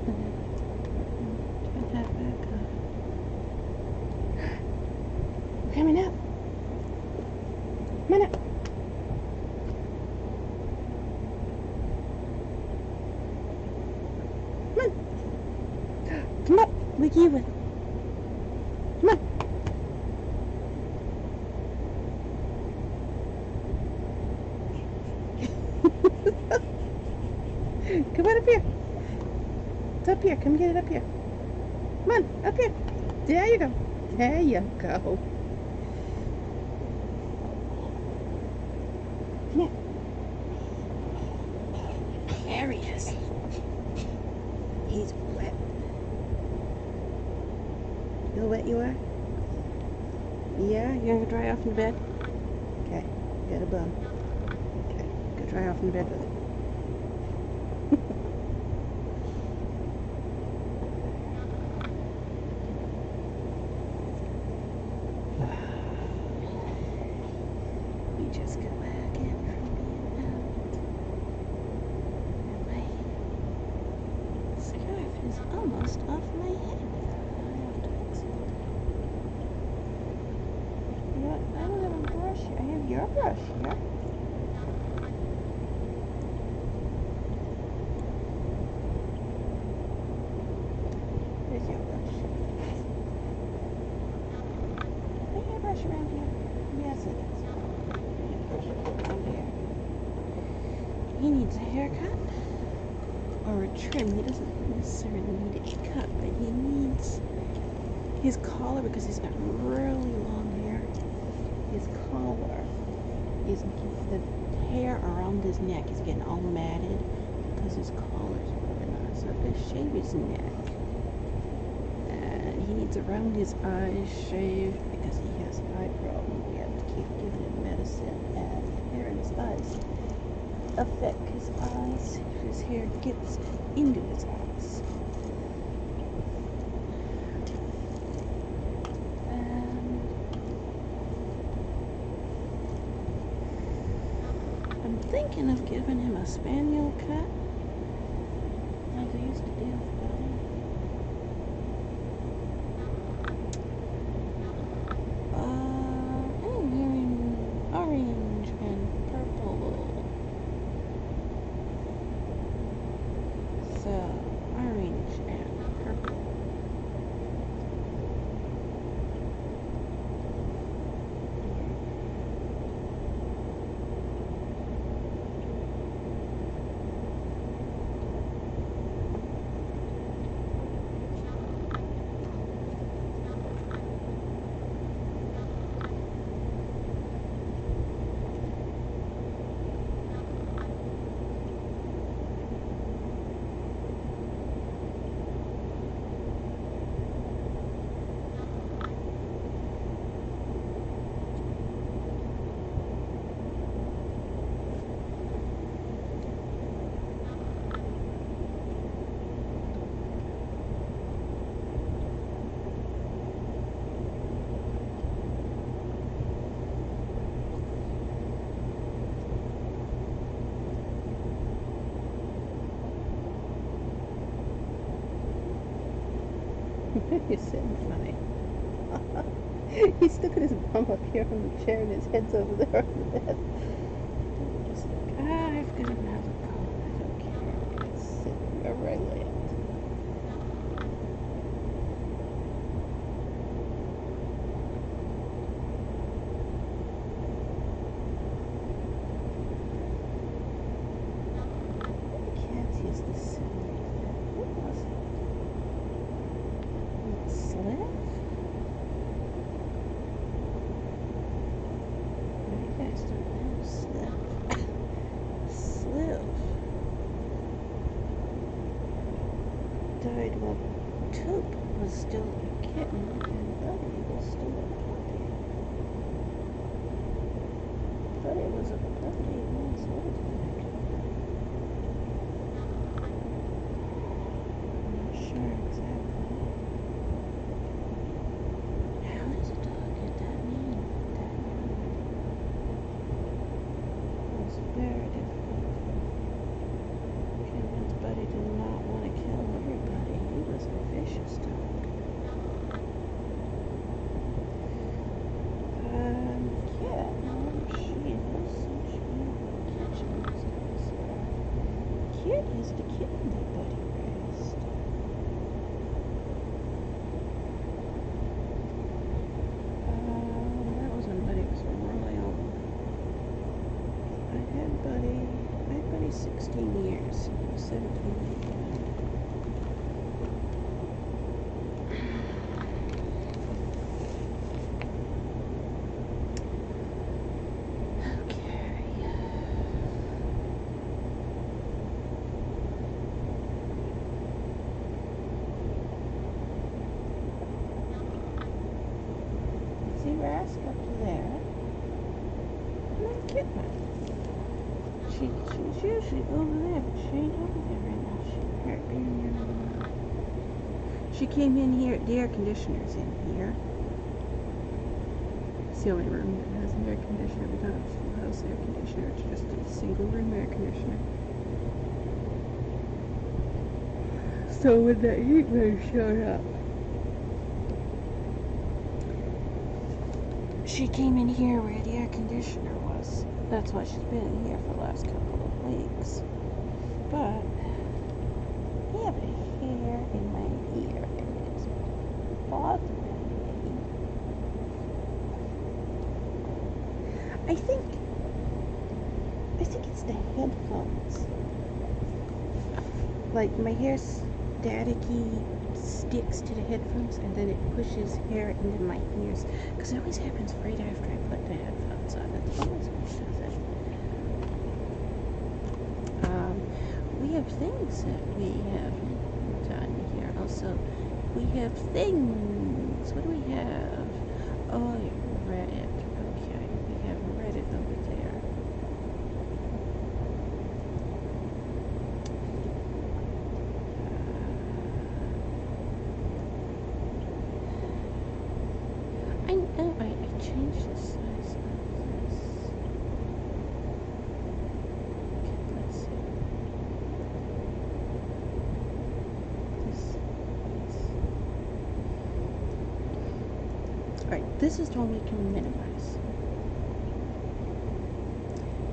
Turn that back on. We're coming up. Come on up. Come on. Come up. Look you with. Come on. Come on up here. It's up here. Come get it up here. Come on, up here. There you go. There you go. Come here. There he is. He's wet. You know what wet you are? Yeah? You're gonna dry off in the bed? Okay. You got a bum. Okay. Go dry off in the bed with it. We just got back in from being out. And my scarf is almost off my head. I don't have a brush here. I have your brush here. There's your brush. Is there a brush around here? Yes, it is. He needs a haircut or a trim. He doesn't necessarily need it cut, but he needs his collar because he's got really long hair. His collar is the hair around his neck is getting all matted because his collar's moving on. So I'm going to shave his neck. And he needs around his eyes shaved because he has eye problems. We have to keep giving him medicine, and the hair in his eyes affect his eyes if his hair gets into his eyes. And I'm thinking of giving him a spaniel cut like I used to do with Buddy. I'm hearing orange and purple. So, orange and purple. You're sitting funny. He's stuck his bum up here on the chair and his head's over there on the bed. Just like, I've got another call. I don't care. I'm going to sit wherever I land. The cats use the ceiling. What was it? Slip? You guys don't know Slip. Slip died while Toop was still a kitten and Buddy was still a puppy. Buddy was about 8 months old when I took him. I'm not sure exactly. How does a dog get that mean? That young? It was very difficult. Convinced Buddy did not want to kill everybody. is the kitten that Buddy raised? That was when Buddy was really old. I had Buddy 16 years. He was 17 when he died. Rask up there. And Kitten. She's usually over there, but she ain't over there right now. She hurt being here no more. She came in here. The air conditioner's in here. It's the only room that has an air conditioner. We don't have a full house air conditioner. It's just a single room air conditioner. So when that heat wave showed up, she came in here where the air conditioner was. That's why she's been in here for the last couple of weeks. But I have a hair in my ear and it's bothering me. I think it's the headphones. Like my hair's staticky, sticks to the headphones, and then it pushes hair into my ears, because it always happens right after I put the headphones on. It always does it. We have things that we have done here. Also, we have things. What do we have? Oh, Reddit. Okay, we have Reddit over there. I changed the size of this. Okay, let's see. Alright, this is the one we can minimize.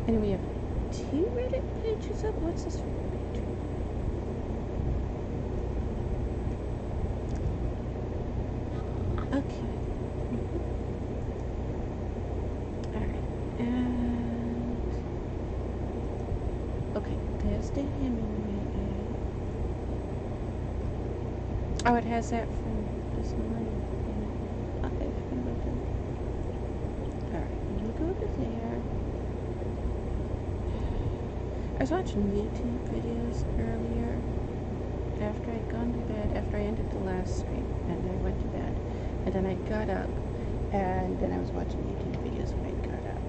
And we have 2 Reddit pages up. What's this Reddit page? Okay. Okay, there's the Hemingway. Oh, it has that from this morning. Okay, alright, we'll go over there. I was watching YouTube videos earlier after I'd gone to bed, after I ended the last stream, and I went to bed. And then I got up, and then I was watching YouTube videos when I got up.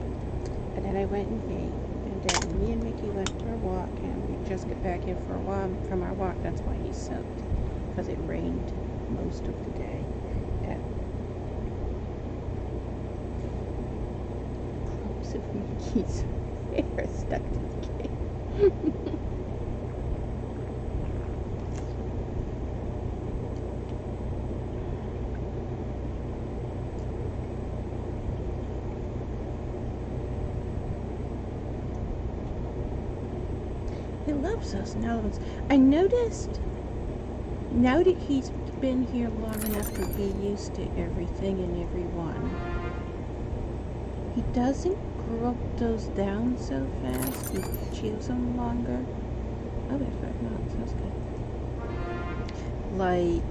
And then I went and ate. And then me and Mickey went for a walk, and we just got back in for a while from our walk. That's why he's soaked, because it rained most of the day. And clumps of Mickey's hair stuck to the cake. He loves those Nelvins. I noticed, now that he's been here long enough to be used to everything and everyone, he doesn't gulp those down so fast. He chews them longer. Oh, there's 5 knots. That's good. Like,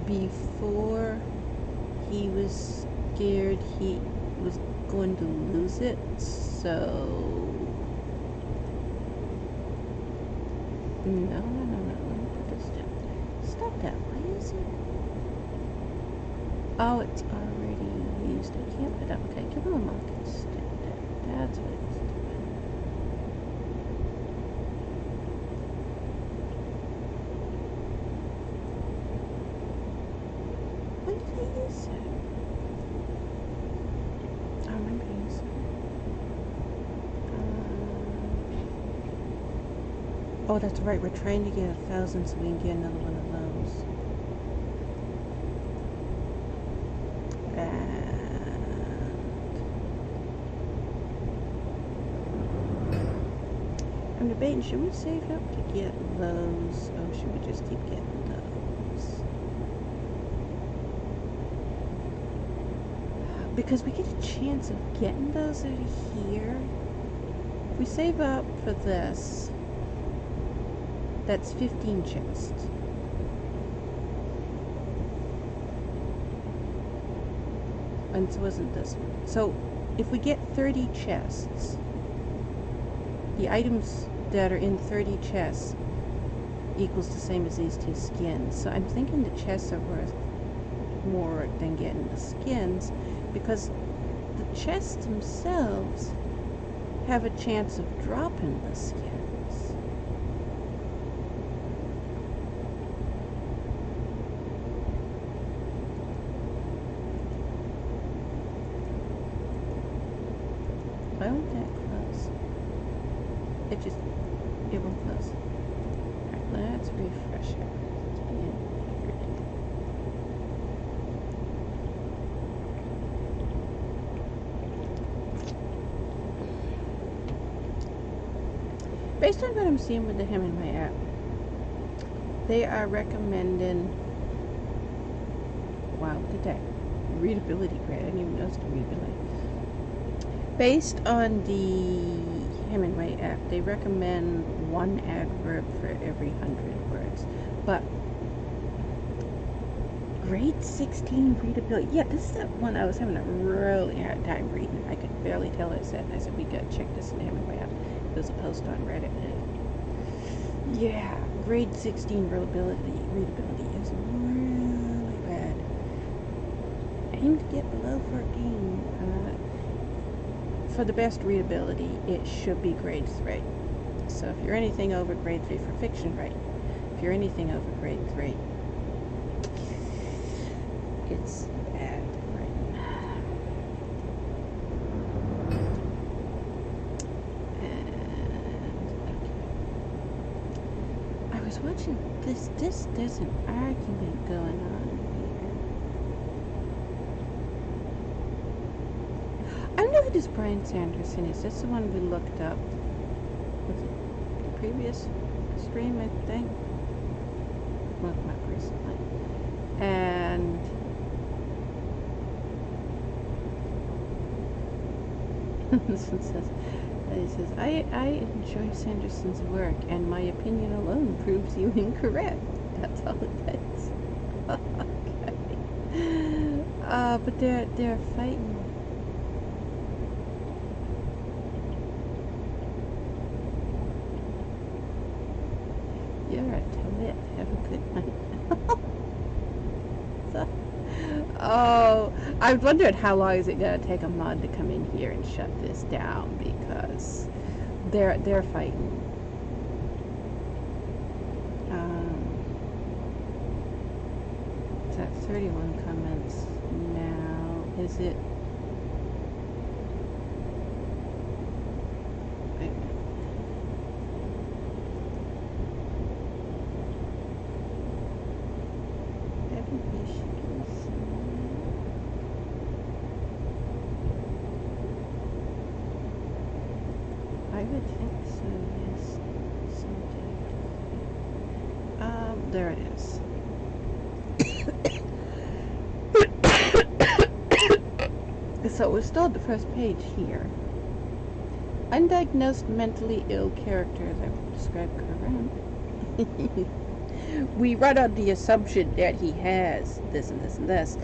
before, he was scared he was going to lose it, so... No. Let me put this down. Stop that. Why is it? Oh, it's already used. I can't put it up. Okay, give him a market stick. That's what it's doing. When did I use it? I remember using it. Oh, that's right. We're trying to get 1,000 so we can get another one of those. And I'm debating, should we save up to get those, or should we just keep getting those? Because we get a chance of getting those out of here. If we save up for this, that's 15 chests. And so wasn't this one. So if we get 30 chests, the items that are in 30 chests equals the same as these 2 skins. So I'm thinking the chests are worth more than getting the skins, because the chests themselves have a chance of dropping the skins. Why won't that close? It won't close. Alright, let's refresh it. Based on what I'm seeing with the Hemingway app, they are recommending, wow, look at that readability grade. I didn't even notice the readability. Based on the Hemingway app, they recommend 1 adverb for every 100 words. But grade 16 readability, yeah, this is that one I was having a really hard time reading. I could barely tell what it said. I said, we gotta check this in the Hemingway app. There's a post on Reddit. Yeah, grade 16 readability is really bad. Aim to get below 14. For the best readability, it should be grade 3. So if you're anything over grade 3 for fiction, right? If you're anything over grade 3, it's bad, right? I was watching this. There's an argument going on here. I don't know who this Brian Sanderson is. That's the one we looked up. Was it the previous stream, I think? Well, not recently. And this one says, he says, I enjoy Sanderson's work, and my opinion alone proves you incorrect. That's all it is. Okay. But they're fighting. You're a twit. Have a good night. So, oh, I was wondering how long is it going to take a mod to come in here and shut this down, because they're fighting. It's at 31 comments now. Is it? I would think so, yes. There it is. So we're still at the first page here. Undiagnosed mentally ill character, as I would describe Quaraun. We run on the assumption that he has this and this and this,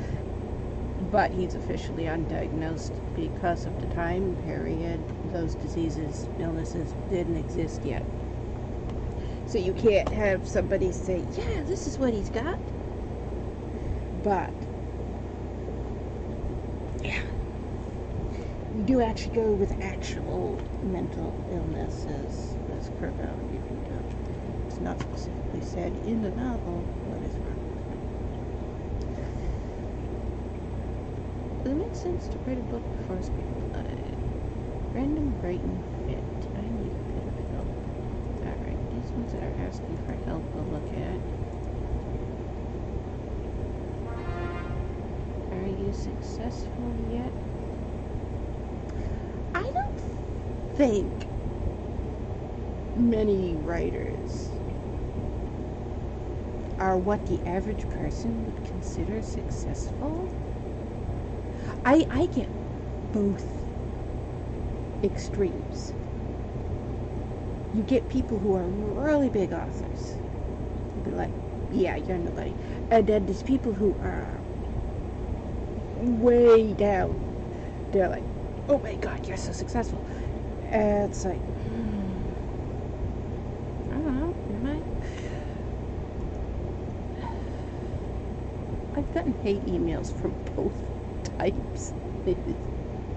but he's officially undiagnosed because of the time period those diseases, illnesses didn't exist yet. So you can't have somebody say, yeah, this is what he's got. But, yeah. You do actually go with actual mental illnesses as Quaraun, even though it's not specifically said in the novel what is wrong with it. Does it make sense to write a book before screenplay? Random writing fit. I need a bit of help. Alright, these ones that are asking for help we'll look at. Are you successful yet? I don't think many writers are what the average person would consider successful. I get both extremes. You get people who are really big authors. You'll be like, yeah, you're nobody. And then there's people who are way down. They're like, oh my god, you're so successful. And it's like, I don't know, am I? I've gotten hate emails from both types.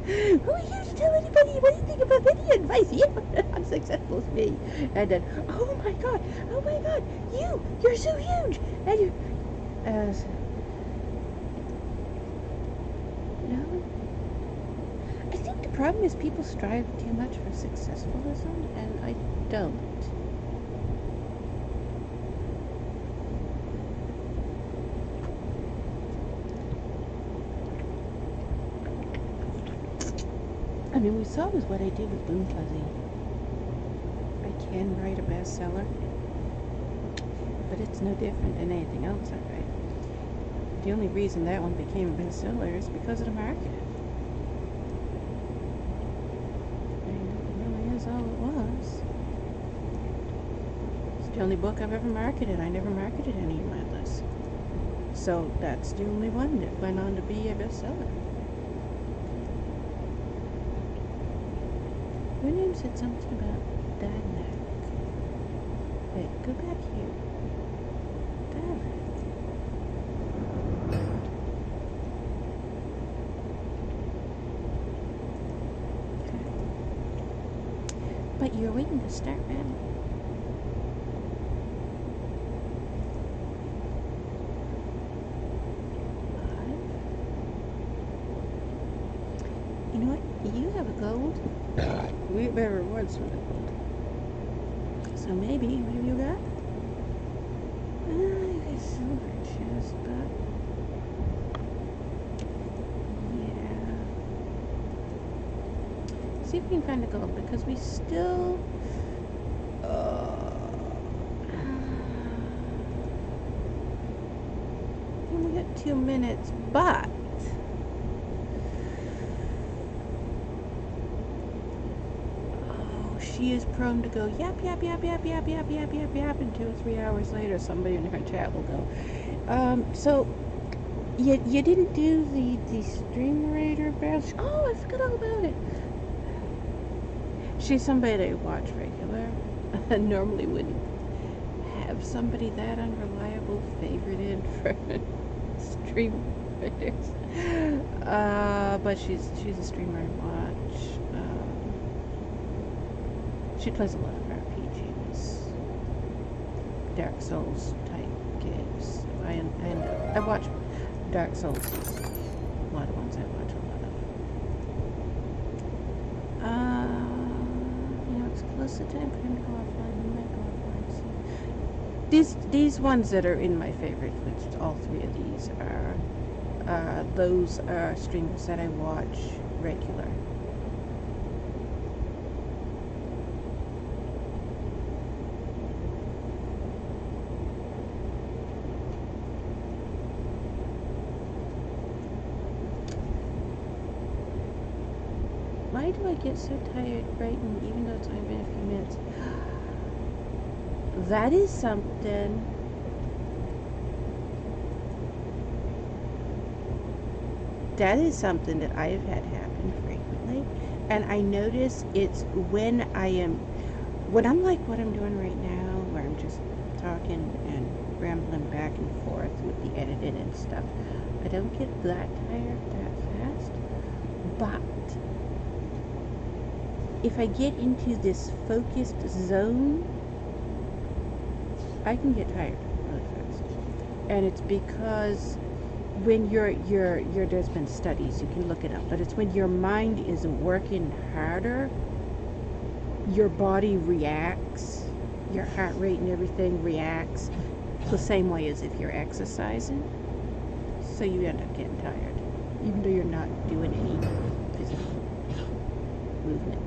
Who are you to tell anybody anything about any advice? You're not successful as me. And then, oh my god, you're so huge. And you, no. I think the problem is people strive too much for successfulism, and I don't. I mean, we saw was what I did with Boom Fuzzy. I can write a bestseller, but it's no different than anything else I write. The only reason that one became a bestseller is because of the marketing. And it really is all it was. It's the only book I've ever marketed. I never marketed any of my lists. So that's the only one that went on to be a bestseller. Your name said something about Danak. Wait, go back here. Danak. Okay. But you're waiting to start now. You know what? You have a gold. We better reward some of the gold. So maybe you got? You got silver chest, but yeah. See if we can find the gold because we still we got 2 minutes, but she is prone to go yap, and 2 or 3 hours later somebody in her chat will go. So you didn't do the StreamRaider badge? Oh, I forgot all about it. She's somebody that I watch regular. I normally wouldn't have somebody that unreliable favorited for StreamRaiders. But she's a streamer I watch. She plays a lot of RPGs, Dark Souls type games. I watch Dark Souls. A lot of ones I watch a lot of. It's close to time for him to go offline. He might go offline soon. These ones that are in my favorites, which all 3 of these are, those are streamers that I watch regular. Why do I get so tired writing even though it's only been a few minutes? That is something. That is something that I have had happen frequently. And I notice it's when I'm like what I'm doing right now, where I'm just talking and rambling back and forth with the editing and stuff. I don't get that tired that fast. But if I get into this focused zone, I can get tired really fast. And it's because when there's been studies, you can look it up, but it's when your mind is working harder, your body reacts, your heart rate and everything reacts the same way as if you're exercising. So you end up getting tired, even though you're not doing any physical movement.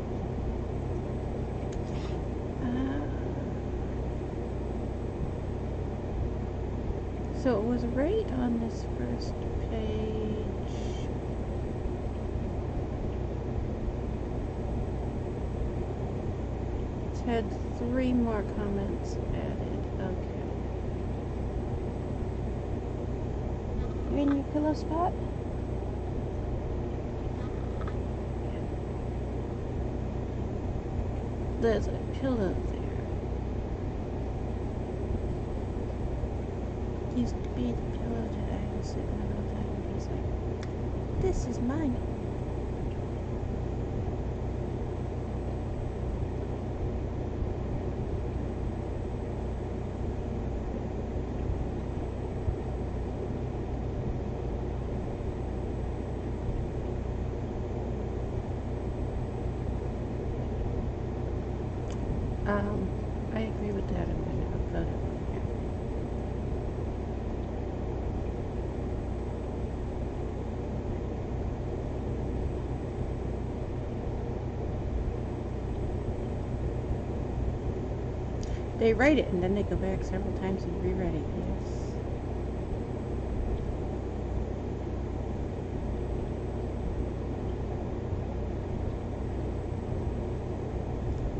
So it was right on this first page. It's had 3 more comments added. Okay. You in your pillow spot? There's a pillow there. Used to be the pillow that I was sitting on all the time, and he's like, this is mine. I agree with that. I'm going to upload it on here. They write it and then they go back several times and rewrite it. Yes.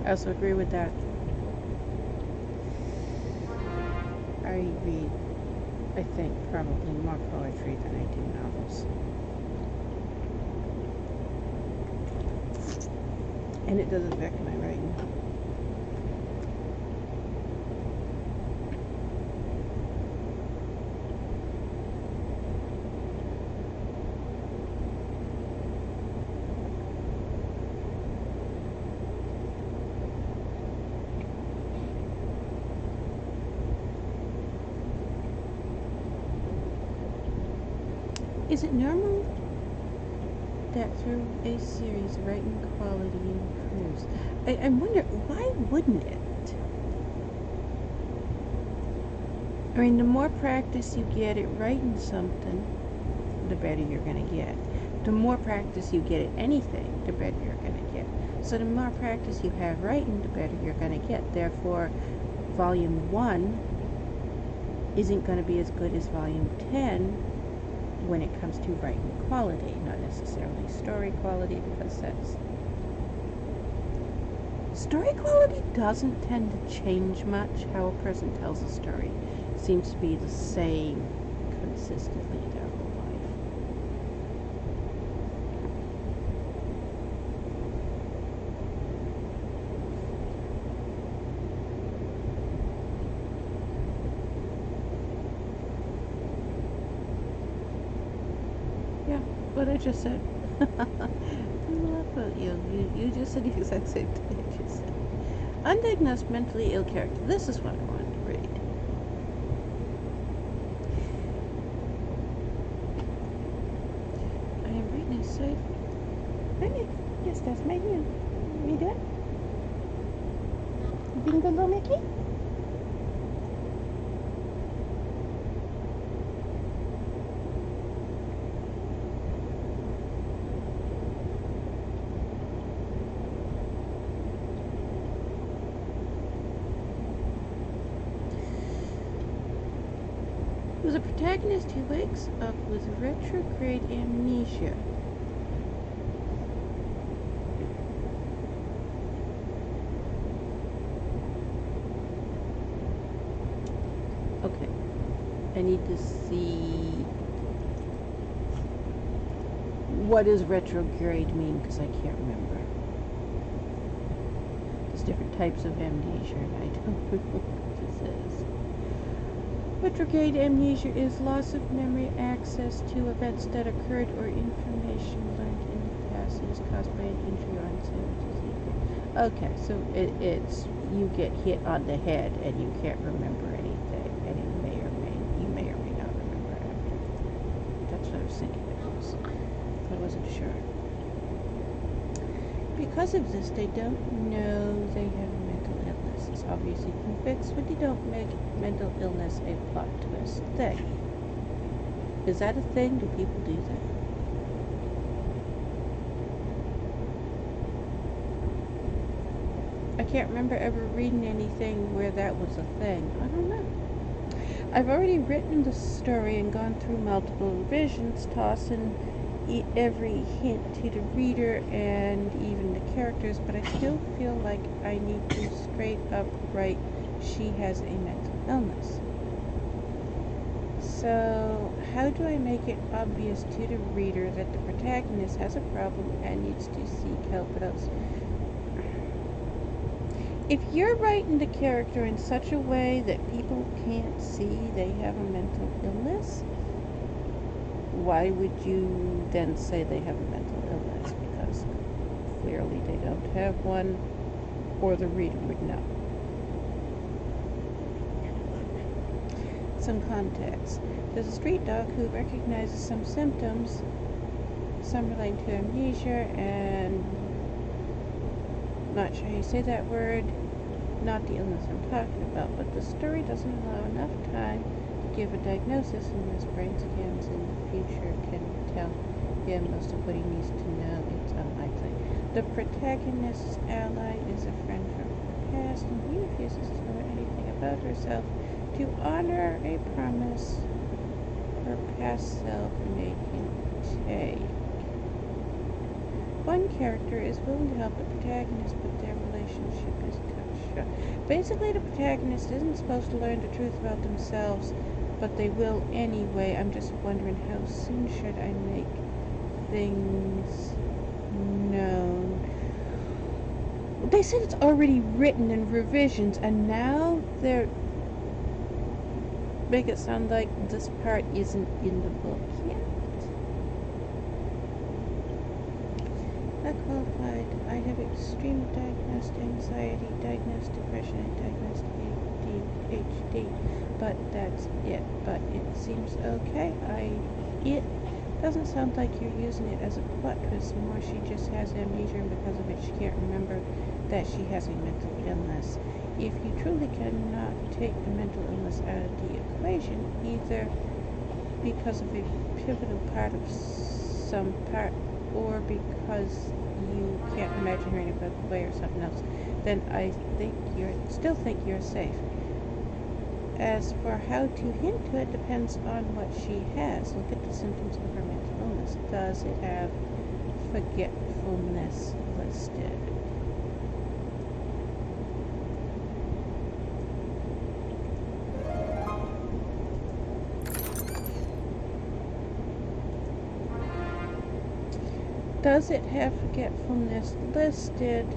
I also agree with that. I read, I think, probably more poetry than I do novels. And it does affect my writing. Is it normal that through a series writing quality improves? I wonder, why wouldn't it? I mean, the more practice you get at writing something, the better you're going to get. The more practice you get at anything, the better you're going to get. So the more practice you have writing, the better you're going to get. Therefore, volume 1 isn't going to be as good as volume 10 when it comes to writing quality, not necessarily story quality, because that's story quality doesn't tend to change much. How a person tells a story seems to be the same consistently their whole life. Yeah, what I just said. I love about you. You just said the exact same thing I just said. Undiagnosed mentally ill character. This is what I wanted to read. I am reading a site. Hey, yes, that's my name. Read it. Bingo Little Mickey? Who's a protagonist who wakes up with retrograde amnesia. Okay, I need to see what does retrograde mean, because I can't remember. There's different types of amnesia, and I don't know what this is. Retrograde amnesia is loss of memory, access to events that occurred, or information learned in the past that is caused by an injury or insanity. Okay, so it's you get hit on the head and you can't remember anything, and you may or may not remember after. That's what I was thinking it was. I wasn't sure. Because of this, they don't know they have a mental illness. It's obviously convicts when they don't make mental illness a plot twist thing. Is that a thing? Do people do that? I can't remember ever reading anything where that was a thing. I don't know. I've already written the story and gone through multiple revisions, tossing every hint to the reader and even the characters, but I still feel like I need to straight up write she has a mental illness. So how do I make it obvious to the reader that the protagonist has a problem and needs to seek help else? If you're writing the character in such a way that people can't see they have a mental illness, why would you then say they have a mental illness? Because clearly they don't have one, or the reader would know. Some context. There's a street dog who recognizes some symptoms, some relating to amnesia, and not sure how you say that word, not the illness I'm talking about, but the story doesn't allow enough time to give a diagnosis, unless brain scans in the future can tell him most of what he needs to know. It's unlikely. The protagonist's ally is a friend from her past, and he refuses to know anything about herself to honor a promise her past self made him take. One character is willing to help the protagonist, but their relationship is cut short. Basically, the protagonist isn't supposed to learn the truth about themselves, but they will anyway. I'm just wondering, how soon should I make things known? They said it's already written in revisions, and now they're make it sound like this part isn't in the book yet. Not qualified. I have extreme diagnosed anxiety, diagnosed depression, and diagnosed ADHD. But that's it. But it seems okay. It doesn't sound like you're using it as a plot twist. More, she just has amnesia, and because of it, she can't remember that she has a mental illness. If you truly cannot take the mental illness out of the equation, either because of a pivotal part of some part, or because you can't imagine her in a way or something else, then I still think you're safe. As for how to hint to it, depends on what she has. Look at the symptoms of her mental illness. Does it have forgetfulness listed? Does it have forgetfulness listed?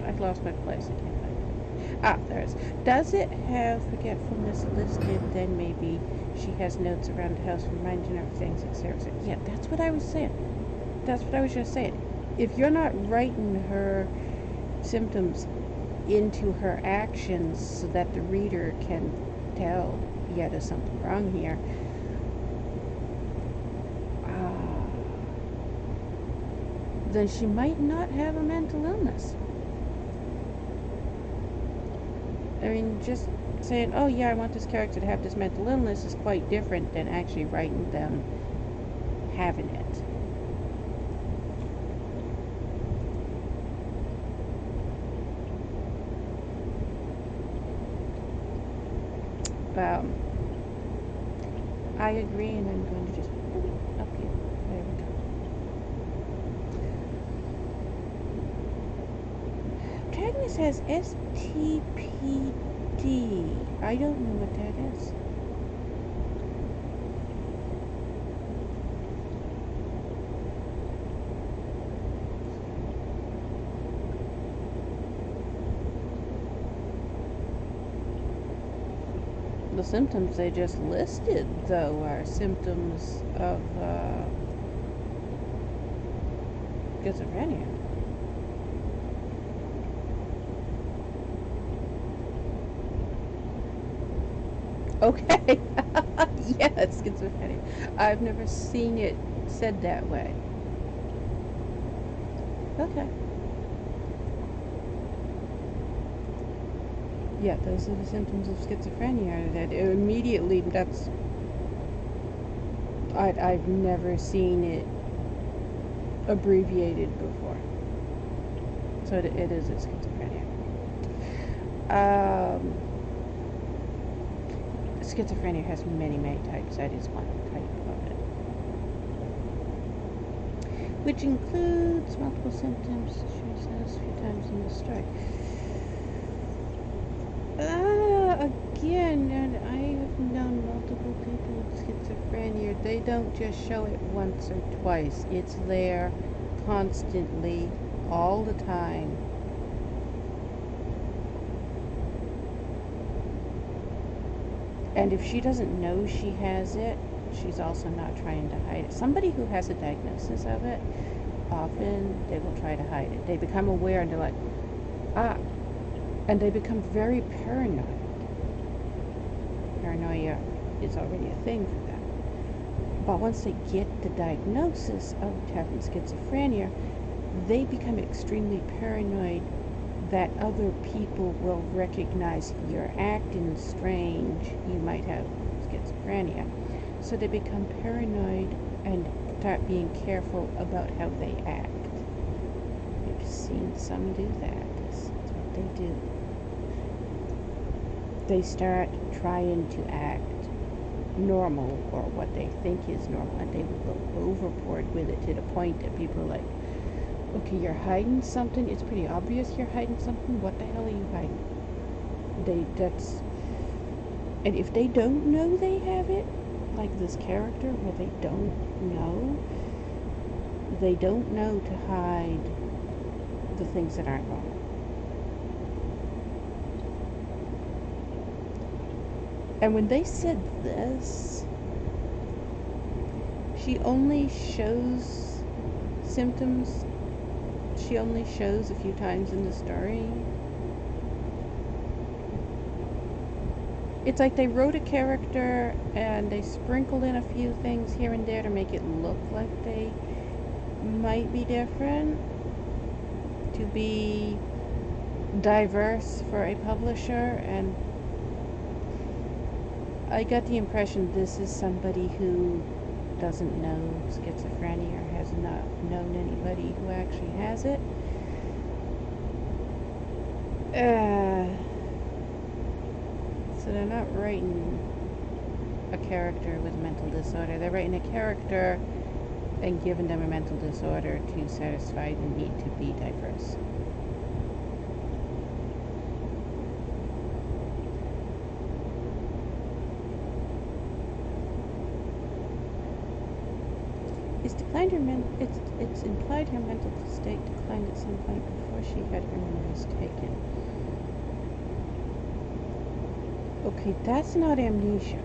I've lost my place. I can't find it. Ah, there it is. Does it have forgetfulness listed? Then maybe she has notes around the house reminding her of things, etc. Yeah, that's what I was saying. That's what I was just saying. If you're not writing her symptoms into her actions so that the reader can tell, yeah, there's something wrong here, then she might not have a mental illness. I mean, just saying, oh yeah, I want this character to have this mental illness is quite different than actually writing them having it. I agree, and I'm going to just put it up here. There we go. Protagonist has STPD. I don't know what that is. The symptoms they just listed, though, are symptoms of schizophrenia. Okay. Yeah, it's schizophrenia. I've never seen it said that way. Okay. Yeah, those are the symptoms of schizophrenia. That immediately, I've never seen it abbreviated before. So it is schizophrenia. Schizophrenia has many, many types. That is one type of it, which includes multiple symptoms, she says a few times in the story. Again, and I have known multiple people with schizophrenia. They don't just show it once or twice. It's there constantly, all the time. And if she doesn't know she has it, she's also not trying to hide it. Somebody who has a diagnosis of it, often they will try to hide it. They become aware and they're like, and they become very paranoid. Paranoia is already a thing for them. But once they get the diagnosis of having schizophrenia, they become extremely paranoid that other people will recognize you're acting strange, you might have schizophrenia. So they become paranoid and start being careful about how they act. I've seen some do that. That's what they do. They start trying to act normal, or what they think is normal, and they will go overboard with it to the point that people are like, okay, you're hiding something. It's pretty obvious you're hiding something. What the hell are you hiding? And if they don't know they have it, like this character where they don't know to hide the things that aren't normal. And when they said this, she only shows symptoms. She only shows a few times in the story. It's like they wrote a character and they sprinkled in a few things here and there to make it look like they might be different, to be diverse for a publisher. And I got the impression this is somebody who doesn't know schizophrenia or has not known anybody who actually has it. So they're not writing a character with a mental disorder. They're writing a character and giving them a mental disorder to satisfy the need to be diverse. It's implied her mental state declined at some point before she had her memories taken. Okay, that's not amnesia.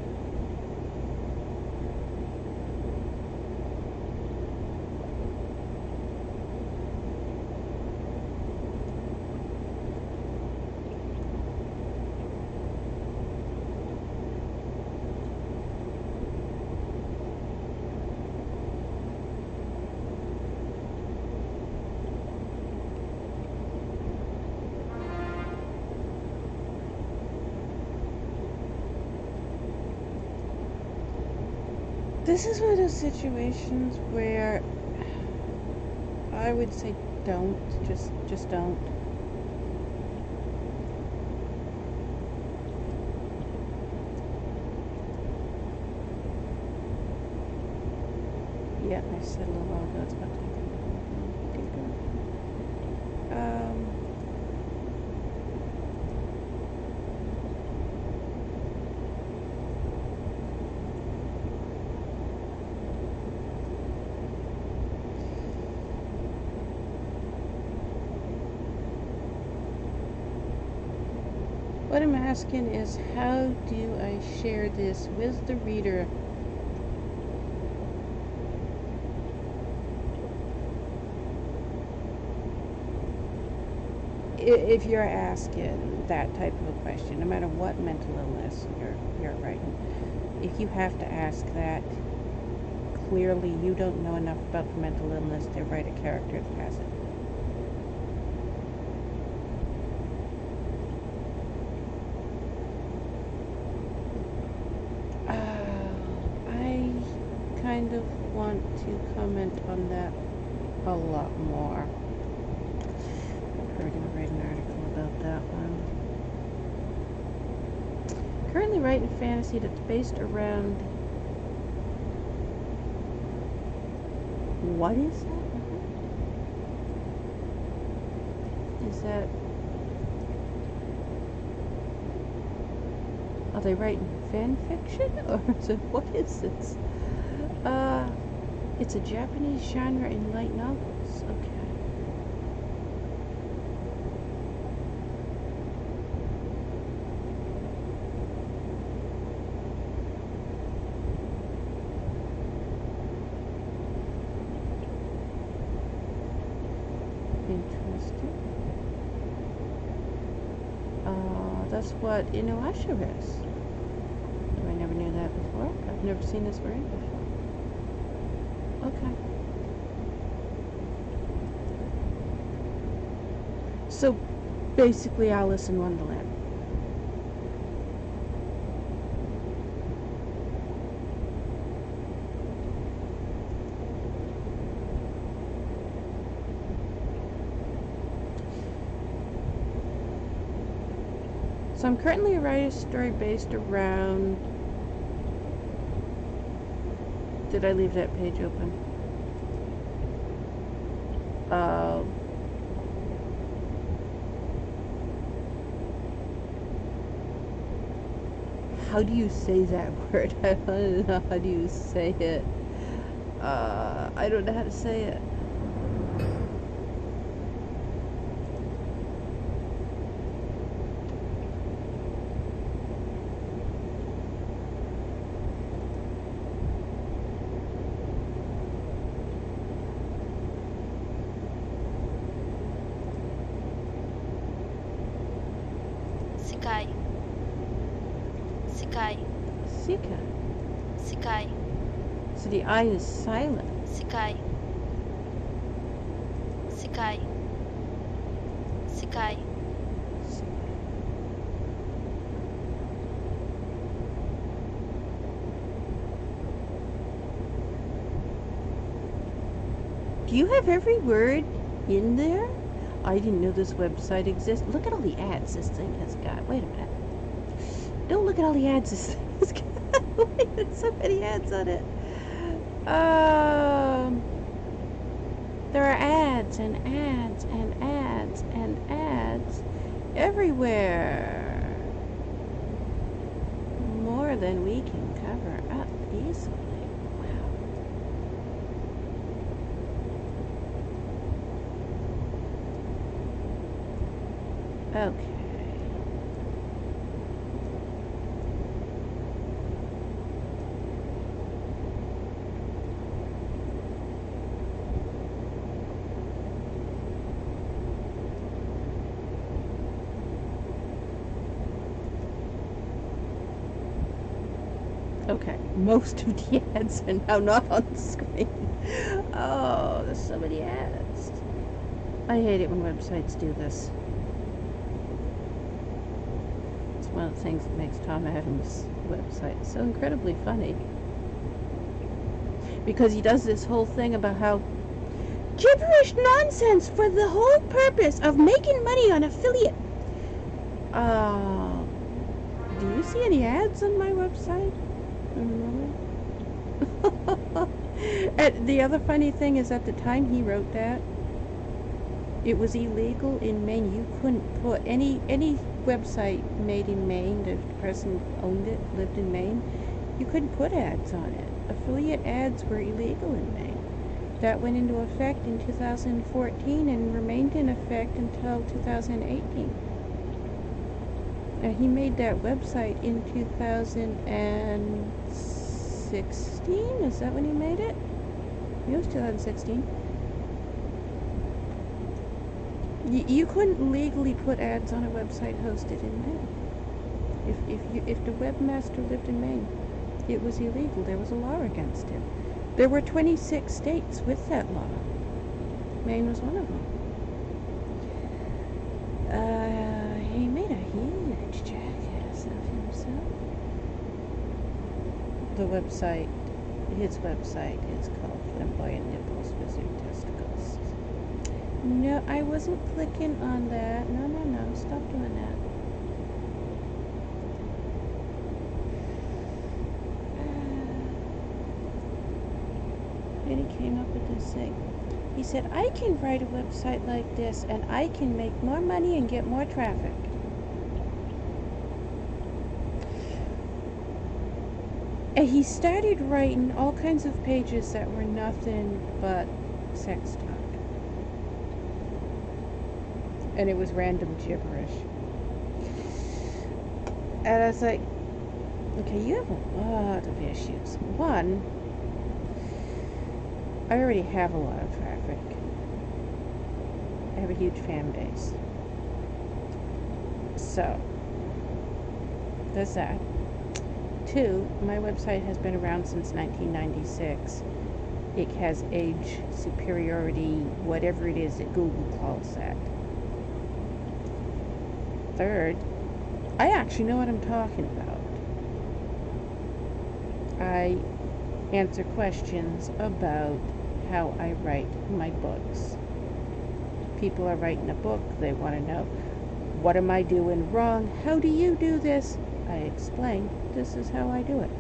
This is one of those situations where I would say don't, just don't. Yeah, I said a little while ago it's about to be what I'm asking is, how do I share this with the reader? If you're asking that type of a question, no matter what mental illness you're writing, if you have to ask that, clearly you don't know enough about the mental illness to write a character that has it. I kind of want to comment on that a lot more. I'm probably going to write an article about that one. Currently writing fantasy that's based around... What is that? Is that... Are they writing fan fiction? Or is it, what is this? It's a Japanese genre in light novels. Okay. Interesting. That's what Inuyasha is. I never knew that before. I've never seen this word before. Okay. So, basically Alice in Wonderland. So I'm currently writing a story based around... Did I leave that page open? How do you say that word? I don't know how do you say it. I don't know how to say it. Sekai. Sekai. Sika. Sekai. So the I is silent. Sekai. Sekai. Sekai. Do you have every word in there? I didn't know this website exists. Look at all the ads this thing has got. Wait a minute. Don't look at all the ads this thing has got. Wait, there's so many ads on it. There are ads and ads and ads and ads everywhere. More than we can cover up easily. Wow. Okay. Okay, most of the ads are now not on the screen. Oh, there's so many ads. I hate it when websites do this. It's one of the things that makes Tom Adams' website so incredibly funny. Because he does this whole thing about how gibberish nonsense for the whole purpose of making money on affiliate. Do you see any ads on my website? And the other funny thing is, at the time he wrote that, it was illegal in Maine. You couldn't put any website made in Maine. The person owned it, lived in Maine. You couldn't put ads on it. Affiliate ads were illegal in Maine. That went into effect in 2014 and remained in effect until 2018. He made that website in 2016? Is that when he made it? It was 2016. You couldn't legally put ads on a website hosted in Maine. If the webmaster lived in Maine, it was illegal. There was a law against it. There were 26 states with that law. Maine was one of them. He made a huge jackass of himself. The website, his website is called Flamboyant Nipples Wizard Testicles. No, I wasn't clicking on that. No, no, no. Stop doing that. And he came up with this thing. He said, I can write a website like this and I can make more money and get more traffic. And he started writing all kinds of pages that were nothing but sex talk. And it was random gibberish. And I was like, okay, you have a lot of issues. One, I already have a lot of traffic. I have a huge fan base. So, there's that. Two, my website has been around since 1996. It has age superiority, whatever it is that Google calls that. Third, I actually know what I'm talking about. I answer questions about how I write my books. People are writing a book, they want to know, what am I doing wrong? How do you do this? I explain, this is how I do it.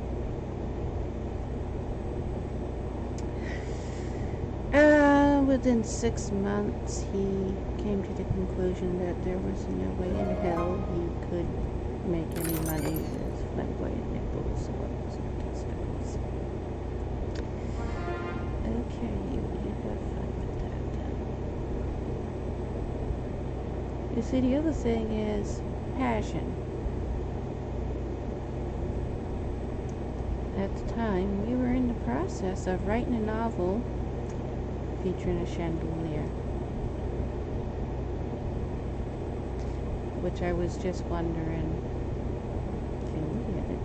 Within 6 months, he came to the conclusion that there was no way in hell he could make any money with flamboyant nipples or testicles. Okay, you have fun with that. You see, the other thing is passion. At the time, we were in the process of writing a novel featuring a chandelier, which I was just wondering, can we edit it?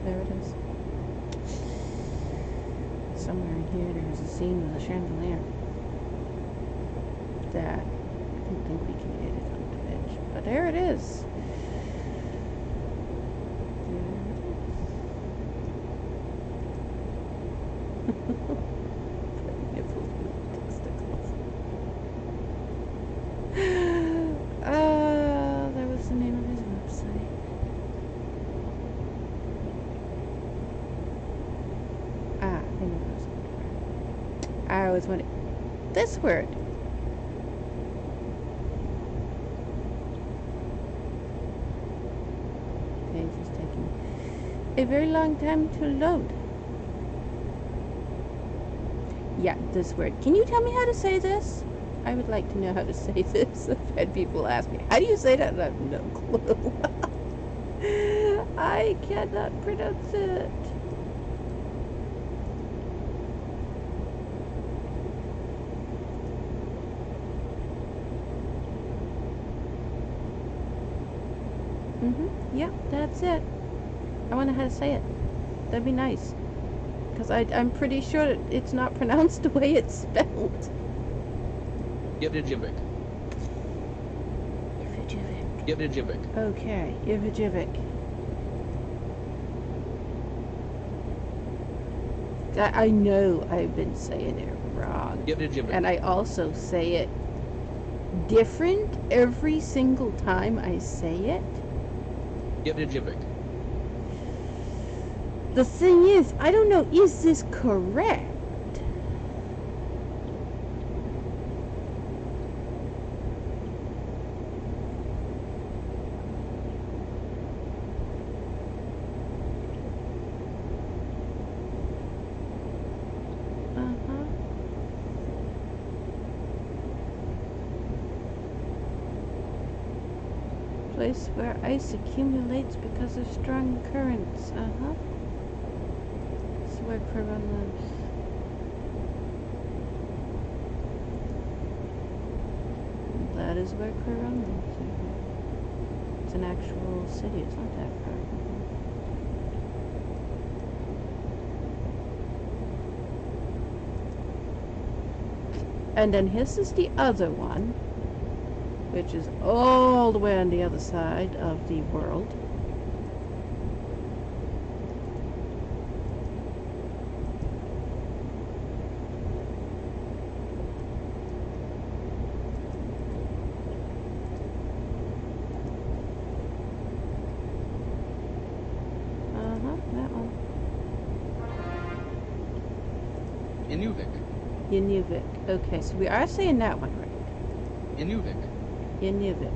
There it is. Somewhere in here there's a scene with a chandelier that I don't think we can edit on Twitch, but there it is. That was the name of his website. I knew it was good. I always wanted this word. Page is taking a very long time to load. Yeah, this word. Can you tell me how to say this? I would like to know how to say this. I've had people ask me, how do you say that? And I have no clue. I cannot pronounce it. Yeah, that's it. I wonder how to say it. That'd be nice. Because I'm pretty sure it's not pronounced the way it's spelled. Ivijivik. Ivijivik. Okay, Ivijivik. I know I've been saying it wrong. Ivijivik. And I also say it different every single time I say it. Ivijivik. The thing is, I don't know, is this correct? Place where ice accumulates because of strong currents. That's where Quaraun lives. That is where Quaraun lives. It's an actual city. It's not that far. And then his is the other one, which is all the way on the other side of the world. Inuvik. Inuvik. Okay, so we are saying that one right. Inuvik. Inuvik.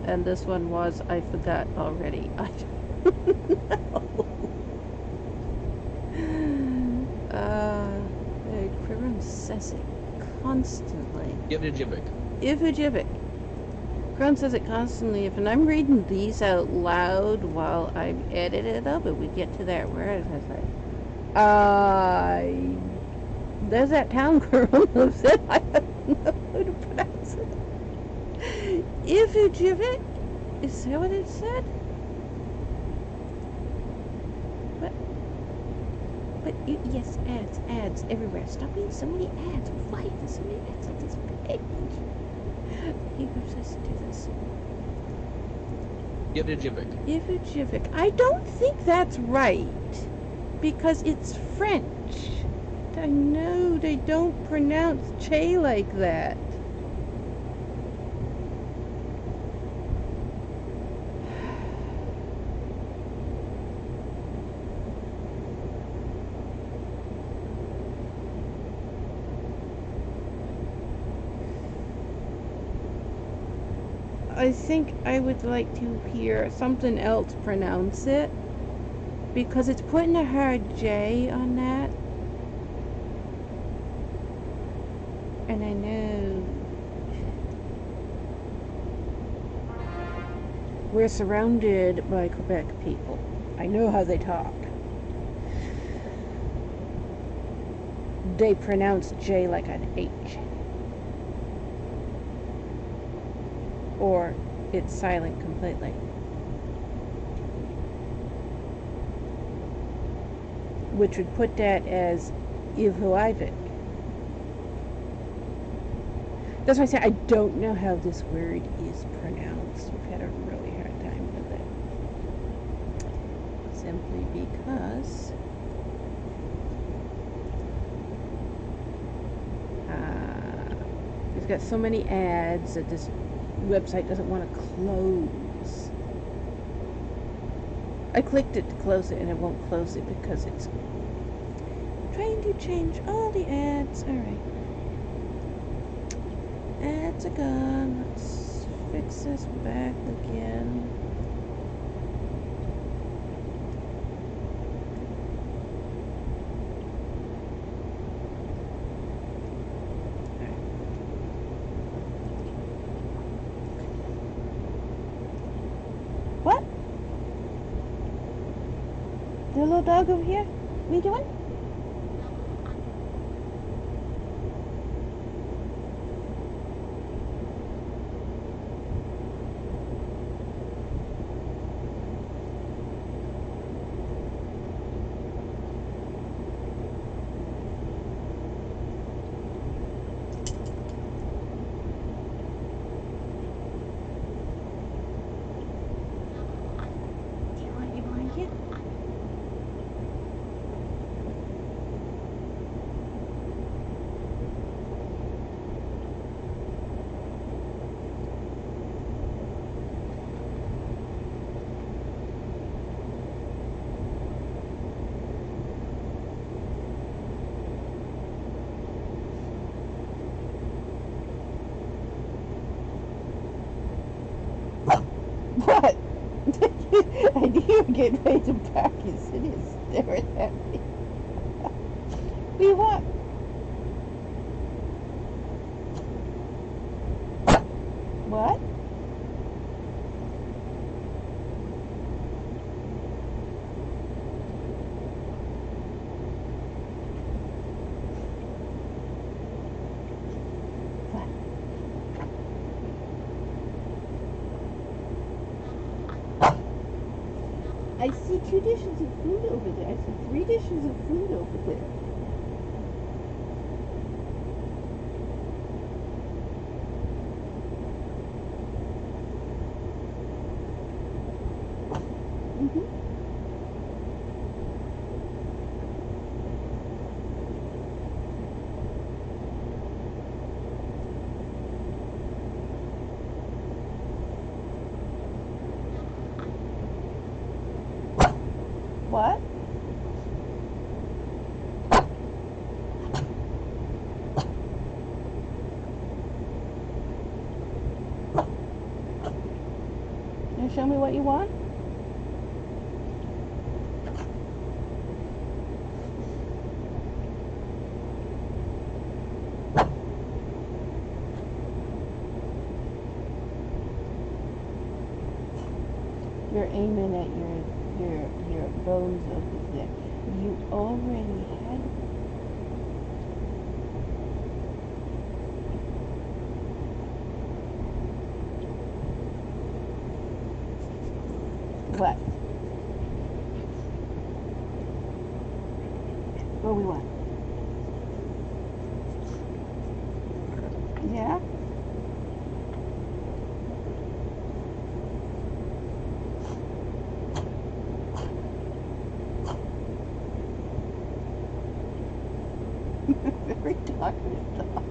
And this one was, I forgot already. I don't know. Quaraun says it constantly. Yevnijivik. Ifujivik. Quaraun says it constantly. If and I'm reading these out loud while I'm editing them, but we get to that word, I was like, there's that town Quaraun lives in. I don't know how to pronounce it. Ifujivik? Is that what it said? What? But yes, ads everywhere. Stop being so many ads. Why are there so many ads on this page? He gives us to this. Yevnijivik. Ifujivik. I don't think that's right. Because it's French. I know they don't pronounce Che like that. I think I would like to hear something else pronounce it, because it's putting a hard J on that. And I know we're surrounded by Quebec people. I know how they talk. They pronounce J like an H. Or it's silent completely. Which would put that as Ivuivik. That's why I say I don't know how this word is pronounced. We've had a really hard time with it. Simply because we've got so many ads that this website doesn't want to close. I clicked it to close it and it won't close it because it's trying to change all the ads. Alright. Ads are gone. Let's fix this back again. What? The little dog over here? What are you doing? Do you want your blanket? What? I knew you were getting ready to back. You're sitting here staring at me. What do you want? What? What? I see 2 dishes of food over there. I see 3 dishes of food over there. Mm-hmm. What? Now show me what you want. You're aiming at your bones over there. You already had. What? What do we want? Yeah? Very talkative dog.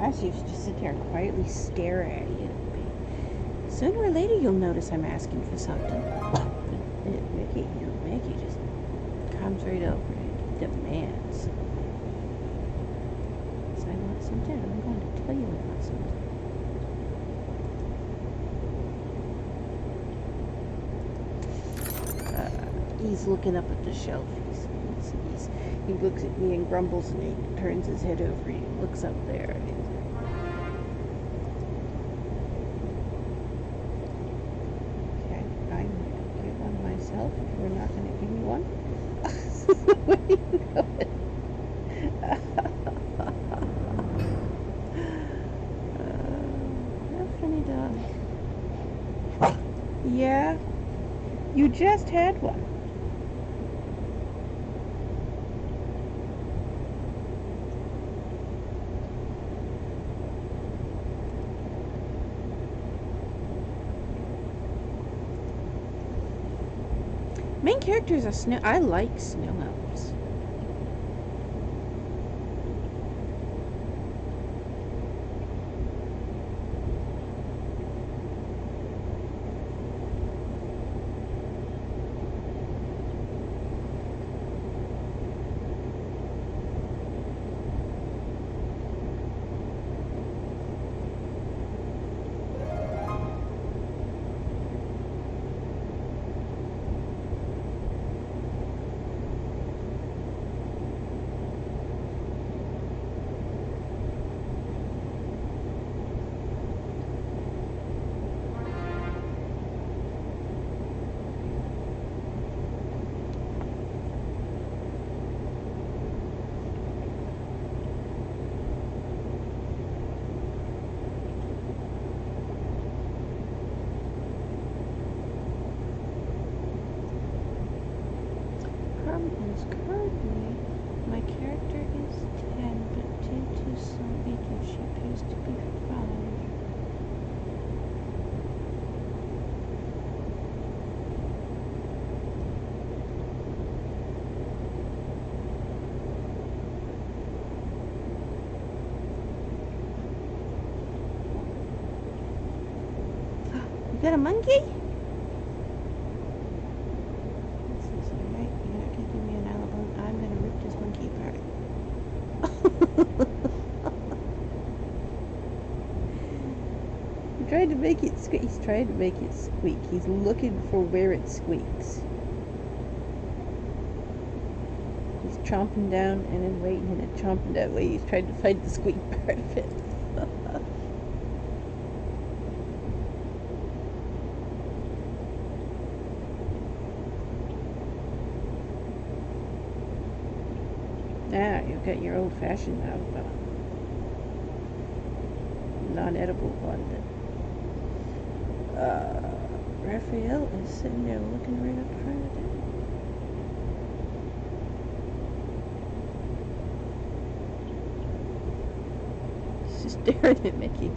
I used to just sit there and quietly stare at you. Sooner or later you'll notice I'm asking for something. But Mickey just comes right over and demands. So I want something, I'm going to tell you I want something. He's looking up at the shelf. He looks at me and grumbles, and he turns his head over and he looks up there. Okay, I'm going to get one myself if you're not going to give me one. Where are you going? What a funny dog. Yeah, you just had one. Main characters are snow. I like snow elves. Currently, my character is 10, but due to some aging, she appears to be 5. You got a monkey? Trying to make it squeak. He's trying to make it squeak. He's looking for where it squeaks. He's chomping down and then waiting and then chomping that way. He's trying to find the squeak part of it. Now you've got your old-fashioned non-edible one that Raphael is sitting there looking right up front of him. He's just staring at Mickey.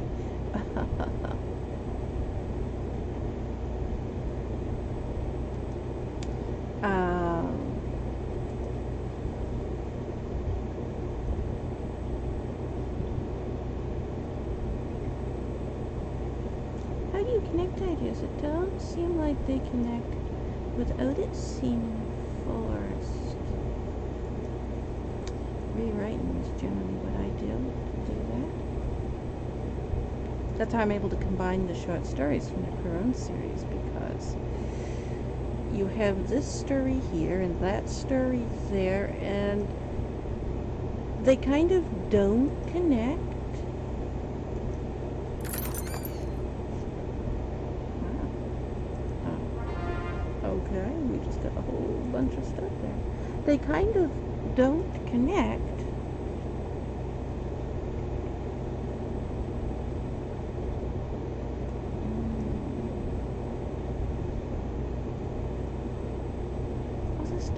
How do you connect ideas? It don't seem like they connect without it seeming forced. Rewriting is generally what I do that. That's how I'm able to combine the short stories from the Quaraun series, because you have this story here and that story there, and they kind of don't connect. Okay, we just got a whole bunch of stuff there. They kind of don't connect. What's this stuff?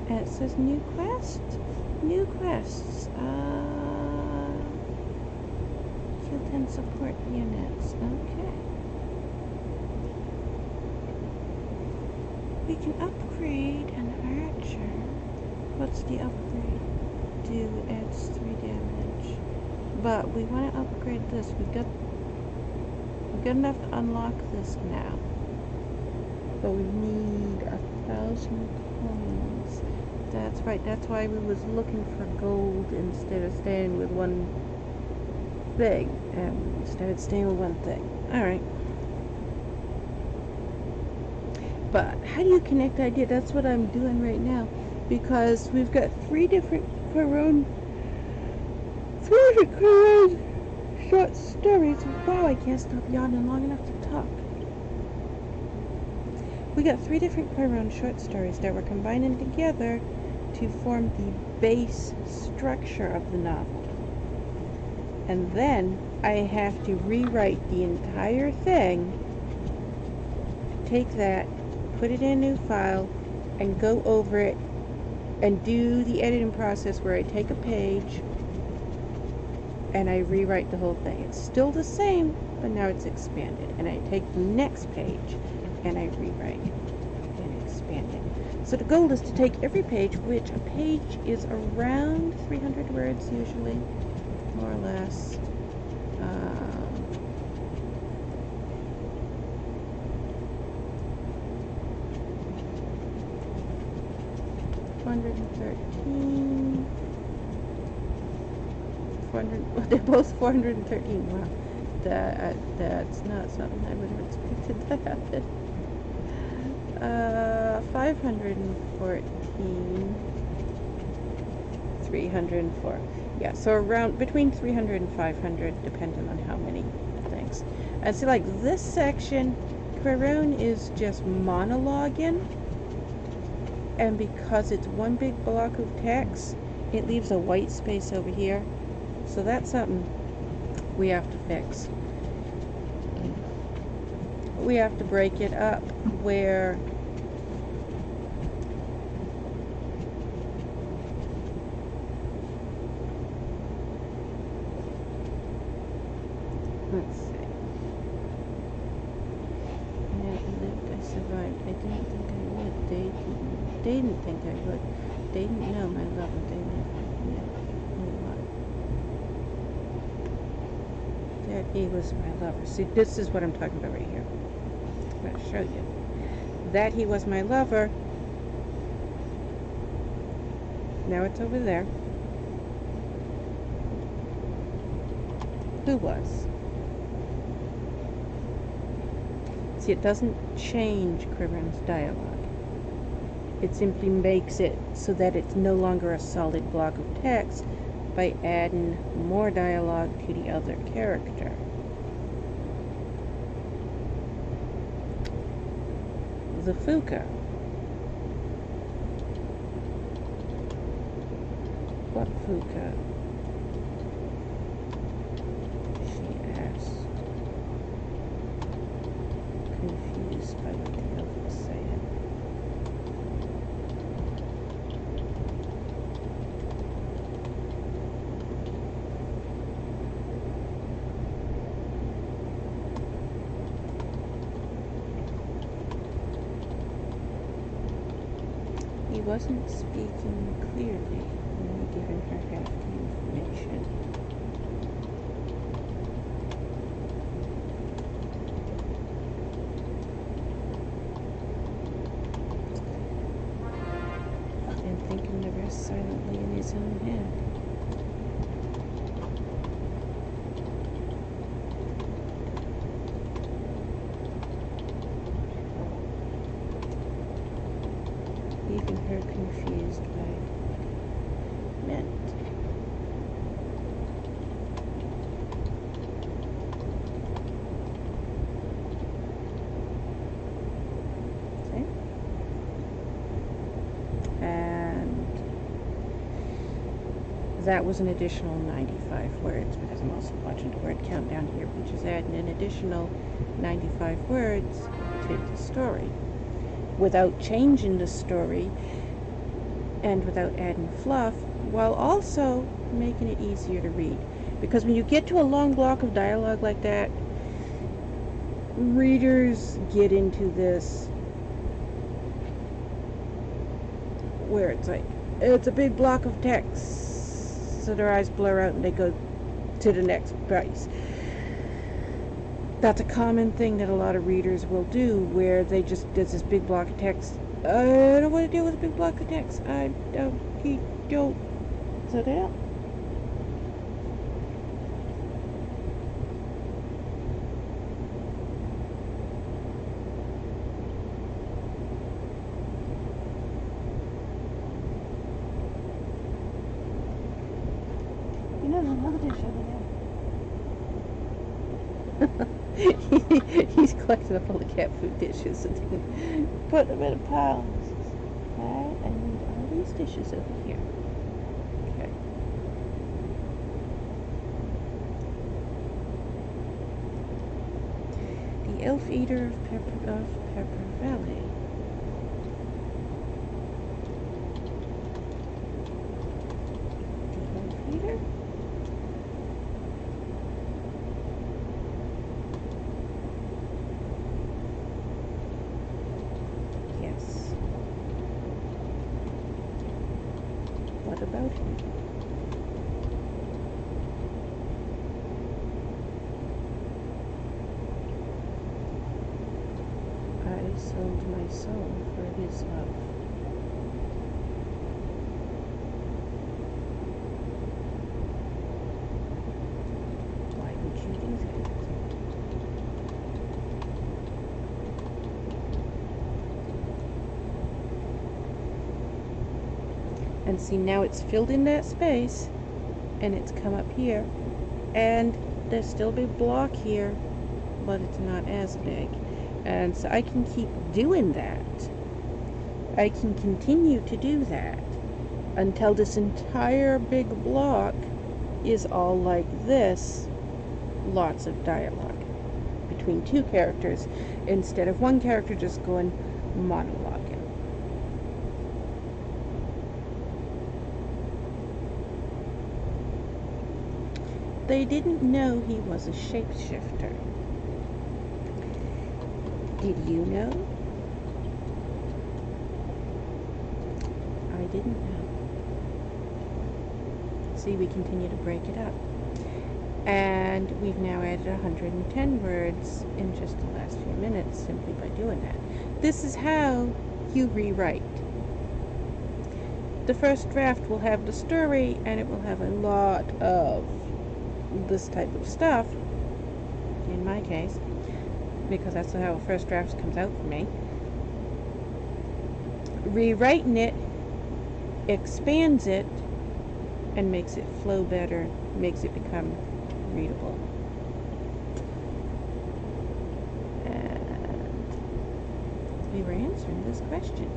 It says new quest. New quests. Kill 10 support units. Okay. We can upgrade an archer. What's the upgrade? Do adds 3 damage. But we want to upgrade this. We've got enough to unlock this now. But we need 1,000 coins. That's right. That's why we was looking for gold instead of staying with one thing. And we started staying with one thing. Alright. But how do you connect idea? That's what I'm doing right now. Because we've got 3 different Quaraun short stories. Wow, I can't stop yawning long enough to talk. We got 3 different Quaraun short stories that we're combining together to form the base structure of the novel. And then I have to rewrite the entire thing, take that, put it in a new file, and go over it and do the editing process where I take a page and I rewrite the whole thing. It's still the same, but now it's expanded. And I take the next page and I rewrite and expand it. So the goal is to take every page, which a page is around 300 words usually, more or less. 413. 400. Well, they're both 413. Wow, that's not something I would have expected to happen. 514. 304. Yeah, so around between 300 and 500, depending on how many things. And so, like this section, Quaraun is just monologuing. And because it's one big block of text, it leaves a white space over here. So that's something we have to fix. We have to break it up where let's see. I lived, I survived. I didn't think I would. They didn't think I would. They didn't know my love, and they never knew that he was my lover. See, this is what I'm talking about right here. I'm going to show you. That he was my lover. Now it's over there. Who was? See, it doesn't change Quaraun's dialogue. It simply makes it so that it's no longer a solid block of text by adding more dialogue to the other character. The Fuka. What Fuka? She asked, confused by what the elf was saying. wasn't speaking clearly when we given her half the information. And thinking the rest silently in his own head. Leaving her confused by what it meant. Okay. And that was an additional 95 words, because I'm also watching the word count down here, which is adding an additional 95 words to the story, without changing the story and without adding fluff, while also making it easier to read. Because when you get to a long block of dialogue like that, readers get into this where it's like, it's a big block of text, so their eyes blur out and they go to the next place. That's a common thing that a lot of readers will do, where they just, there's this big block of text. I don't want to deal with a big block of text. I don't, he don't. So that. You know, there's another dish over there. He's collected up all the cat food dishes and put them in a pile. Alright, I need all these dishes over here. Okay. The elf eater of Pepper Valley. The elf eater? What about him? I sold my soul for his love. Why would you do that? And see, now it's filled in that space, and it's come up here, and there's still a big block here, but it's not as big. And so I can keep doing that. I can continue to do that until this entire big block is all like this, lots of dialogue between two characters, instead of one character just going monologuing. They didn't know he was a shapeshifter. Did you know? I didn't know. See, we continue to break it up. And we've now added 110 words in just the last few minutes simply by doing that. This is how you rewrite. The first draft will have the story, and it will have a lot of this type of stuff, in my case, because that's how a first draft comes out for me. Rewriting it expands it and makes it flow better, makes it become readable. And we were answering this question.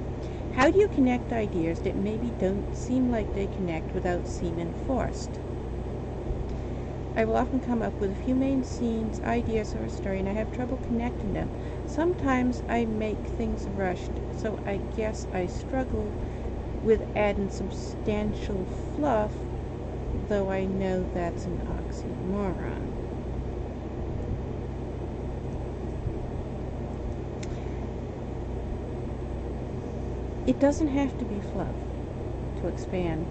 How do you connect ideas that maybe don't seem like they connect without seeming forced? I will often come up with a few main scenes, ideas, or a story, and I have trouble connecting them. Sometimes I make things rushed, so I guess I struggle with adding substantial fluff, though I know that's an oxymoron. It doesn't have to be fluff to expand.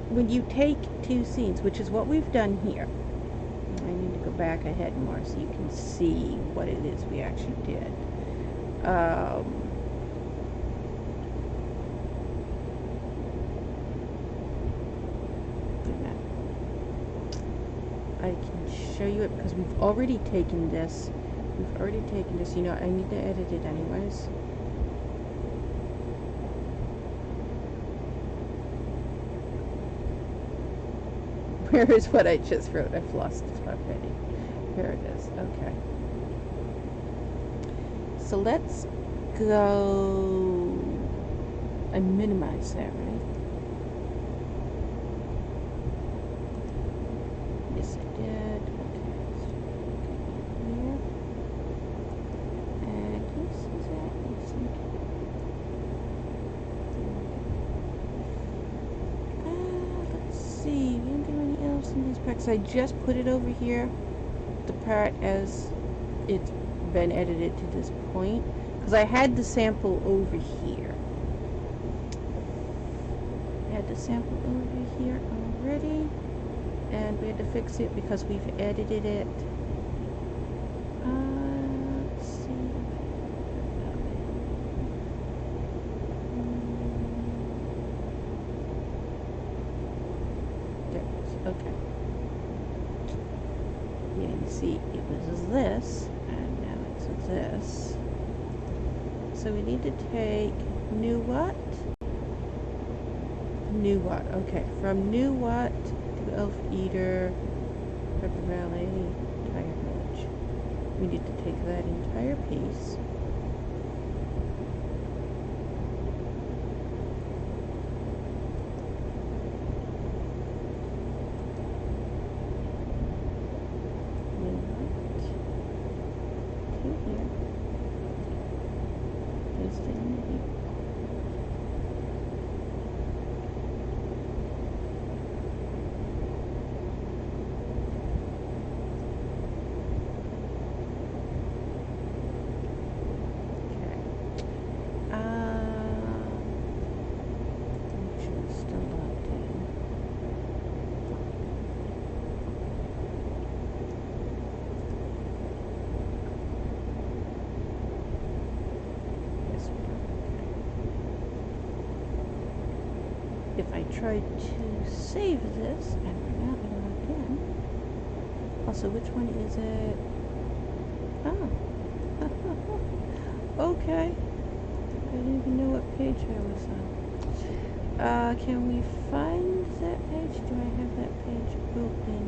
When you take two scenes, which is what we've done here, I need to go back ahead more so you can see what it is we actually did. I can show you it because we've already taken this. We've already taken this. You know, I need to edit it anyways. Where is what I just wrote? I've lost it already. Here it is. Okay. So let's go and minimize that, right? Yes, I did. Okay. Here. And this is that. Let's see. We didn't do any else in these parts. I just put it over here. The part as it's been edited to this point. Because I had the sample over here. I had the sample over here already. And we had to fix it because we've edited it. Let's see. There it is. Okay. Yeah, you see, it was this, and now it's this. So we need to take new what? New what? Okay, from new what? Elf Eater, Pepper Valley, Entire Village. We need to take that entire piece. To here. Paste it in here. If I try to save this, and we're not logged in. Also, which one is it? Oh. Okay. I didn't even know what page I was on. Can we find that page? Do I have that page open?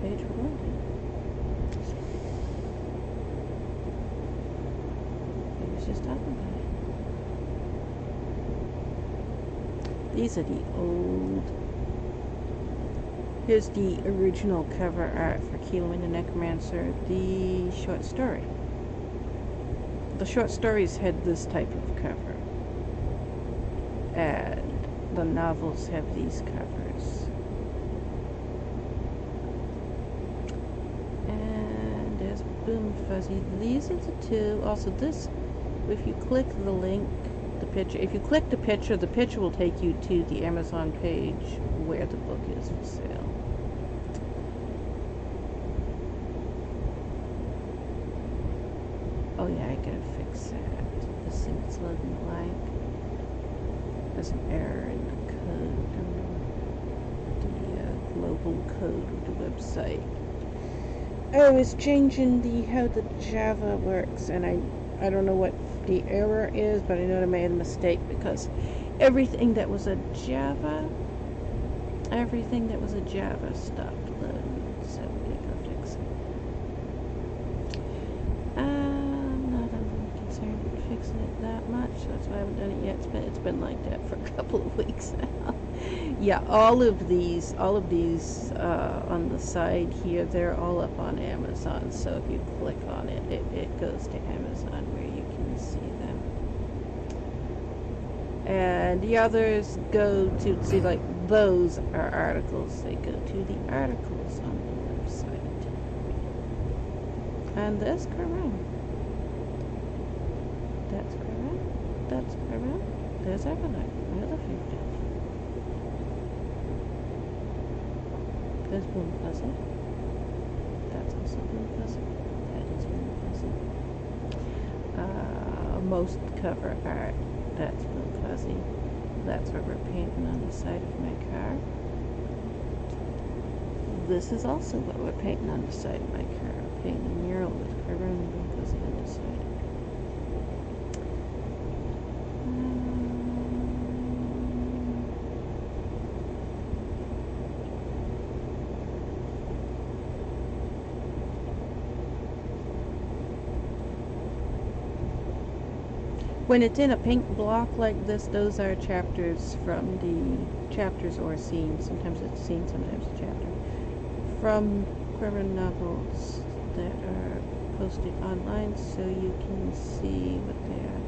Page we're going to. I was just talking about it. These are the old. Here's the original cover art for Keelwyn the Necromancer, the short story. The short stories had this type of cover, and the novels have these covers. Boom Fuzzy. These are the two. Also, this, if you click the link, the picture, if you click the picture will take you to the Amazon page where the book is for sale. Oh yeah, I gotta fix that. This thing is loading blank. There's an error in the code, the global code of the website. I was changing how the Java works, and I don't know what the error is, but I know I made a mistake because everything that was a Java stopped loading, so we gotta fix it. I'm not concerned with fixing it that much. Let's so I haven't done it yet. It's been like that for a couple of weeks now. Yeah, all of these on the side here, they're all up on Amazon. So if you click on it, it goes to Amazon where you can see them. And the others go to, see, like those are articles. They go to the articles on the website. And there's Quaraun. That's Quaraun. That's Quaraun. There's Everlight. There's a few stuff. There's Boom Fuzzy. That's also Boom Fuzzy. That is Boom Fuzzy. Most cover art. That's Boom Fuzzy. That's what we're painting on the side of my car. This is also what we're painting on the side of my car. Painting a mural with Quaraun and Boom Fuzzy on the side. When it's in a pink block like this, those are chapters from the chapters or scenes. Sometimes it's a scene, sometimes a chapter. From Quaraun novels that are posted online so you can see what they are.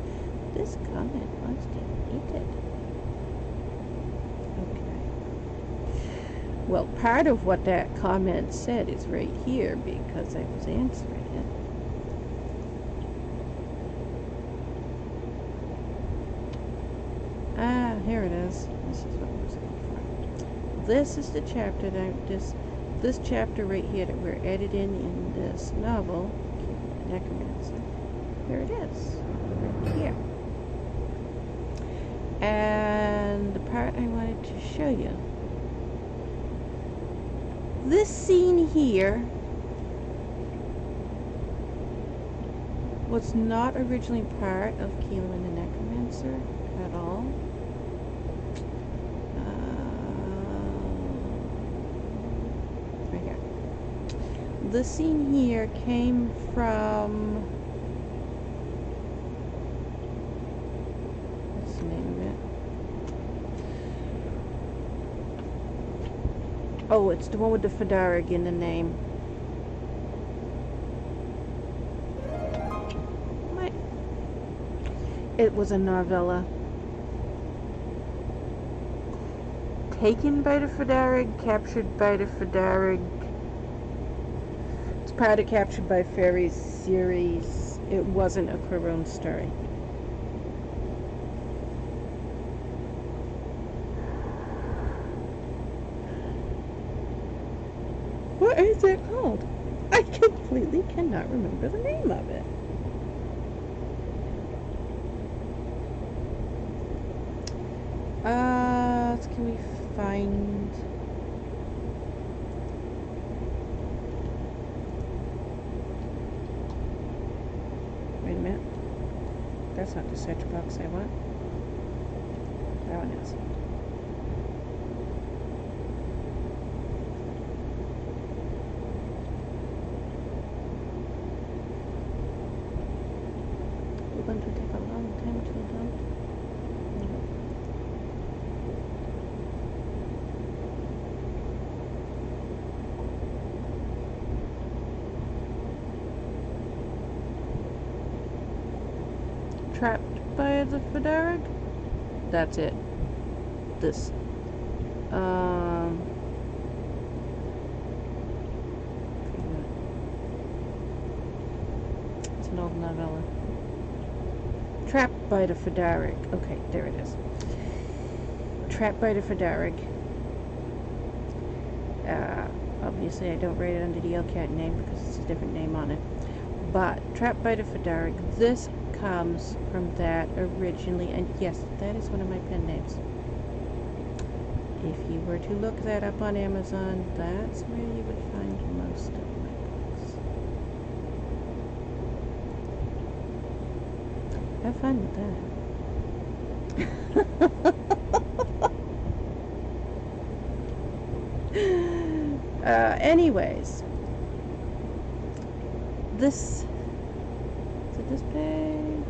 This comment was deleted. Okay. Well, part of what that comment said is right here because I was answering it. Ah, here it is. This is what I was looking for. This is the chapter that this chapter right here that we're editing in this novel, Necromancer. Here it is, right here. And the part I wanted to show you. This scene here was not originally part of Quaraun the Necromancer at all. Right here. The scene here came from, what's the name of it? Oh, it's the one with the Fedarig in the name. What? It was a novella. Taken by the Fedarig, captured by the Fedarig. It's part of Captured by Fairies series. It wasn't a Quaraun story. What is it called? I completely cannot remember the name of it. Can we find... Wait a minute. That's not the search box I want. That one is. We're going to take a long time to load. Trapped by the Fedarig? That's it. This. It's an old novella. Trapped by the Fedarig. Okay, there it is. Trapped by the Fedarig. Obviously, I don't write it under the LCAT name because it's a different name on it. But Trapped by the Fedarig. This comes from that originally, and yes, that is one of my pen names. If you were to look that up on Amazon, that's where you would find most of my books. Have fun with that. Anyways, this page,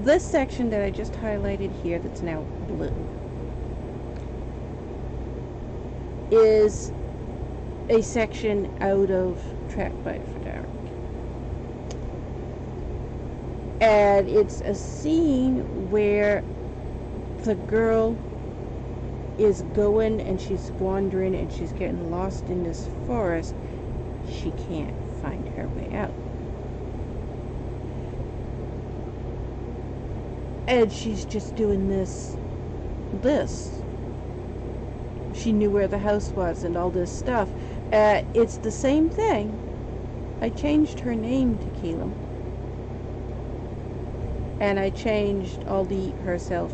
this section that I just highlighted here that's now blue is a section out of Trapped by Frederick. And it's a scene where the girl is going and she's wandering and she's getting lost in this forest. She can't find her way out. And she's just doing this. She knew where the house was and all this stuff. It's the same thing. I changed her name to Keelam. And I changed all the herself,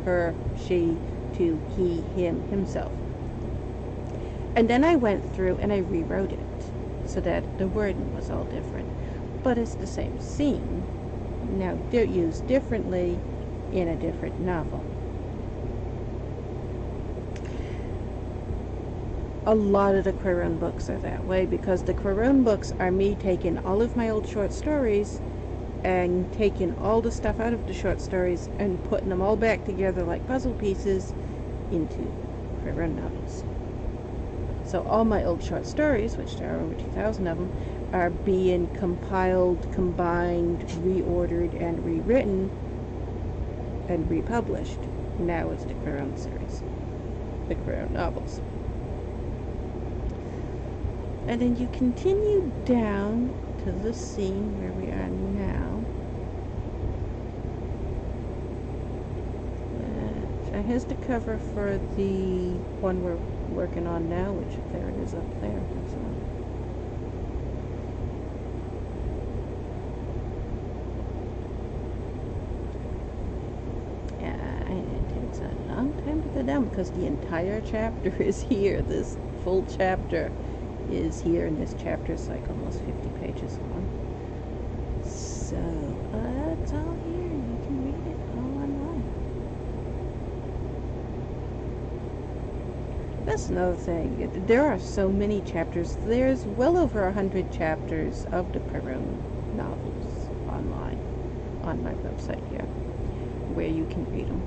her, she, to he, him, himself. And then I went through and I rewrote it so that the wording was all different. But it's the same scene. Now, they're used differently in a different novel. A lot of the Quaraun books are that way because the Quaraun books are me taking all of my old short stories and taking all the stuff out of the short stories and putting them all back together like puzzle pieces into Quaraun novels. So all my old short stories, which there are over 2,000 of them, are being compiled, combined, reordered, and rewritten and republished. Now it's the Quaraun series, the Quaraun novels. And then you continue down to the scene where we are now. Here's the cover for the one we're working on now, which there it is up there. So. Yeah, it takes a long time to go down because the entire chapter is here. This full chapter is here, and this chapter is like almost 50 pages long. So, it's all here. You can read it all online. That's another thing. There are so many chapters. There's well over 100 chapters of the Quaraun novels online on my website here, where you can read them.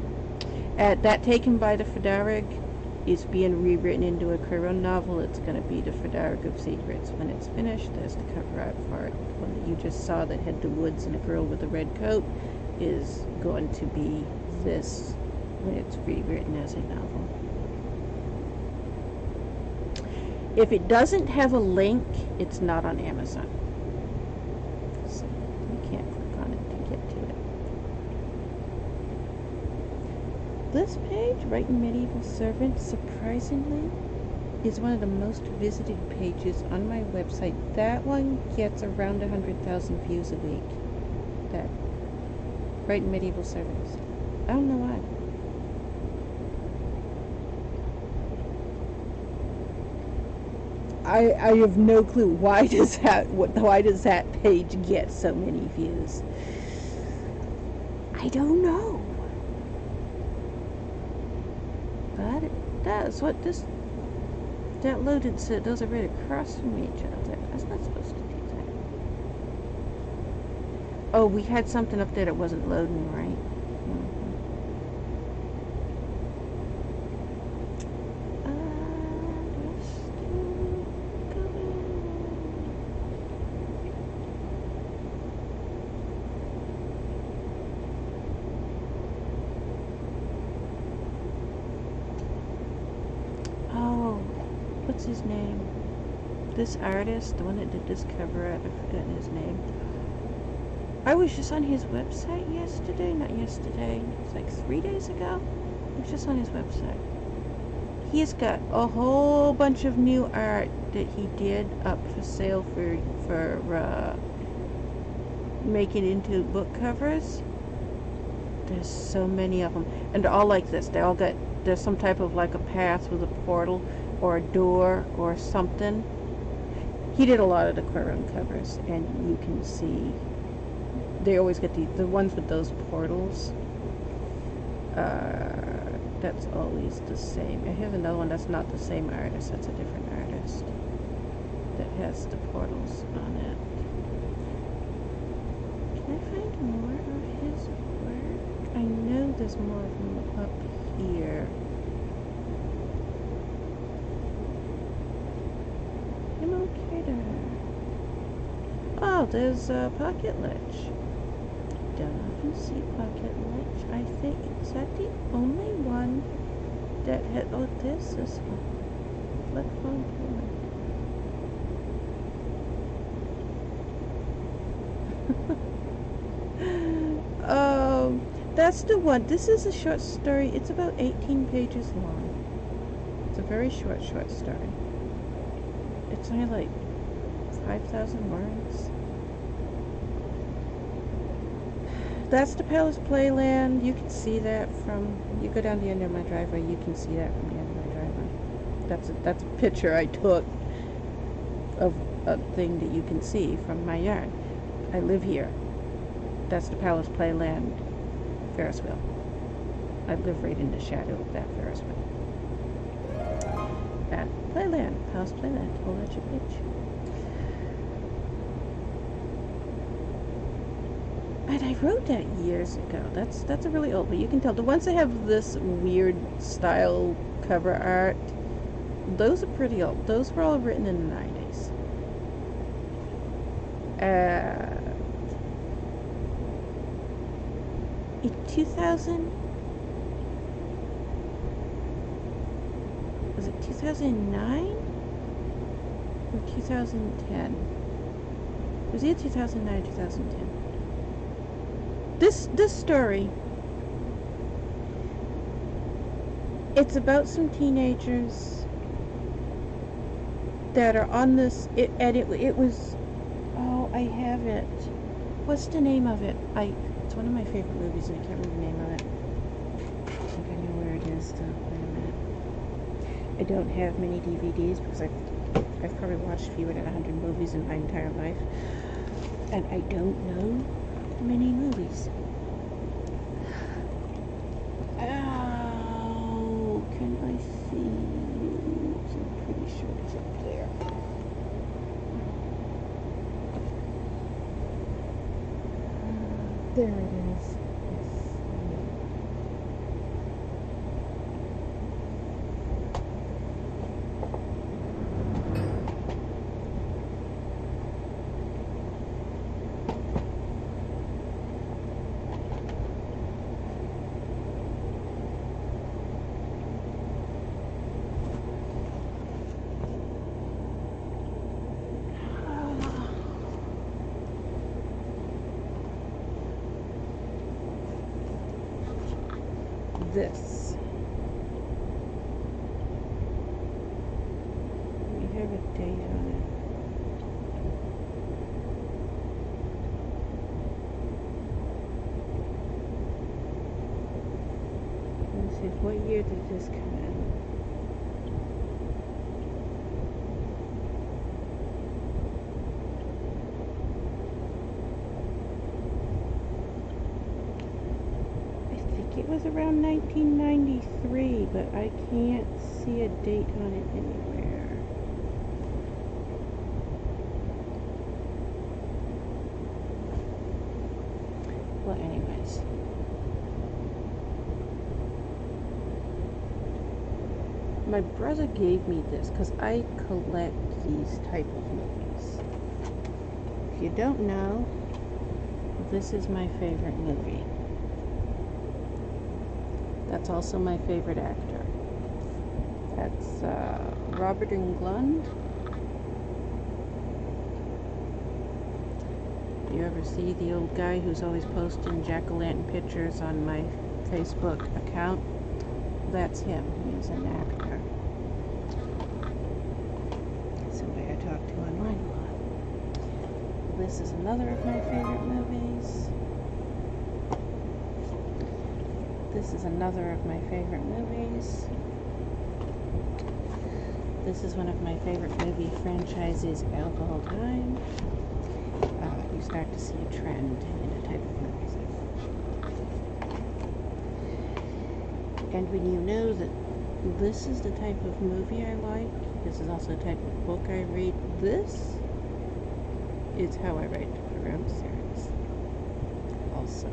That Taken by the Frederick is being rewritten into a Quaraun novel. It's going to be the Frederick of Secrets. When it's finished, there's the cover art for it. The one that you just saw that had the woods and a girl with a red coat is going to be this when it's rewritten as a novel. If it doesn't have a link, it's not on Amazon. So you can't click on it to get to it. This page, Writing Medieval Servants, surprisingly, is one of the most visited pages on my website. That one gets around 100,000 views a week. That Writing Medieval Servants. I don't know why. I have no clue. Why does that page get so many views? I don't know. But it does. What this that loaded said, those are right across from each other. That's not supposed to do that. Oh, we had something up there that wasn't loading right. What's his name? This artist, the one that did this cover art, I've forgotten his name. I was just on his website yesterday, not yesterday, it's like 3 days ago. I was just on his website. He's got a whole bunch of new art that he did up for sale for making into book covers. There's so many of them, and they're all like this. They all got, there's some type of like a path with a portal or a door or something. He did a lot of the Quaraun covers, and you can see they always get the ones with those portals. That's always the same. And here's another one that's not the same artist. That's a different artist that has the portals on it. Can I find more of his know there's more of them up here. Immocator. Oh, there's a pocket ledge. Don't often see pocket ledge. I think, is that the only one that had, oh, this is flip phone phone. That's the one. This is a short story. It's about 18 pages long. It's a very short story. It's only like 5,000 words. That's the Palace Playland. You can see that from, you go down the end of my driveway, you can see that from the end of my driveway. That's a picture I took of a thing that you can see from my yard. I live here. That's the Palace Playland Ferris wheel. I live right in the shadow of that Ferris wheel. At Playland, Palace Playland, hold at your pitch. And I wrote that years ago. That's a really old one. You can tell the ones that have this weird style cover art, those are pretty old. Those were all written in the 90s. In 2000, was it 2009 or 2010? It was either 2009 or 2010. This story, it's about some teenagers that are on this, it was, oh, I have it. What's the name of it? It's one of my favorite movies and I can't remember the name of it. I think I know where it is, though. Wait a minute. I don't have many DVDs because I've probably watched fewer than 100 movies in my entire life. And I don't know many movies. Oh, can I see? I'm pretty sure it's up there. There it is. This. We have a date on it. Let's see, what year did this come out? It was around 1993, but I can't see a date on it anywhere. Well, anyways. My brother gave me this because I collect these type of movies. If you don't know, this is my favorite movie. That's also my favorite actor. That's Robert Englund. You ever see the old guy who's always posting jack-o'-lantern pictures on my Facebook account? That's him. He's an actor. Somebody I talk to online a lot. This is another of my favorite movies. This is another of my favorite movies. This is one of my favorite movie franchises of all time. You start to see a trend in the type of movies I watch. And when you know that this is the type of movie I like, this is also the type of book I read, this is how I write the Quaraun series. Also.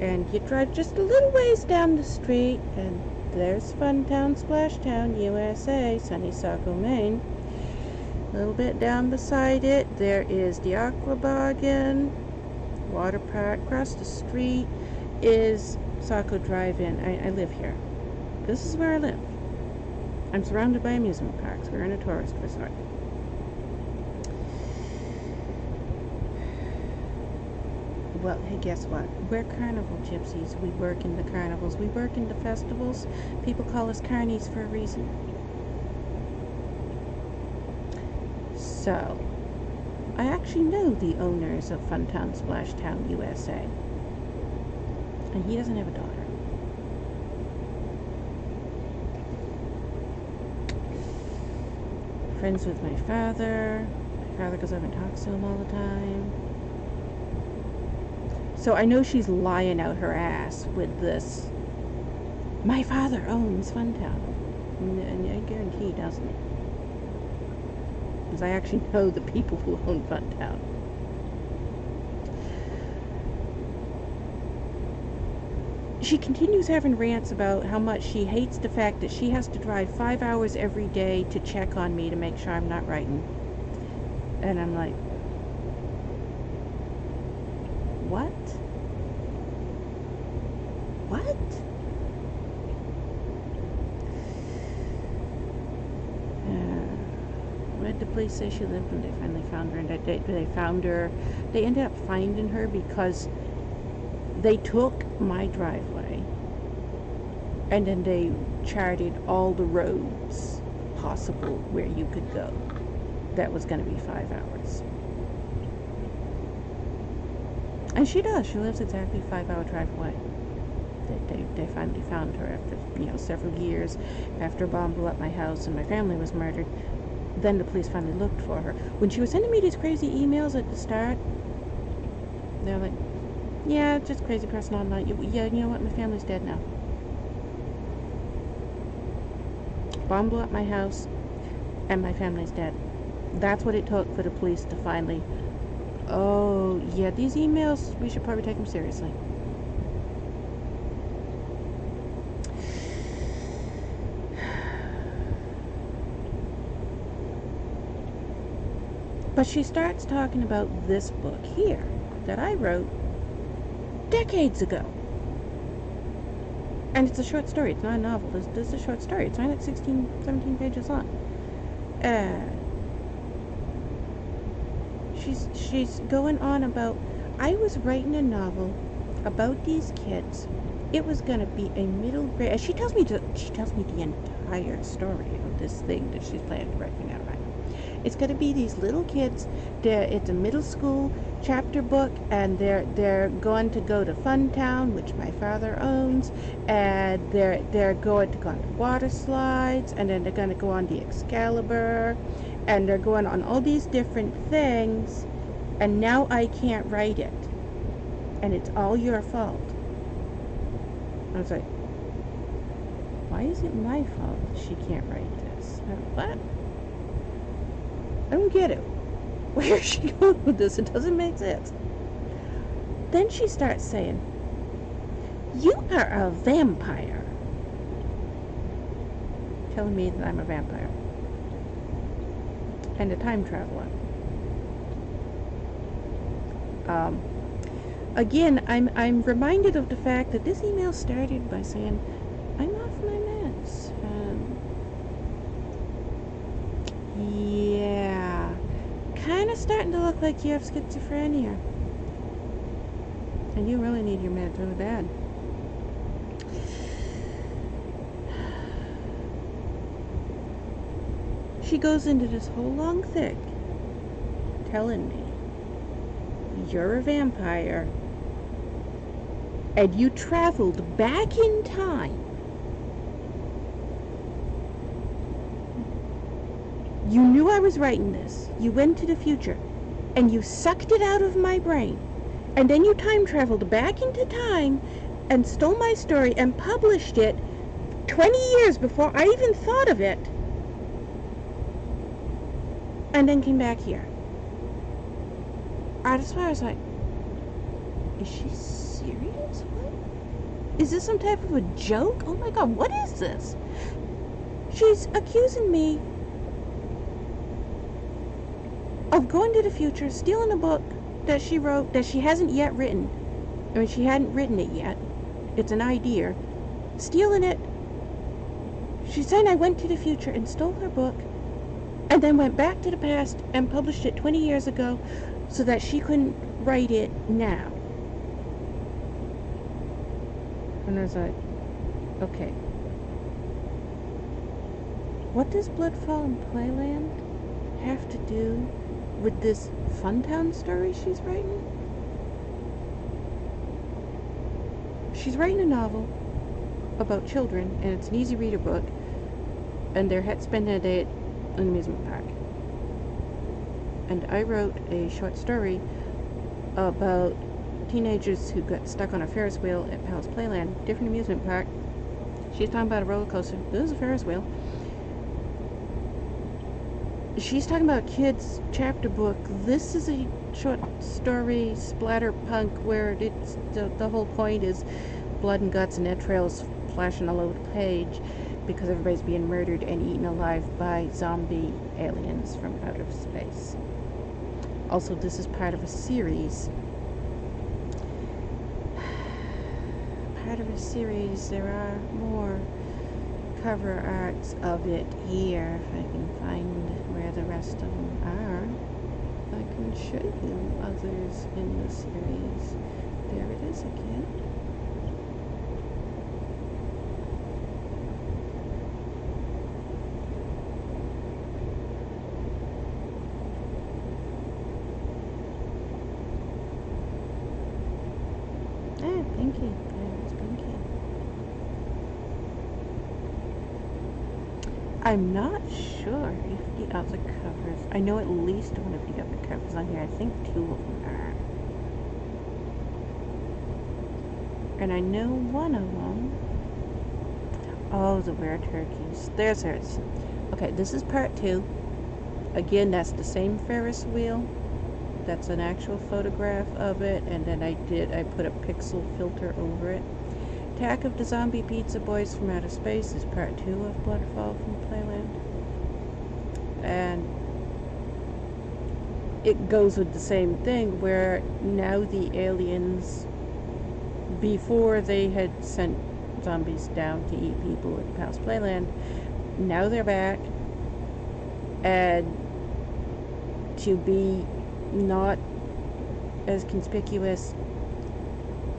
And you drive just a little ways down the street, and there's Funtown, Splashtown, USA, sunny Saco, Maine. A little bit down beside it, there is the Aquaboggin Water Park. Across the street is Saco Drive-In. I live here. This is where I live. I'm surrounded by amusement parks. We're in a tourist resort. Well, hey, guess what? We're carnival gypsies. We work in the carnivals. We work in the festivals. People call us carnies for a reason. So, I actually know the owners of Funtown, Splashtown, USA. And he doesn't have a daughter. Friends with my father. My father goes over and talks to him all the time. So I know she's lying out her ass with this. My father owns Funtown. And I guarantee he doesn't. Because I actually know the people who own Funtown. She continues having rants about how much she hates the fact that she has to drive 5 hours every day to check on me to make sure I'm not writing. And I'm like, what? What? Where did the police say she lived when they finally found her? And they found her. They ended up finding her because they took my driveway and then they charted all the roads possible where you could go. That was going to be 5 hours. And she does. She lives exactly a 5-hour drive away. They finally found her after, several years after a bomb blew up my house and my family was murdered. Then the police finally looked for her. When she was sending me these crazy emails at the start, they're like, yeah, it's just crazy person online. Yeah, you know what? My family's dead now. Bomb blew up my house and my family's dead. That's what it took for the police to finally, oh, yeah, these emails, we should probably take them seriously. But she starts talking about this book here that I wrote decades ago. And it's a short story. It's not a novel. This is a short story. It's only like 16, 17 pages long. She's going on about, I was writing a novel about these kids. It was going to be a middle grade. She tells me the entire story of this thing that she's planning to write me now. It's going to be these little kids. It's a middle school chapter book, and they're going to go to Funtown, which my father owns, and they're going to go on water slides, and then they're going to go on the Excalibur, and they're going on all these different things, and now I can't write it, and it's all your fault. I was like, why is it my fault she can't write this? What? I don't get it. Where is she going with this? It doesn't make sense. Then she starts saying, you are a vampire. Telling me that I'm a vampire. And a time traveler. Again, I'm reminded of the fact that this email started by saying, I'm off my meds. Yeah, kind of starting to look like you have schizophrenia. And you really need your meds really bad. She goes into this whole long thing telling me, you're a vampire, and you traveled back in time. You knew I was writing this. You went to the future, and you sucked it out of my brain. And then you time traveled back into time and stole my story and published it 20 years before I even thought of it. And then came back here. That's why I was like, is she serious? What? Is this some type of a joke? Oh my god, what is this? She's accusing me of going to the future, stealing a book that she wrote that she hasn't yet written. I mean, she hadn't written it yet. It's an idea. Stealing it. She's saying I went to the future and stole her book and then went back to the past and published it 20 years ago so that she couldn't write it now. And I was like, okay. What does Bloodfall and Playland have to do with this Funtown story she's writing? She's writing a novel about children, and it's an easy reader book, and they're spending a day at an amusement park. And I wrote a short story about teenagers who got stuck on a Ferris wheel at Palace Playland, different amusement park. She's talking about a roller coaster. This is a Ferris wheel. She's talking about a kid's chapter book. This is a short story splatterpunk where it's the whole point is blood and guts and entrails flashing all over the page because everybody's being murdered and eaten alive by zombie aliens from outer space. Also, this is part of a series. There are more cover arts of it here, if I can find where the rest of them are. I can show you others in the series. There it is again. Pinky. There's Pinky. I'm not sure if the other covers... I know at least one of the other covers on here. I think 2 of them are. And I know one of them... Oh, the Were Turkeys. There's hers. Okay, this is part 2. Again, that's the same Ferris wheel. That's an actual photograph of it, and then I put a pixel filter over it. Attack of the Zombie Pizza Boys from Outer Space is part 2 of Bloodfall from Playland. And it goes with the same thing, where now the aliens, before they had sent zombies down to eat people at Palace Playland, now they're back, and to be not as conspicuous,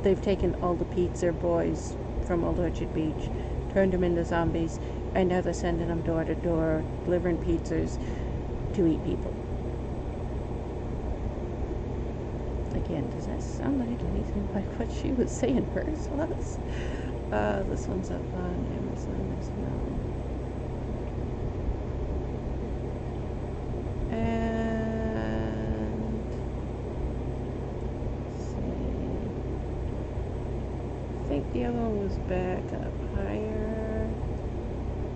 they've taken all the pizza boys from Old Orchard Beach, turned them into zombies, and now they're sending them door to door, delivering pizzas to eat people. Again, does that sound like anything like what she was saying hers was? This one's up on Amazon as well. The other one was back up higher.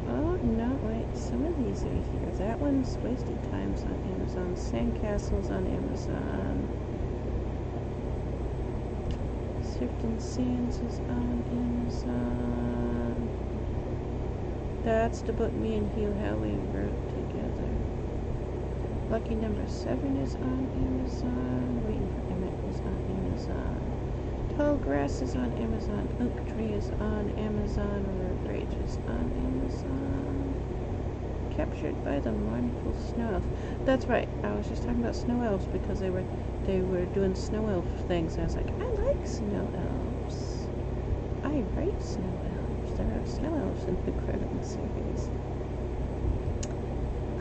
Oh, no, wait. Some of these are here. That one's Wasted Times on Amazon. Sandcastles on Amazon. Sifting Sands is on Amazon. That's the book me and Hugh Howey wrote together. Lucky Number 7 is on Amazon. Waiting for Emmett is on Amazon. Tall Grass is on Amazon. Oak Tree is on Amazon. Road Rage is on Amazon. Captured by the Mournful Snow Elf. That's right. I was just talking about snow elves because they were doing snow elf things. And I was like, I like snow elves. I write snow elves. There are snow elves in the Quaraun series.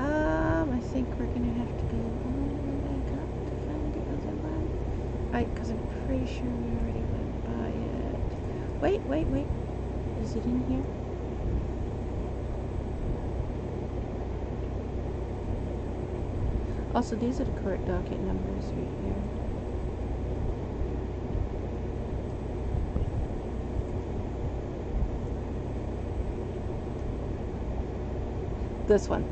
I think we're gonna have to go all the way up to find the other one. Because I'm pretty sure we already went by it. Wait. Is it in here? Also, these are the correct docket numbers right here. This one.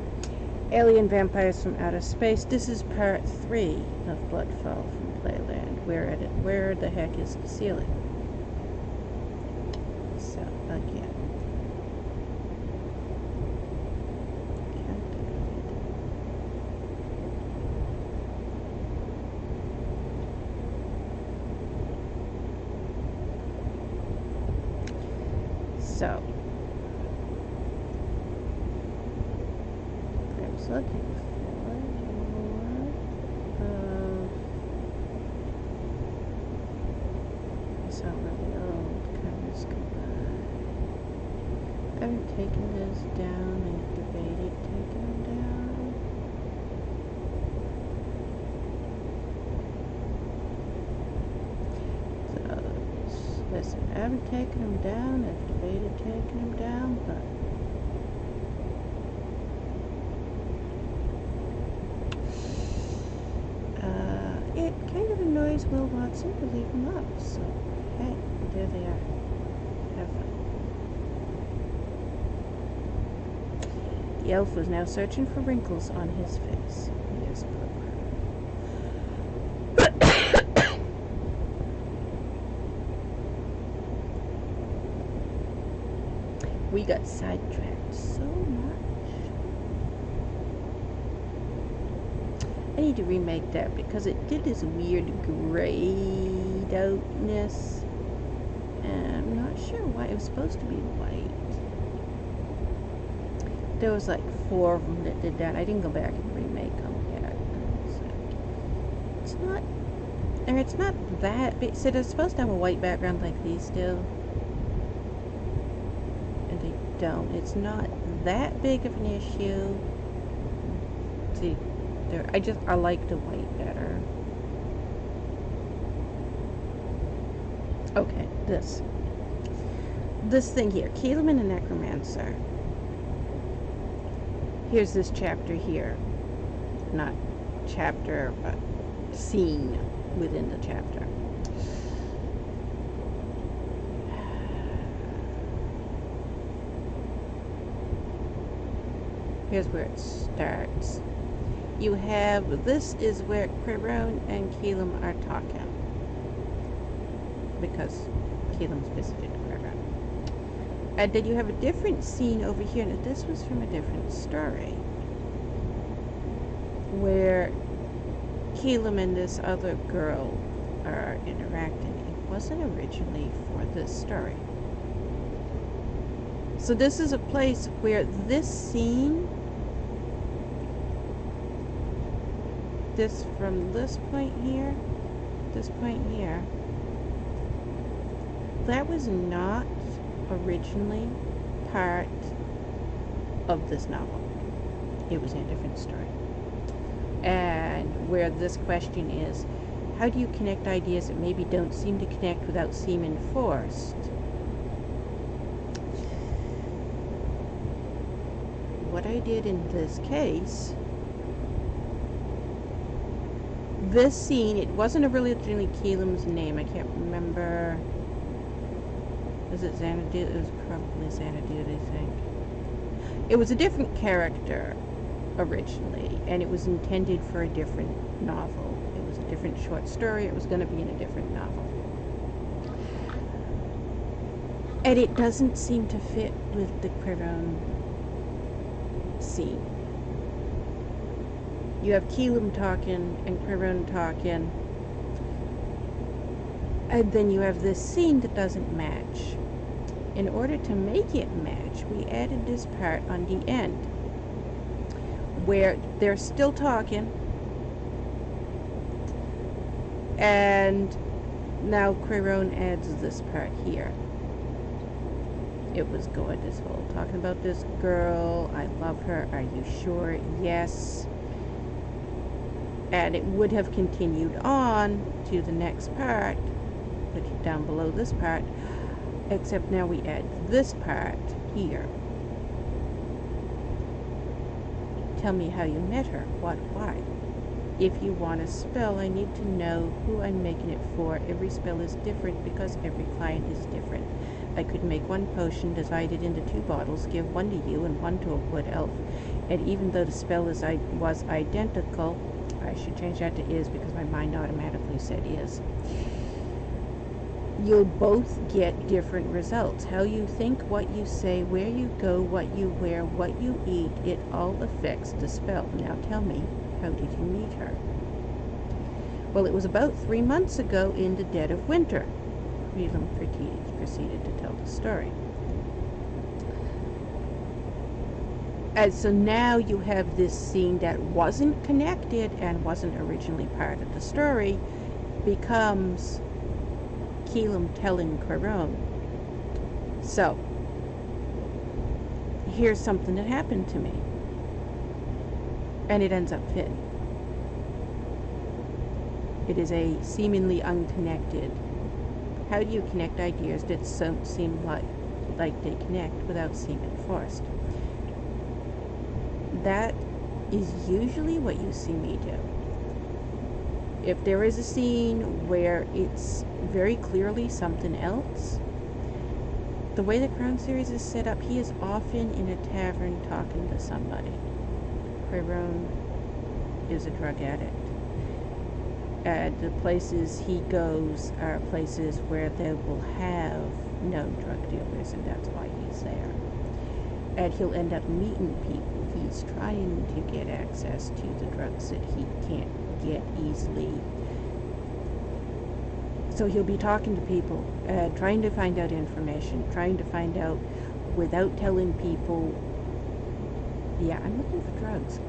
Alien Vampires from Outer Space. This is part 3 of Bloodfall from Playland. Where the heck is the ceiling? again. So, I was looking for more of, I saw really old covers come by. I haven't taken this down and debated taking them down. Listen, I haven't taken them down. I've debated taking them down, but it kind of annoys Will Watson to leave them up. So, hey, there they are. Have fun. The elf was now searching for wrinkles on his face. Here's a book. We got sidetracked so much. I need to remake that because it did this weird grayed outness. And I'm not sure why. It was supposed to be white. There was like 4 of them that did that. I didn't go back and remake them yet. It's not, or it's not that big. So they're supposed to have a white background like these do. Don't. It's not that big of an issue. See, there. I like the white better. Okay, this thing here, Caleb and the Necromancer. Here's this chapter here, not chapter, but scene within the chapter. Here's where it starts. You have, this is where Quaraun and Caleb are talking. Because Caleb's visited Quaraun. And then you have a different scene over here. Now this was from a different story. Where Caleb and this other girl are interacting. It wasn't originally for this story. So this is a place where this scene, this from this point here, that was not originally part of this novel. It was in a different story. And where this question is, how do you connect ideas that maybe don't seem to connect without seeming forced? What I did in this case, this scene, it wasn't originally Caleb's name. I can't remember. Was it Xanadu? It was probably Xanadu, I think. It was a different character originally, and it was intended for a different novel. It was a different short story. It was going to be in a different novel. And it doesn't seem to fit with the Quaraun scene. You have Caleb talking and Quaraun talking, and then you have this scene that doesn't match. In order to make it match, we added this part on the end where they're still talking, and now Quaraun adds this part here. It was going this whole talking about this girl. I love her. Are you sure? Yes. And it would have continued on to the next part, put it down below this part, except now we add this part here. Tell me how you met her. What, why? If you want a spell, I need to know who I'm making it for. Every spell is different because every client is different. I could make one potion, divide it into 2 bottles, give one to you and one to a wood elf. And even though the spell was identical, I should change that to is because my mind automatically said is. you'll both get different results. How you think, what you say, where you go, what you wear, what you eat, it all affects the spell. Now tell me, how did you meet her? Well, it was about 3 months ago in the dead of winter. Quiraun proceeded to tell the story. And so now you have this scene that wasn't connected and wasn't originally part of the story, becomes Quiraun telling Quaraun. So, here's something that happened to me. And it ends up fitting. It is a seemingly unconnected. How do you connect ideas that seem like they connect without seeming forced? That is usually what you see me do. If there is a scene where it's very clearly something else, the way the Quaraun series is set up, he is often in a tavern talking to somebody. Quiraun is a drug addict. And the places he goes are places where they will have known drug dealers, and that's why he's there. And he'll end up meeting people. He's trying to get access to the drugs that he can't get easily. So he'll be talking to people, trying to find out information, trying to find out without telling people, yeah, I'm looking for drugs.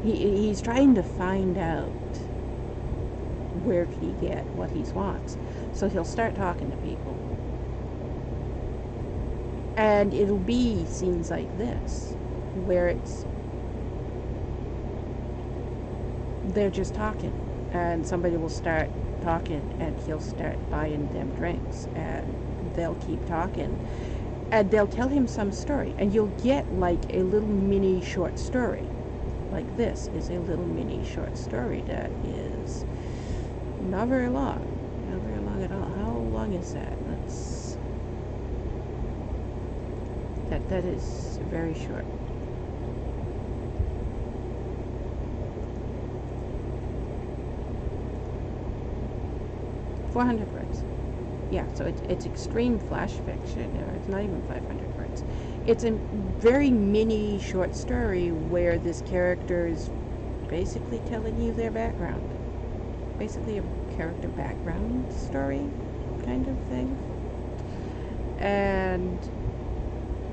He's trying to find out where can he get what he wants. So he'll start talking to people. And it'll be scenes like this, where they're just talking, and somebody will start talking, and he'll start buying them drinks, and they'll keep talking, and they'll tell him some story, and you'll get like a little mini short story. Like this is a little mini short story that is not very long. Not very long at all. How long is that? That is very short. .400 words. Yeah, so it's extreme flash fiction, or it's not even 500 words. It's a very mini short story where this character is basically telling you their background. Basically a character background story kind of thing. And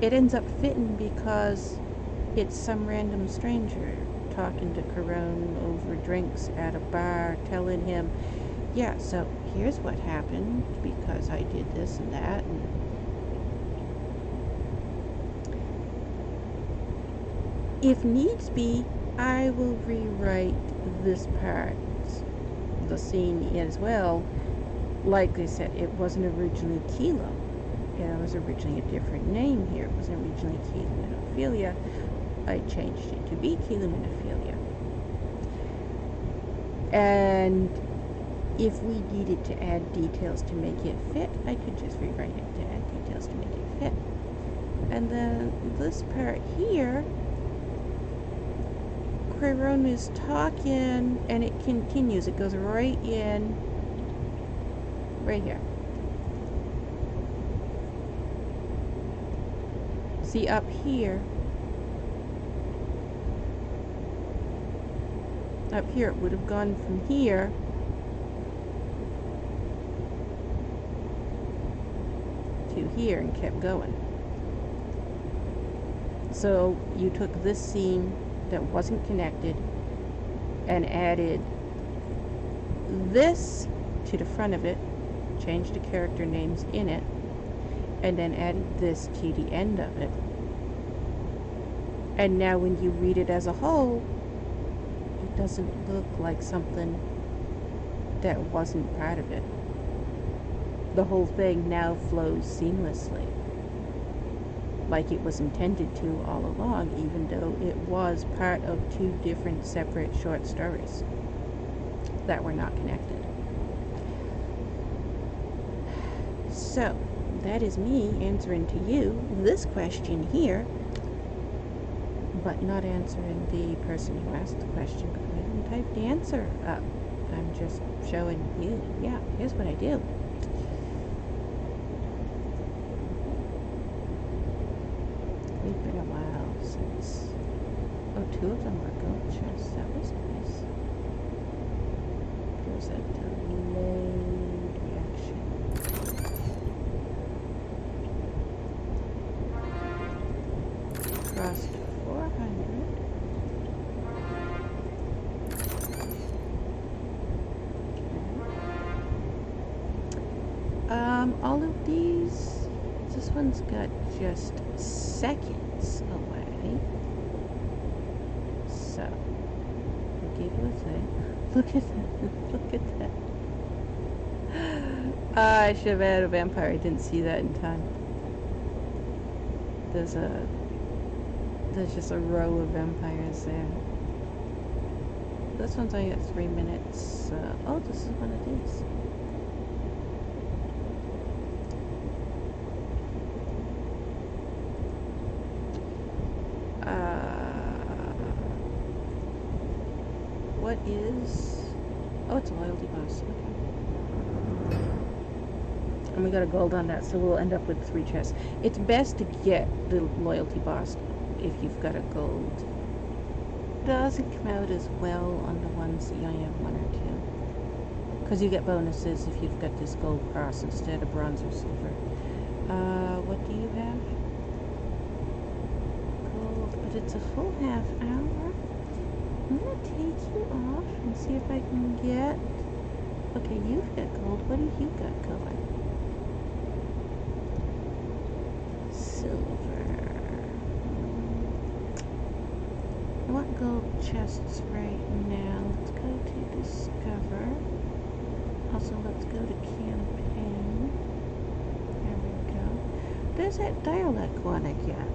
it ends up fitting because it's some random stranger talking to Quiraun over drinks at a bar, telling him, yeah, so here's what happened because I did this and that. And if needs be, I will rewrite this part, the scene as well. Like I said, it wasn't originally Quiraun. It was originally a different name here. It was originally Quiraun and Ophelia. I changed it to be Quiraun and Ophelia. And if we needed to add details to make it fit, I could just rewrite it to add details to make it fit. And then this part here, Quiraun is talking, and it continues. It goes right in, right here. See, up here it would have gone from here to here and kept going. So you took this scene that wasn't connected and added this to the front of it, changed the character names in it, and then added this to the end of it. And now when you read it as a whole, it doesn't look like something that wasn't part of it. The whole thing now flows seamlessly, like it was intended to all along, even though it was part of two different separate short stories that were not connected. So, that is me answering to you this question here, but not answering the person who asked the question because I didn't type the answer up. I'm just showing you, yeah, here's what I do. two of them were gold chests. That was nice. There was a delayed reaction. Crossed 400. All of these, this one's got just seconds away. So, I'll give you a thing. Look at that. Look at that. I should have had a vampire. I didn't see that in time. There's just a row of vampires there. This one's only got 3 minutes. Oh, this is one of these. What is... Oh, it's a loyalty boss. Okay. And we got a gold on that, so we'll end up with 3 chests. It's best to get the loyalty boss if you've got a gold. Doesn't come out as well on the ones that you only have 1 or 2. Because you get bonuses if you've got this gold cross instead of bronze or silver. What do you have? Gold, but it's a full half hour. I'm gonna take you off and see if I can get... Okay, you've got gold. What have you got going? Silver. I want gold chests right now. Let's go to discover. Also, let's go to campaign. There we go. There's that dialect one again.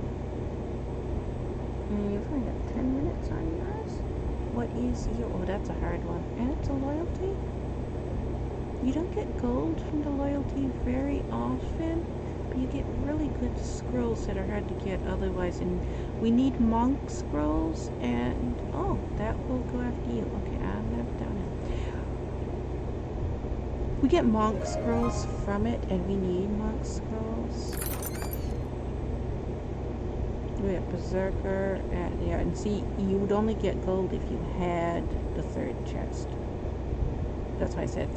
And you've only got 10 minutes on yours. What is your... Oh, that's a hard one. And it's a loyalty? You don't get gold from the loyalty very often, but you get really good scrolls that are hard to get otherwise. And we need monk scrolls, and... Oh, that will go after you. Okay, I'm going to put down now. We get monk scrolls from it, and we need monk scrolls. We have Berserker, and yeah, and see, you would only get gold if you had the 3rd chest. That's why I said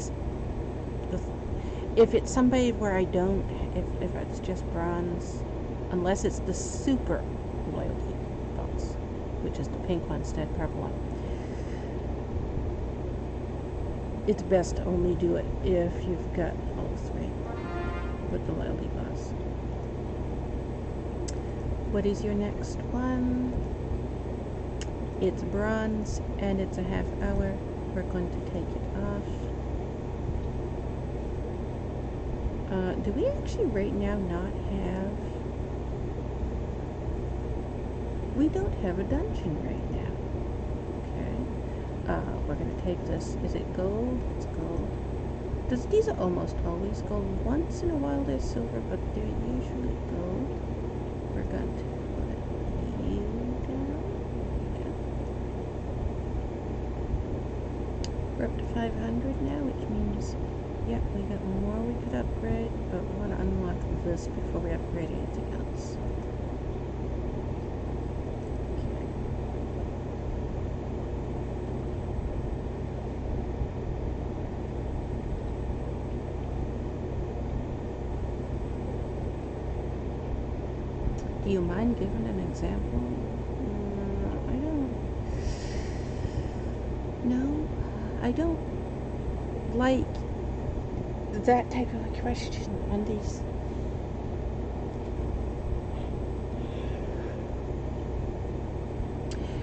if it's somebody where I don't, if it's just bronze, unless it's the super loyalty box, which is the pink one instead of purple one. It's best to only do it if you've got all 3 with the loyalty boss. What is your next one? It's bronze and it's a half hour. We're going to take it off. Do we actually right now not have... We don't have a dungeon right now. Okay. We're going to take this. Is it gold? It's gold. These are almost always gold. Once in a while they're silver, but they're usually gold. We're going to put you down. Yeah. We're up to 500 now, which means, yeah, we got more we could upgrade, but we want to unlock this before we upgrade anything else. Do you mind giving an example? I don't. No, I don't like that type of a question on these.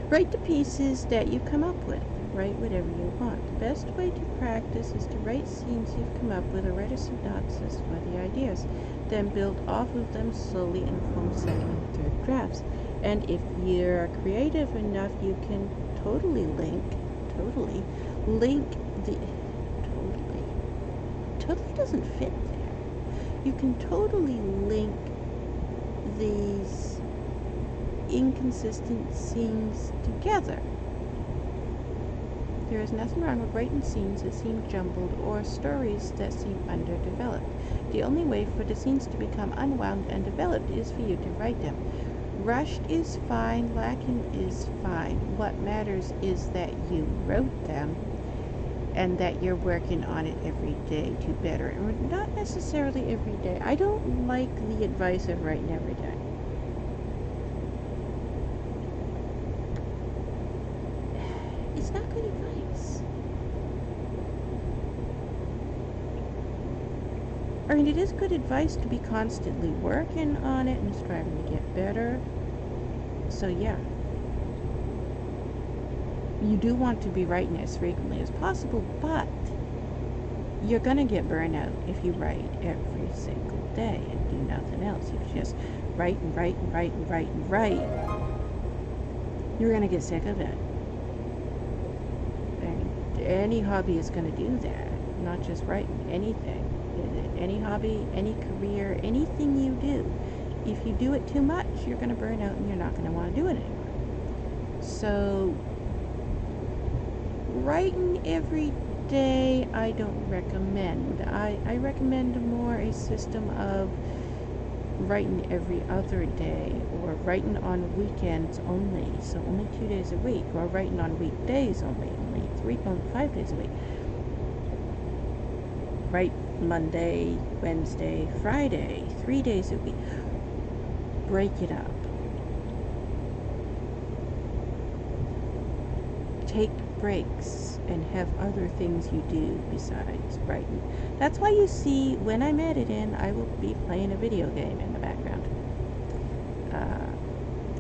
Write the pieces that you come up with. Write whatever you want. The best way to practice is to write scenes you've come up with or write a synopsis for the ideas. Then build off of them slowly and form second and third drafts. And if you're creative enough, you can totally link the... Totally doesn't fit there. You can totally link these inconsistent scenes together. There is nothing wrong with writing scenes that seem jumbled or stories that seem underdeveloped. The only way for the scenes to become unwound and developed is for you to write them. Rushed is fine, lacking is fine. What matters is that you wrote them and that you're working on it every day to better it. Or not necessarily every day. I don't like the advice of writing every day. It's not good advice. I mean, it is good advice to be constantly working on it and striving to get better. So yeah. You do want to be writing as frequently as possible, but you're going to get burnout if you write every single day and do nothing else. If you just write and write and write and write and write, you're going to get sick of it. And any hobby is going to do that, not just writing, anything. Any hobby, any career, anything you do. If you do it too much, you're going to burn out and you're not going to want to do it anymore. So writing every day, I don't recommend. I recommend more a system of writing every other day, or writing on weekends only, so only 2 days a week, or writing on weekdays only 5 days a week. Write Monday, Wednesday, Friday, 3 days a week. Break it up. Take breaks and have other things you do besides writing. That's why you see when I'm editing, I will be playing a video game in the background.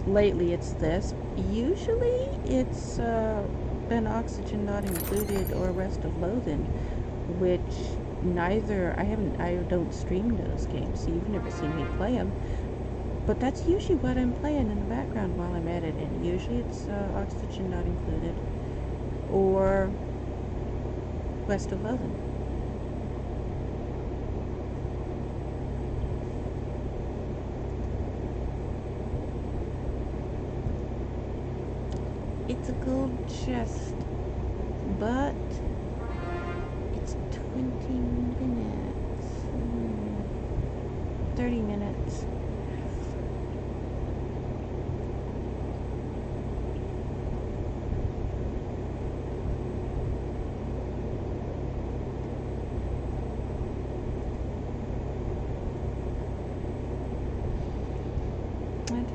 Lately it's this. Usually it's been Oxygen Not Included or Rest of Loathing, which I don't stream those games, so you've never seen me play them. But that's usually what I'm playing in the background while I'm editing. Usually it's Oxygen Not Included or West of Loathing. It's a gold chest, but it's 20 minutes. 30 minutes.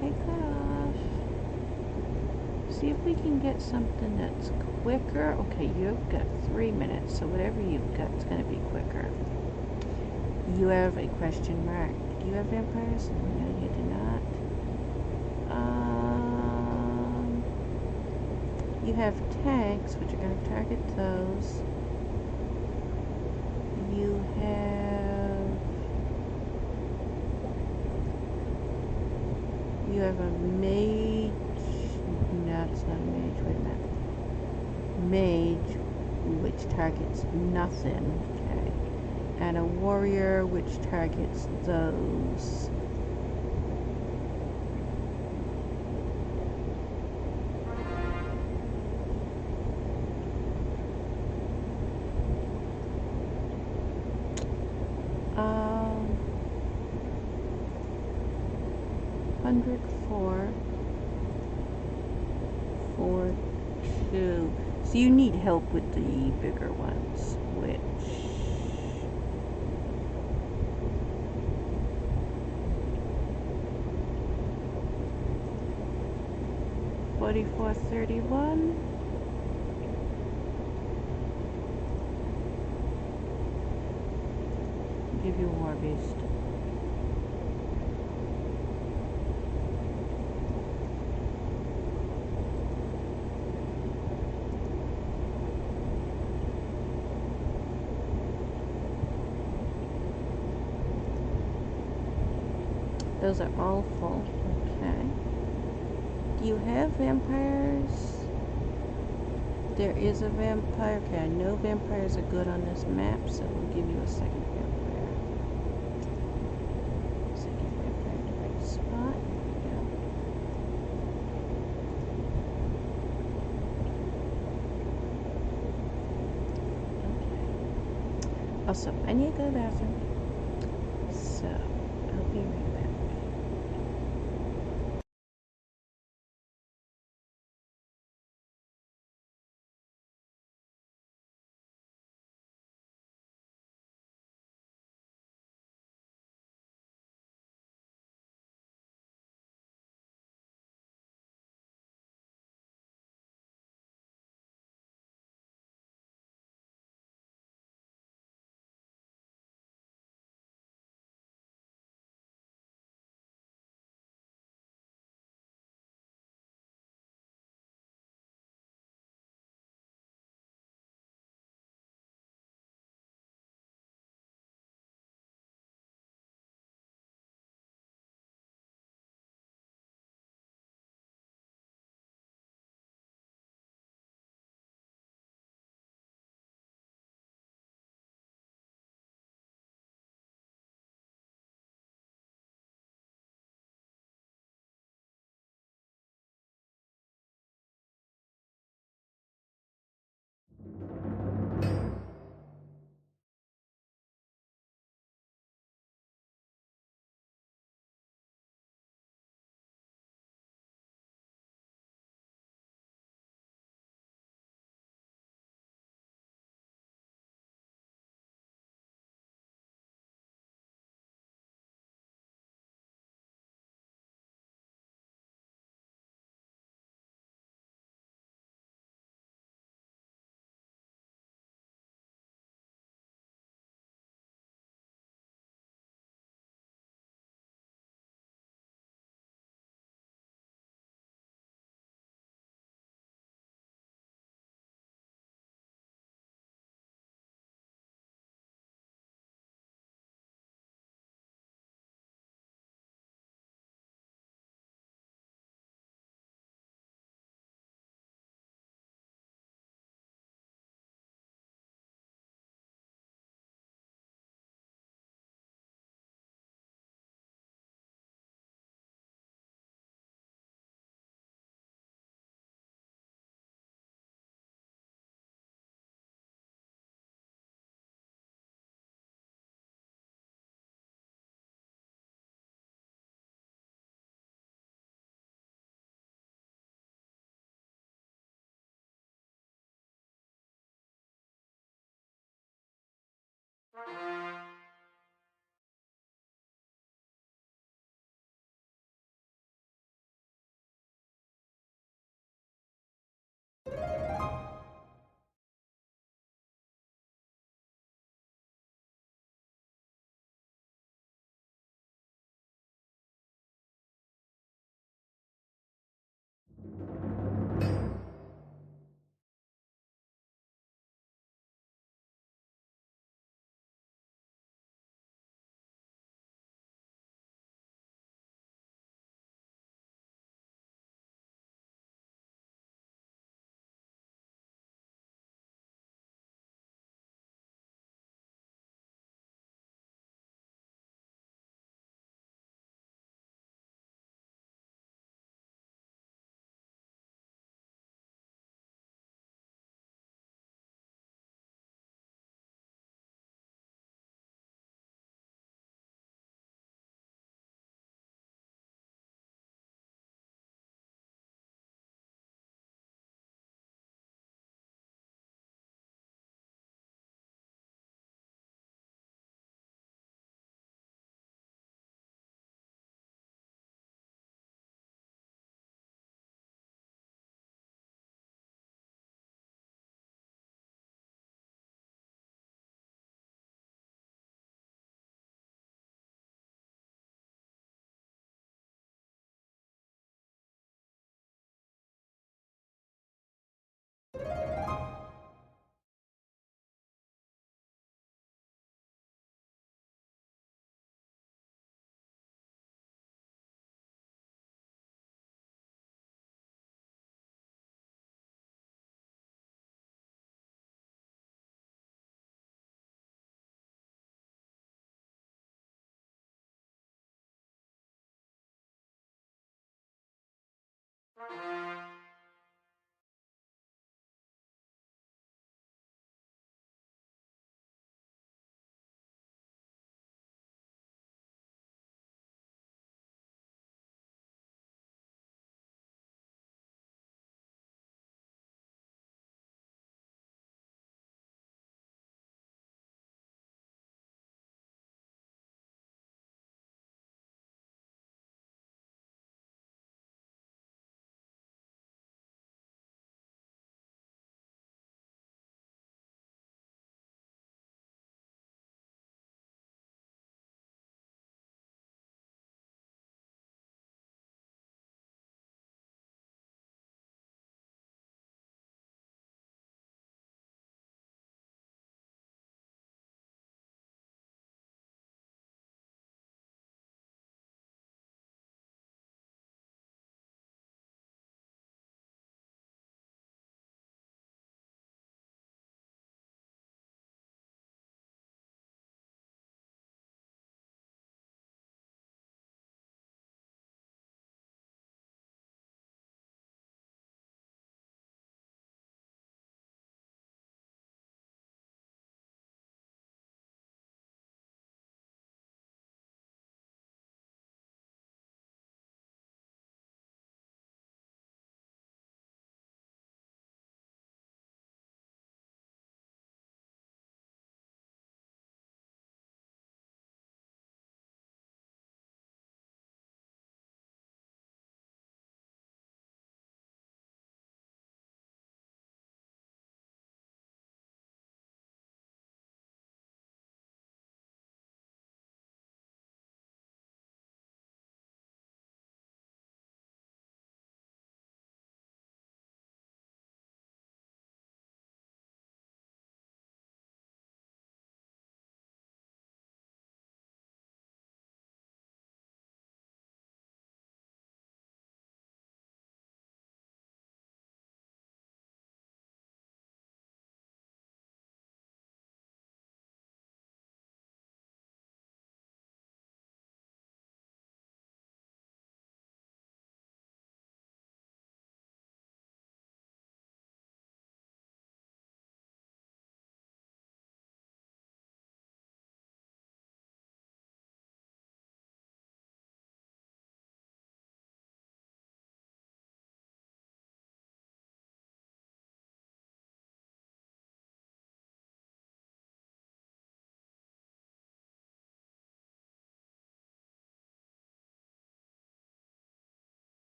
Take that off. See if we can get something that's quicker. Okay, you've got 3 minutes, so whatever you've got is going to be quicker. You have a question mark. Do you have vampires? No, you do not. You have tanks, which are going to target those. You have a mage. No, it's not a mage. Wait a minute. Mage, which targets nothing. Okay. And a warrior, which targets those. Um, 104. 4, 2. So you need help with the bigger ones, which 4431. Give you a war beast. Those are all full. Okay. Do you have vampires? There is a vampire. Okay, I know vampires are good on this map, so we'll give you a second vampire. Second vampire in the right spot. There we go. Okay. Also, I need to go to the bathroom. So, I'll be right back.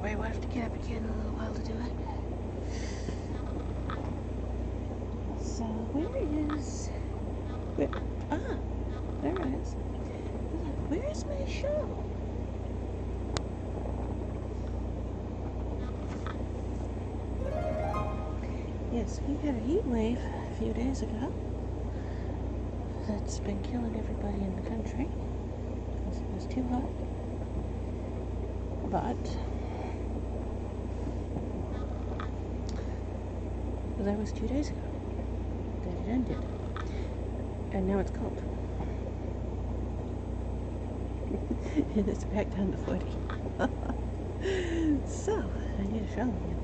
way we'll have to get up again in a little while to do it. So where is... there it is. Where is my show? Yes, we had a heat wave a few days ago that's been killing everybody in the country because it was too hot. But that was 2 days ago that it ended. And now it's cold. And it's back down to 40. So, I need a show again.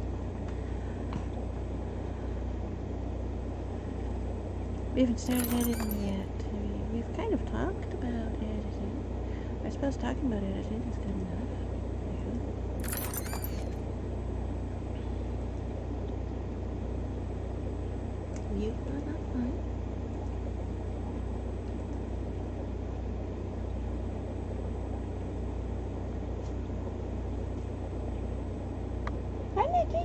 We haven't started editing yet. We've kind of talked about editing. I suppose talking about editing is good enough. Yeah. You've done that fine. Hi, Nikki.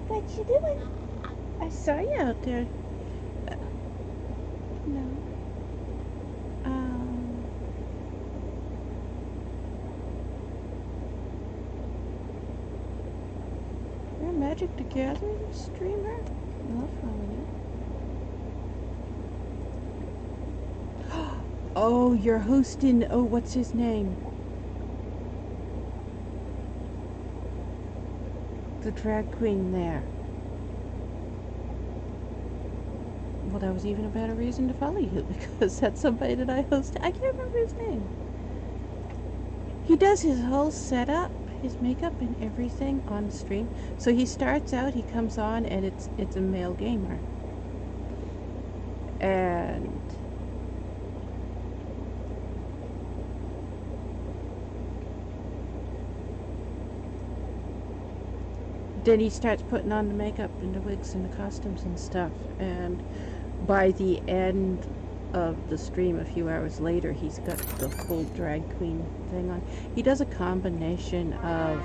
What you doing? I saw you out there. No. You're a Magic the Gathering streamer? I'll follow you. Oh, you're hosting. Oh, what's his name? The drag queen there. Well, that was even a better reason to follow you, because that's somebody that I host. I can't remember his name. He does his whole setup, his makeup and everything on stream. So he starts out, he comes on, and it's a male gamer. And then he starts putting on the makeup and the wigs and the costumes and stuff. And by the end of the stream, a few hours later, he's got the full drag queen thing on. He does a combination of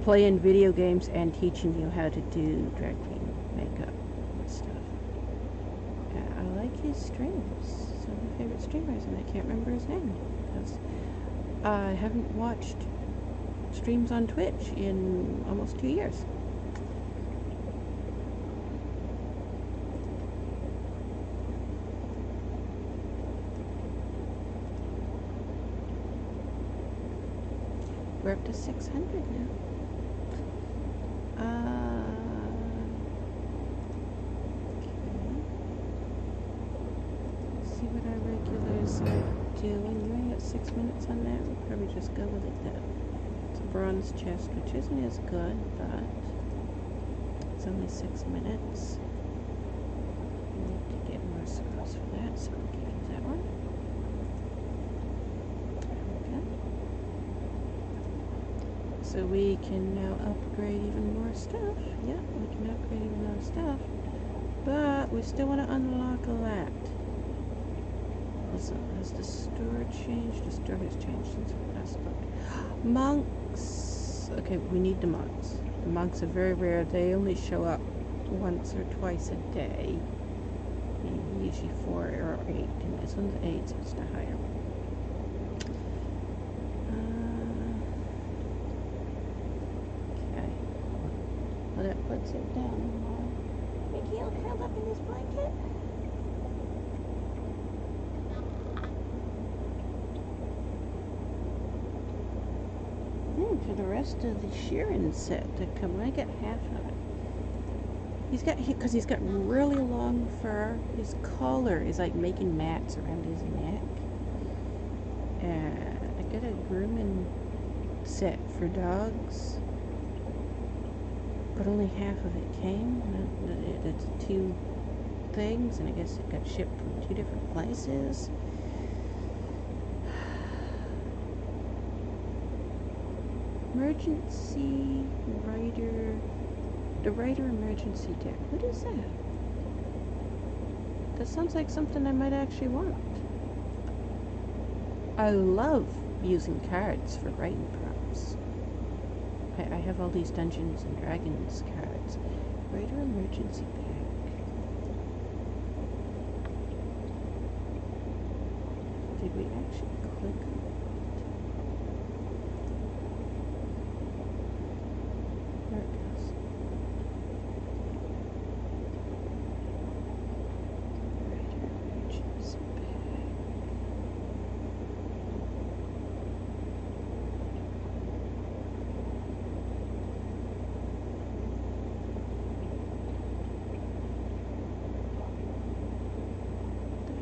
playing video games and teaching you how to do drag queen makeup and stuff. I like his streams. Some of my favorite streamers, and I can't remember his name because I haven't watched streams on Twitch in almost 2 years. We're up to 600 now. Okay. Let's see what our regulars are doing. You only got 6 minutes on that. We'll probably just go with it then. It's a bronze chest, which isn't as good, but it's only 6 minutes. We need to get more scrolls for that, so we'll give you that one. So we can now upgrade even more stuff. Yeah, we can upgrade even more stuff. But we still want to unlock a lot. Has the store changed? The store has changed since we last looked. Monks! Okay, we need the monks. The monks are very rare. They only show up once or twice a day. Usually 4 or 8. And this one's 8, so it's the higher one. Well, that puts it down. Mickey, all curled up in his blanket. For the rest of the shearing set to come, I get half of it. Because he's got really long fur. His collar is like making mats around his neck. And I got a grooming set for dogs. But only half of it came. It's 2 things, and I guess it got shipped from 2 different places. Emergency Rider. The Rider Emergency Deck. What is that? That sounds like something I might actually want. I love using cards for writing prompts. I have all these Dungeons and Dragons cards. Raider emergency pack. Did we actually click on it? There it goes. Raider emergency pack.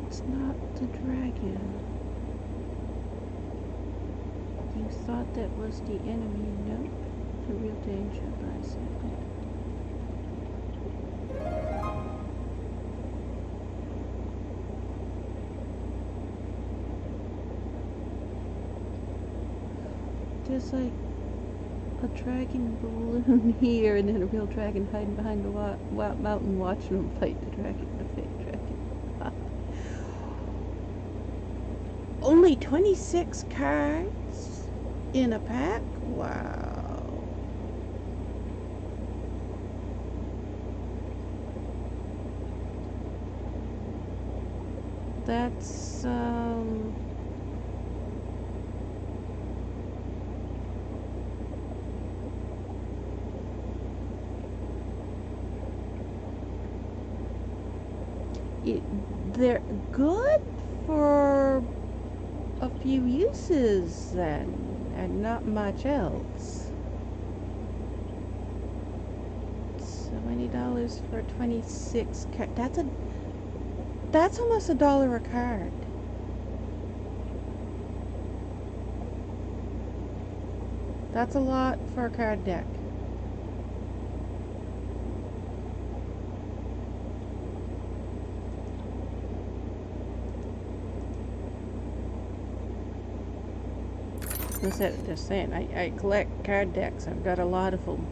That's not the dragon. You thought that was the enemy? Nope. The real danger lies ahead. There's like a dragon balloon here and then a real dragon hiding behind the mountain watching them fight the dragon, the fake dragon. Only 26 cards in a pack? Wow. That's, they're good for a few uses then, and not much else. $20 for 26 cards. That's almost $1 a card. That's a lot for a card deck. Just saying, I collect card decks. I've got a lot of them.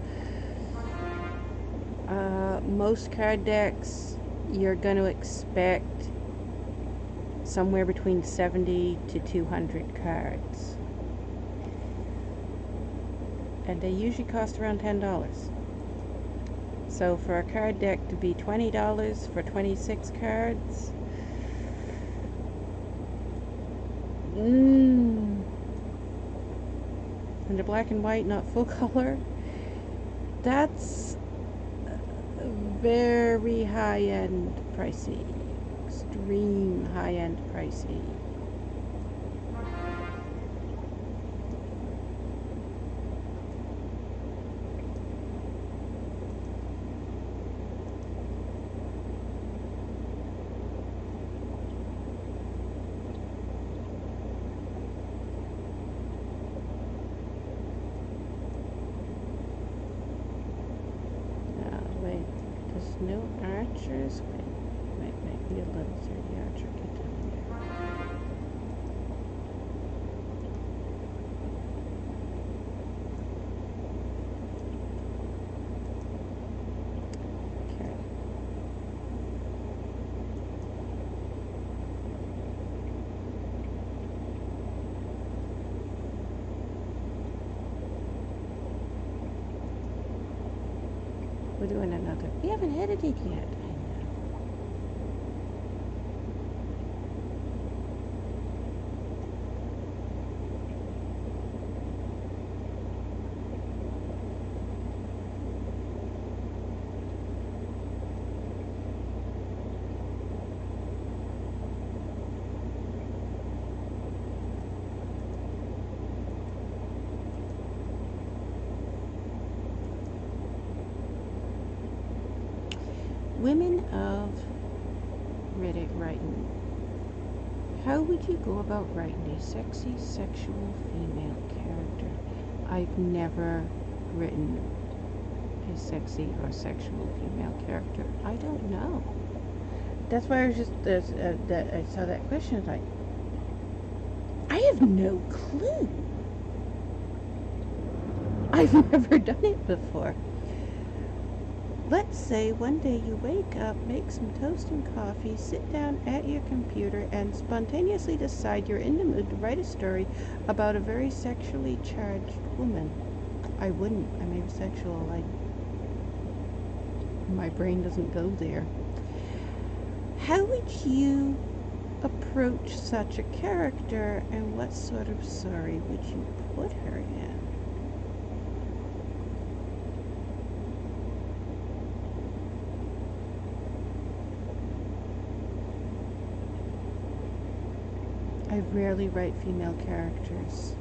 Most card decks, you're going to expect somewhere between 70 to 200 cards. And they usually cost around $10. So for a card deck to be $20 for 26 cards, and the black and white, not full color, that's very high-end pricey. Extreme high-end pricey. No archers. Might be a level 30 archer. Get down here. Okay. We're doing another. We haven't edited yet. I know. Women of Reddit writing. How would you go about writing a sexy, sexual female character? I've never written a sexy or sexual female character. I don't know. That's why I was just, I saw that question, it's like, I have no clue. I've never done it before. Let's say one day you wake up, make some toast and coffee, sit down at your computer, and spontaneously decide you're in the mood to write a story about a very sexually charged woman. I wouldn't. I'm asexual. My brain doesn't go there. How would you approach such a character, and what sort of story would you put her in? I rarely write female characters.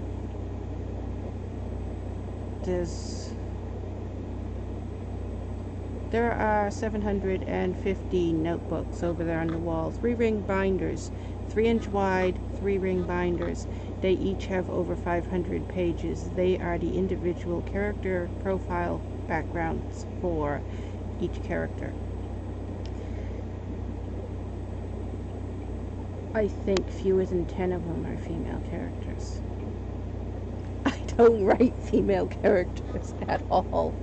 There are 750 notebooks over there on the wall. 3-ring binders, 3-inch wide, 3-ring binders. They each have over 500 pages. They are the individual character profile backgrounds for each character. I think fewer than 10 of them are female characters. I don't write female characters at all.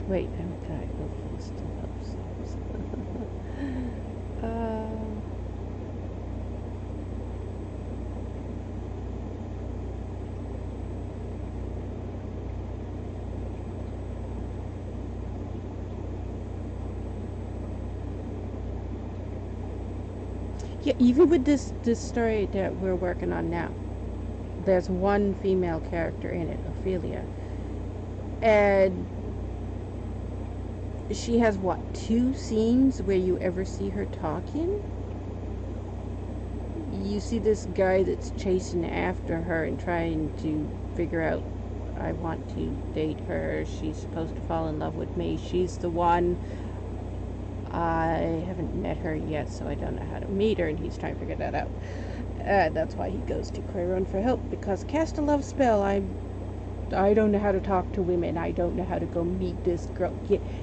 Wait, I'm tired of this yeah, even with this story that we're working on now, there's one female character in it, Ophelia, and she has, what, 2 scenes where you ever see her talking? You see this guy that's chasing after her and trying to figure out, I want to date her, she's supposed to fall in love with me, she's the one. I haven't met her yet, so I don't know how to meet her, and he's trying to figure that out. That's why he goes to Quaraun for help, because cast a love spell, I don't know how to talk to women. I don't know how to go meet this girl.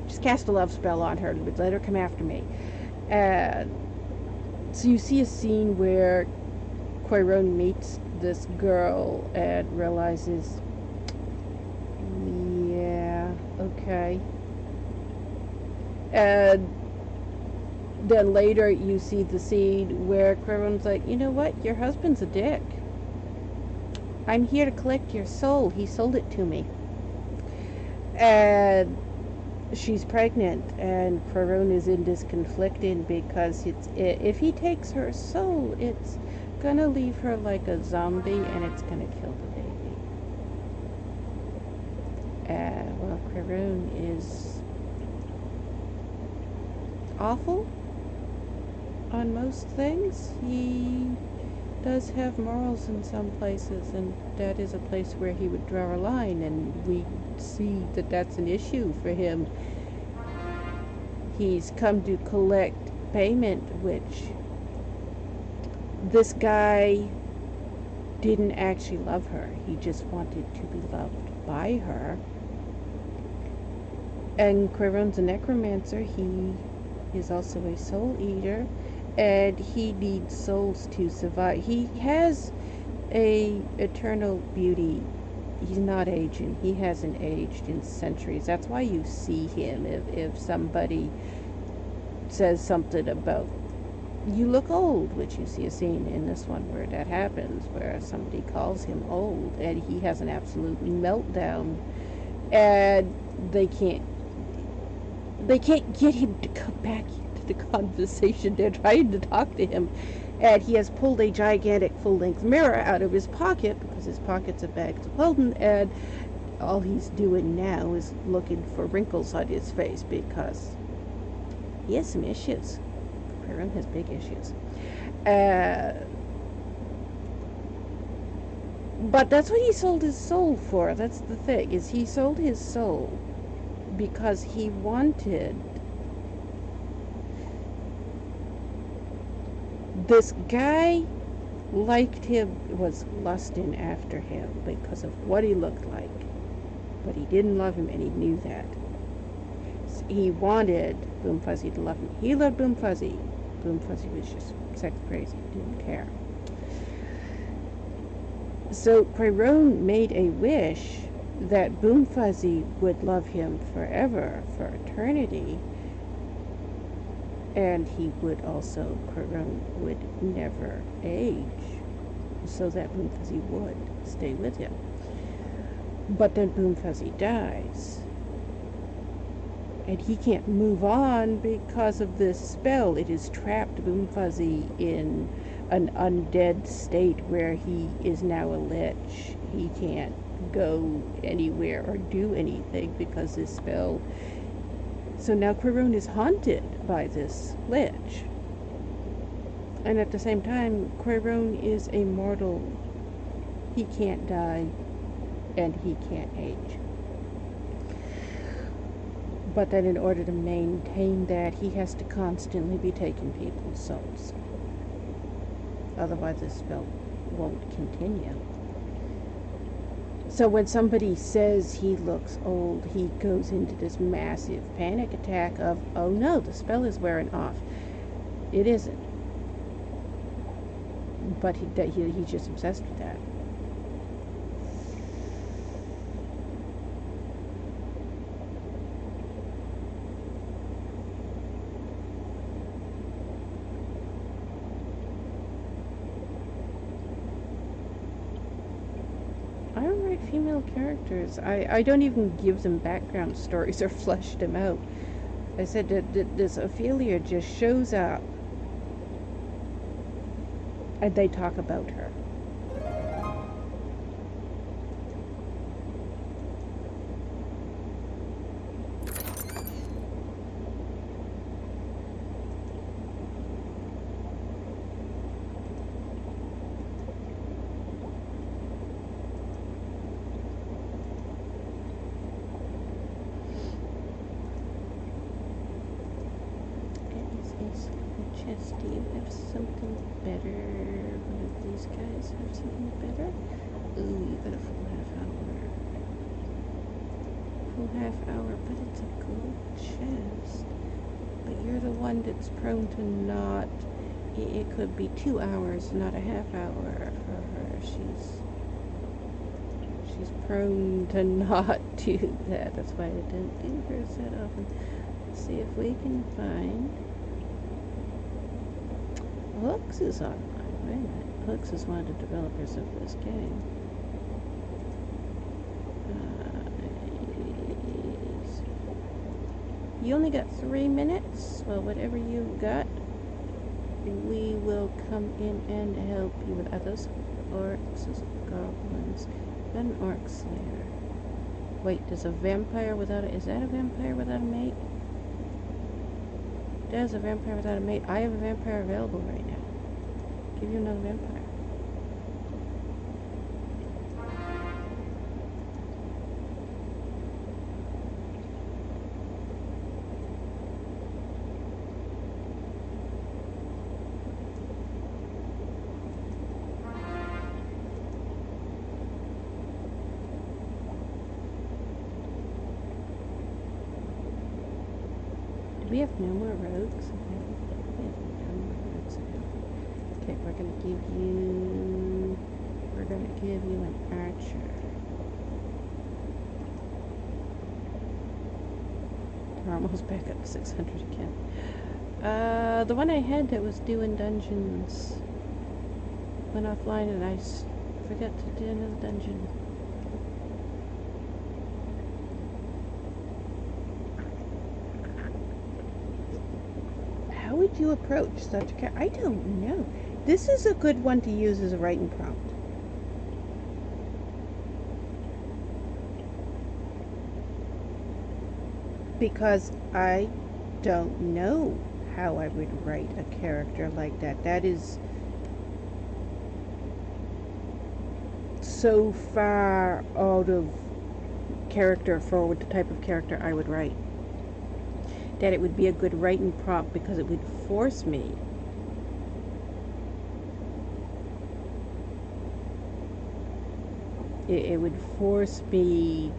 Just cast a love spell on her. Let her come after me. So you see a scene where Quaraun meets this girl and realizes, yeah, okay. And then later you see the scene where Quaraun's like, you know what? Your husband's a dick. I'm here to collect your soul. He sold it to me. And she's pregnant, and Quaraun is in this conflicting because if he takes her soul, it's gonna leave her like a zombie, and it's gonna kill the baby. Well, Quaraun is awful on most things. He does have morals in some places, and that is a place where he would draw a line, and we see that that's an issue for him. He's come to collect payment, which this guy didn't actually love her. He just wanted to be loved by her. And Quaraun's a necromancer. He is also a soul eater, and he needs souls to survive. He has a eternal beauty. He's not aging. He hasn't aged in centuries. That's why you see him. If somebody says something about, you look old, which you see a scene in this one where that happens, where somebody calls him old, and he has an absolute meltdown, and they can't get him to come back the conversation. They're trying to talk to him, and he has pulled a gigantic full-length mirror out of his pocket, because his pockets are bags of holding, and all he's doing now is looking for wrinkles on his face, because he has some issues. Quaraun has big issues. But that's what he sold his soul for. That's the thing, is he sold his soul because he wanted this guy, liked him, was lusting after him because of what he looked like, but he didn't love him, and he knew that. He wanted Boom Fuzzy to love him. He loved Boom Fuzzy, Boom Fuzzy was just sex crazy, didn't care. So Quaraun made a wish that Boom Fuzzy would love him forever, for eternity, and he would also, Quaraun would never age, so that Boom Fuzzy would stay with him. But then Boom Fuzzy dies, and he can't move on because of this spell. It has trapped Boom Fuzzy in an undead state where he is now a lich. He can't go anywhere or do anything because this spell. So now Quaraun is haunted by this lich. And at the same time, Quaraun is a mortal. He can't die and he can't age. But then in order to maintain that, he has to constantly be taking people's souls. Otherwise this spell won't continue. So when somebody says he looks old, he goes into this massive panic attack of, oh no, the spell is wearing off. It isn't. But he's just obsessed with that. Female characters. I don't even give them background stories or flesh them out. I said that this Ophelia just shows up and they talk about her. Do you have something better? One of these guys have something better? Ooh, you got a full half hour. Full half hour, but it's a gold chest. But you're the one that's prone to not. It could be 2 hours, not a half hour for her. She's prone to not do that. That's why I don't do hers that often. Let's see if we can find. Hooks is online. Wait a minute. Hooks is one of the developers of this game. You only got 3 minutes? Well, whatever you got, we will come in and help you with others. Orcs, goblins, an orc slayer. Wait, there's a vampire without a... Is that a vampire without a mate? There's a vampire without a mate. I have a vampire available right now. Give you another vampire. We have no more rogues. We have no more rogues. Okay, we're gonna give you an archer. We're almost back up to 600 again. The one I had that was doing dungeons went offline and I forgot to do another dungeon. How would you approach such a character? I don't know. This is a good one to use as a writing prompt. Because I don't know how I would write a character like that. That is so far out of character for the type of character I would write, that it would be a good writing prompt because it would force me it would force me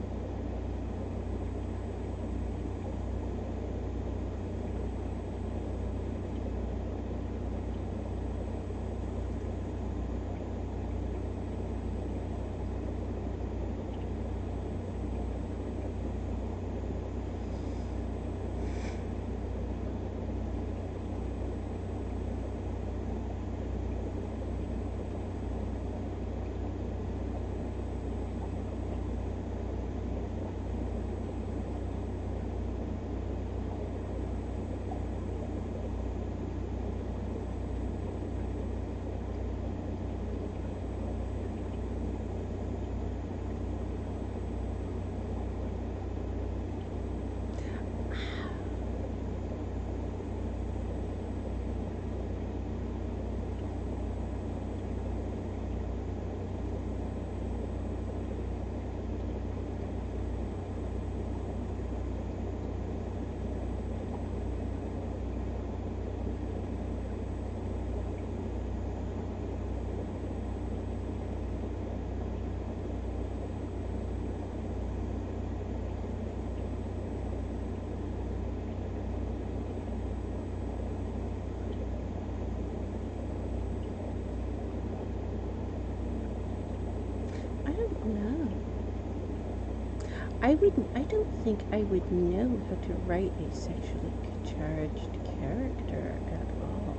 I don't think I would know how to write a sexually charged character at all.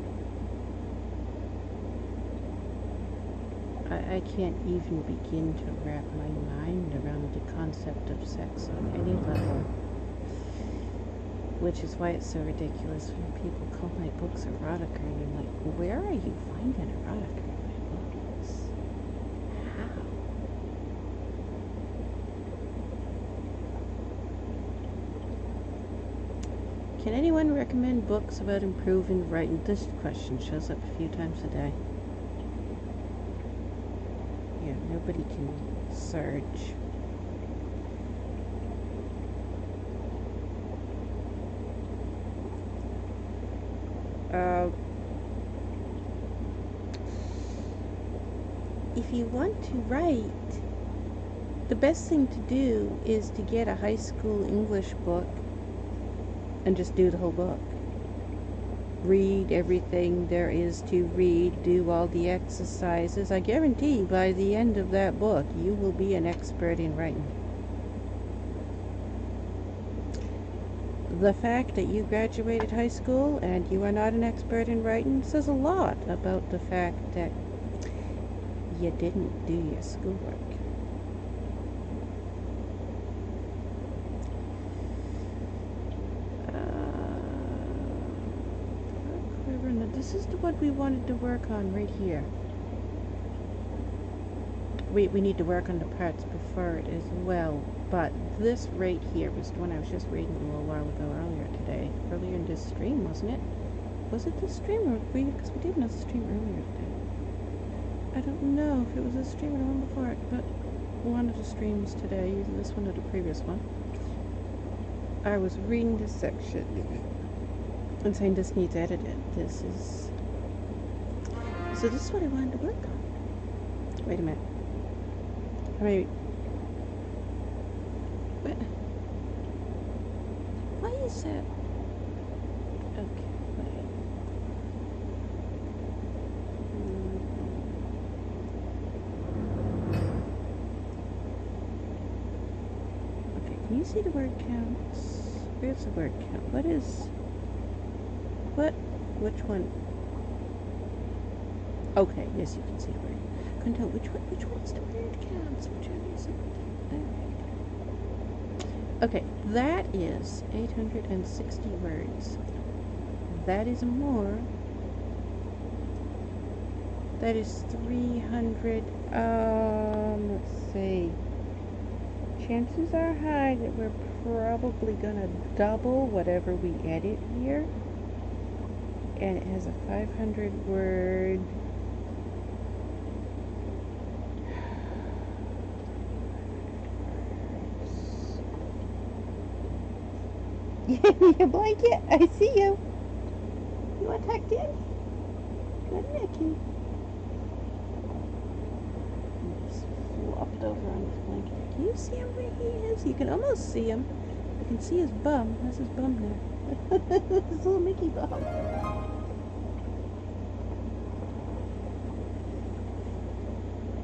I can't even begin to wrap my mind around the concept of sex on any level. Which is why it's so ridiculous when people call my books erotica, and I'm like, where are you finding erotica in my books? How? Can anyone recommend books about improving writing? This question shows up a few times a day. Yeah, nobody can search. If you want to write, the best thing to do is to get a high school English book and just do the whole book. Read everything there is to read, do all the exercises. I guarantee by the end of that book, you will be an expert in writing. The fact that you graduated high school and you are not an expert in writing says a lot about the fact that you didn't do your schoolwork. This is the one we wanted to work on right here. We need to work on the parts before it as well, but this right here was the one I was just reading a little while ago earlier in this stream, wasn't it? Was it this stream or because we did another stream earlier today? I don't know if it was this stream or the one before it, but one of the streams today, either this one or the previous one, I was reading this section and saying this needs edited. So this is what I wanted to work on. Wait a minute. Wait. Why is that? Okay, wait. Okay, can you see the word counts? Where's the word count? Which one? Okay, yes, you can see the word. Couldn't tell which one is the word counts? Which one is it? Okay, that is 860 words. That is more. That is 300. Let's see. Chances are high that we're probably gonna double whatever we edit here. And it has a 500 word. Your blanket. I see you. You want tucked in? Good, Nicky. Just flopped over on his blanket. Can you see him where he is? You can almost see him. You can see his bum. That's his bum there. His little Mickey bum.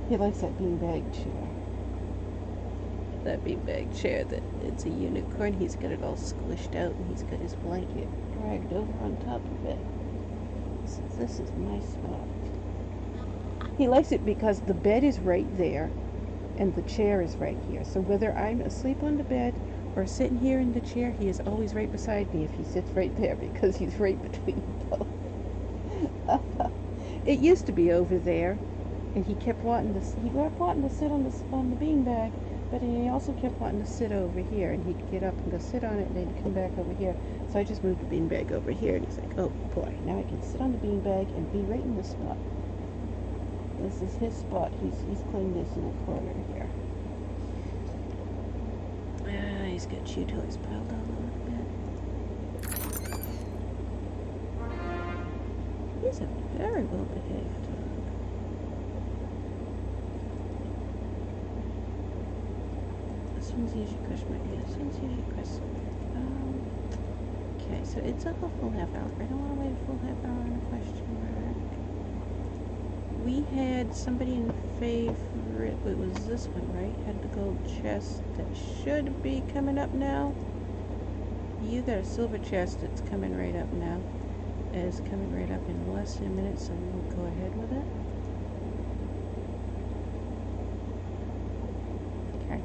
He likes that beanbag chair. That beanbag chair that it's a unicorn. He's got it all squished out and he's got his blanket dragged over on top of it. So this is my spot. He likes it because the bed is right there and the chair is right here. So whether I'm asleep on the bed or sitting here in the chair, he is always right beside me if he sits right there because he's right between both. It used to be over there, and he kept wanting to sit on the beanbag, but he also kept wanting to sit over here, and he'd get up and go sit on it, and then he'd come back over here. So I just moved the beanbag over here, and he's like, oh boy, now I can sit on the beanbag and be right in the spot. This is his spot. He's claimed this in the corner here. He's got chew toys piled all over the bed. He's a very well behaved dog. This one's usually question mark. Yeah, this one's usually question mark. Okay, so it's a full half hour. I don't want to wait a full half hour on a question mark. we had somebody in favorite. It was this one, right? Had the gold chest that should be coming up now. You got a silver chest that's coming right up now. It's coming right up in less than a minute, so we'll go ahead with it. Okay.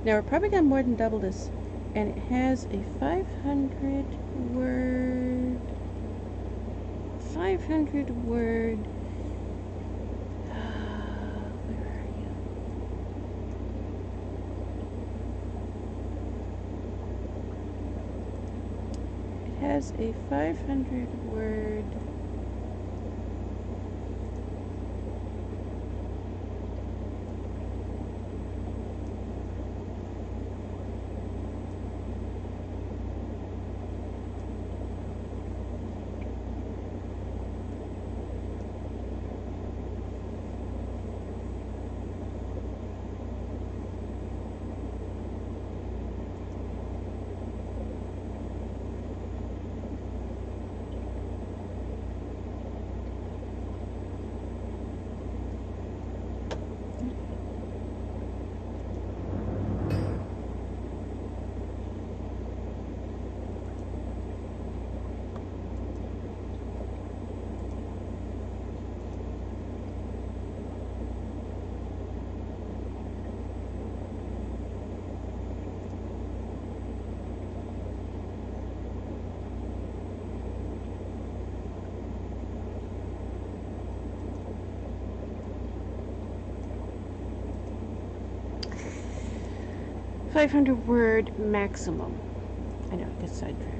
Now we're probably got more than double this, and it has a 500 word. 500 word. Where are you? It has a 500 word. $500 maximum. I know, I get sidetracked.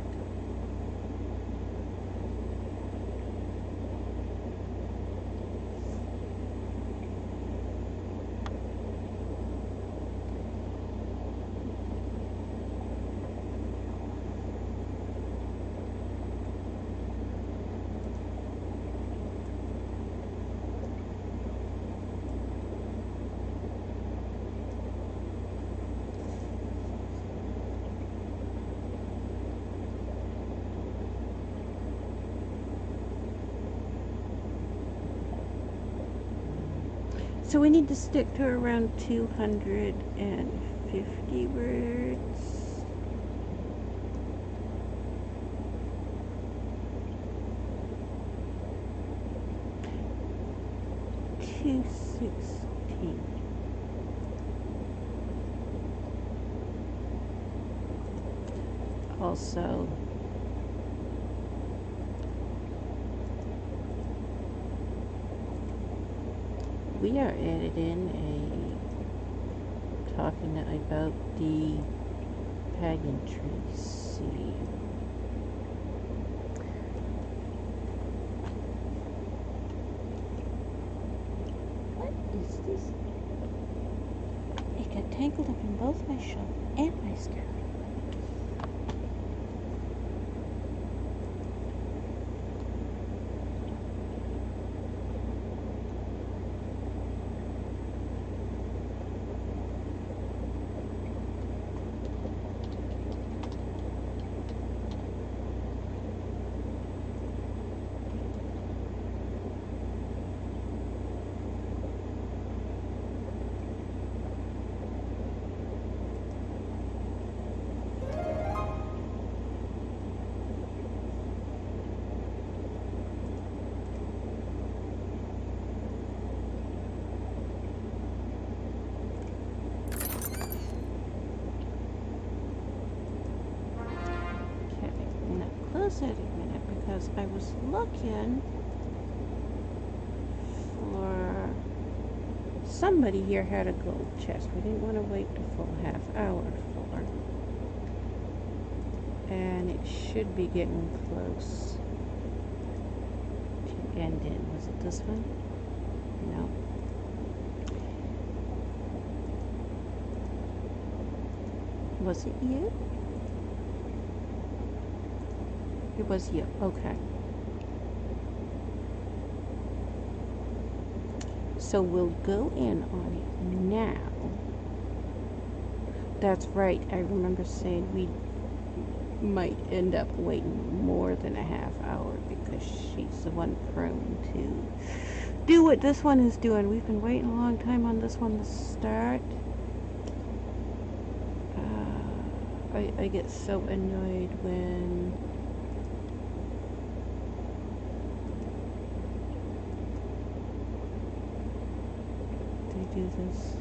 So we need to stick to around 250 words. $216. Also, we are added in a talking about the pageantry scene. What is this? It got tangled up in both my shovel and my skirt. Close it a minute because I was looking for somebody here had a gold chest. We didn't want to wait the full half hour for, and it should be getting close to ending. Was it this one? No. Was it you? It was you. Okay. So we'll go in on it now. That's right. I remember saying we might end up waiting more than a half hour because she's the one prone to do what this one is doing. We've been waiting a long time on this one to start. I get so annoyed when they do this.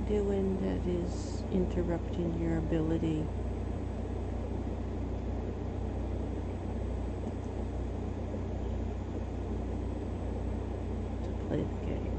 Doing that is interrupting your ability to play the game.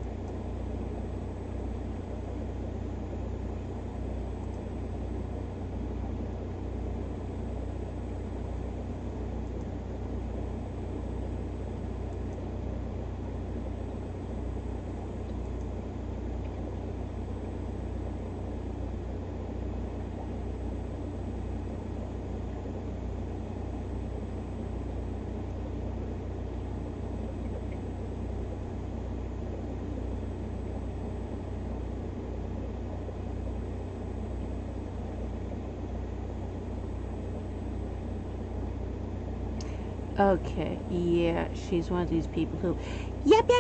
Okay, yeah, she's one of these people who, yep,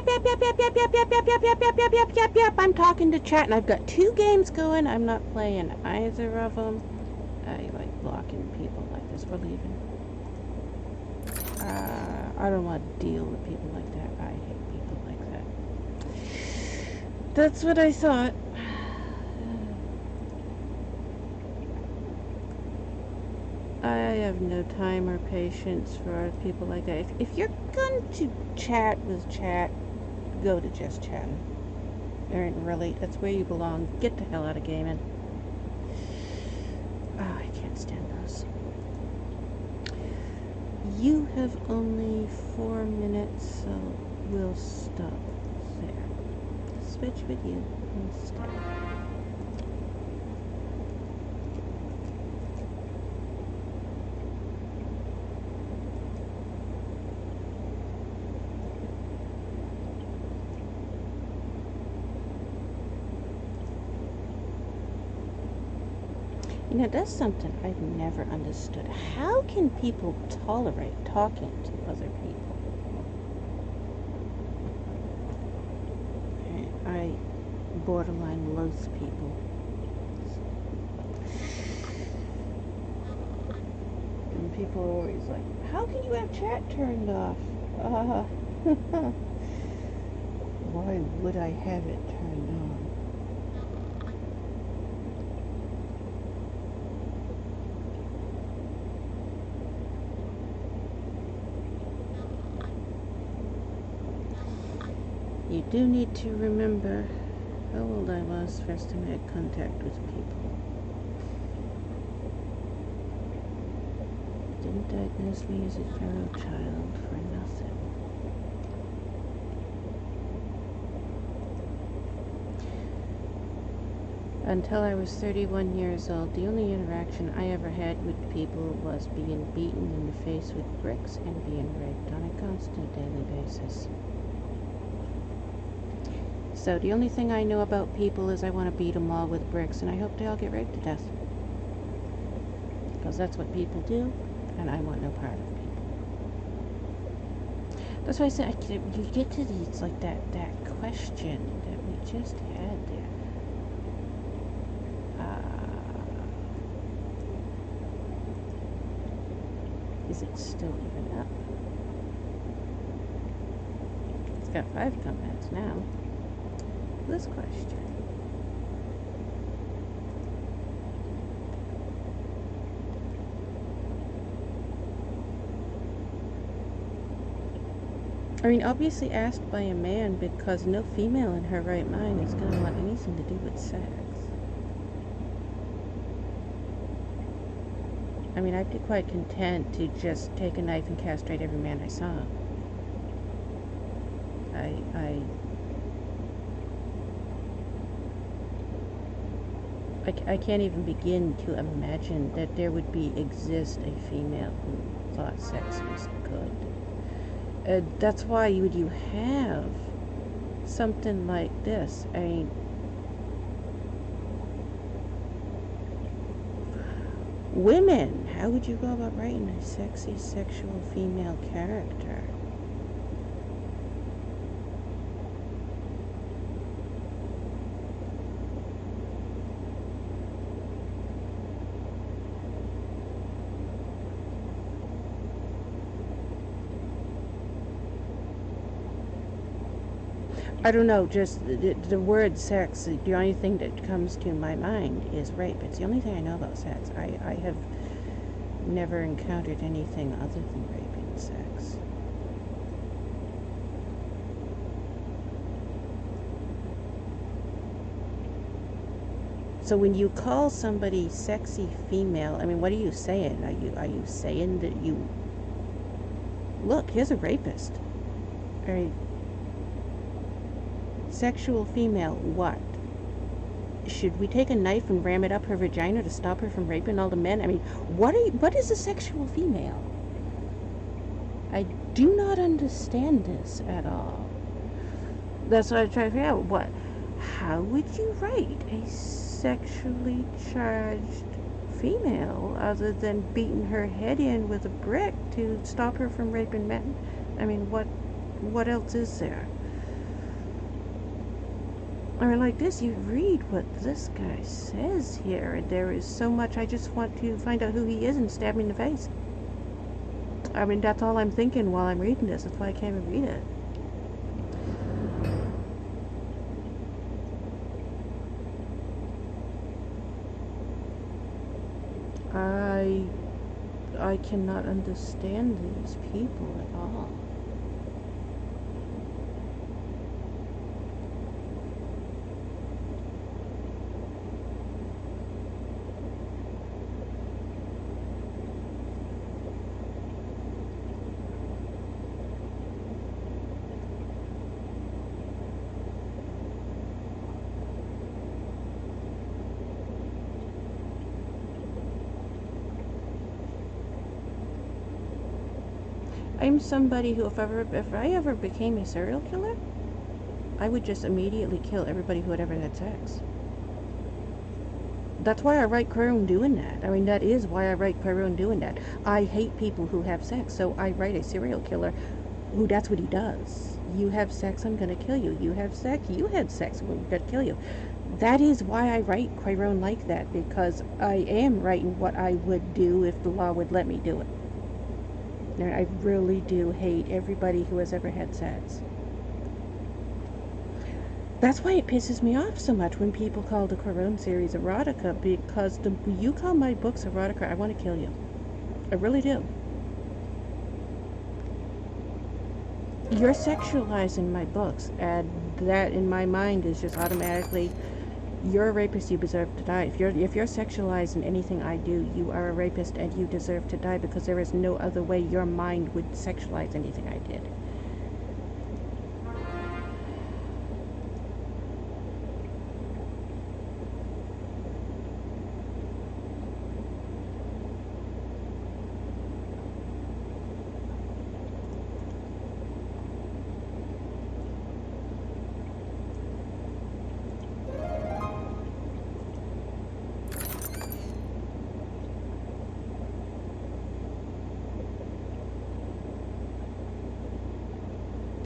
I'm talking to chat, and I've got 2 games going. I'm not playing either of them. I like blocking people like this. We're leaving. I don't want to deal with people like that. I hate people like that. That's what I thought. I have no time or patience for people like that. If you're going to chat with chat, go to just chatting. Really, that's where you belong. Get the hell out of gaming. Oh, I can't stand those. You have only 4 minutes, so we'll stop there. Switch with you instead. You know, that's something I've never understood. How can people tolerate talking to other people? I borderline loathe people. And people are always like, how can you have chat turned off? Why would I have it turned on? You do need to remember how old I was first time I had contact with people. Didn't diagnose me as a fellow child for nothing. Until I was 31 years old, the only interaction I ever had with people was being beaten in the face with bricks and being raped on a constant daily basis. So the only thing I know about people is I want to beat them all with bricks, and I hope they all get raped to death. Because that's what people do, and I want no part of people. That's why I said, you get to these, like that question that we just had there. Is it still even up? It's got 5 comments now. This question. I mean, obviously asked by a man, because no female in her right mind is going to want anything to do with sex. I mean, I'd be quite content to just take a knife and castrate every man I saw. I can't even begin to imagine that there would exist a female who thought sex was good. That's why would you have something like this? I mean, women, how would you go about writing a sexy, sexual female character? I don't know, just the word sex, the only thing that comes to my mind is rape. It's the only thing I know about sex. I have never encountered anything other than rape and sex. So when you call somebody sexy female, I mean, what are you saying? Are you saying that you look, here's a rapist? All right. Sexual female, what? Should we take a knife and ram it up her vagina to stop her from raping all the men? I mean, what is a sexual female? I do not understand this at all. That's what I try to figure out. How would you write a sexually charged female other than beating her head in with a brick to stop her from raping men? I mean, what else is there? I mean, like this, you read what this guy says here, and there is so much. I just want to find out who he is and stab him in the face. I mean, that's all I'm thinking while I'm reading this. That's why I can't even read it. I cannot understand these people at all. I'm somebody who, if I ever became a serial killer, I would just immediately kill everybody who had ever had sex. That's why I write Quaraun doing that. I mean, that is why I write Quaraun doing that. I hate people who have sex, so I write a serial killer who that's what he does. You have sex, I'm gonna kill you. You have sex, you had sex, I'm gonna kill you. That is why I write Quaraun like that, because I am writing what I would do if the law would let me do it. And I really do hate everybody who has ever had sex. That's why it pisses me off so much when people call the Quaraun series erotica, because when you call my books erotica, I want to kill you. I really do. You're sexualizing my books, and that in my mind is just automatically, you're a rapist, you deserve to die. If you're sexualizing anything I do, you are a rapist and you deserve to die, because there is no other way your mind would sexualize anything I did.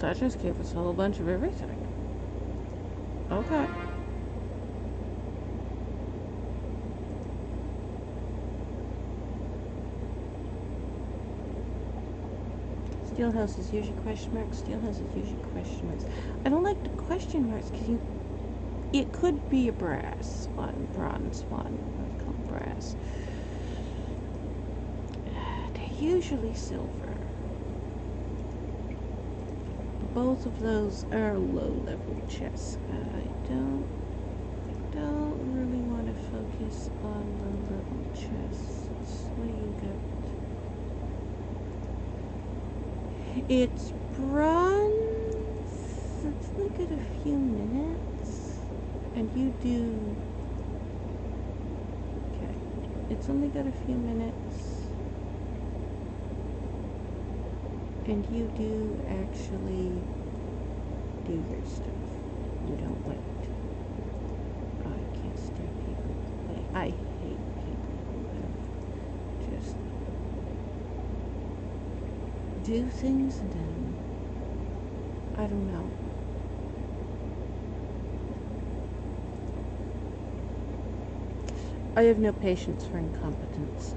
That just gave us a whole bunch of everything. Okay. Steelhouse is usually question marks. Steelhouse is usually question marks. I don't like the question marks because it could be a brass one, bronze one. I call it brass. They're usually silver. Both of those are low-level chests. I don't really want to focus on low-level chests. What do you got? It's bronze. It's like at a few minutes, and you do. Okay, it's only got a few minutes. And you do actually do your stuff. You don't wait. Oh, I can't stand people who wait. I hate people who have just do things and then I don't know. I have no patience for incompetence.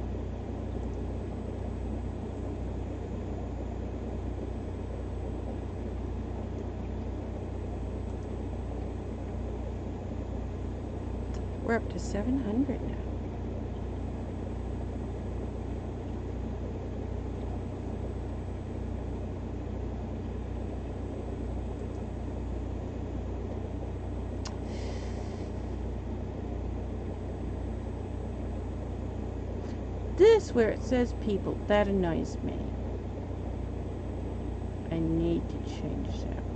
We're up to 700 now. This where it says people, that annoys me. I need to change that one.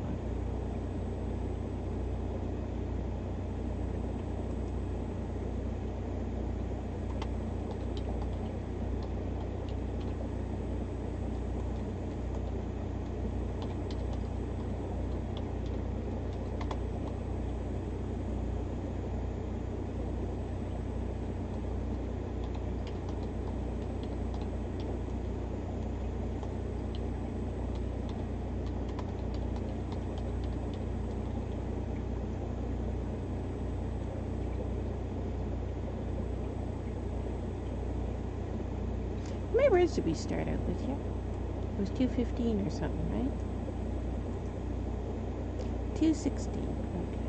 Where did we start out with you? It was 215 or something, right? 216. Okay.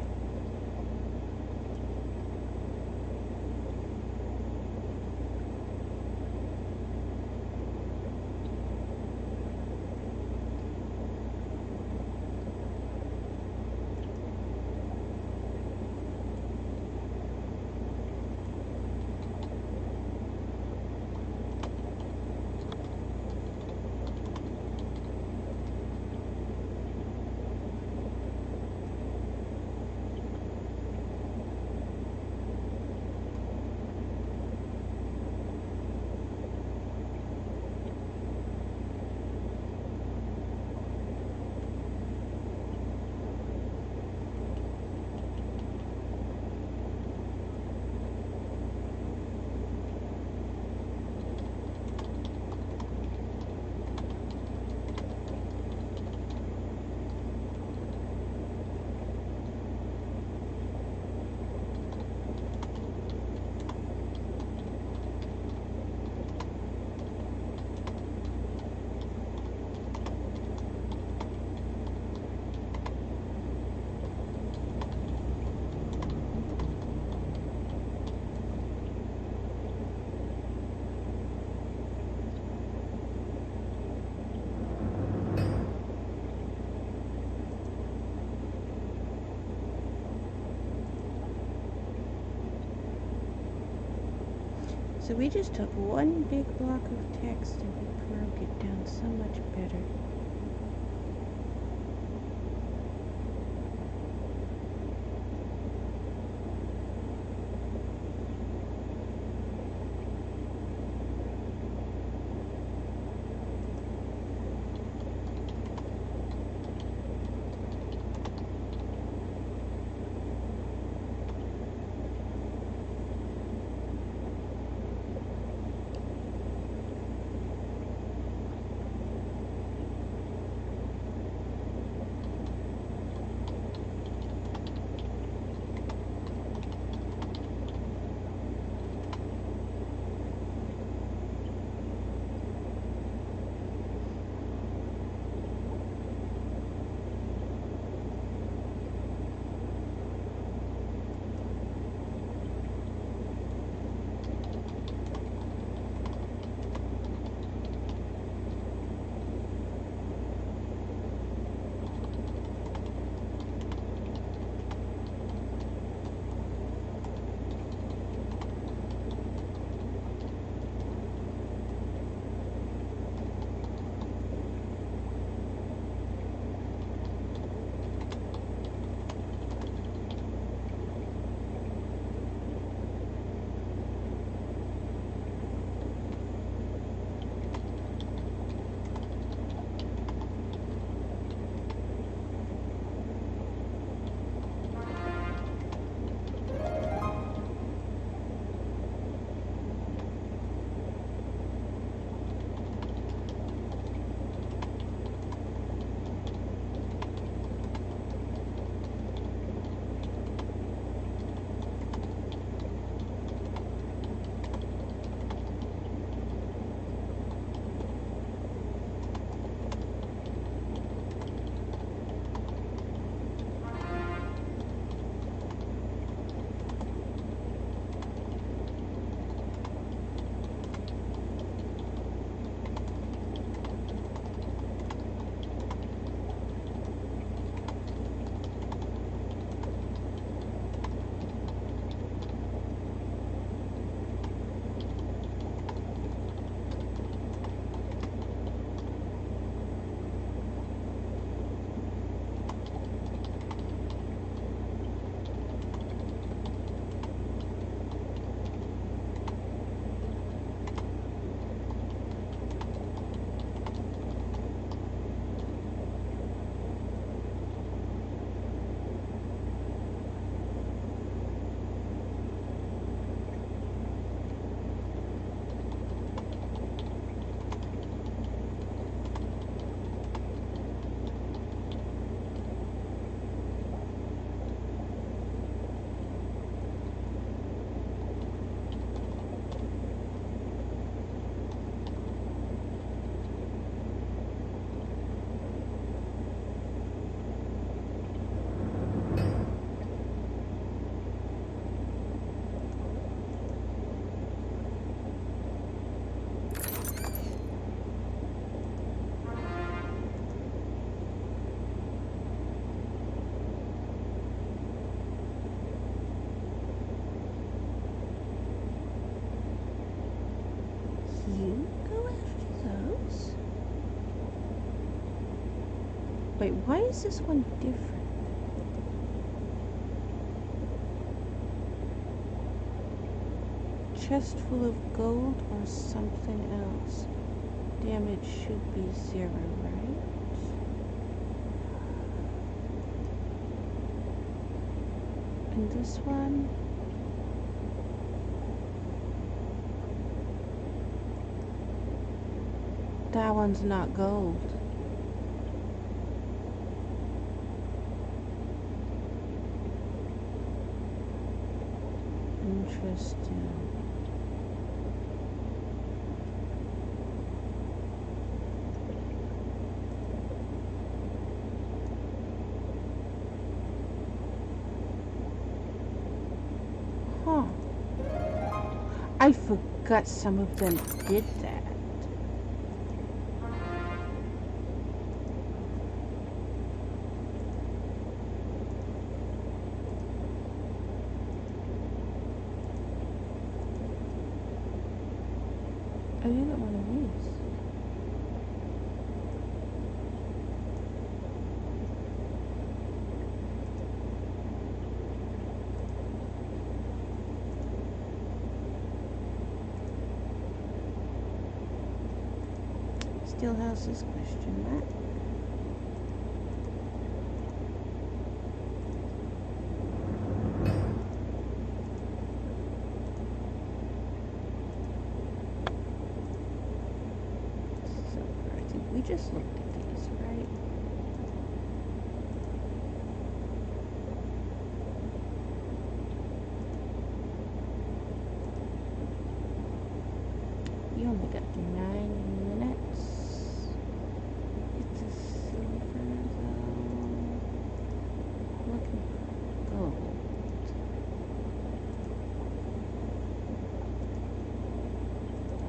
So we just took one big block of text and we broke it down so much better. Wait, why is this one different? Chest full of gold or something else? Damage should be 0, right? And this one? That one's not gold. Interesting. Huh. I forgot some of them did that. I didn't want to miss. Still has this question mark. We just looked at these, right? You only got 9 minutes. It's a silver though. Looking for gold.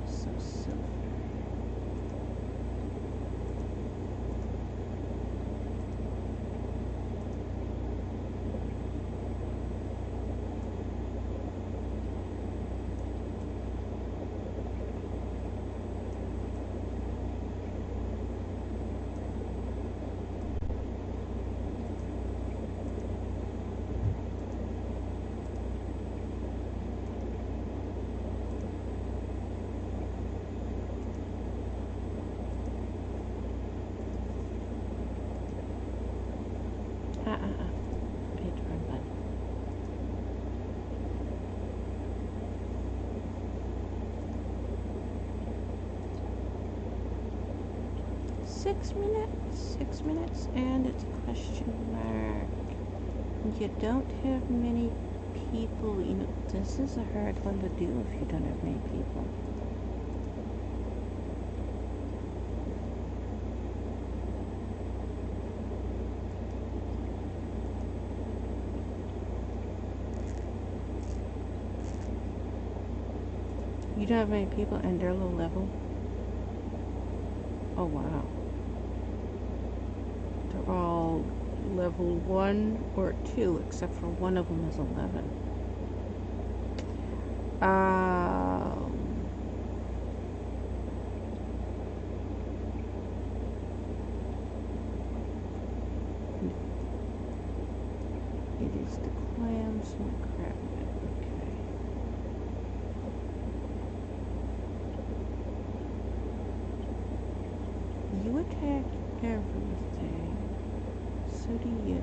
So silver. Page run button. Six minutes, and it's a question mark. You don't have many people. You know, this is a hard one to do if you don't have many people. You don't have many people and they're low level? Oh wow. They're all level 1 or 2, except for one of them is 11. It is the clams and the crab. Okay. You attack everything. So do you.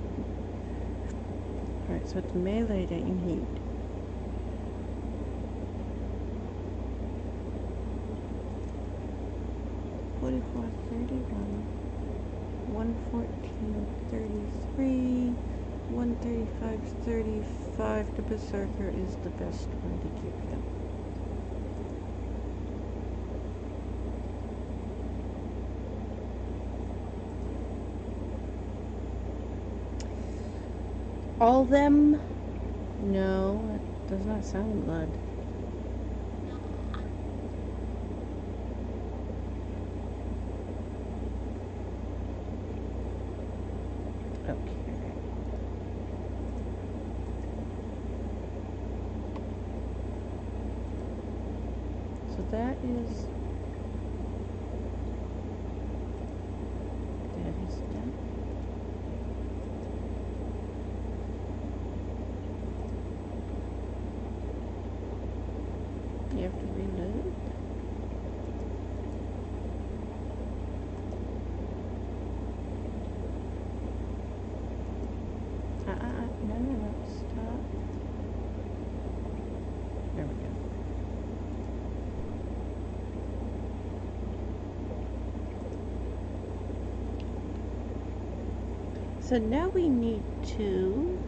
Alright, so it's melee that you need. $44, $31, $114, $33, $135, $35. The Berserker is the best one to give them. All them? No, it does not sound blood. Okay. So that is done. So now we need to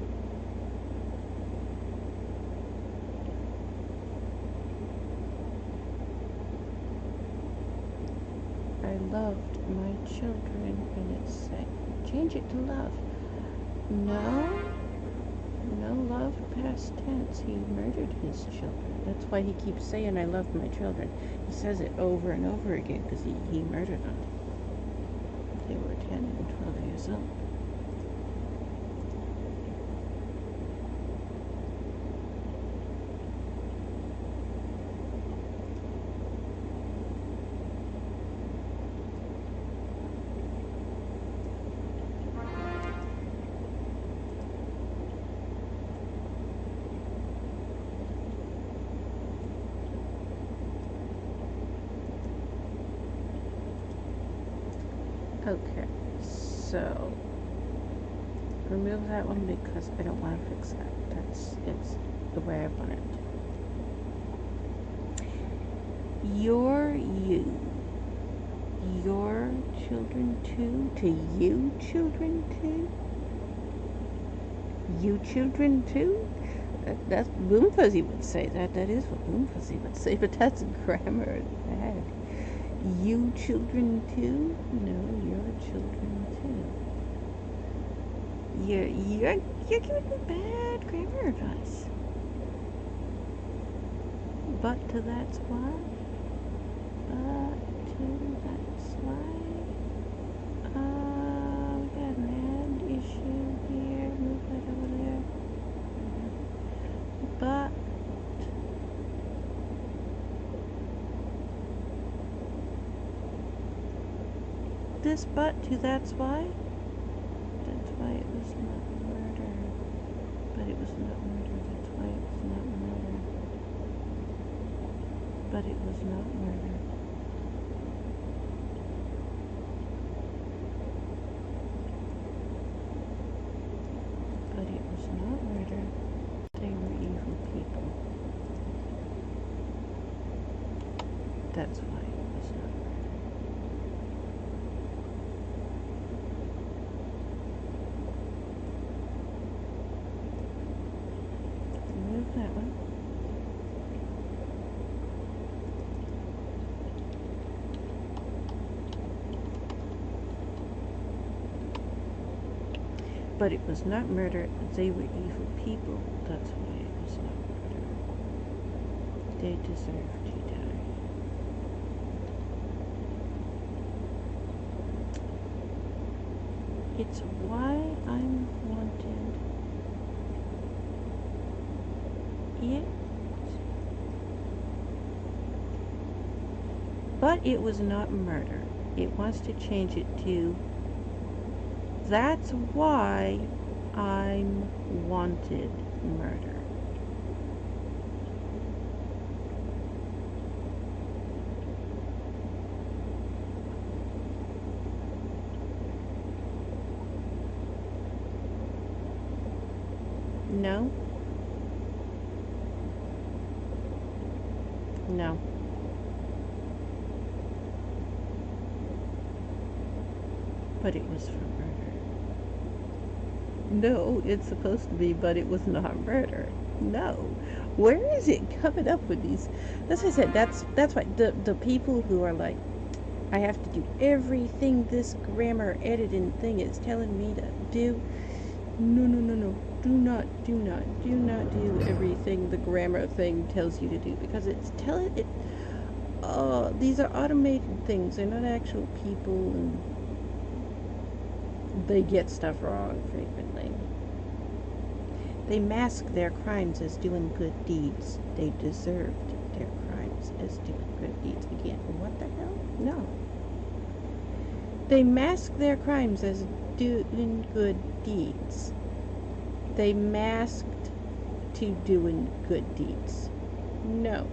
I loved my children, and it's saying change it to love. No love past tense. He murdered his children. That's why he keeps saying I love my children. He says it over and over again because he murdered them. They were 10 and 12 years old. Okay, so remove that one because I don't want to fix that. It's the way I want it. Your children too, to you children too, you children too. That's Boom Fuzzy would say that. That is what Boom Fuzzy would say, but that's grammar bad. You children too? No, your children too. You're giving me bad grammar advice. But to that's why. But to that's why. We got an ad issue here. Move that over there. But this but to that's why. That's why it was not murder. But it was not murder. That's why it was not murder. But it was not murder. But it was not murder. They were evil people. That's why it was not murder. Move that one. But it was not murder. They were evil people. That's why it was not murder. They deserved to die. It's why I'm wanted. But it was not murder. It wants to change it to that's why I'm wanted murder. No. No. But it was for murder. No, it's supposed to be, but it was not murder. No. Where is it coming up with these? As I said, that's why the people who are like, I have to do everything this grammar editing thing is telling me to do. No. Do not do everything the grammar thing tells you to do, because it's telling it. These are automated things. They're not actual people, and they get stuff wrong frequently. They mask their crimes as doing good deeds. They deserved their crimes as doing good deeds. Again, what the hell? No. They mask their crimes as doing good deeds. They masked to doing good deeds. No.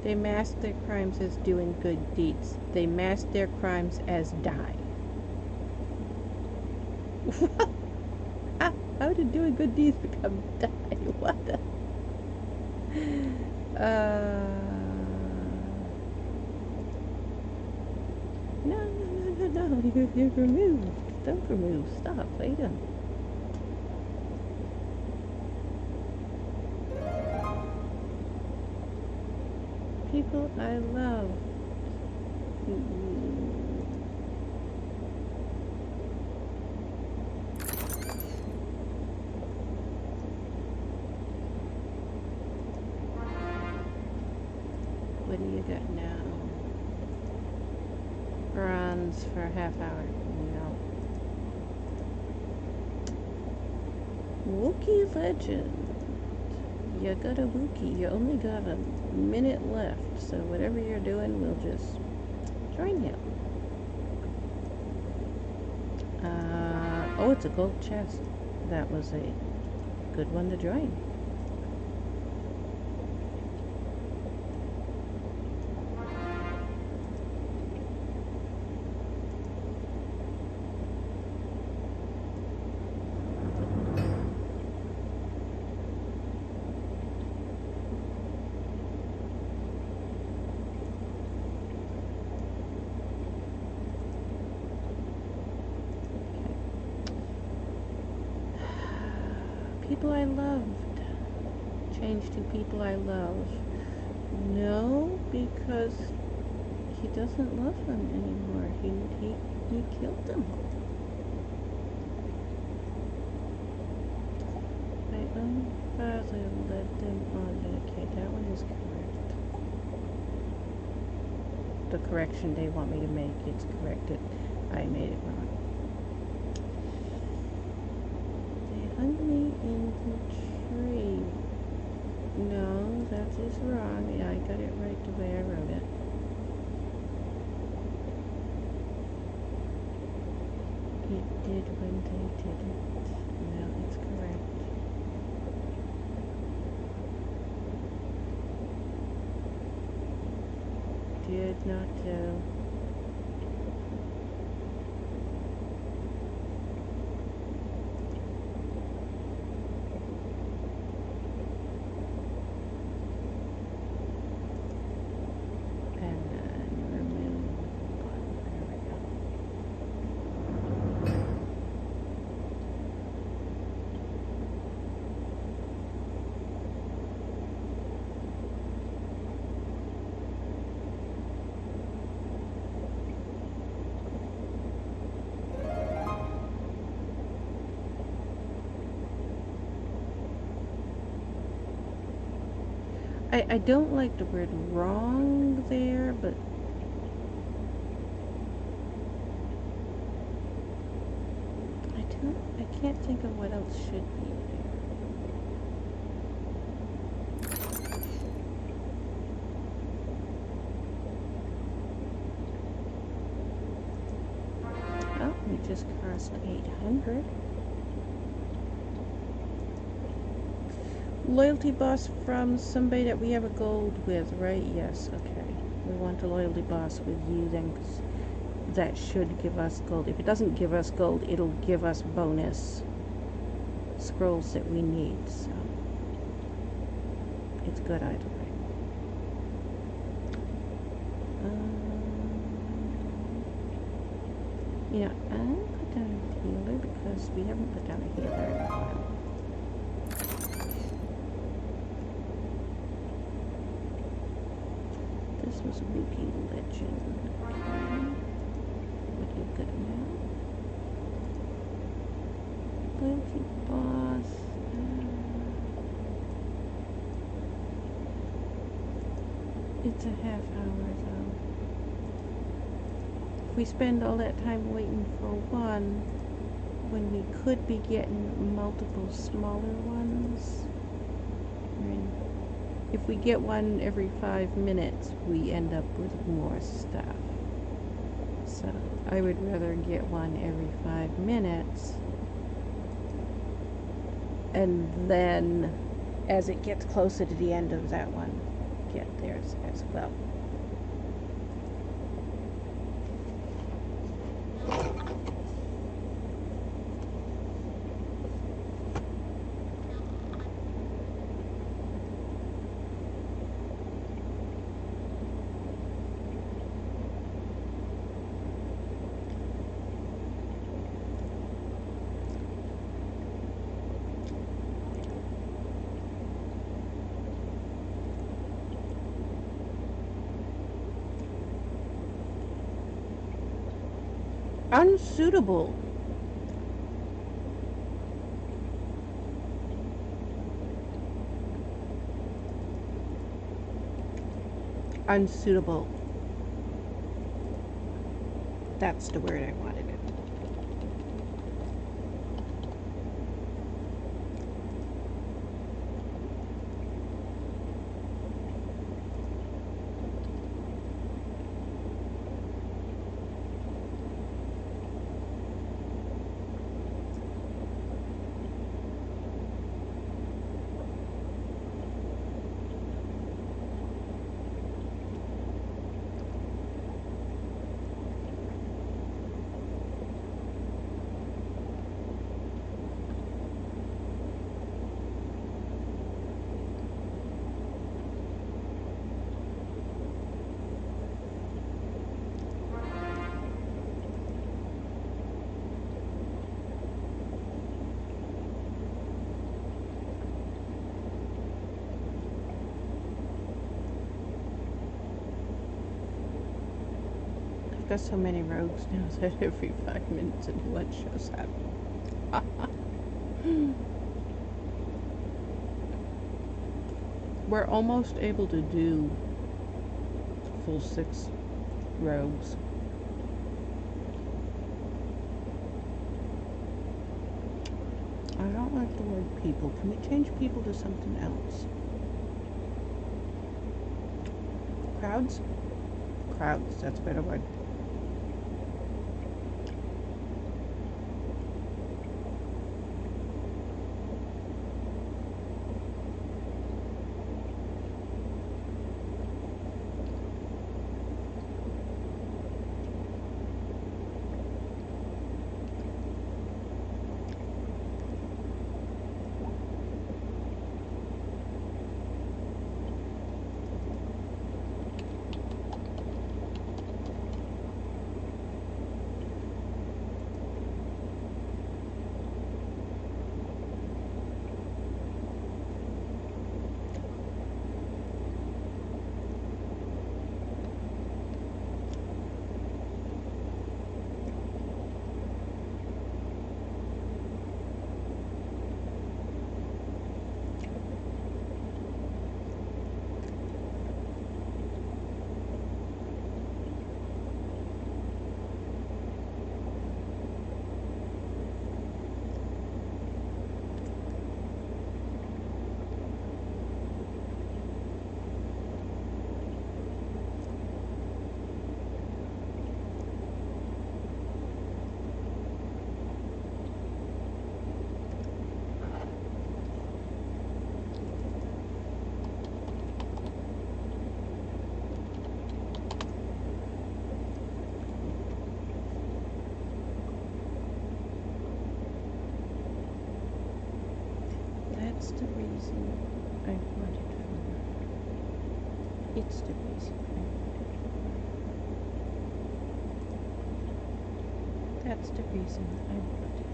They masked their crimes as doing good deeds. They masked their crimes as dying. How did doing good deeds become dying? What the? No. You're removed. Don't remove stuff, Aiden. People I love. What do you got now? Bronze for a half hour. No. Wookiee Legend. You got a Wookiee. You only got a minute left. So whatever you're doing, we'll just join you. Oh, it's a gold chest. That was a good one to join. People I loved. Change to people I love. No, because he doesn't love them anymore. He killed them. My own father led them on. Okay, that one is correct. The correction they want me to make, it's corrected. I made it wrong. Hung me in the tree. No, that is wrong. Yeah, I got it right the way I wrote it. It did when they didn't. No, it's correct. Did not do. I don't like the word wrong there, but I can't think of what else should be there. Oh, we just crossed 800. Loyalty boss from somebody that we have a gold with, right? Yes, okay. We want a loyalty boss with you then, because that should give us gold. If it doesn't give us gold, it'll give us bonus scrolls that we need, so it's good either way. Yeah, I'll put down a healer because we haven't put down a healer in a while. This was Wookiee Legend. Okay. What do you got now? Loyalty boss. It's a half hour though. If we spend all that time waiting for one, when we could be getting multiple smaller ones, I mean, if we get one every 5 minutes, we end up with more stuff. So I would rather get one every 5 minutes, and then as it gets closer to the end of that one, get theirs as well. Unsuitable. Unsuitable. That's the word I wanted it. I've got so many rogues now that every 5 minutes a new one shows up. We're almost able to do full 6 rogues. I don't like the word people. Can we change people to something else? Crowds? Crowds, that's a better word. That's the reason I wanted food. It's the reason I wanted food. That's the reason I wanted food.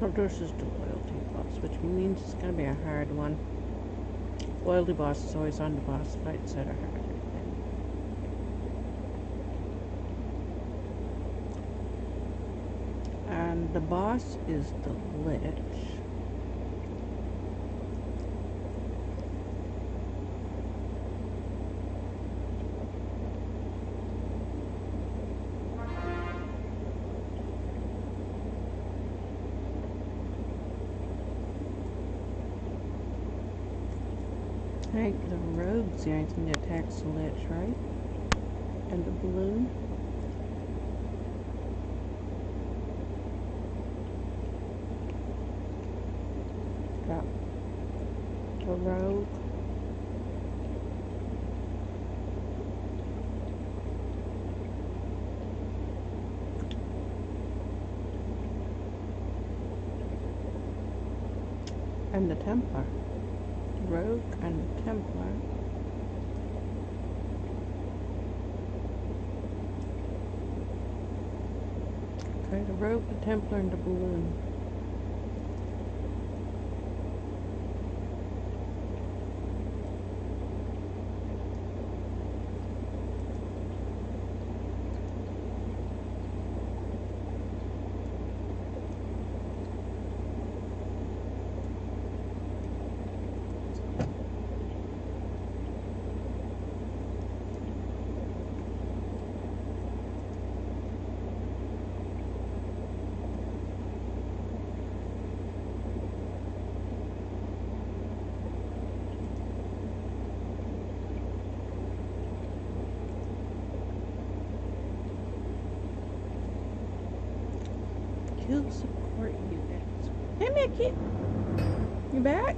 So this is the loyalty boss, which means it's going to be a hard one. Loyalty boss is always on the boss fights that are hard. And the boss is the Lich. I think the rogue's the only thing that attacks the Lich, right? And the balloon. Yeah. The rogue. And the Templar. Rogue and the Templar. Rogue, the Templar, and the Balloon. Kill support units. Hey Mickey! You back?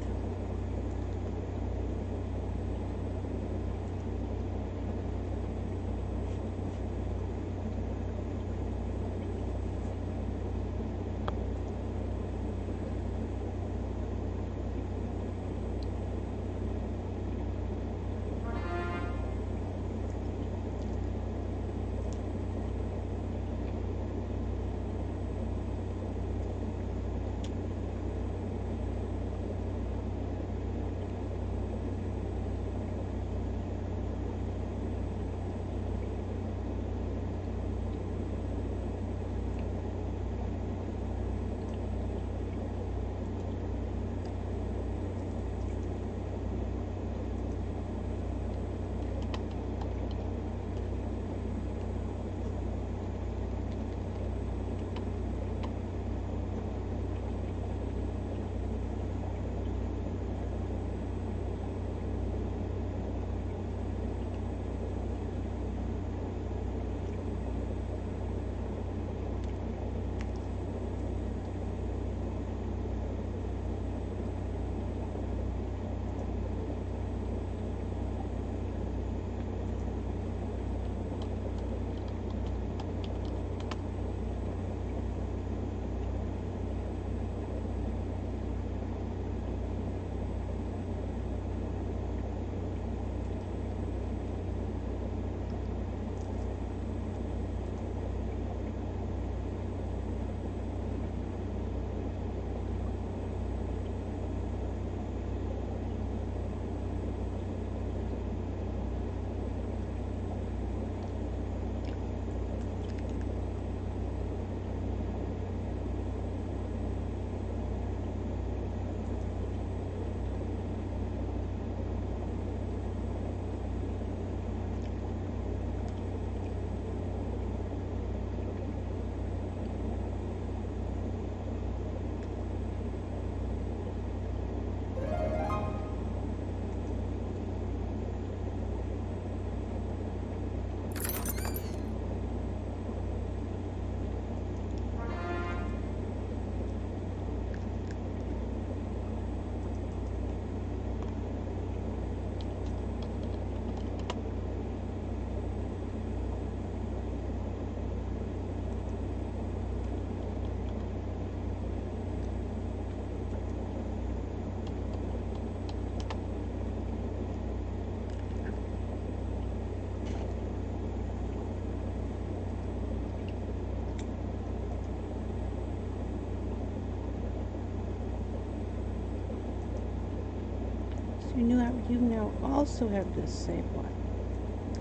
You now also have this same one.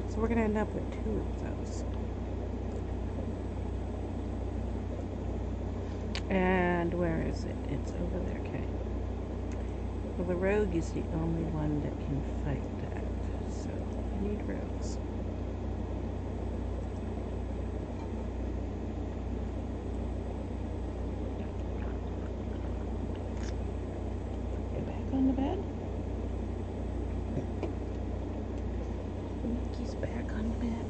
So we're going to end up with two of those. And where is it? It's over there, okay. Well, the rogue is the only one that can fight that. So we need rogues. Get back on the bed. Mickey's back on the bed.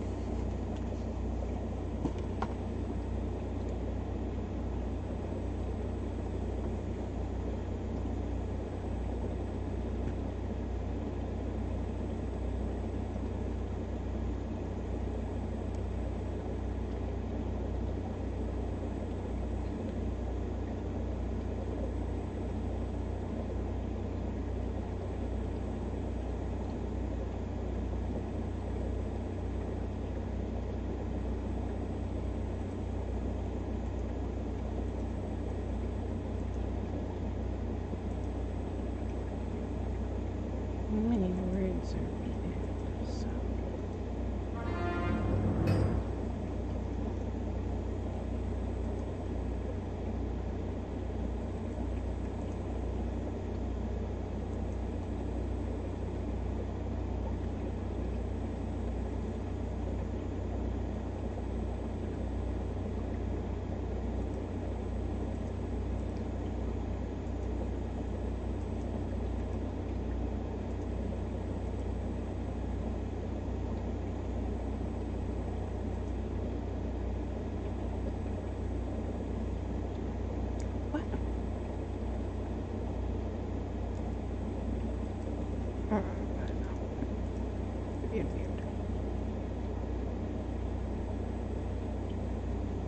Weird.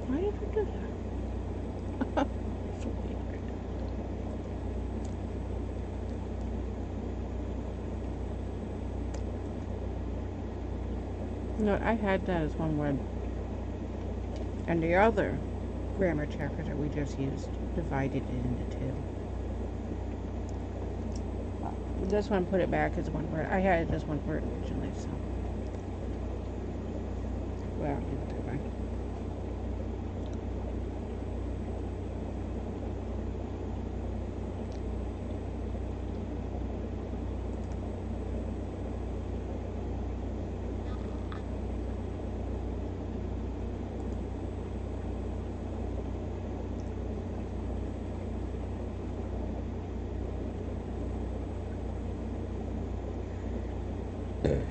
Why did we do that? So weird. No, I had that as one word. And the other grammar chapter that we just used divided it into two. This one put it back as one word. I had it as one word originally, so. Well, I'll leave it that way.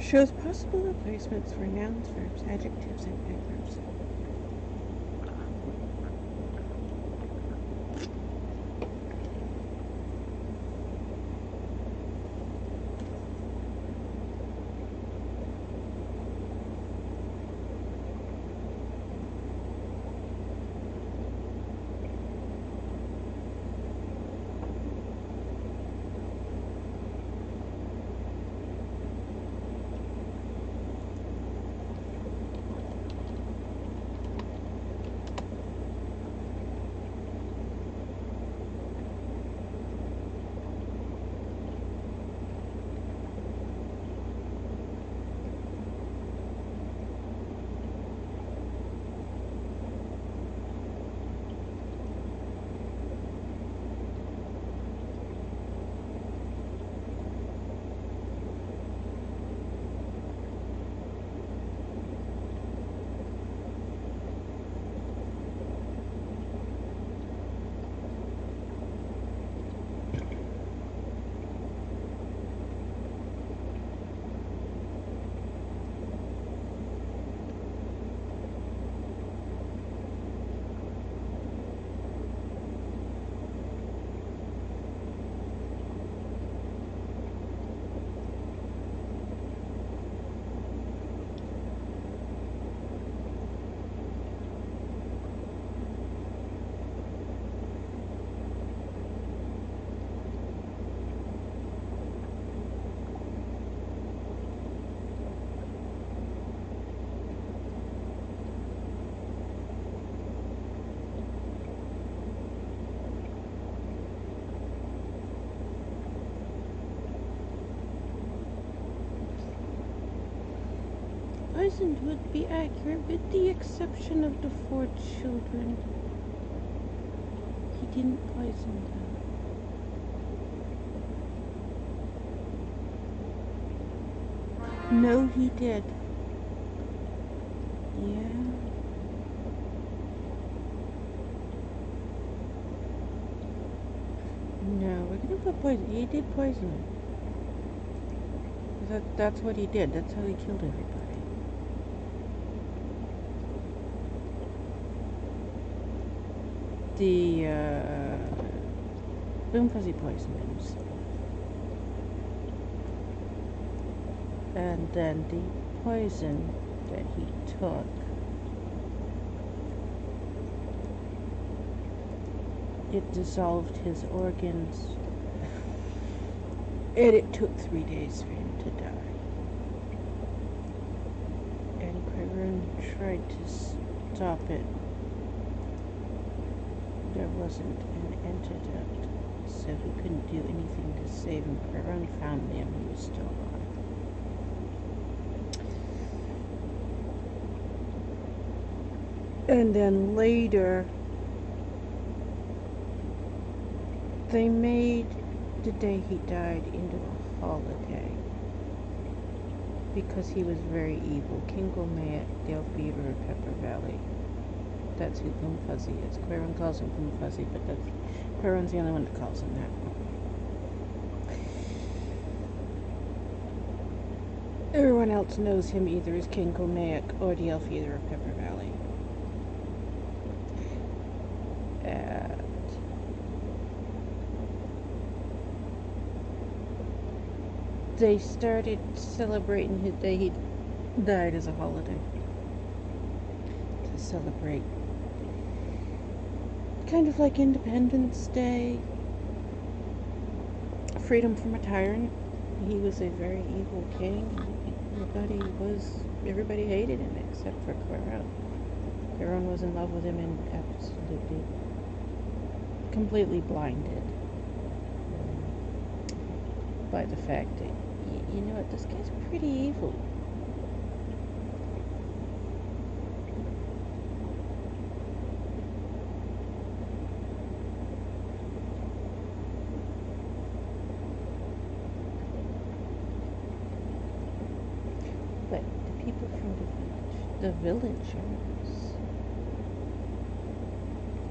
Shows possible replacements for nouns, verbs, adjectives, and adverbs. Poisoned would be accurate with the exception of the 4 children. He didn't poison them. No, he did. Yeah. No, we're gonna put poison. He did poison them. That's what he did. That's how he killed everybody. The Boom Fuzzy poisoned him. And then the poison that he took, it dissolved his organs, and it took 3 days for him to die. And Quaraun tried to stop it. There wasn't an antidote, so he couldn't do anything to save him. Quaraun found him, he was still alive. And then later, they made the day he died into a holiday because he was very evil. Kingle-Mayak, Dale Fever, Pepper Valley. That's who Boom Fuzzy is. Quaraun calls him Boom Fuzzy, but Quaraun's the only one that calls him that. Everyone else knows him either as Kingle-Mayak or the Elf Eater of Pepper Valley. And they started celebrating his day. He died as a holiday to celebrate, kind of like Independence Day, freedom from a tyrant. He was a very evil king. Everybody hated him except for Quaraun. Quaraun was in love with him and absolutely, completely blinded by the fact that, you know what, this guy's pretty evil. But the people from the villagers,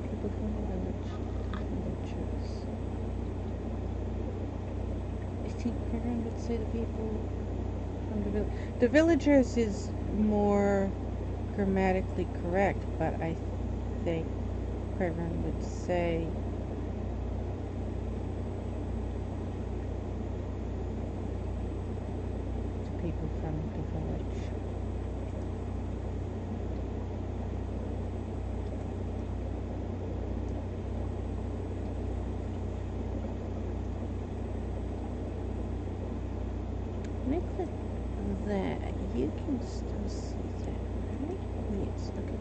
people from the villagers, I think Quaraun would say the people from the villagers is more grammatically correct, but I think Quaraun would say the people from the village. When I click that, you can still see that, right? Yes, okay.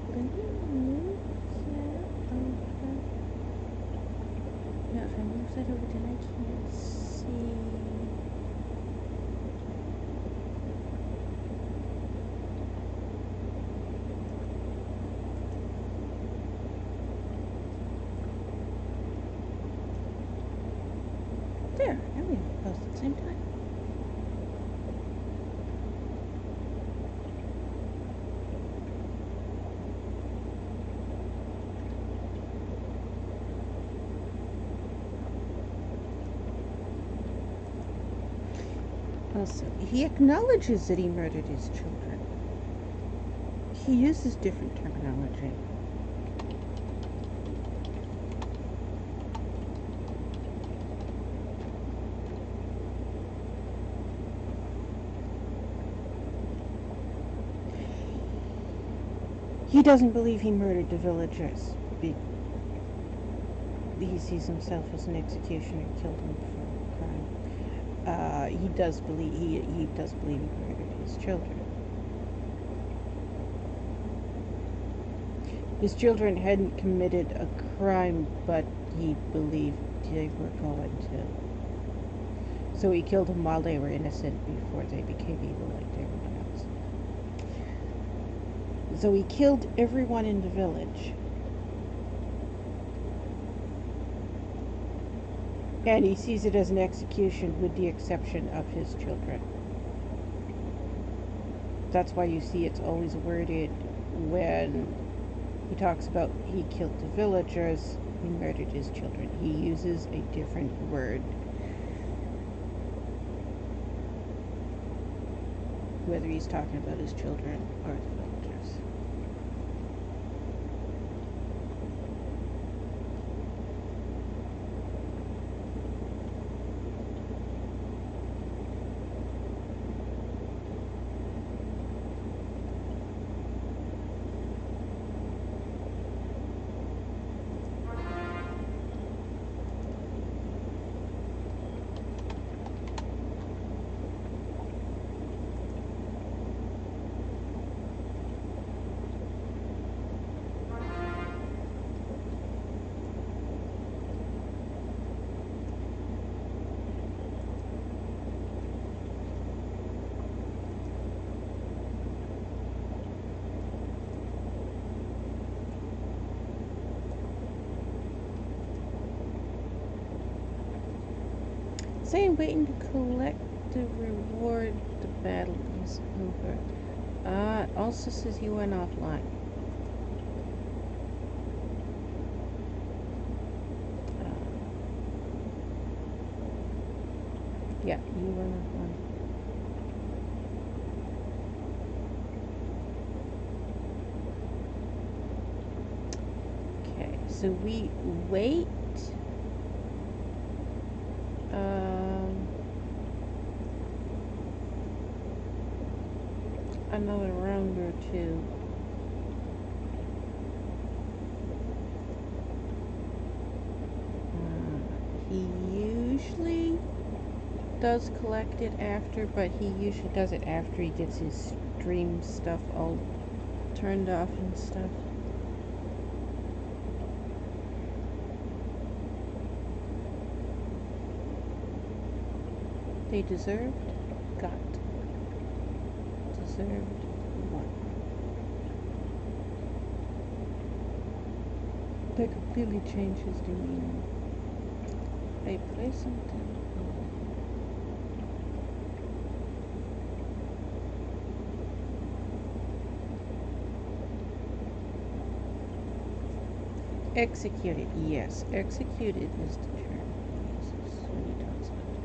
Let me move that over. No, if I move that over, then I can't see. There, now we have both at the same time. Also, he acknowledges that he murdered his children. He uses different terminology. He doesn't believe he murdered the villagers. He sees himself as an executioner, killed them for crime. He does believe he murdered his children. His children hadn't committed a crime, but he believed they were going to. So he killed them while they were innocent before they became evil like everyone else. So he killed everyone in the village. And he sees it as an execution with the exception of his children. That's why you see it's always worded when he talks about he killed the villagers, he murdered his children. He uses a different word. Whether he's talking about his children or the villagers. Saying waiting to collect the reward, the battle is over. Also says he went offline. Yeah, you went offline. Okay, so we wait. another round or two. He usually does collect it after, but he usually does it after he gets his stream stuff all turned off and stuff. They deserved, got, deserved, won. That completely changed his demeanor. They play something. Executed, yes. Executed is the term. Yes, when he talks about the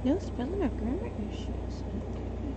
No spelling or grammar issues. Okay.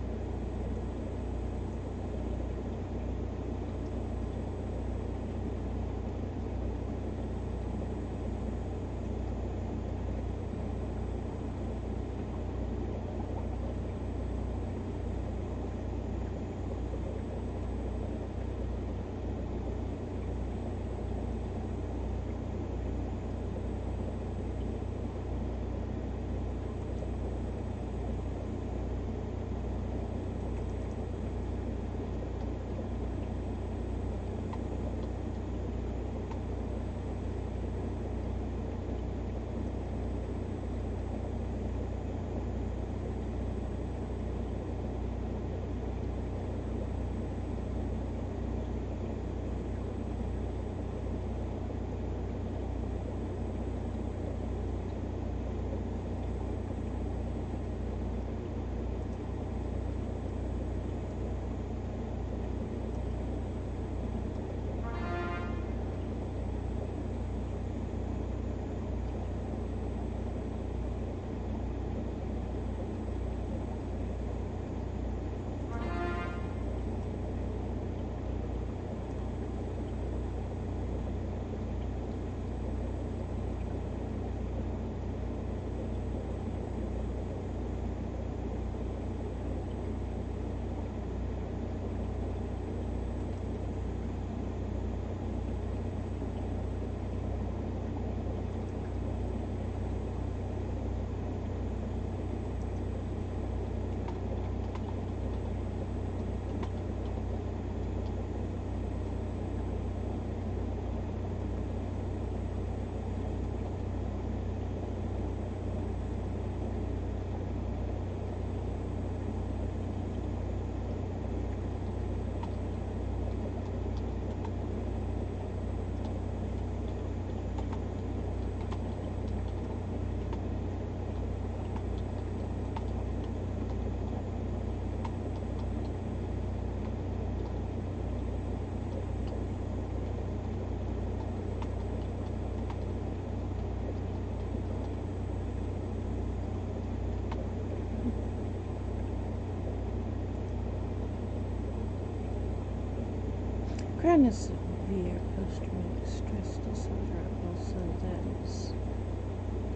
and a severe post-traumatic stress disorder. Also, that is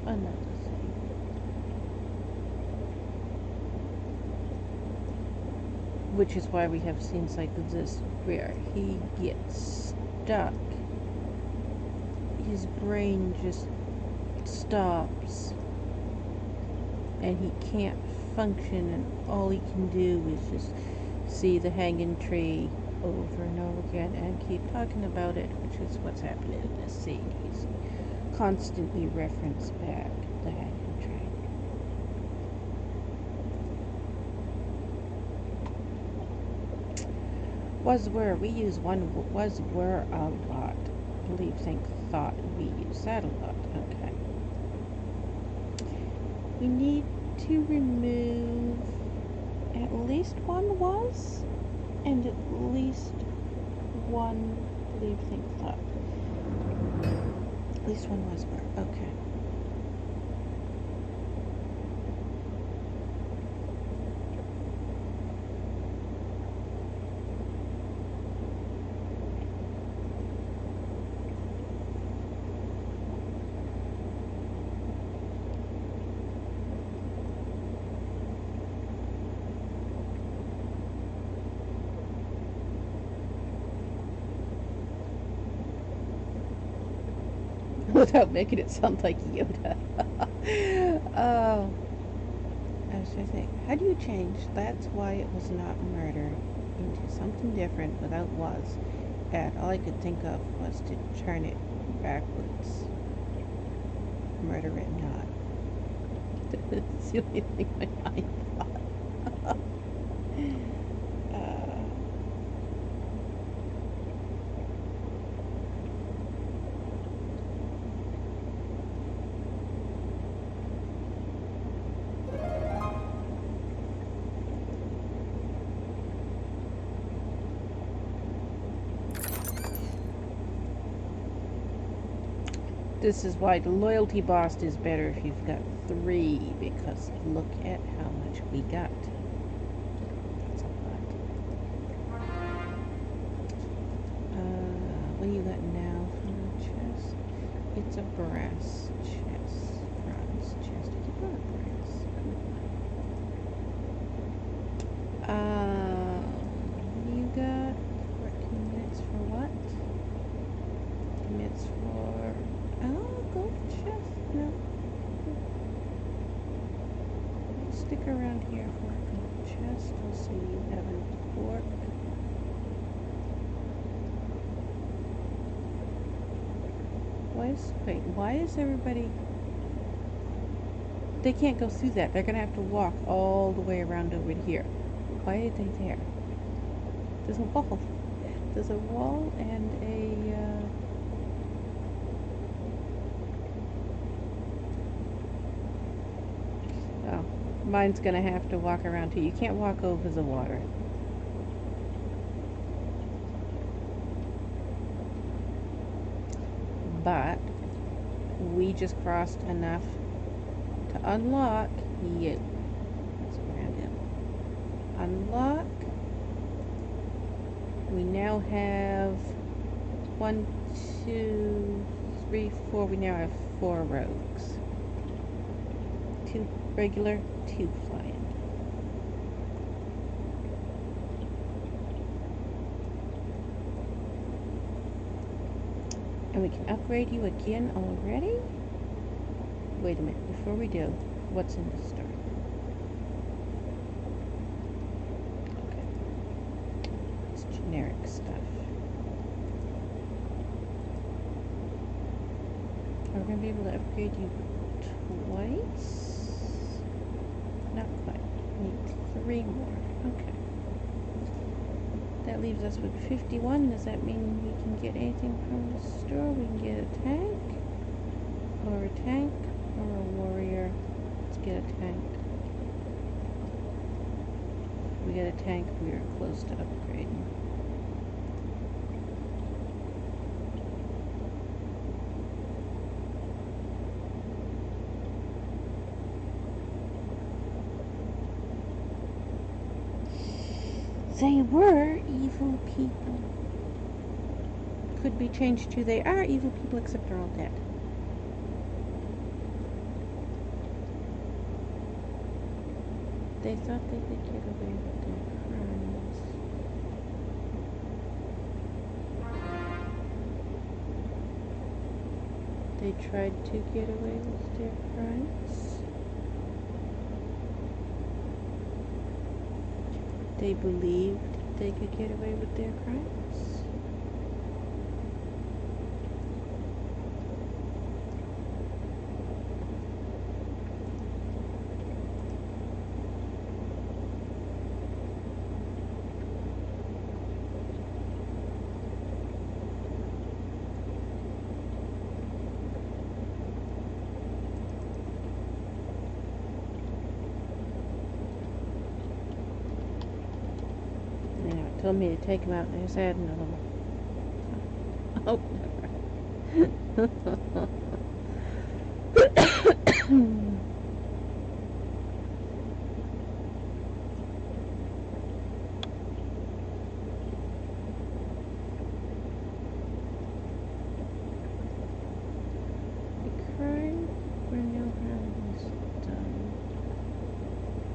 another thing. Which is why we have scenes like this where he gets stuck. His brain just stops and he can't function, and all he can do is just see the hanging tree over and over again and keep talking about it, which is what's happening in this scene. He's constantly referenced back the hanging tree. Was were, we use one was were a lot. Believe, think, thought, we use that a lot. Okay. We need to remove at least one was and at least one believe, think, thought. At least one was were. Okay. Without making it sound like Yoda. Oh, I was trying to think, how do you change "that's why it was not murder" into something different without "was"? And all I could think of was to turn it backwards. Murder it not. That's the only thing my mind thought. This is why the loyalty boss is better if you've got 3, because look at how much we got. That's a lot. What do you got now for the chest? It's a brass chest. Bronze chest. I keep on a brass. What do you got? Commits for what? Commits for... Oh, gold chest. No. Stick around here for a gold chest. We'll see. You have a fork. Why is everybody... They can't go through that. They're going to have to walk all the way around over here. Why are they there? There's a wall. There's a wall and a... Oh, mine's going to have to walk around too. You can't walk over the water. But we just crossed enough to unlock you. Let's go around him. Unlock. We now have 1, 2, 3, 4. We now have 4 rogues. 2 regular, 2 flying. And we can upgrade you again already? Wait a minute, before we do, what's in the store? Okay. It's generic stuff. Are we going to be able to upgrade you twice? Not quite. We need 3 more. Okay. That leaves us with 51. Does that mean we can get anything from the store? We can get a tank, or a tank, or a warrior. Let's get a tank. If we get a tank, we are close to upgrading. They were evil people. could be changed to they are evil people except they're all dead. They thought they could get away with their crimes. They tried to get away with their crimes. They believed they could get away with their crimes. Told me to take him out and I just had another one. Oh, a crime where no harm is done.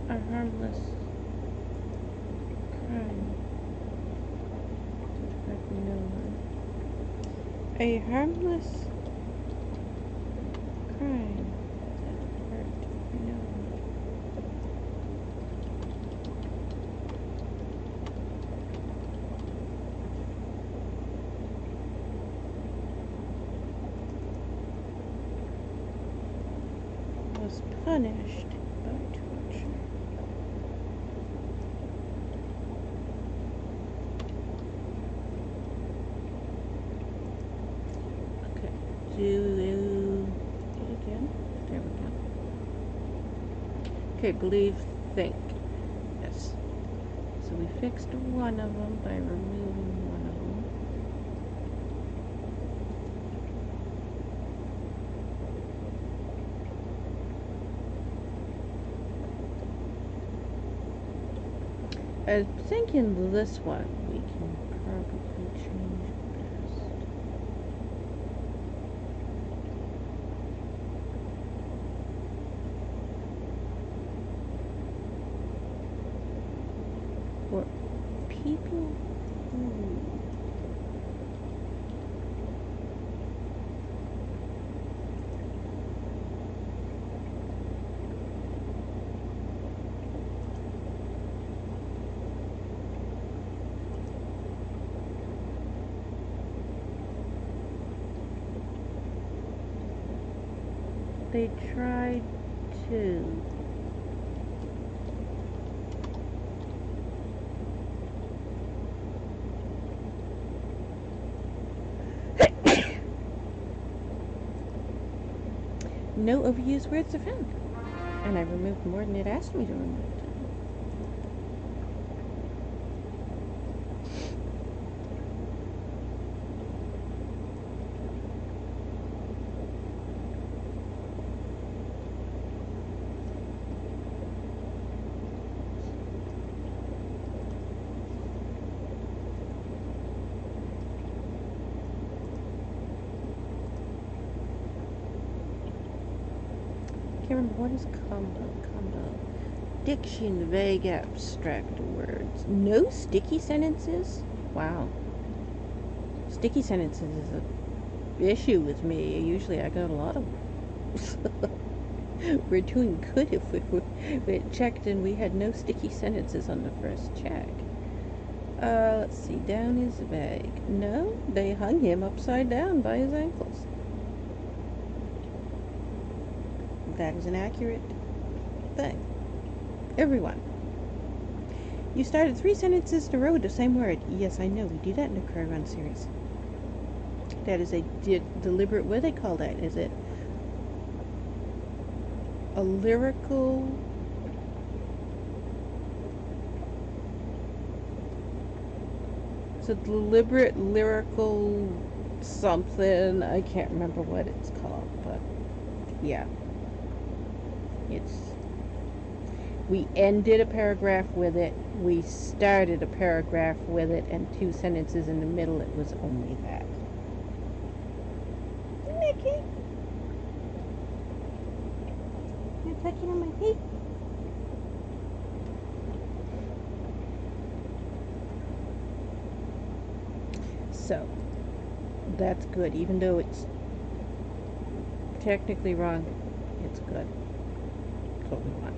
A harmless crime. A harmless crime that hurt no one. Was punished by torture. Do it again. There we go. Okay, believe, think. Yes. So we fixed one of them by removing one of them. I think in this one we can probably change best. For people who they tried to no overused words are found. And I removed more than it asked me to remove. Can't remember what is combo. Diction, vague, abstract words. No sticky sentences? Wow. Sticky sentences is a issue with me. Usually I got a lot of them. We're doing good if we checked and we had no sticky sentences on the first check. Let's see. Down is vague. No, they hung him upside down by his ankles. That is an accurate thing. Everyone. You started 3 sentences in a row with the same word. Yes, I know. We do that in the Quaraun series. That is a deliberate, what do they call that? Is it a lyrical... It's a deliberate lyrical something. I can't remember what it's called, but yeah. We ended a paragraph with it, we started a paragraph with it, and 2 sentences in the middle, it was only that. pecking on my feet. So, that's good. Even though it's technically wrong, it's good. That's what we want.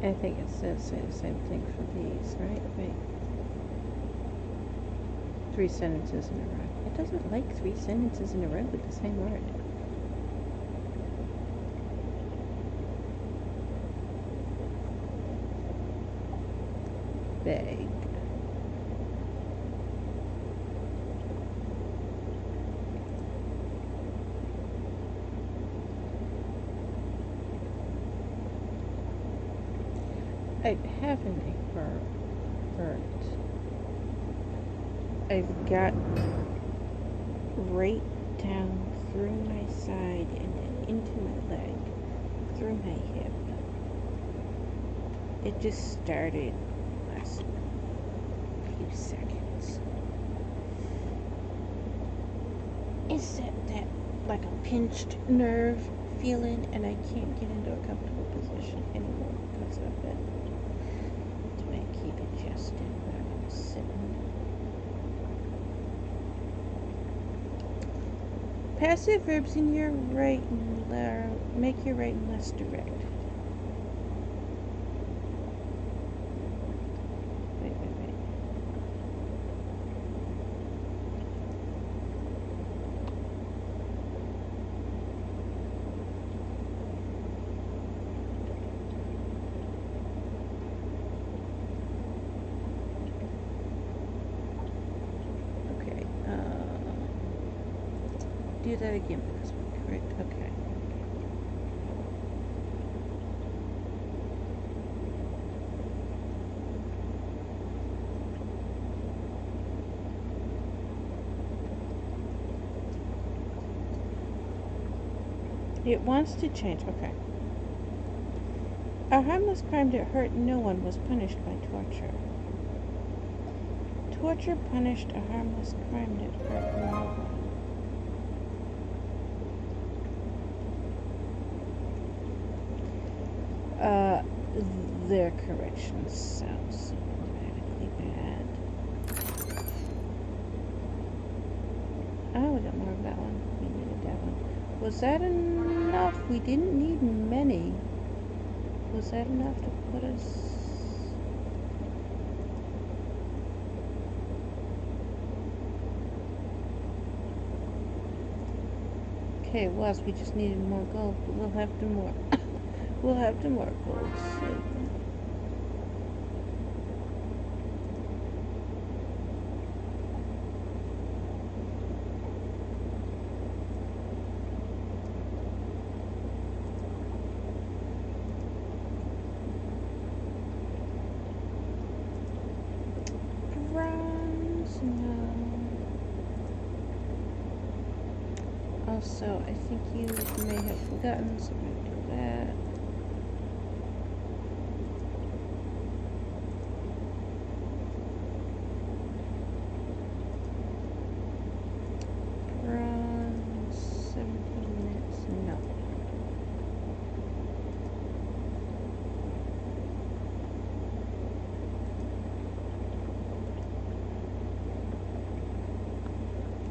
I think it says say the same thing for these, right? Wait. 3 sentences in a row. It doesn't like 3 sentences in a row with the same word. Beg. I'm having a hurt. I've got right down through my side and then into my leg, through my hip. It just started last few seconds. Is that like a pinched nerve feeling, and I can't get into a comfortable position anymore because of it. Do I keep adjusting where I'm sitting? Passive verbs in your right and left make your right and less direct. Wait. Okay. Do that again because we're correct. Okay. It wants to change. Okay. A harmless crime that hurt no one was punished by torture. Torture punished a harmless crime that hurt no one. Their corrections sound so dramatically bad. Oh, we got more of that one. We needed that one. Was that enough? We didn't need many. Was that enough to put us... Okay, it was. We just needed more gold, but we'll have to more. We'll have to more gold soon. Bronze, no. Also, I think you may have forgotten, so I'm gonna do that. Bronze, 17 minutes, no.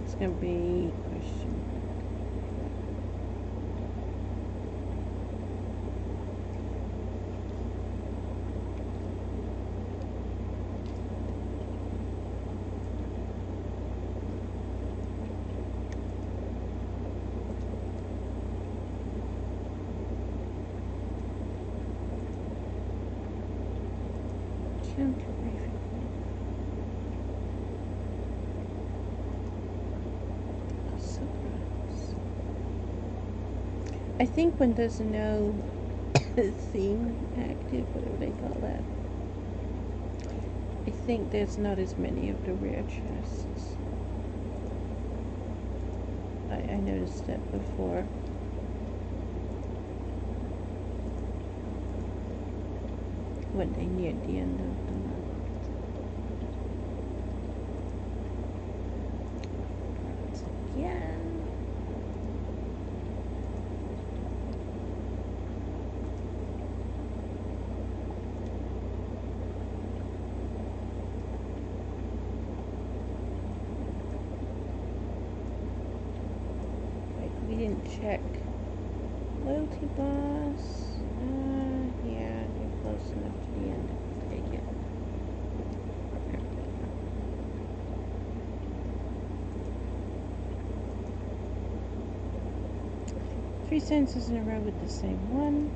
It's gonna be question. I think when there's no theme active, whatever they call that, I think there's not as many of the rare chests. I noticed that before. When they neared the end of the month. Once again. Wait, we didn't check. Loyalty boss. Yeah, you're close enough to the end. Take it. 3 sentences in a row with the same one.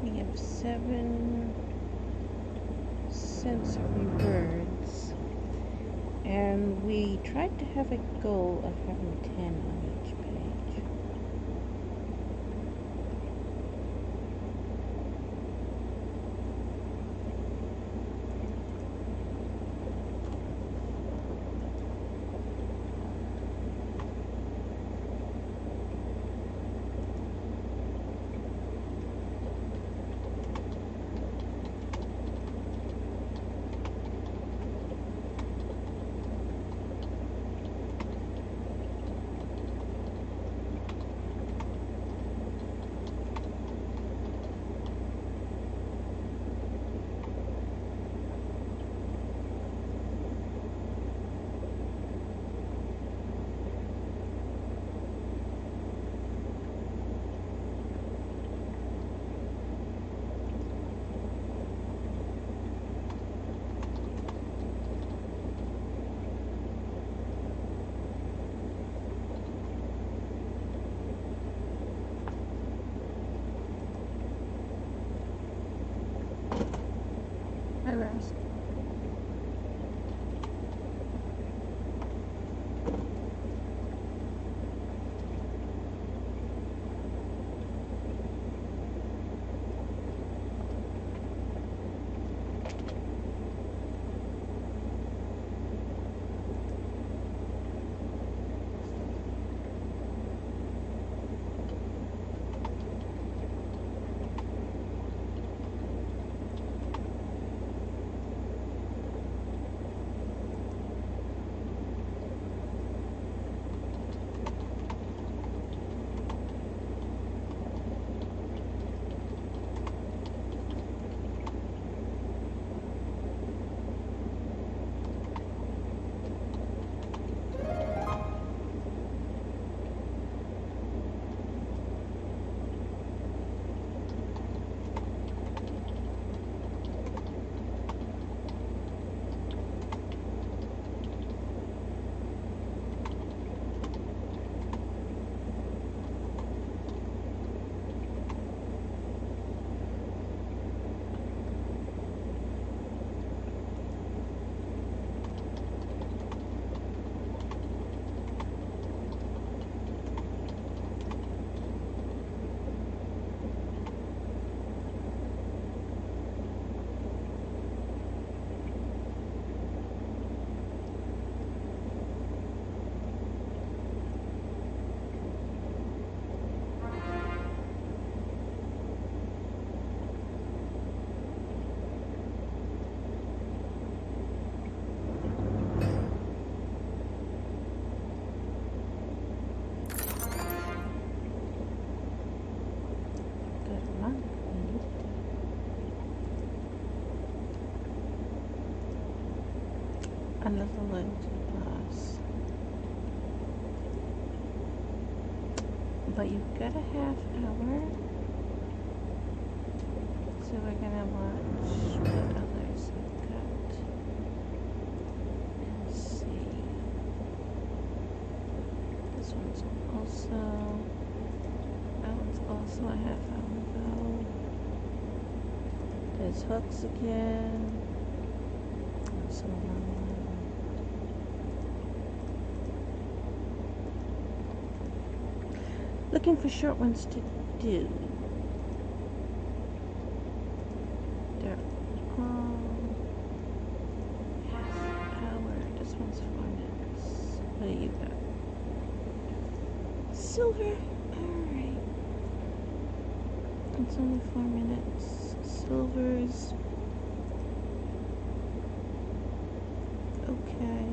We have 7 sensory words, and we tried to have a goal of having 10 on each page. Hi, Rose. another loyalty pass. But you've got a half hour. So we're gonna watch what others have got. And see. This one's also, that one's also a half hour though. There's hooks again. So looking for short ones to do. They're half hour. This one's 4 minutes. What do you got? Silver. Alright. It's only 4 minutes. Silvers. Okay.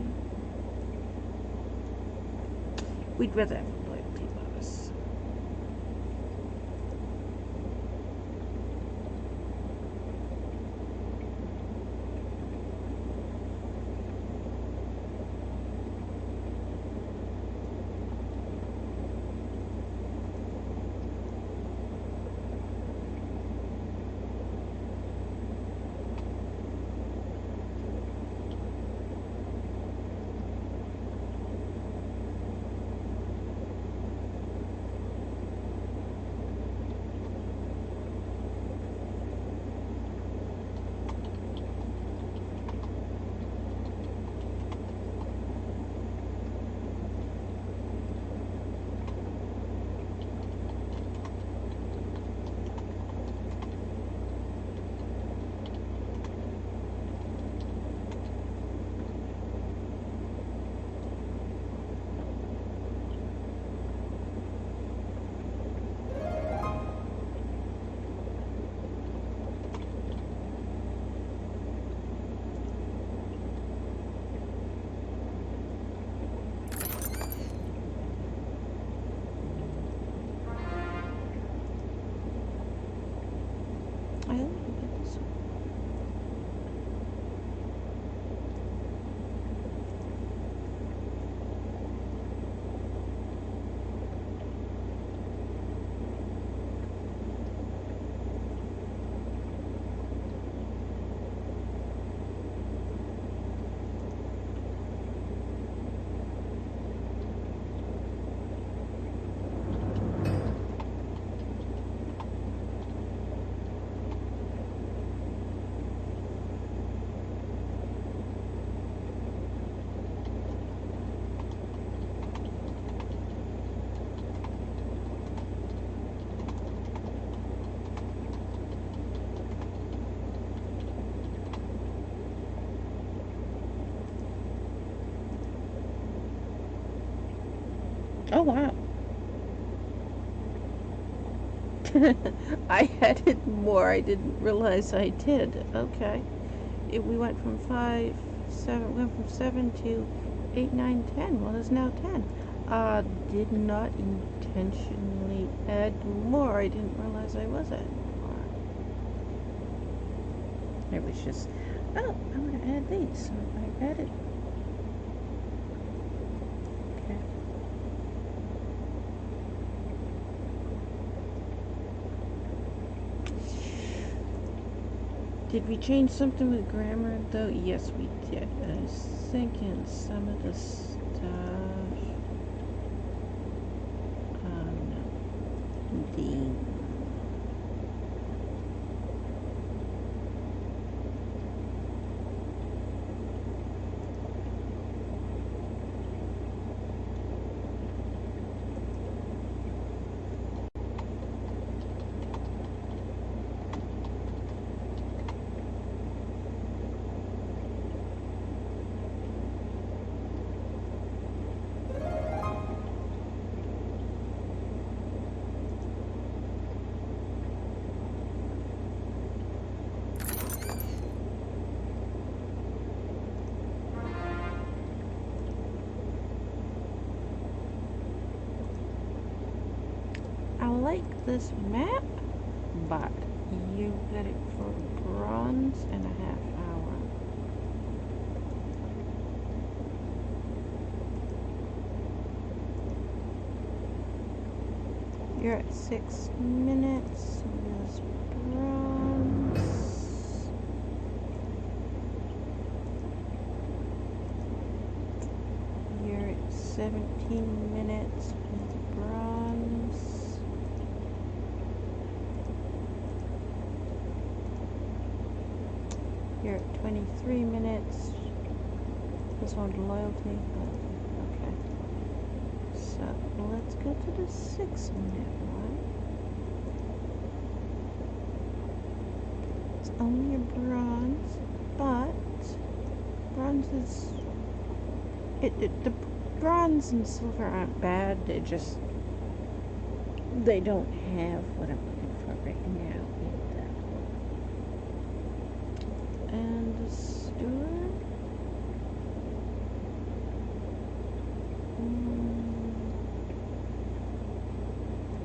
We'd rather have a loyalty bonus. I only get this one. Oh wow. I added more. I didn't realize I did. Okay. We went from 5, 7, went from 7 to 8, 9, 10. Well, there's now 10. Did not intentionally add more. I didn't realize I was adding more. It was just, oh, I'm going to add these. So I added. Okay. Did we change something with grammar though? Yes, we did. I was thinking some of the stuff. No. I like this map, but you get it for bronze and a half hour. You're at 6 minutes. So there's bronze. You're at 17 minutes with bronze. You're at 23 minutes. This one's loyalty, but okay. So let's go to the 6-minute one. It's only a bronze, but bronze is the bronze and silver aren't bad. They don't have what I'm looking for right now in that one. And the steward.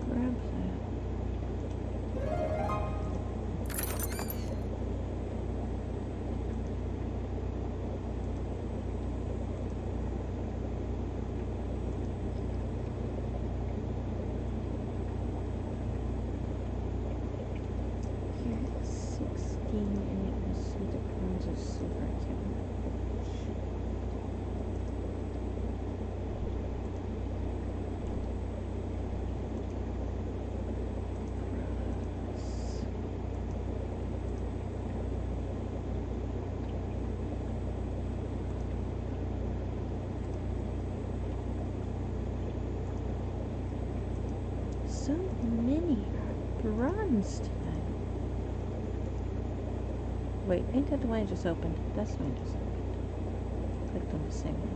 Grab that. Here it's 16 and it was either bronze or silver. I can't remember which. So many bronze tonight. Wait, ain't that the one I just opened? That's the one I just opened. Clicked on the same one.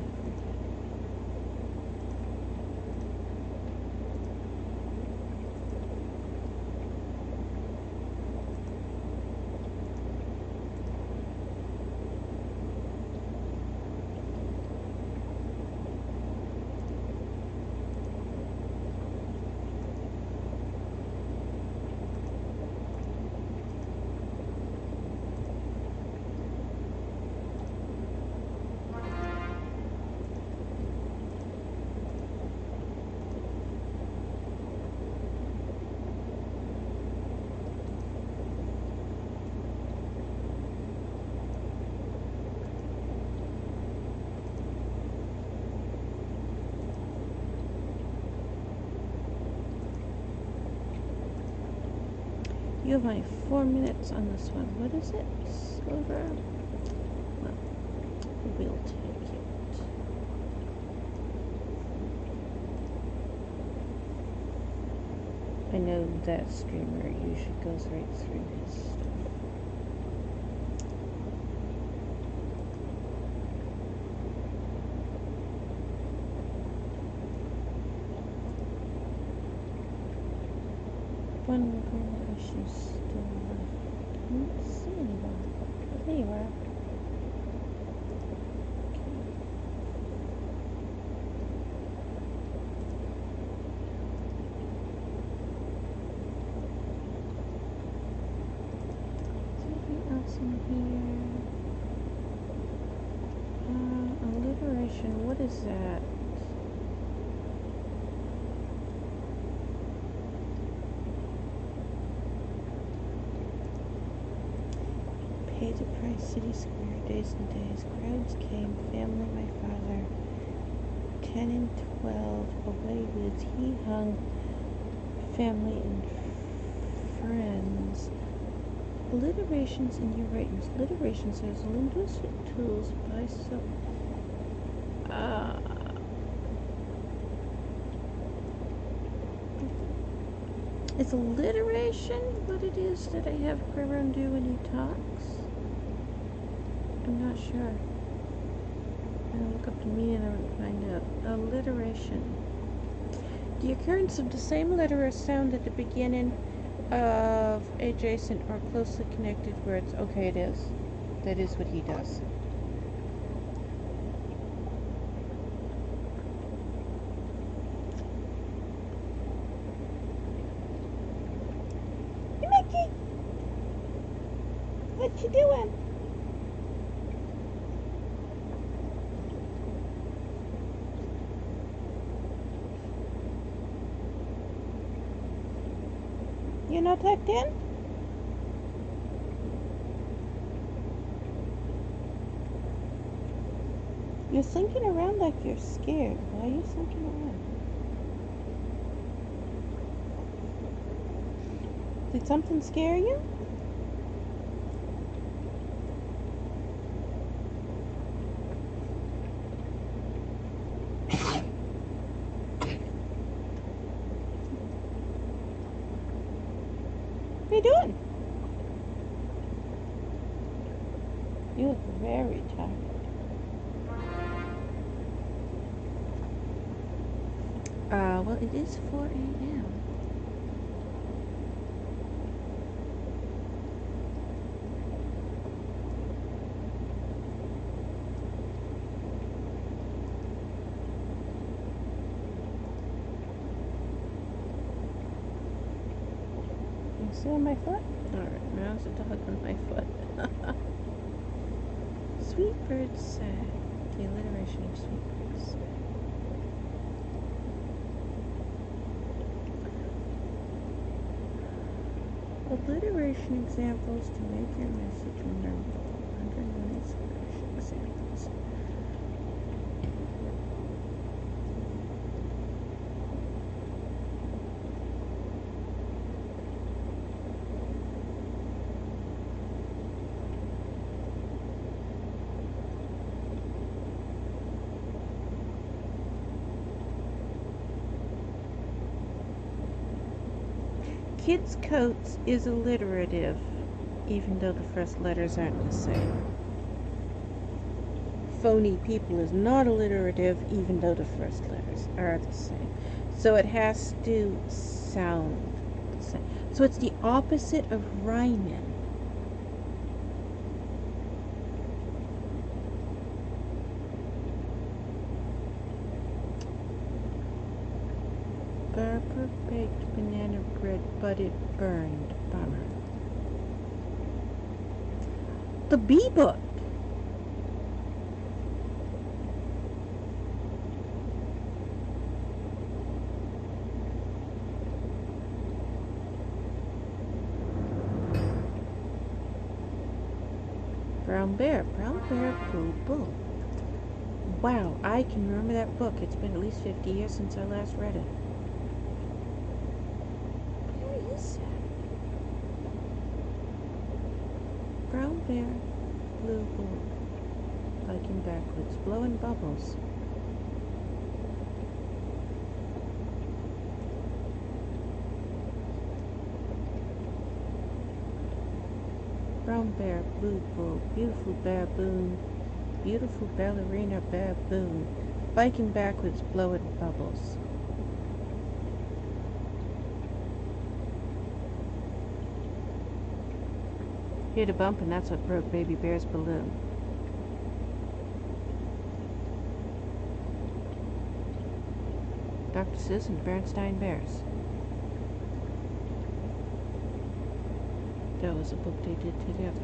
You have only 4 minutes on this one. What is it? Silver? Well, we'll take it. I know that streamer usually goes right through his stuff. One more issue still left. I don't see anyone. There you are. Anything else in here? Alliteration. What is that? Pay the price, city square, days and days. Crowds came, family, my father. 10 and 12, away with he hung, family and friends. Alliterations in your writings. Alliteration says linguistic tools by some. Is alliteration what it is that I have Quaraun do when he talks? I'm not sure. I'll look up the meaning of it and find out. Alliteration. The occurrence of the same letter or sound at the beginning of adjacent or closely connected words. Okay, it is. That is what he does. Hey, Mickey! What you doing? You're not tucked in? You're slinking around like you're scared. Why are you slinking around? Did something scare you? What are you doing? You look very tired. Well, it is 4 a.m. You see on my foot? Alright, now there's a dog on my foot. Sweet bird sang. The alliteration of sweet birds. Alliteration examples to make your message memorable. Underline alliteration examples. Kids' coats is alliterative, even though the first letters aren't the same. Phony people is not alliterative, even though the first letters are the same. So it has to sound the same. So it's the opposite of rhyming. Gerber baked banana bread, but it burned. Bummer. The bee book. Brown bear, boo, boo. Wow, I can remember that book. It's been at least 50 years since I last read it. Where is that? Brown bear, blue bull. Biking backwards, blowing bubbles. Brown bear, blue bull, beautiful baboon, beautiful ballerina baboon, biking backwards, blowing bubbles. Hit a bump and that's what broke baby bear's balloon. Dr. Seuss and the Bernstein Bears. That was a book they did together.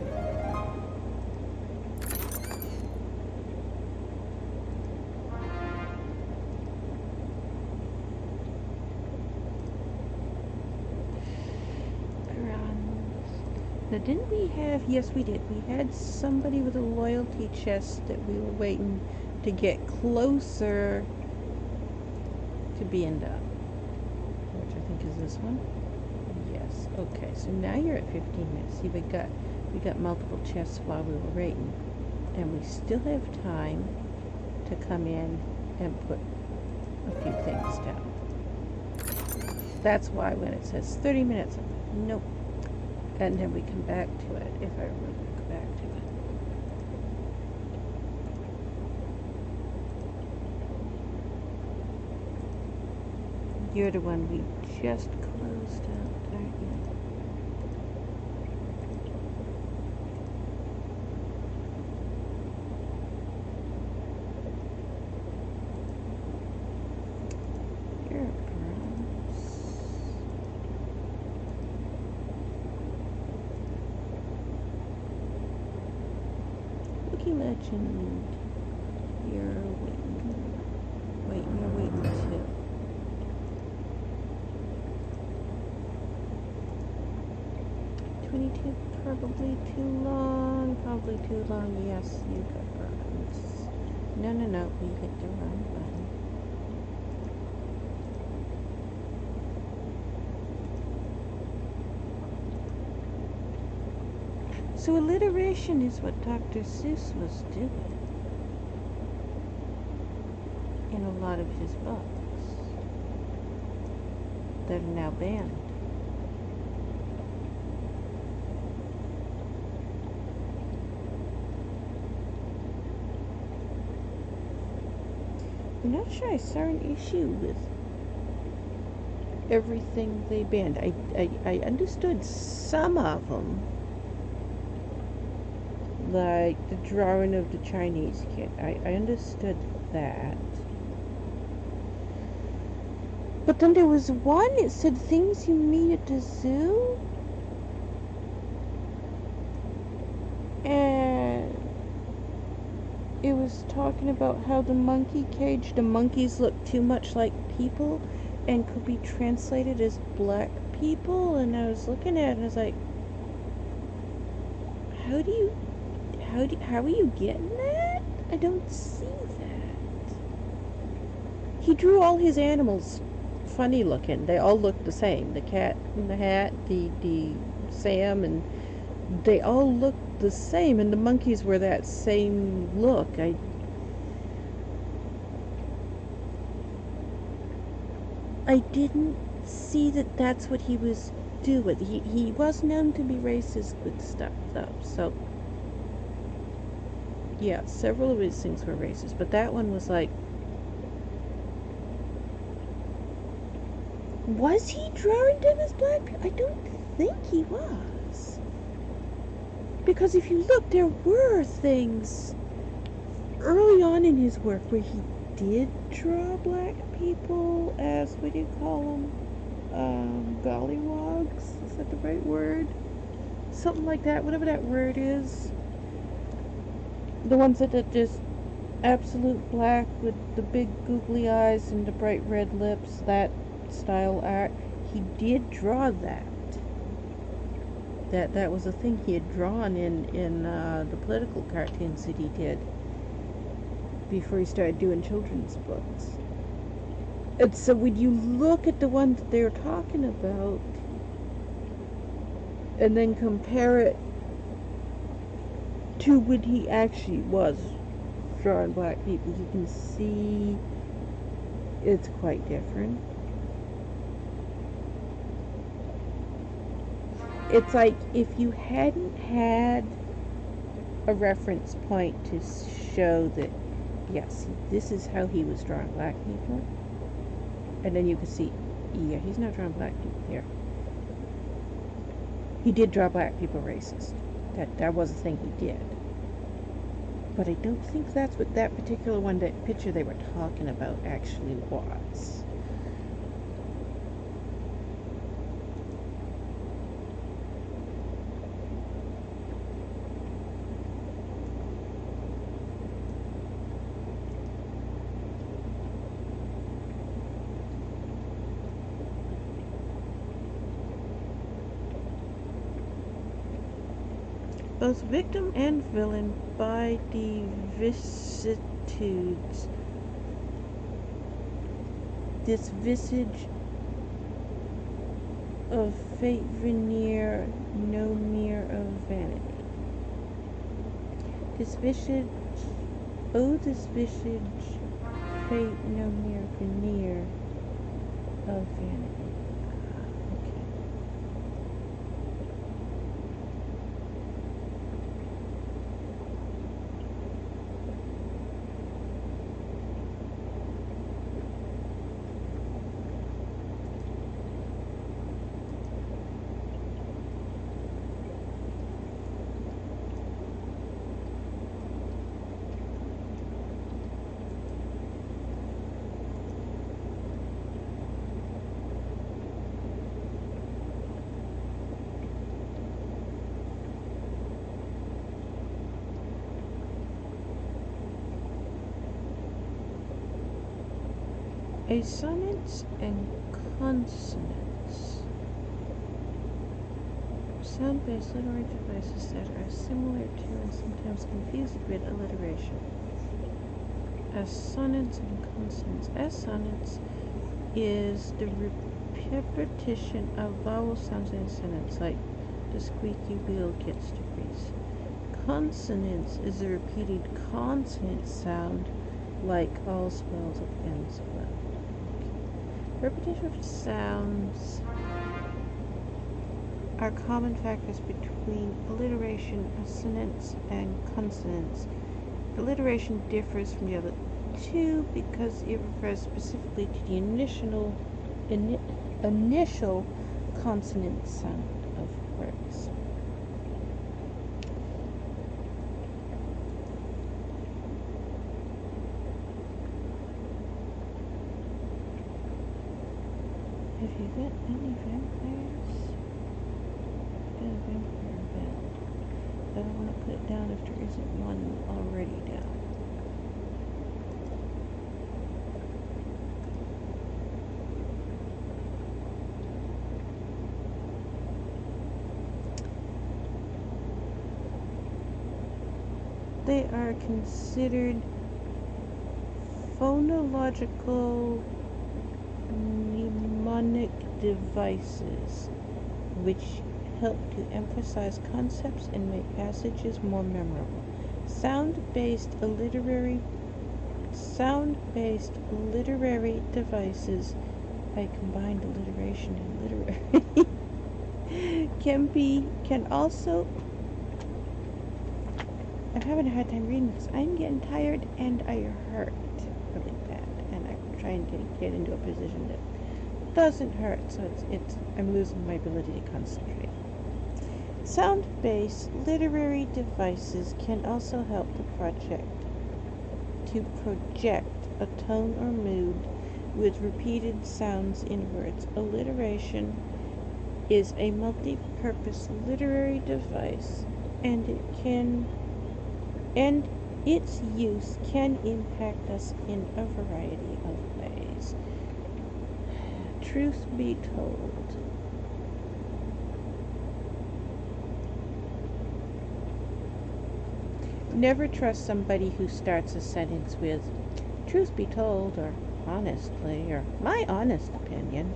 Now, didn't we have, yes we did, we had somebody with a loyalty chest that we were waiting to get closer to being done. Which I think is this one. Yes, okay, so now you're at 15 minutes. See, we got multiple chests while we were waiting. And we still have time to come in and put a few things down. That's why when it says 30 minutes, I'm like, nope. And then we come back to it, if I remember to go back to it. You're the one we just closed out, aren't you? You're gross. Cookie Legend. You're waiting. You're waiting too. 22, probably too long. Probably too long. Yes, you got burns. No, no, no. We hit the wrong button. So alliteration is what Dr. Seuss was doing in a lot of his books that are now banned. I'm not sure I saw an issue with everything they banned. I understood some of them. Like the drawing of the Chinese kid. I understood that. But then there was one, it said things you meet at the zoo. And it was talking about how the monkey cage, the monkeys look too much like people and could be translated as black people. And I was looking at it and I was like, how are you getting that? I don't see that. He drew all his animals funny looking. They all look the same. The cat in the hat, the Sam, and they all look the same, and the monkeys were that same look. I didn't see that that's what he was doing. He was known to be racist with stuff, though, so yeah, several of his things were racist, but that one was like, was he drawing them as black people? I don't think he was. Because if you look, there were things early on in his work where he did draw black people as, what do you call them? Gollywogs? Is that the right word? Something like that, whatever that word is. The ones that are just absolute black with the big googly eyes and the bright red lips, that style art. He did draw that. That was a thing he had drawn in the political cartoons that he did before he started doing children's books. And so when you look at the ones that they're talking about and then compare it to when he actually was drawing black people, you can see it's quite different. It's like if you hadn't had a reference point to show that, yes, this is how he was drawing black people, and then you could see, yeah, he's not drawing black people here. He did draw black people racist. That was a thing he did. But I don't think that's what that particular one, that picture they were talking about actually was. Both victim and villain by the vicissitudes. This visage of fate veneer, no mere of vanity. This visage, oh this visage, fate no mere veneer of vanity. Assonance and consonance. sound-based literary devices that are similar to and sometimes confused with alliteration. Assonance and consonance. Assonance is the repetition of vowel sounds in a sentence, like the squeaky wheel gets to grease. Consonance is a repeated consonant sound, like all spells of ends well. Repetition of sounds are common factors between alliteration, assonance, and consonance. Alliteration differs from the other two because it refers specifically to the initial consonant sound of words. Have you got any vampires? Got a vampire band. I don't want to put it down if there isn't one already down. They are considered phonological mnemonic devices which help to emphasize concepts and make passages more memorable. Sound-based literary devices, I combined alliteration and literary, can also, I'm having a hard time reading because I'm getting tired and I hurt really bad, and I'm trying to get into a position that doesn't hurt, so I'm losing my ability to concentrate. Sound-based literary devices can also help to project a tone or mood with repeated sounds in words. Alliteration is a multi-purpose literary device, and its use can impact us in a variety of ways. Truth be told, never trust somebody who starts a sentence with truth be told, or honestly, or my honest opinion.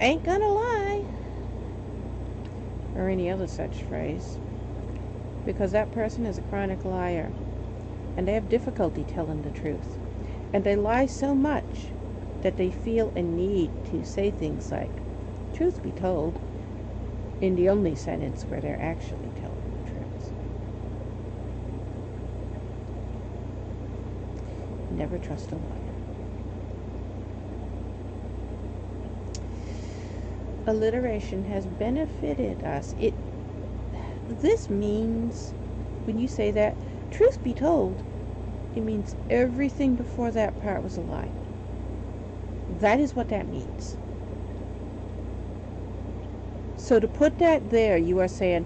Ain't gonna lie, or any other such phrase, because that person is a chronic liar, and they have difficulty telling the truth, and they lie so much that they feel a need to say things like truth be told in the only sentence where they're actually telling the truth. Never trust a liar. Alliteration has benefited us. This means, when you say that, truth be told, it means everything before that part was a lie. That is what that means. So to put that there, you are saying,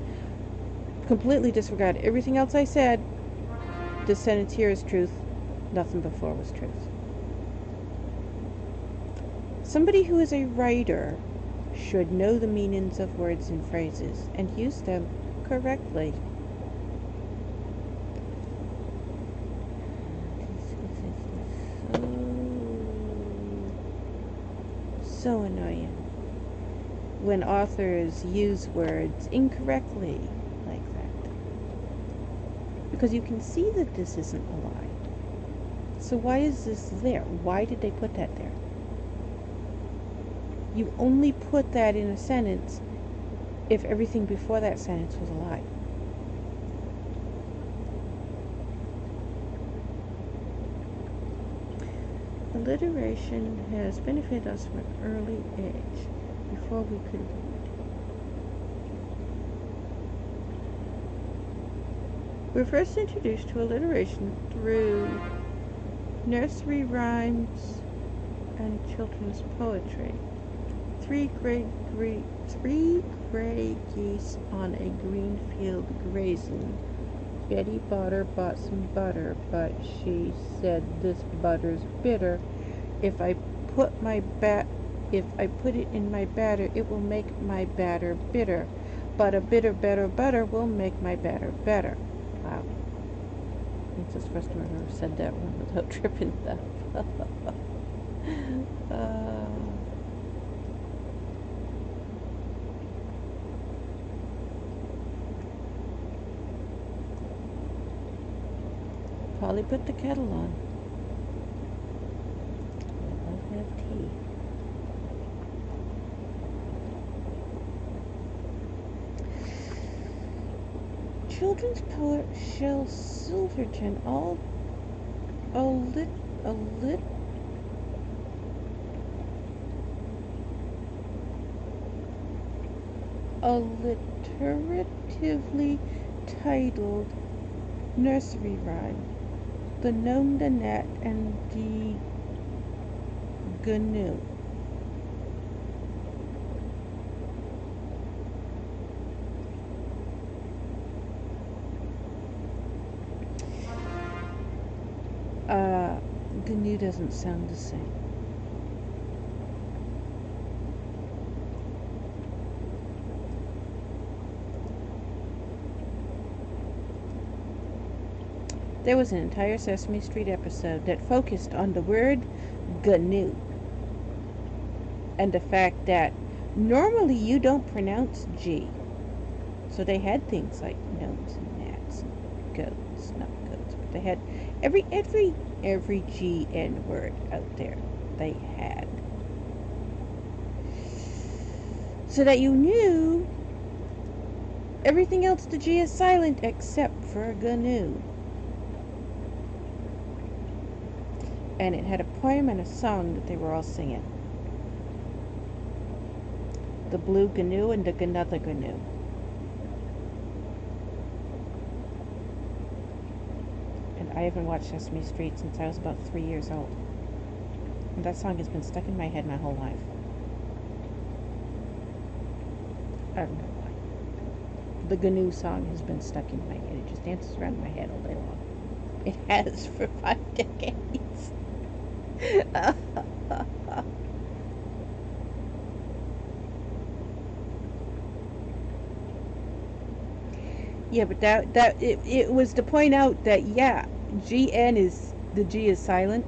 completely disregard everything else I said. This sentence here is truth. Nothing before was truth. Somebody who is a writer should know the meanings of words and phrases and use them correctly. So annoying when authors use words incorrectly like that, because you can see that this isn't a lie. So why is this there? Why did they put that there? You only put that in a sentence if everything before that sentence was a lie. Alliteration has benefited us from an early age, before we could read. We were first introduced to alliteration through nursery rhymes and children's poetry. Three gray geese on a green field grazing. Betty Botter bought some butter, but she said, "This butter's bitter. If I put my If I put it in my batter, it will make my batter bitter. But a bitter, better butter will make my batter better. Wow. It's the first time I've ever said that one without tripping up. Polly put the kettle on. Let's have tea. Children's poet Shel Silverton alliteratively titled nursery rhyme, The Gnome, the Gnat, and the Gnu. GNU doesn't sound the same. There was an entire Sesame Street episode that focused on the word GNU and the fact that normally you don't pronounce G. So they had things like gnomes and gnats and goats, not goats, but they had every GN word out there they had. So that you knew everything else the G is silent except for GNU. And it had a poem and a song that they were all singing. The Blue GNU and the Another GNU. I haven't watched Sesame Street since I was about 3 years old. And that song has been stuck in my head my whole life. I don't know why. The GNU song has been stuck in my head. It just dances around my head all day long. It has for 5 decades. Yeah, but it was to point out that, yeah, GN is, the G is silent,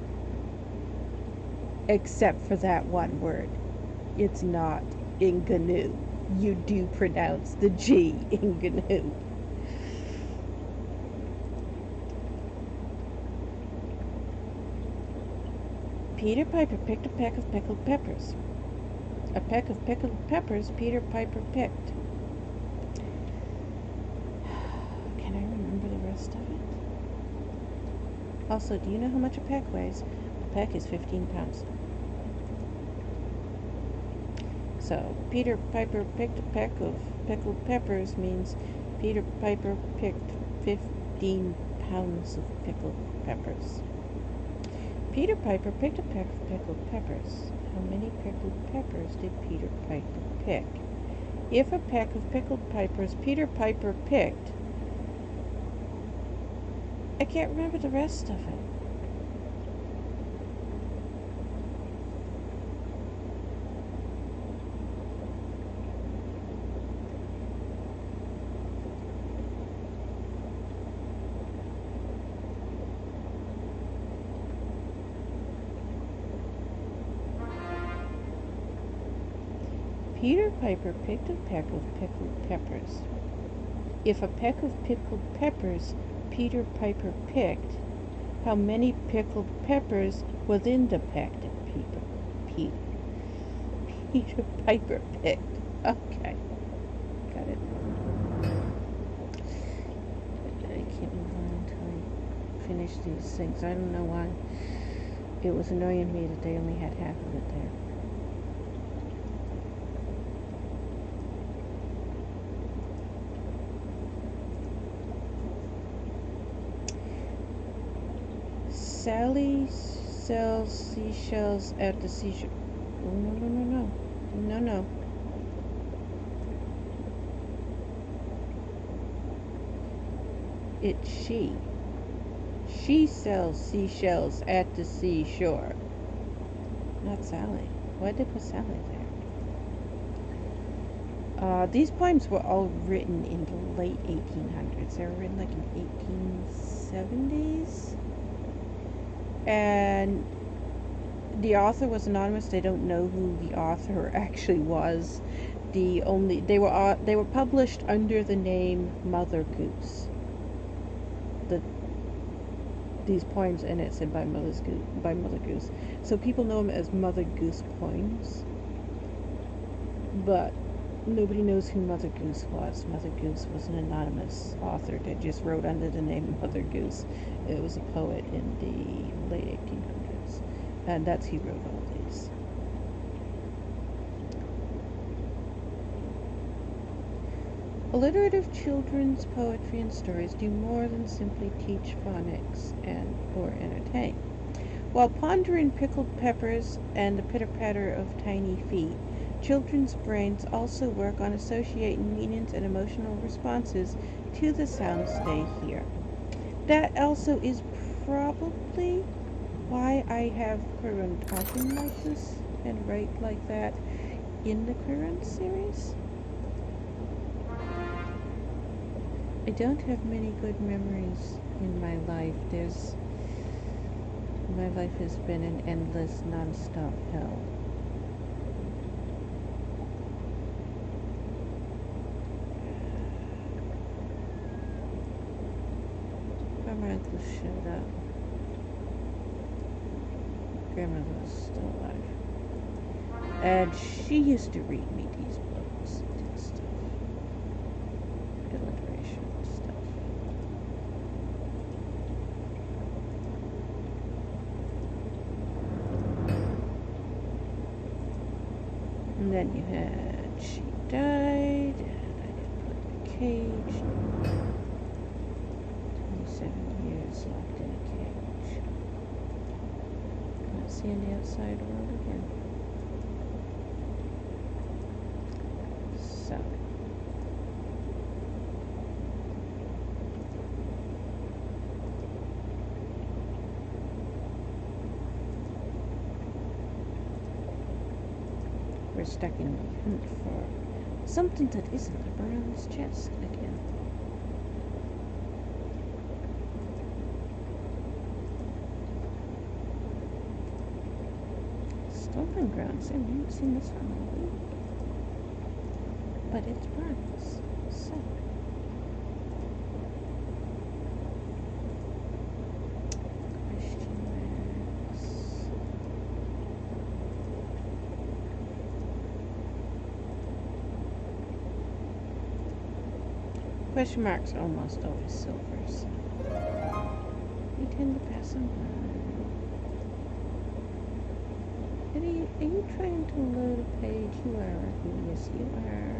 except for that one word. It's not in GNU. You do pronounce the G in GNU. Peter Piper picked a peck of pickled peppers. A peck of pickled peppers Peter Piper picked. Also, do you know how much a peck weighs? A peck is 15 pounds. So, Peter Piper picked a peck of pickled peppers means Peter Piper picked 15 pounds of pickled peppers. Peter Piper picked a peck of pickled peppers. How many pickled peppers did Peter Piper pick? If a peck of pickled peppers Peter Piper picked, I can't remember the rest of it. Peter Piper picked a peck of pickled peppers. If a peck of pickled peppers Peter Piper picked, how many pickled peppers within the peck that Peter Piper picked? Okay, got it. I can't move on until I finish these things. I don't know why it was annoying me that they only had half of it there. Sally sells seashells at the seashore. Oh, no. It's she. She sells seashells at the seashore. Not Sally. Why'd they put Sally there? These poems were all written in the late 1800s. They were written like in 1870s. And the author was anonymous. They don't know who the author actually was. They were published under the name Mother Goose. These poems in it said by Mother Goose. So people know them as Mother Goose poems. But nobody knows who Mother Goose was. Mother Goose was an anonymous author that just wrote under the name Mother Goose. It was a poet in the late 1800s. And that's he wrote all these. Alliterative children's poetry and stories do more than simply teach phonics or entertain. While pondering pickled peppers and the pitter-patter of tiny feet, children's brains also work on associating meanings and emotional responses to the sounds they hear. That also is probably why I have Quaraun talking like this and write like that in the Quaraun series. I don't have many good memories in my life. My life has been an endless, non-stop hell. Grandmother shut up. Grandmother's still alive. And she used to read me these books and stuff. Alliteration stuff. And then you had she died, and I didn't put in a cage. 27 years locked in a cage. Not seeing the outside world again. So. We're stuck in the hunt for something that isn't a Brown's chest again. Stomping grounds. I haven't seen this one in a week. But it's Brown's. So. Question marks. Question marks are almost always silver, so we tend to pass them by. Are you trying to load a page? You are. Yes, you are.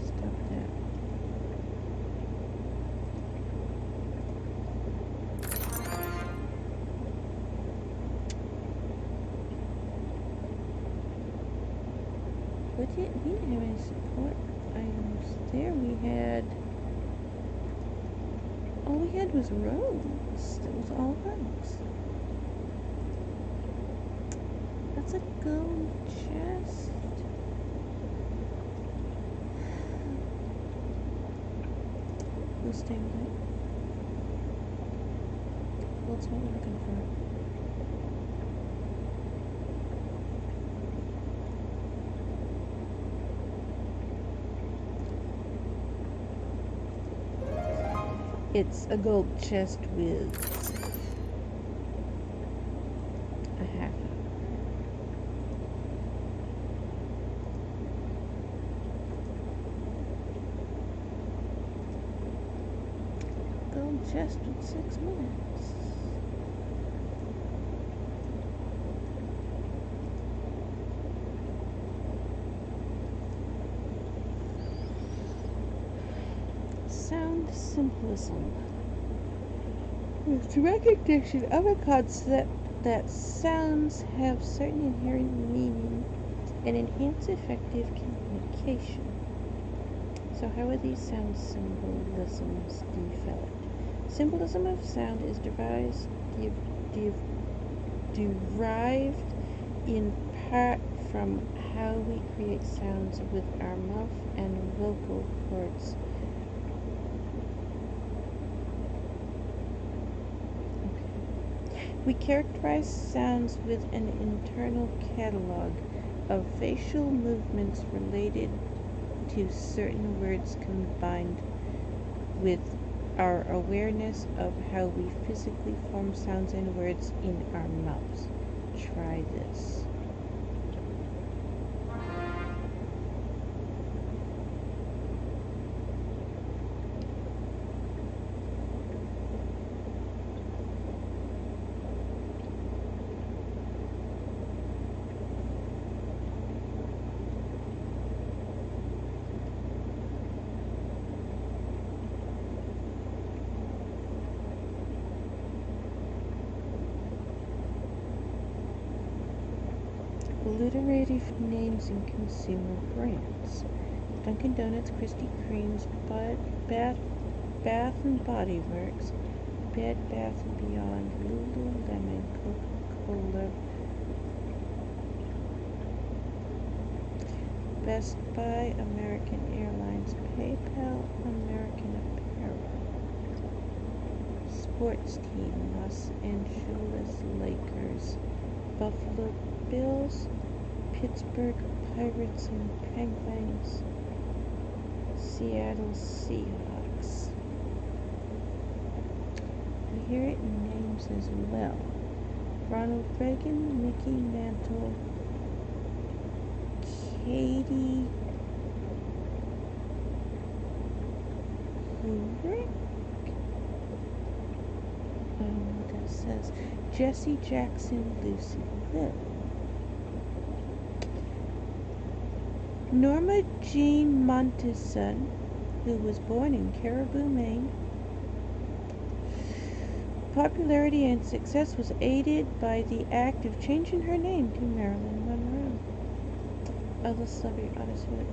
Stop that. We didn't have any support items there. All we had was rogues. That was all rogues. That's a gold chest. We'll stay with it. That's what we're looking for. It's a gold chest with a half. Gold chest with 6 minutes. Sound symbolism. It's recognition of a concept that sounds have certain inherent meaning and enhance effective communication. So how are these sound symbolisms developed? Symbolism of sound is derived in part from how we create sounds with our mouth and vocal cords. Okay. We characterize sounds with an internal catalog of facial movements related to certain words combined with our awareness of how we physically form sounds and words in our mouths. Try this. Alliterative names and consumer brands. Dunkin' Donuts, Krispy Kreme's, Bath and Body Works, Bed Bath & Beyond, Lululemon, Coca-Cola, Best Buy, American Airlines, PayPal, American Apparel. Sports team, Los Angeles Lakers, Buffalo Bills, Pittsburgh Pirates and Penguins, Seattle Seahawks. We hear it in names as well. Ronald Reagan, Mickey Mantle, Katie Couric. That says Jesse Jackson, Lucy Liu. Norma Jean Montesson, who was born in Caribou, Maine. Popularity and success was aided by the act of changing her name to Marilyn Monroe. Other celebrity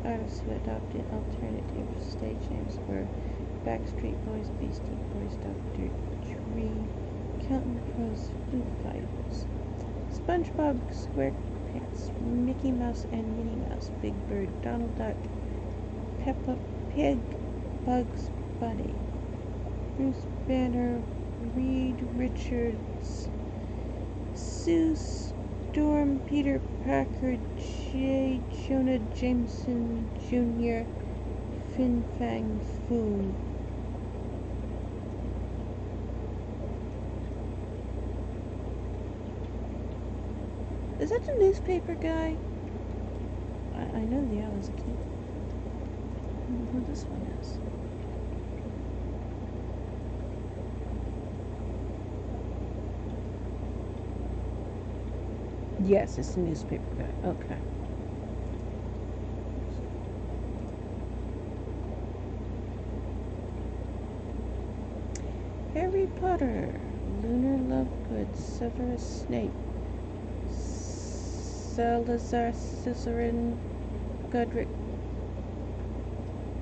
artists who adopted alternative stage names were Backstreet Boys, Beastie Boys, Dr. Dre, Counting Crows, Foo Fighters, SpongeBob SquarePants, Mickey Mouse and Minnie Mouse, Big Bird, Donald Duck, Peppa Pig, Bugs Bunny, Bruce Banner, Reed Richards, Sue Storm, Peter Parker, J. Jonah Jameson Jr., Fin Fang Foom. Is that the newspaper guy? I know the owl is a kid. I don't know who this one is. Yes, it's the newspaper guy. Okay. Harry Potter, Lunar Lovegood, Severus Snape, Salazar Slytherin, Godric,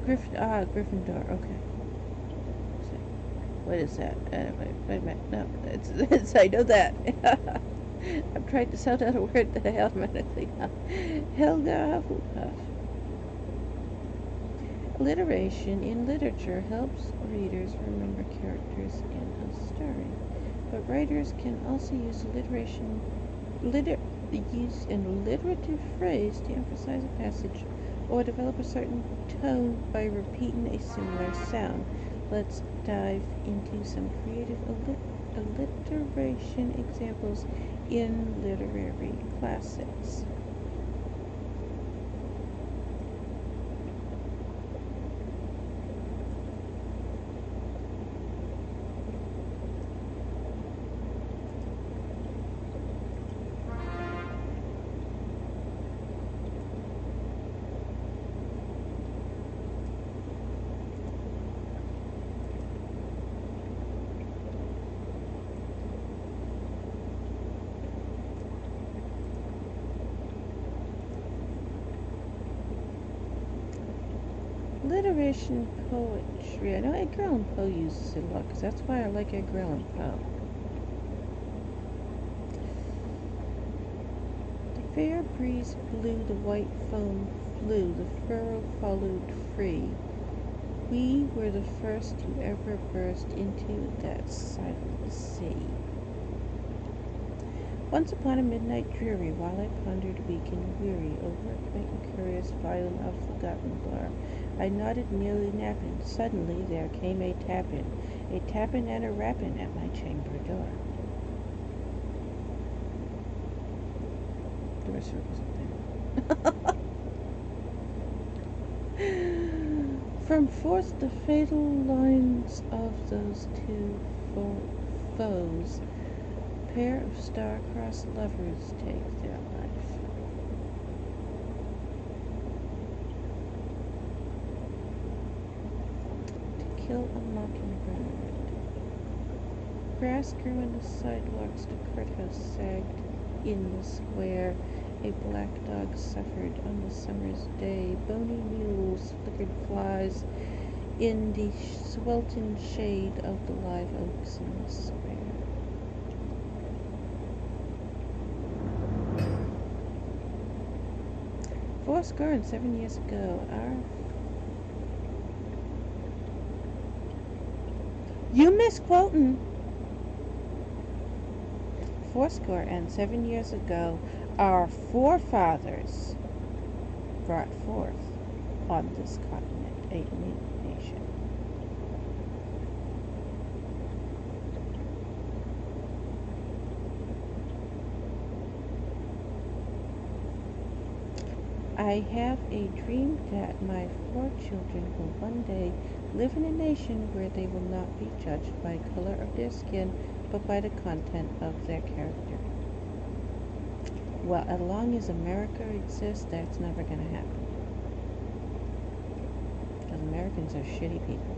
Gryffindor. Okay. What is that? Wait a minute. No, it's I know that. I'm trying to sound out a word that I automatically know. Helga Hufflepuff. Alliteration in literature helps readers remember characters in a story, but writers can also use alliteration, use an alliterative phrase to emphasize a passage or develop a certain tone by repeating a similar sound. Let's dive into some creative alliteration examples in literary classics. Alliteration poetry. I know Edgar Allan Poe uses it a lot because that's why I like Edgar Allan Poe. The fair breeze blew, the white foam flew, the furrow followed free. We were the first to ever burst into that silent sea. Once upon a midnight dreary, while I pondered weak and weary over a quaint and curious violin of forgotten bar, I nodded, nearly napping. Suddenly there came a tapping and a rapping at my chamber door. The rest of it wasn't there. From forth the fatal lines of those two foes, pair of star-crossed lovers take their life. To kill a mockingbird. Grass grew in the sidewalks, the courthouse sagged in the square. A black dog suffered on the summer's day. Bony mules flickered flies in the sweltering shade of the live oaks in the square. Fourscore and 7 years ago, You misquoting! Fourscore and 7 years ago, our forefathers brought forth on this continent a new nation. I have a dream that my 4 children will one day live in a nation where they will not be judged by color of their skin, but by the content of their character. Well, as long as America exists, that's never going to happen. Because Americans are shitty people.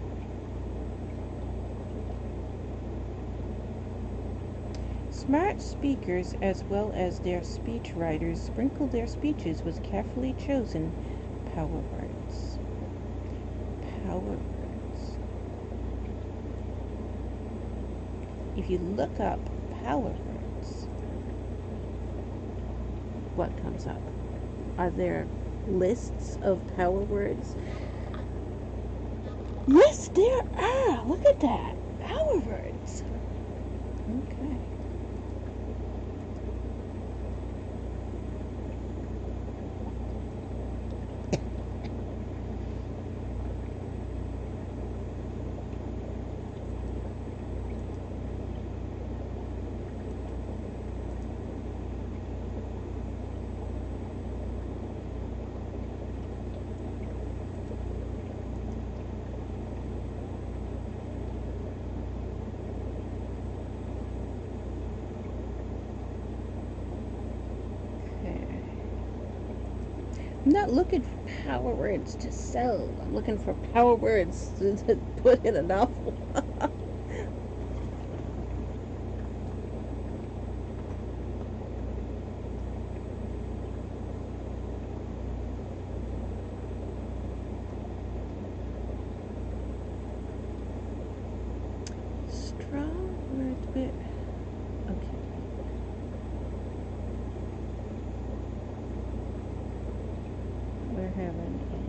Smart speakers, as well as their speech writers, sprinkle their speeches with carefully chosen power words. Power words. If you look up power words, what comes up? Are there lists of power words? Yes, there are. Look at that. Power words. Okay. I'm not looking for power words to sell. I'm looking for power words to put in a novel. Strong words, but okay. We're having a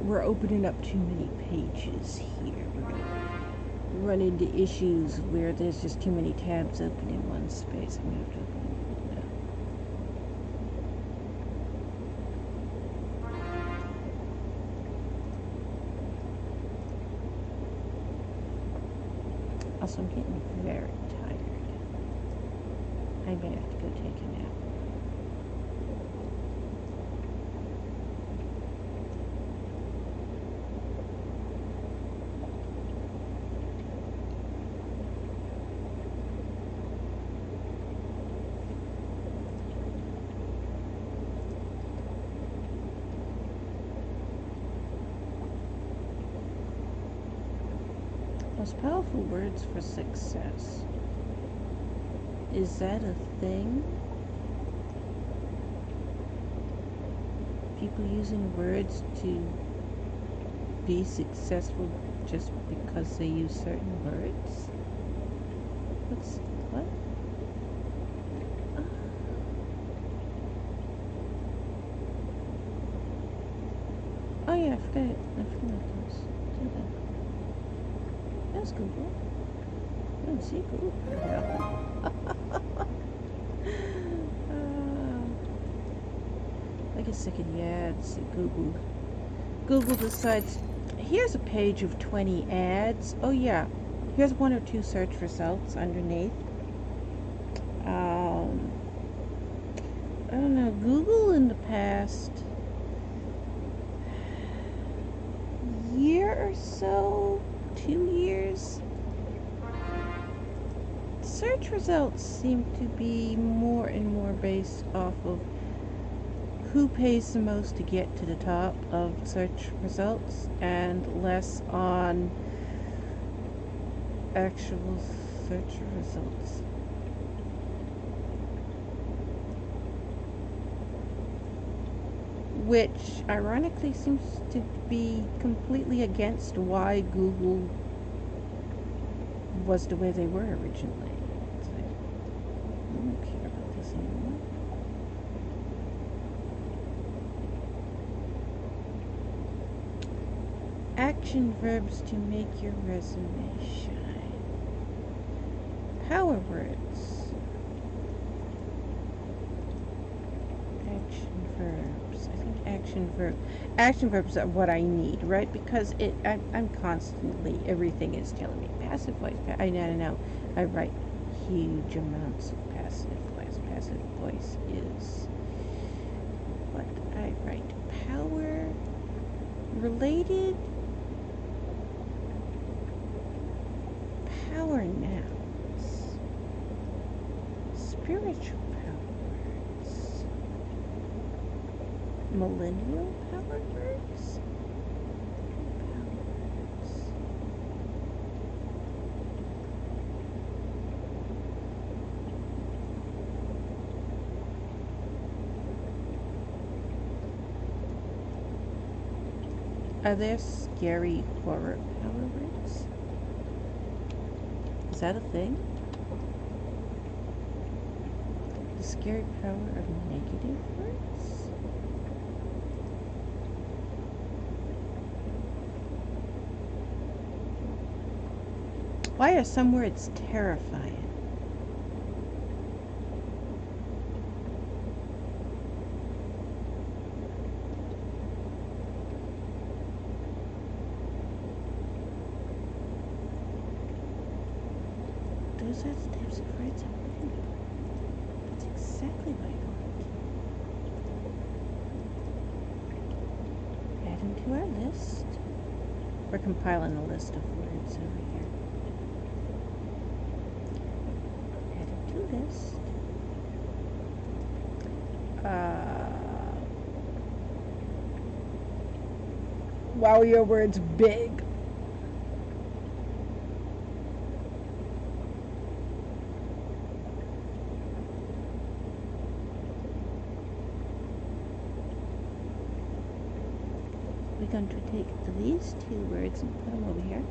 we're opening up too many pages here. We're gonna run into issues where there's just too many tabs open in one space. I'm gonna have to open it. Also, I'm getting very tired. I may have to go take a nap. most powerful words for success. Is that a thing? People using words to be successful just because they use certain words? What? Oh yeah, I forgot those. That's Google. I don't see Google. I get sick of the ads. Google decides, here's a page of 20 ads. Oh yeah, here's 1 or 2 search results underneath. I don't know, Google in the past year or so, 2 years, search results seem to be more and more based off of who pays the most to get to the top of search results and less on actual search results. Which ironically seems to be completely against why Google was the way they were originally. It's like, I don't care about this anymore. Action verbs to make your resume shine. Power words. Action verbs. I think action verbs are what I need, right? Because I'm constantly, everything is telling me passive voice. I know. I write huge amounts of passive voice. Passive voice is what I write. Power related. Power nouns. Spiritual power words. Millennial power words. Are there scary horror power words? Is that a thing? The scary power of negative words? Why are some words terrifying? Those are the types of words I'm looking for. That's exactly what I want. Add them to our list. We're compiling a list of words over here. Add it to list. Wow, your word's big. We're going to take these 2 words and put them over here.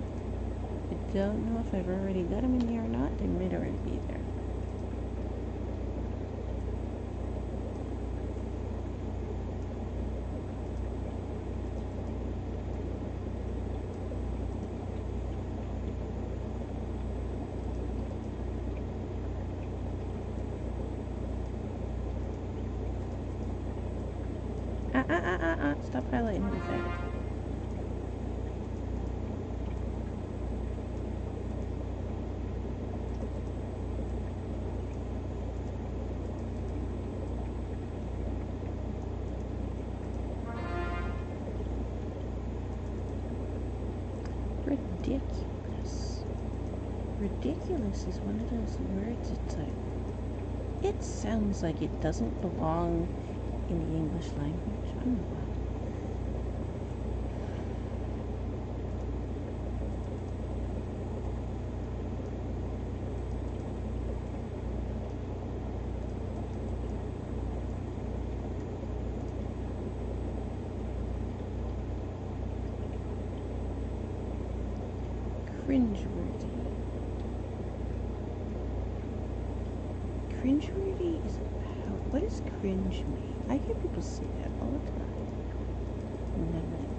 I don't know if I've already got them in here or not. They might already be there. Stop highlighting everything. Ridiculous. Ridiculous is one of those words, it's like, it sounds like it doesn't belong in the English language. I don't know why. cringeworthy. Cringeworthy is about, what does cringe mean? I hear people say that all the time. And I'm like,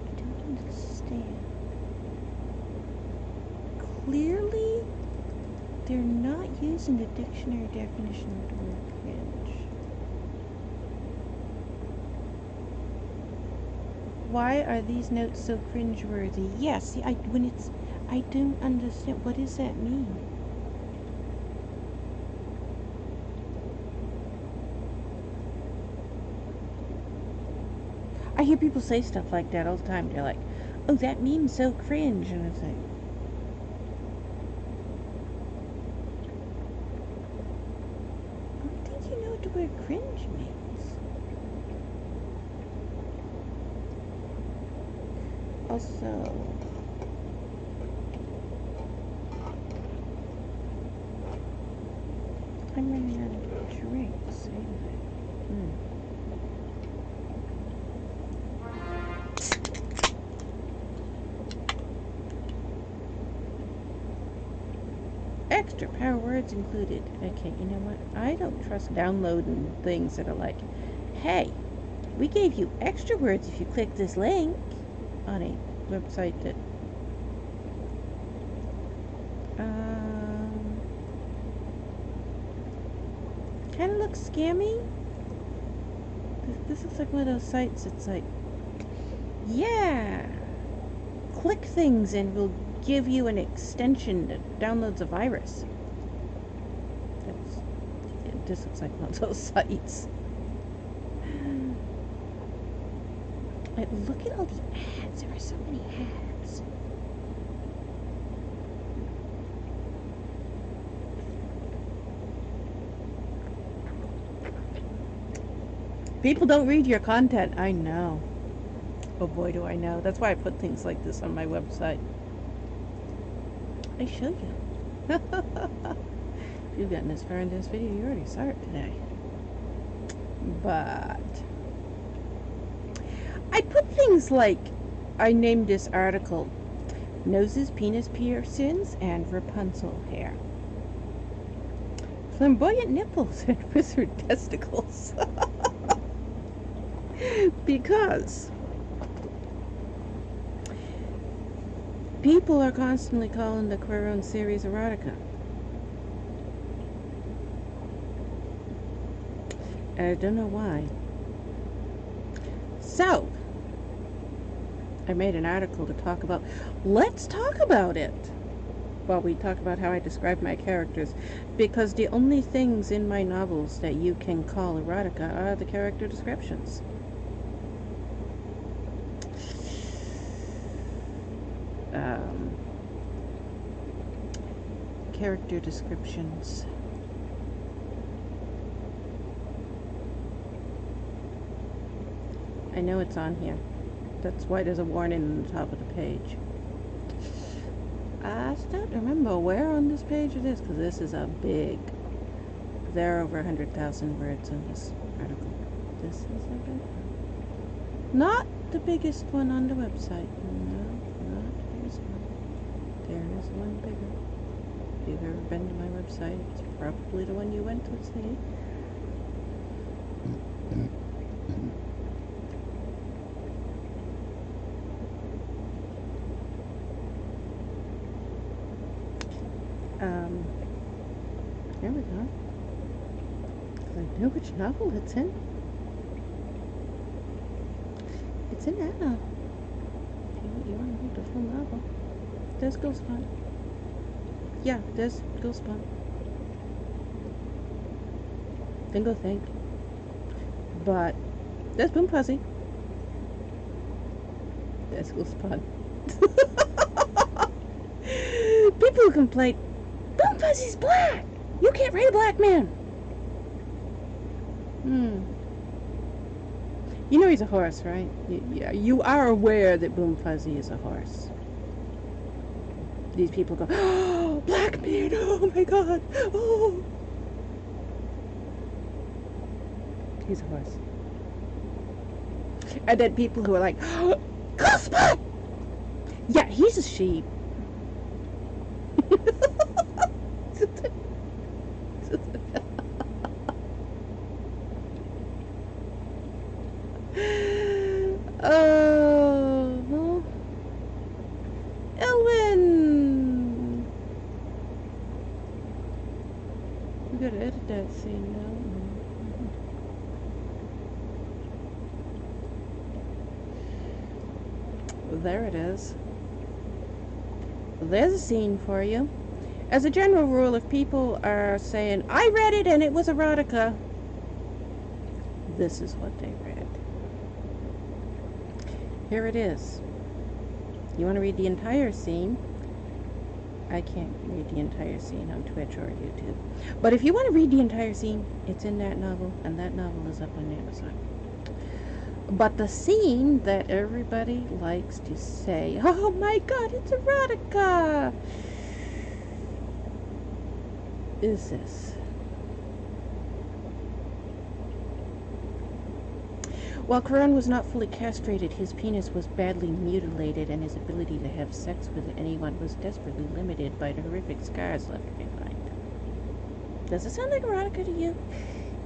I don't understand. Clearly, they're not using the dictionary definition of the word cringe. Why are these notes so cringeworthy? Yes, see, I don't understand. What does that mean? I hear people say stuff like that all the time. They're like, oh, that meme's so cringe. And it's like, I don't think you know what the word cringe means. Also, I'm running out of drinks. Extra power words included. Okay, you know what? I don't trust downloading things that are like, hey, we gave you extra words if you click this link on a website that kind of looks scammy. This looks like one of those sites that's like, yeah, click things and we'll give you an extension that downloads a virus. This looks like one of those sites. Like, look at all the ads. There are so many ads. People don't read your content. I know. Oh boy, do I know. That's why I put things like this on my website. I show you. If you've gotten this far in this video, you already saw it today. But I put things like, I named this article Noses, Penis Piercings, and Rapunzel Hair. Flamboyant nipples and wizard testicles. Because people are constantly calling the Quaraun series erotica. I don't know why. So, I made an article to talk about, let's talk about it. While we talk about how I describe my characters. Because the only things in my novels that you can call erotica are the character descriptions. Character descriptions. I know it's on here. That's why there's a warning on the top of the page. I still don't remember where on this page it is, because this is a big... There are over 100,000 words on this article. This is a big one. Not the biggest one on the website. No, not the biggest one. There is one bigger. If you've ever been to my website, it's probably the one you went to see. There we go. I know which novel it's in. It's in that novel. You want to read the full novel? There's Ghost Spawn. Yeah, there's Ghost Spawn. Then go think. But there's Boom Fuzzy. There's Ghost Spawn. People complain, Boom Fuzzy's black! You can't write a black man! You know he's a horse, right? Yeah, you are aware that Boom Fuzzy is a horse. These people go, oh, black man, oh my god, oh! He's a horse. And then people who are like, oh, Ghost Spawn! Yeah, he's a sheep. Oh, Elwin! We gotta edit that scene now. There it is. There's a scene for you. As a general rule, if people are saying, I read it and it was erotica, this is what they read. Here it is. You want to read the entire scene? I can't read the entire scene on Twitch or YouTube. But if you want to read the entire scene, it's in that novel, and that novel is up on Amazon. But the scene that everybody likes to say, oh my god, it's erotica, is this. While Quaraun was not fully castrated, his penis was badly mutilated, and his ability to have sex with anyone was desperately limited by the horrific scars left behind. Does it sound like erotica to you?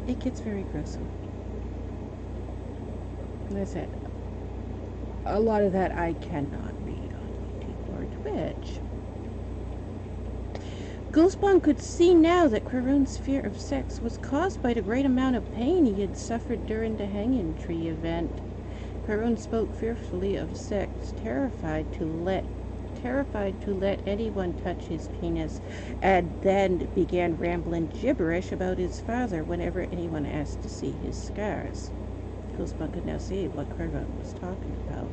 It gets very gruesome. Like I said, a lot of that I cannot read on YouTube or Twitch. Goosebump could see now that Quaraun's fear of sex was caused by the great amount of pain he had suffered during the hanging tree event. Quaraun spoke fearfully of sex, terrified to let anyone touch his penis, and then began rambling gibberish about his father whenever anyone asked to see his scars. Goosebump could now see what Quaraun was talking about.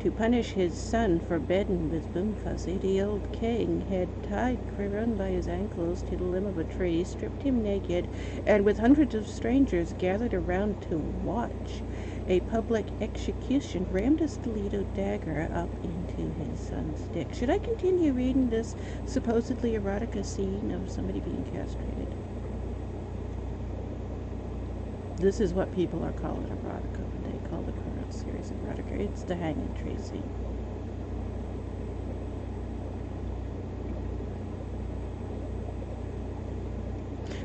To punish his son for bedding with Boomfuzzy, the old king had tied Quaraun by his ankles to the limb of a tree, stripped him naked, and with hundreds of strangers gathered around to watch a public execution, rammed a stiletto dagger up into his son's dick. Should I continue reading this supposedly erotica scene of somebody being castrated? This is what people are calling erotica when they call the Quaraun series erotica. It's the hanging tree scene.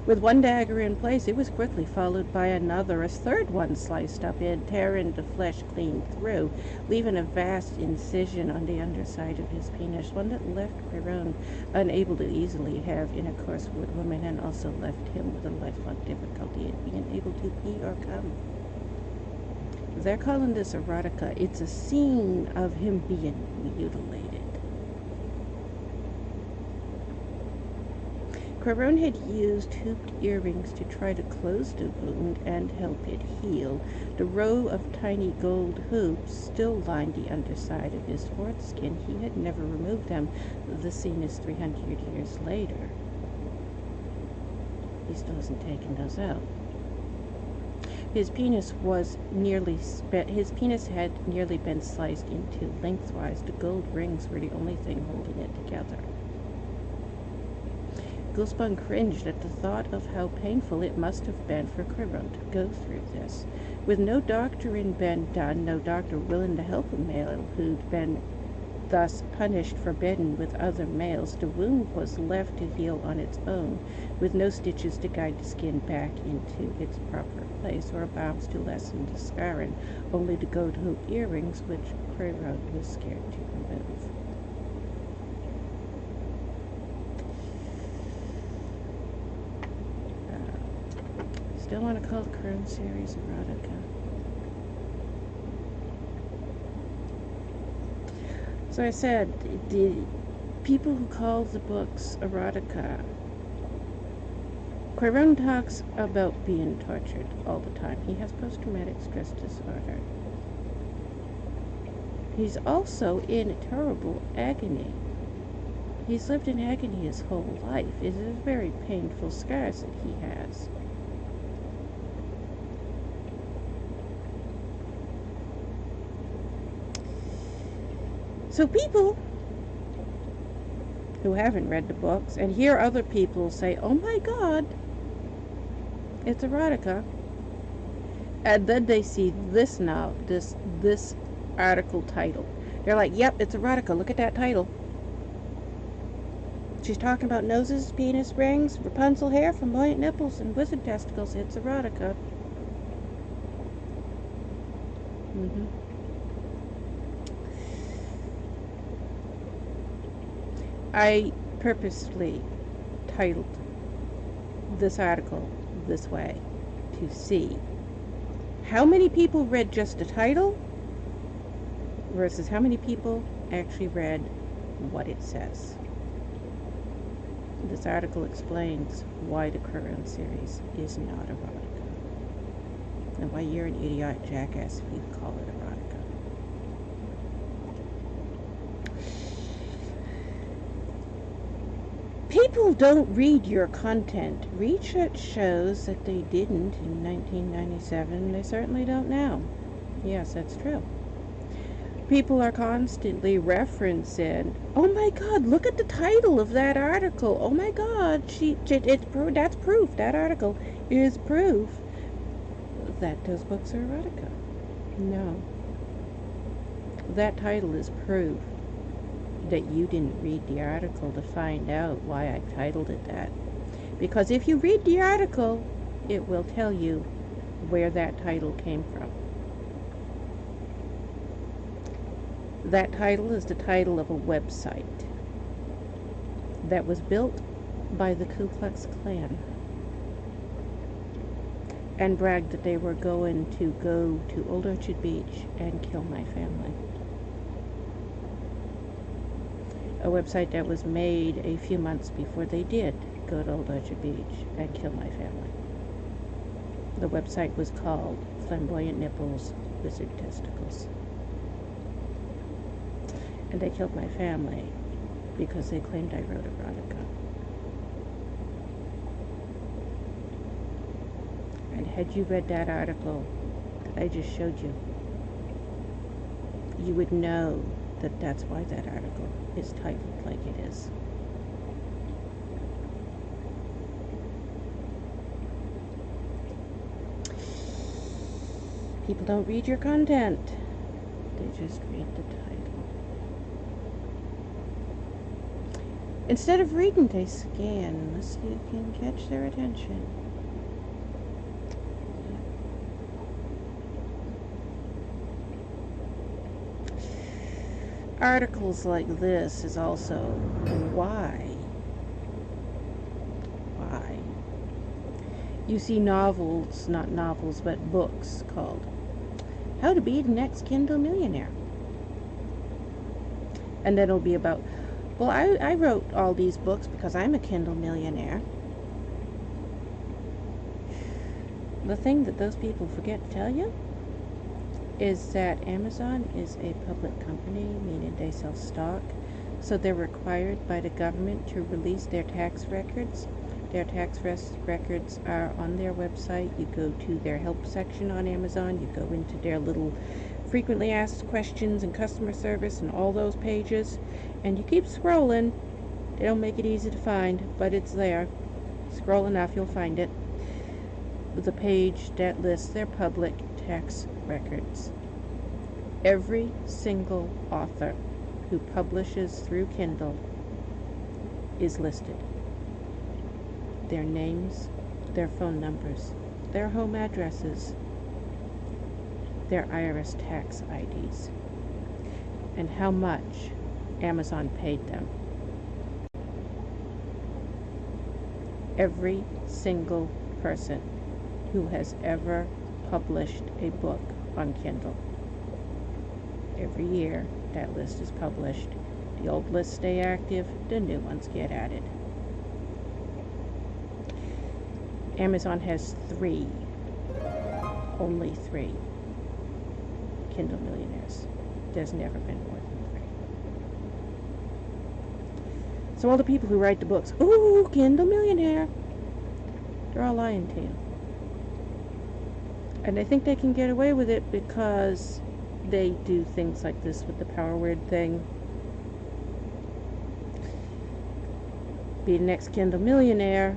With one dagger in place, it was quickly followed by another, a third one sliced up in, tearing the flesh clean through, leaving a vast incision on the underside of his penis, one that left Quaraun unable to easily have intercourse with women, and also left him with a lifelong difficulty in being able to pee or come. They're calling this erotica. It's a scene of him being mutilated. Quaraun had used hooped earrings to try to close the wound and help it heal. The row of tiny gold hoops still lined the underside of his foreskin. He had never removed them. The scene is 300 years later. He still hasn't taken those out. His penis had nearly been sliced into lengthwise. The gold rings were the only thing holding it together. Goosebump cringed at the thought of how painful it must have been for Quaraun to go through this. With no doctoring been done, no doctor willing to help a male who'd been thus punished for bedding with other males, the wound was left to heal on its own, with no stitches to guide the skin back into its proper place, or balms to lessen the scarring, only the gold hoop earrings, which Quaraun was scared to remove. Still want to call the Quaraun series erotica. So I said, the people who call the books erotica, Quaraun talks about being tortured all the time. He has post-traumatic stress disorder. He's also in terrible agony. He's lived in agony his whole life. It is very painful scars that he has. So people who haven't read the books and hear other people say, oh my god, it's erotica, and then they see this article title. They're like, yep, it's erotica. Look at that title. She's talking about noses, penis rings, Rapunzel hair, flamboyant nipples, and wizard testicles. It's erotica. I purposely titled this article this way to see how many people read just the title versus how many people actually read what it says. This article explains why the Quaraun series is not erotica, and why you're an idiotic jackass if you call it erotica. People don't read your content. Research shows that they didn't in 1997. They certainly don't now. Yes, that's true. People are constantly referencing, oh my god, look at the title of that article. Oh my god, that's proof. That article is proof that those books are erotica. No. That title is proof that you didn't read the article to find out why I titled it that. Because if you read the article, it will tell you where that title came from. That title is the title of a website that was built by the Ku Klux Klan and bragged that they were going to go to Old Orchard Beach and kill my family. A website that was made a few months before they did go to Old Orchard Beach and kill my family. The website was called Flamboyant Nipples, Wizard Testicles. And they killed my family because they claimed I wrote erotica. And had you read that article that I just showed you, you would know that that's why that article is titled like it is. People don't read your content. They just read the title. Instead of reading, they scan. Let's see if you can catch their attention. Articles like this is also why. You see novels, not novels, but books called How to Be the Next Kindle Millionaire. And then it'll be about, well, I wrote all these books because I'm a Kindle millionaire. The thing that those people forget to tell you is that Amazon is a public company, meaning they sell stock. So they're required by the government to release their tax records. Their tax records are on their website. You go to their help section on Amazon. You go into their little frequently asked questions and customer service and all those pages. And you keep scrolling. They don't make it easy to find, but it's there. Scroll enough, you'll find it. The page that lists their public tax records. Every single author who publishes through Kindle is listed. Their names, their phone numbers, their home addresses, their IRS tax IDs, and how much Amazon paid them. Every single person who has ever published a book on Kindle. Every year that list is published. The old lists stay active, the new ones get added. Amazon has only three Kindle millionaires. There's never been more than 3. So all the people who write the books, ooh, Kindle millionaire, they're all lying to you. And I think they can get away with it because they do things like this with the power word thing. Be the next Kindle millionaire.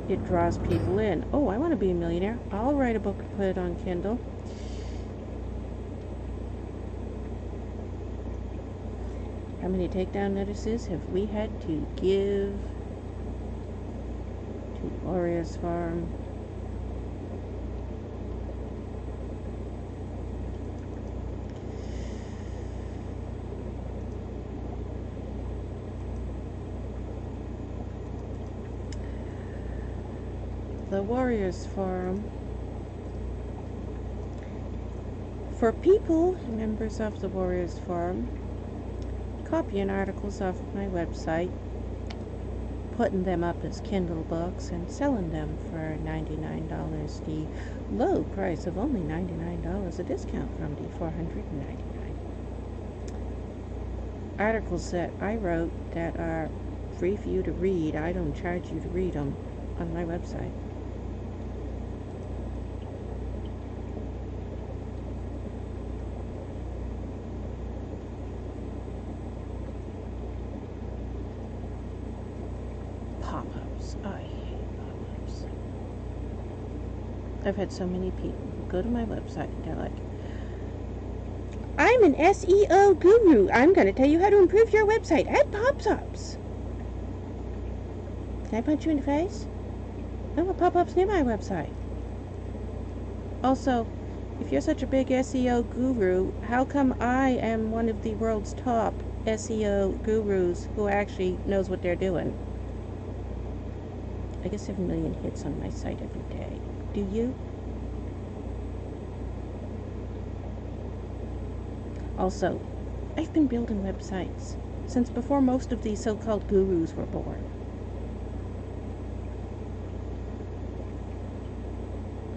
It draws people in. Oh, I want to be a millionaire. I'll write a book and put it on Kindle. How many takedown notices have we had to give to Warriors Farm? The Warriors Forum. For people, members of the Warriors Forum, copying articles off of my website, putting them up as Kindle books, and selling them for $99, the low price of only $99, a discount from the $499. Articles that I wrote that are free for you to read. I don't charge you to read them on my website. Pop-ups. I hate pop-ups. I've had so many people who go to my website and they're like, I'm an SEO guru. I'm going to tell you how to improve your website. Add pop-ups. Can I punch you in the face? No more pop-ups near my website. Also, if you're such a big SEO guru, how come I am one of the world's top SEO gurus who actually knows what they're doing? I get 7 million hits on my site every day. Do you? Also, I've been building websites since before most of these so-called gurus were born.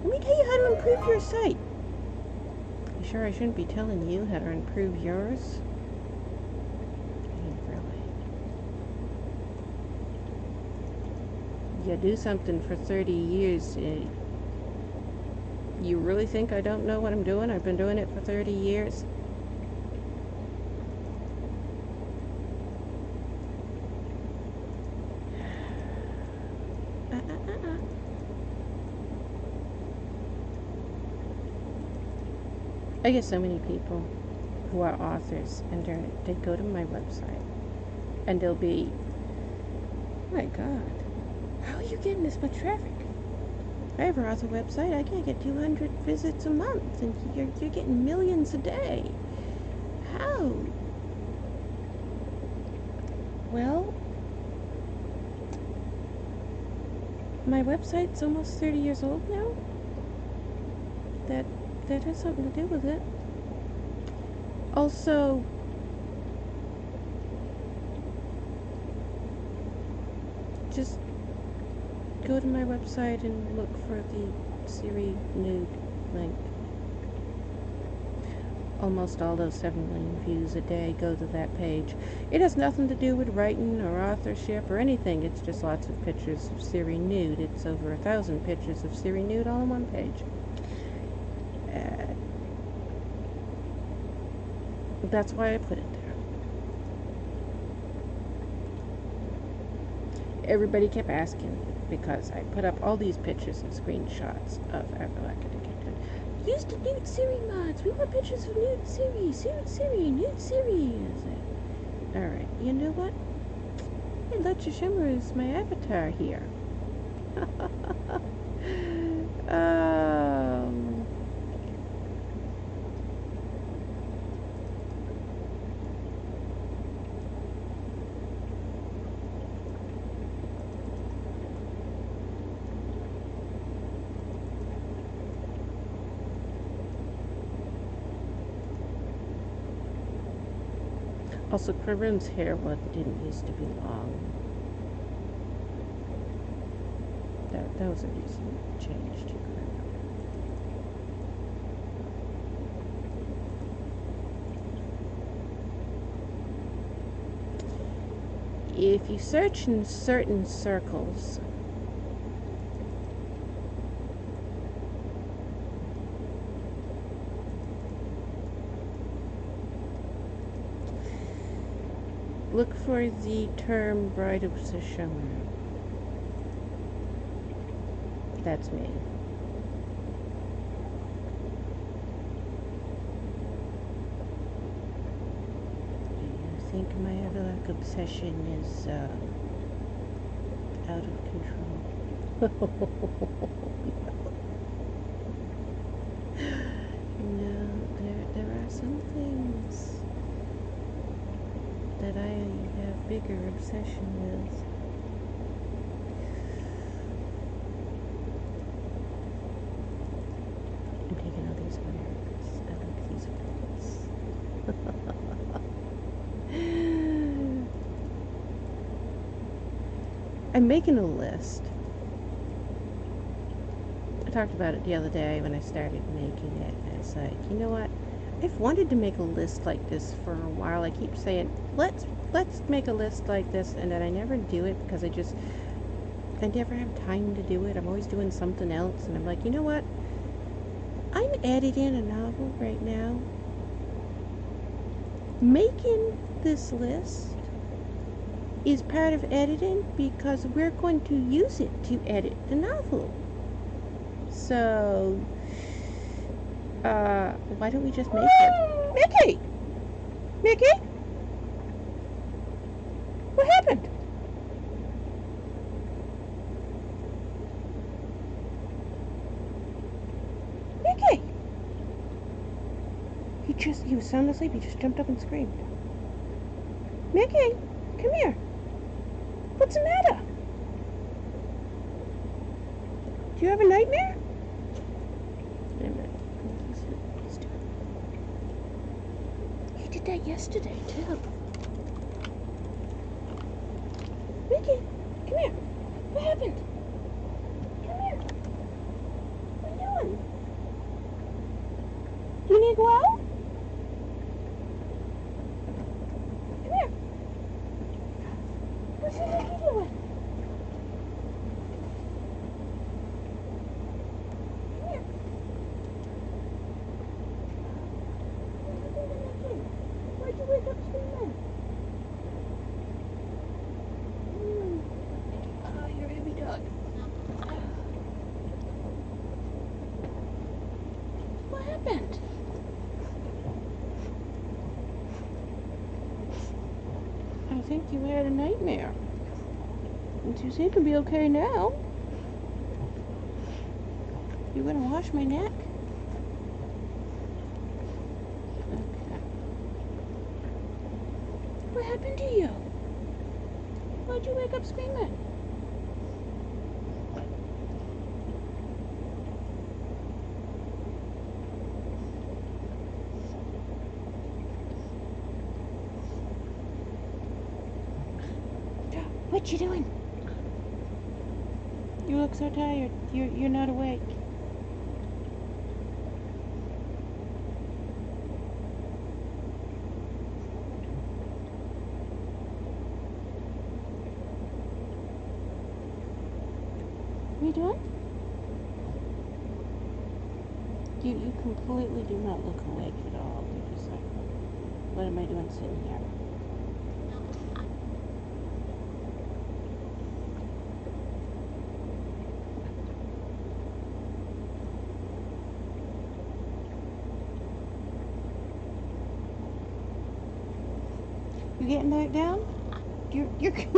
Let me tell you how to improve your site. You sure I shouldn't be telling you how to improve yours? I mean, really. You do something for 30 years. You really think I don't know what I'm doing? I've been doing it for 30 years. I get so many people who are authors and they go to my website and they'll be, oh my God, how are you getting this much traffic? I have an author website, I can't get 200 visits a month, and you're getting millions a day. How? Well, my website's almost 30 years old now. That has something to do with it. Also, just go to my website and look for the Siri nude link. Almost all those 7 million views a day go to that page. It has nothing to do with writing or authorship or anything. It's just lots of pictures of Siri nude. It's over 1,000 pictures of Siri nude all on one page. That's why I put it there. Everybody kept asking because I put up all these pictures and screenshots of use the nude Siri mods. We want pictures of nude Siri, nude Siri. Alright, you know what? Hey, Lecture Shimmer is my avatar here. Also, Quaraun's hair didn't used to be long. That was a recent change to Quaraun. If you search in certain circles, look for the term Bride of Shoshone. That's me. Do you think my obsession is out of control. No, there are some things that I have bigger obsession with. I'm taking all these words. I like these words. I'm making a list. I talked about it the other day when I started making it, and it's like, you know what? I've wanted to make a list like this for a while. I keep saying, let's make a list like this, and then I never do it because I never have time to do it. I'm always doing something else, and I'm like, you know what? I'm editing a novel right now. Making this list is part of editing because we're going to use it to edit the novel. So, why don't we just make it? Mickey! Mickey? What happened? Mickey! He was sound asleep. He just jumped up and screamed. Mickey, come here. What's the matter? Do you have a nightmare? Wait a minute. He did that yesterday, too. Mickey, come here. What happened? Come here. What are you doing? Do you need to go out? Come here. What's your Mickey doing? Come here. What happened to Mickey? Why'd you wake up screaming? Oh, you're a heavy dog. What happened? I think you had a nightmare. And you seem to be okay now. You gonna wash my neck? Okay. What happened to you? Why'd you wake up screaming? What you doing? You look so tired. You're not awake. What are you doing? You completely do not look awake at all. You're just like, what am I doing sitting here? You getting knocked down? You can't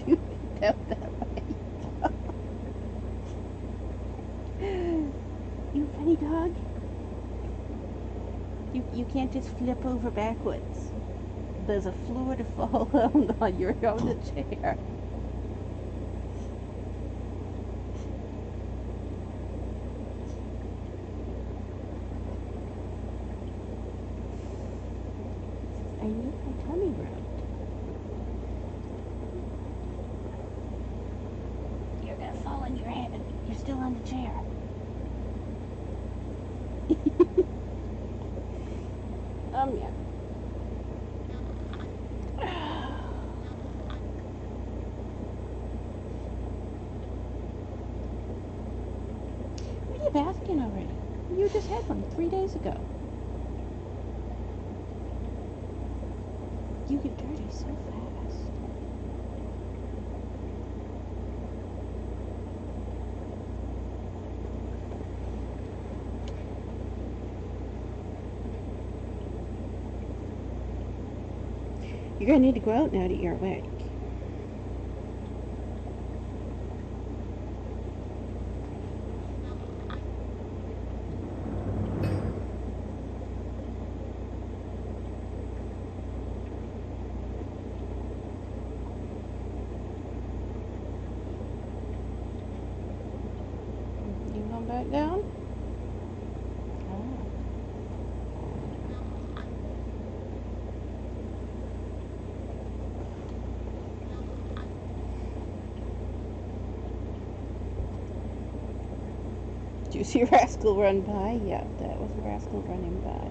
do that way. You funny dog. You can't just flip over backwards. There's a floor to fall on. You're on the chair. I need my tummy rubbed. You're gonna fall on your head. You're still on the chair. Yeah. What are you basking already? You just had one 3 days ago. You get dirty so fast. You're gonna need to go out now that you're awake. You going back down? Did you see Rascal run by? Yeah, that was a Rascal running by.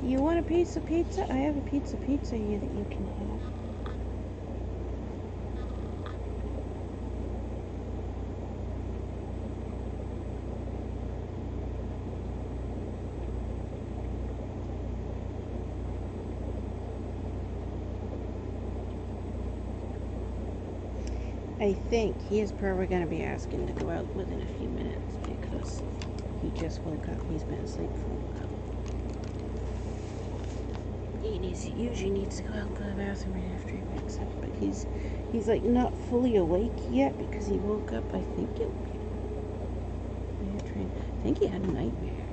Do you want a piece of pizza? I have a pizza here that you can have. I think he is probably going to be asking to go out within a few minutes because he just woke up. He's been asleep for a while. He usually needs to go out and go to the bathroom right after he wakes up, but he's like not fully awake yet because he woke up. I think I think he had a nightmare.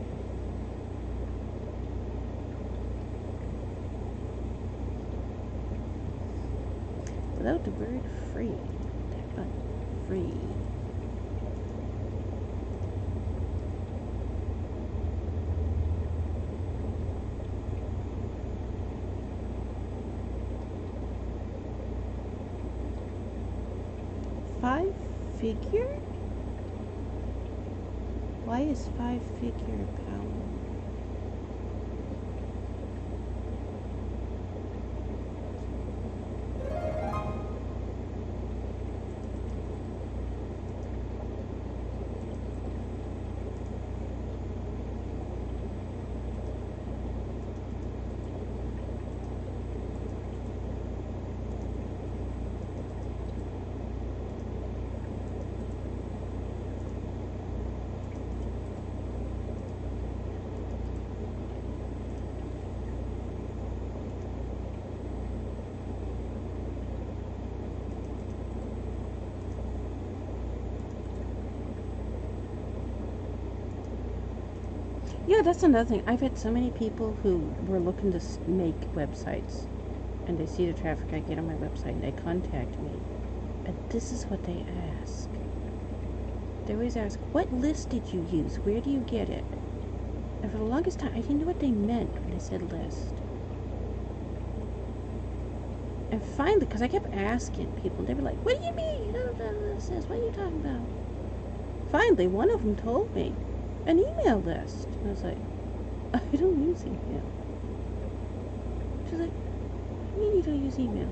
Without the word free. Free. Five figure? Why is 5 figure a pound? Yeah, that's another thing. I've had so many people who were looking to make websites, and they see the traffic I get on my website, and they contact me, and this is what they ask. They always ask, what list did you use? Where do you get it? And for the longest time, I didn't know what they meant when they said list. And finally, because I kept asking people, they were like, what do you mean? You don't know what this is. What are you talking about? Finally, one of them told me. An email list. And I was like, I don't use email. She's like, what do you mean you don't use email?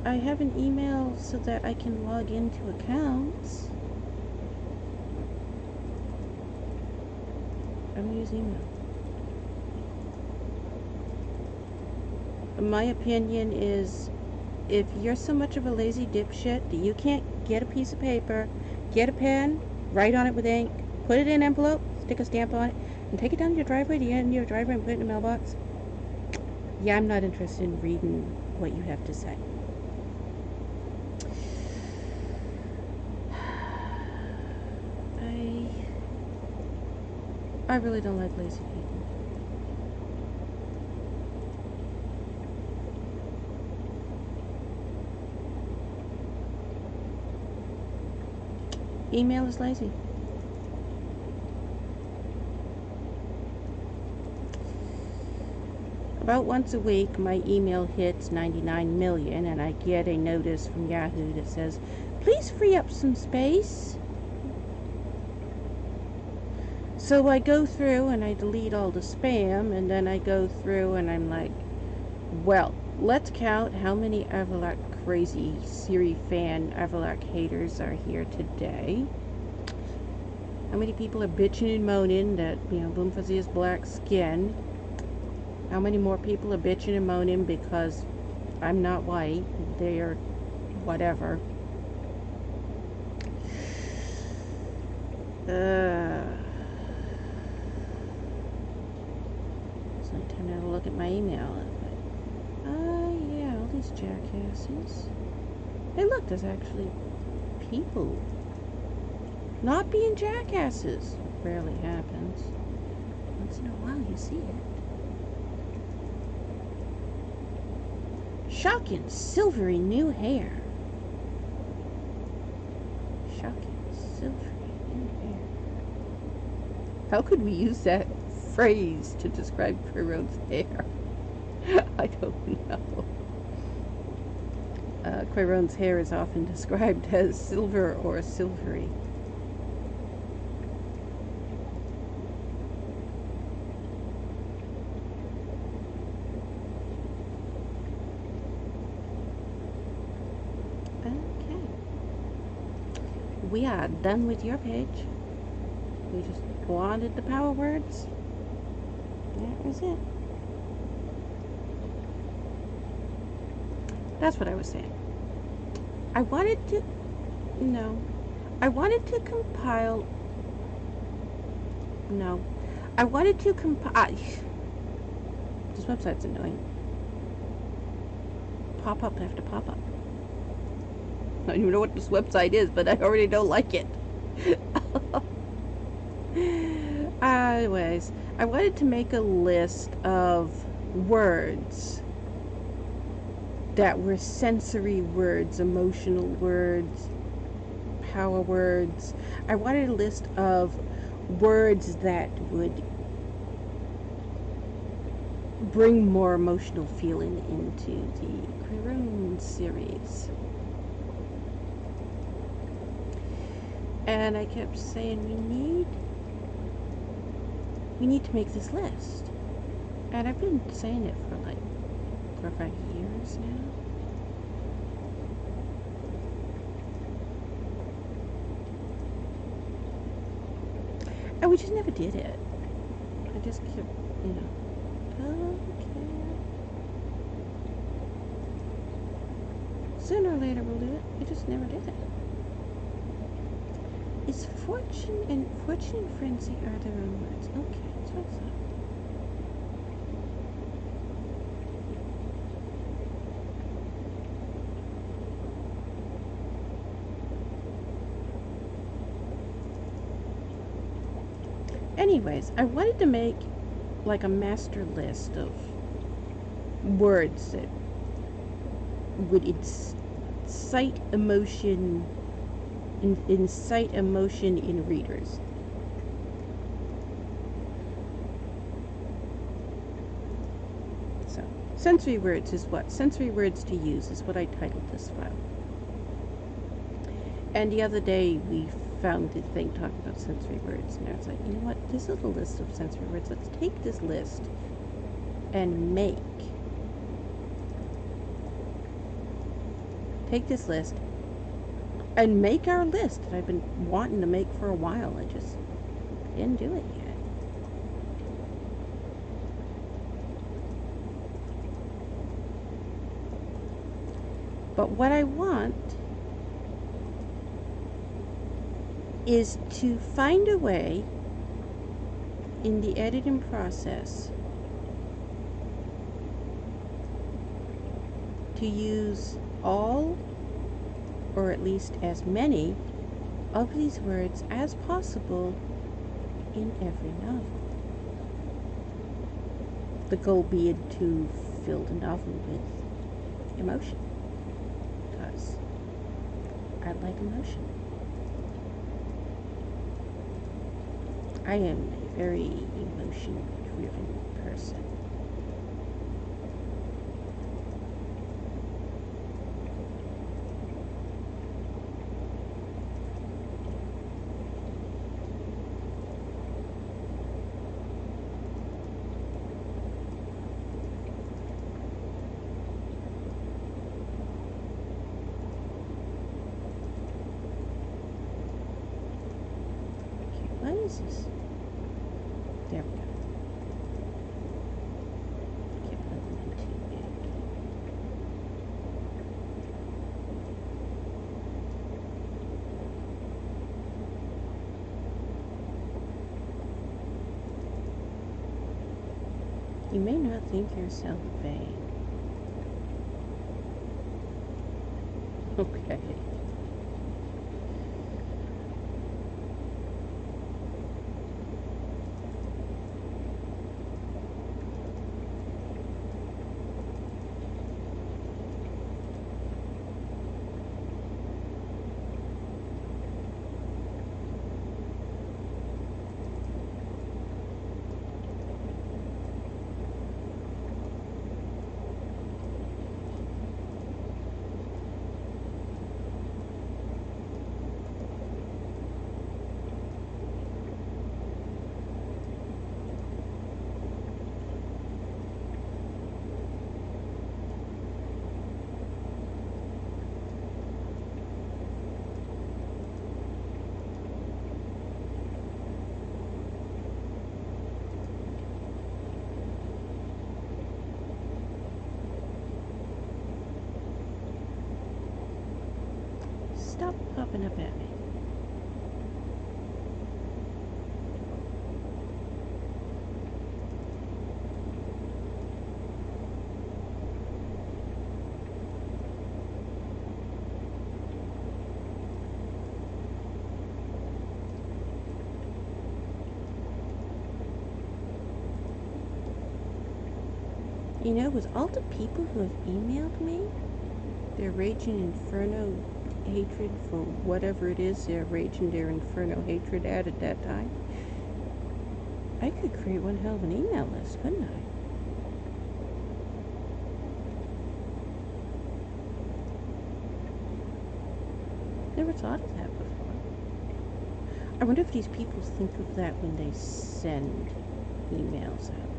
I have an email so that I can log into accounts. I don't use email. My opinion is, if you're so much of a lazy dipshit that you can't get a piece of paper, get a pen, write on it with ink, put it in an envelope, stick a stamp on it, and take it down to your driveway, to the end of your driveway, and put it in the mailbox. Yeah, I'm not interested in reading what you have to say. I really don't like lazy people. Email is lazy. About once a week, my email hits 99 million, and I get a notice from Yahoo that says, please free up some space. So I go through and I delete all the spam, and then I go through and I'm like, well, let's count how many Everlock crazy Siri fan Everlock haters are here today. How many people are bitching and moaning that, you know, Boom Fuzzy has black skin? How many more people are bitching and moaning because I'm not white? They're whatever. It's like time to look at my email. these jackasses. Hey, look, there's actually people not being jackasses. Rarely happens. Once in a while you see it. Shocking silvery new hair. Shocking silvery new hair. How could we use that phrase to describe Quaraun's hair? I don't know. Quaraun's hair is often described as silver or silvery. Okay. We are done with your page. We just wanted the power words. That was it. That's what I was saying. I wanted to compile. No. I wanted to compile. This website's annoying. Pop up after pop up. I don't even know what this website is, but I already don't like it. Anyways, I wanted to make a list of words that were sensory words, emotional words, power words. I wanted a list of words that would bring more emotional feeling into the Quaraun series. And I kept saying we need to make this list. And I've been saying it for like 4 or 5 years now. And we just never did it. I just kept, okay. Sooner or later we'll do it. We just never did it. Is fortune and frenzy are their own words? Okay, that's what I thought. Anyways, I wanted to make like a master list of words that would incite emotion in readers. So, sensory words is what? Sensory words to use is what I titled this file. And the other day we found the thing talking about sensory words, and I was like, you know what? This is a list of sensory words. Let's take this list and take this list and make our list that I've been wanting to make for a while. I just didn't do it yet. But what I want is to find a way in the editing process to use all, or at least as many, of these words as possible in every novel. The goal being to fill the novel with emotion, because I like emotion. I am a very emotion-driven person. What is this? There we go. Can't put them in too big. You may not think yourself vain, Okay. Stop popping up at me. You know, with all the people who have emailed me, their raging inferno hatred for whatever it is they're raging their inferno hatred at that time, I could create one hell of an email list, couldn't I? Never thought of that before. I wonder if these people think of that when they send emails out.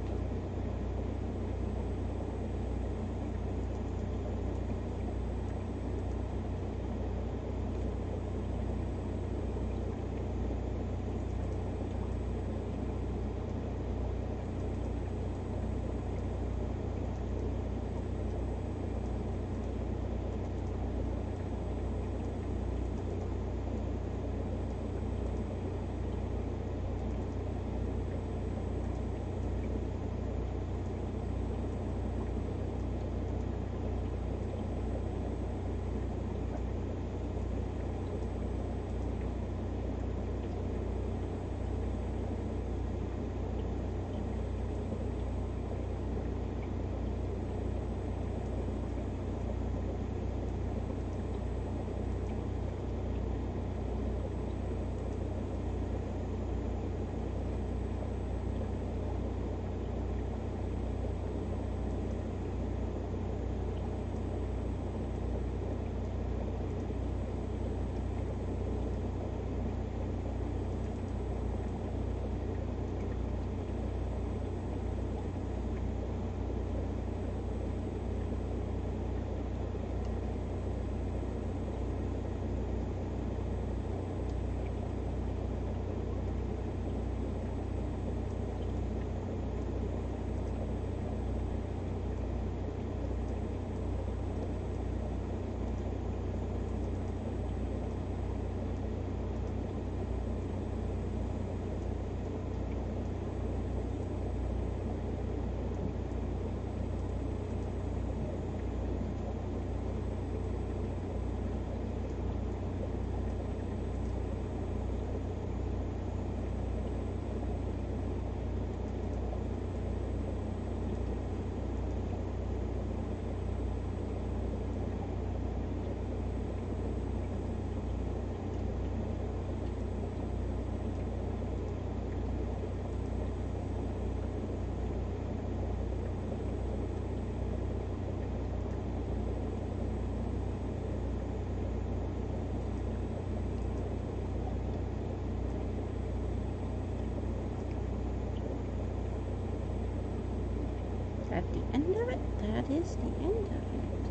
At the end of it, that is the end of it.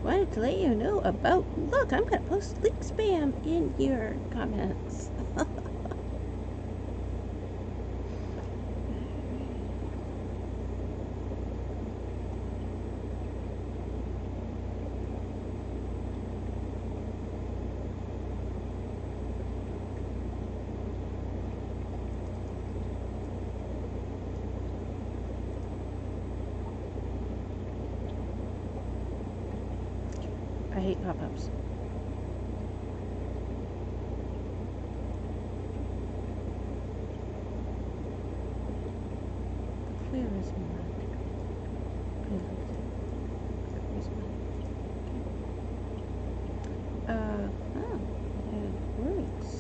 Wanted to let you know about, look, I'm going to post link spam in your comments. hate pop-ups. Where is mine? It works.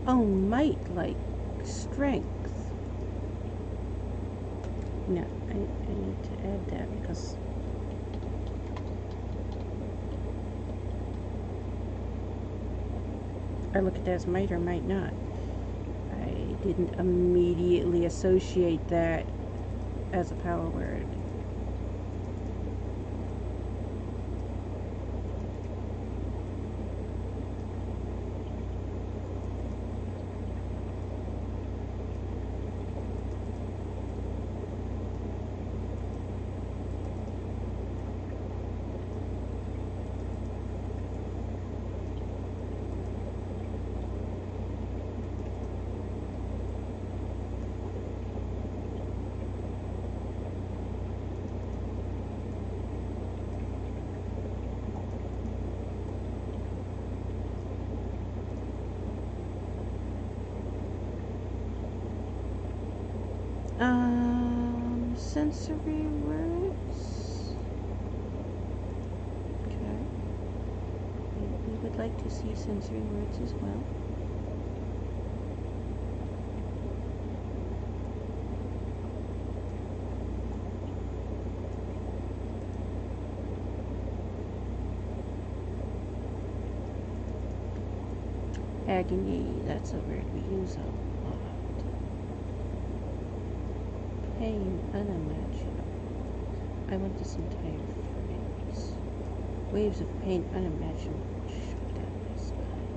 Oh, might, like strength. No, I need to add that because I look at that as might or might not. I didn't immediately associate that as a power word. Sensory words. Okay. We would like to see sensory words as well. Agony, that's a word we use a lot. Pain, unimaginable. I want this entire phrase. Waves of pain, unimaginable. Shut down my spine.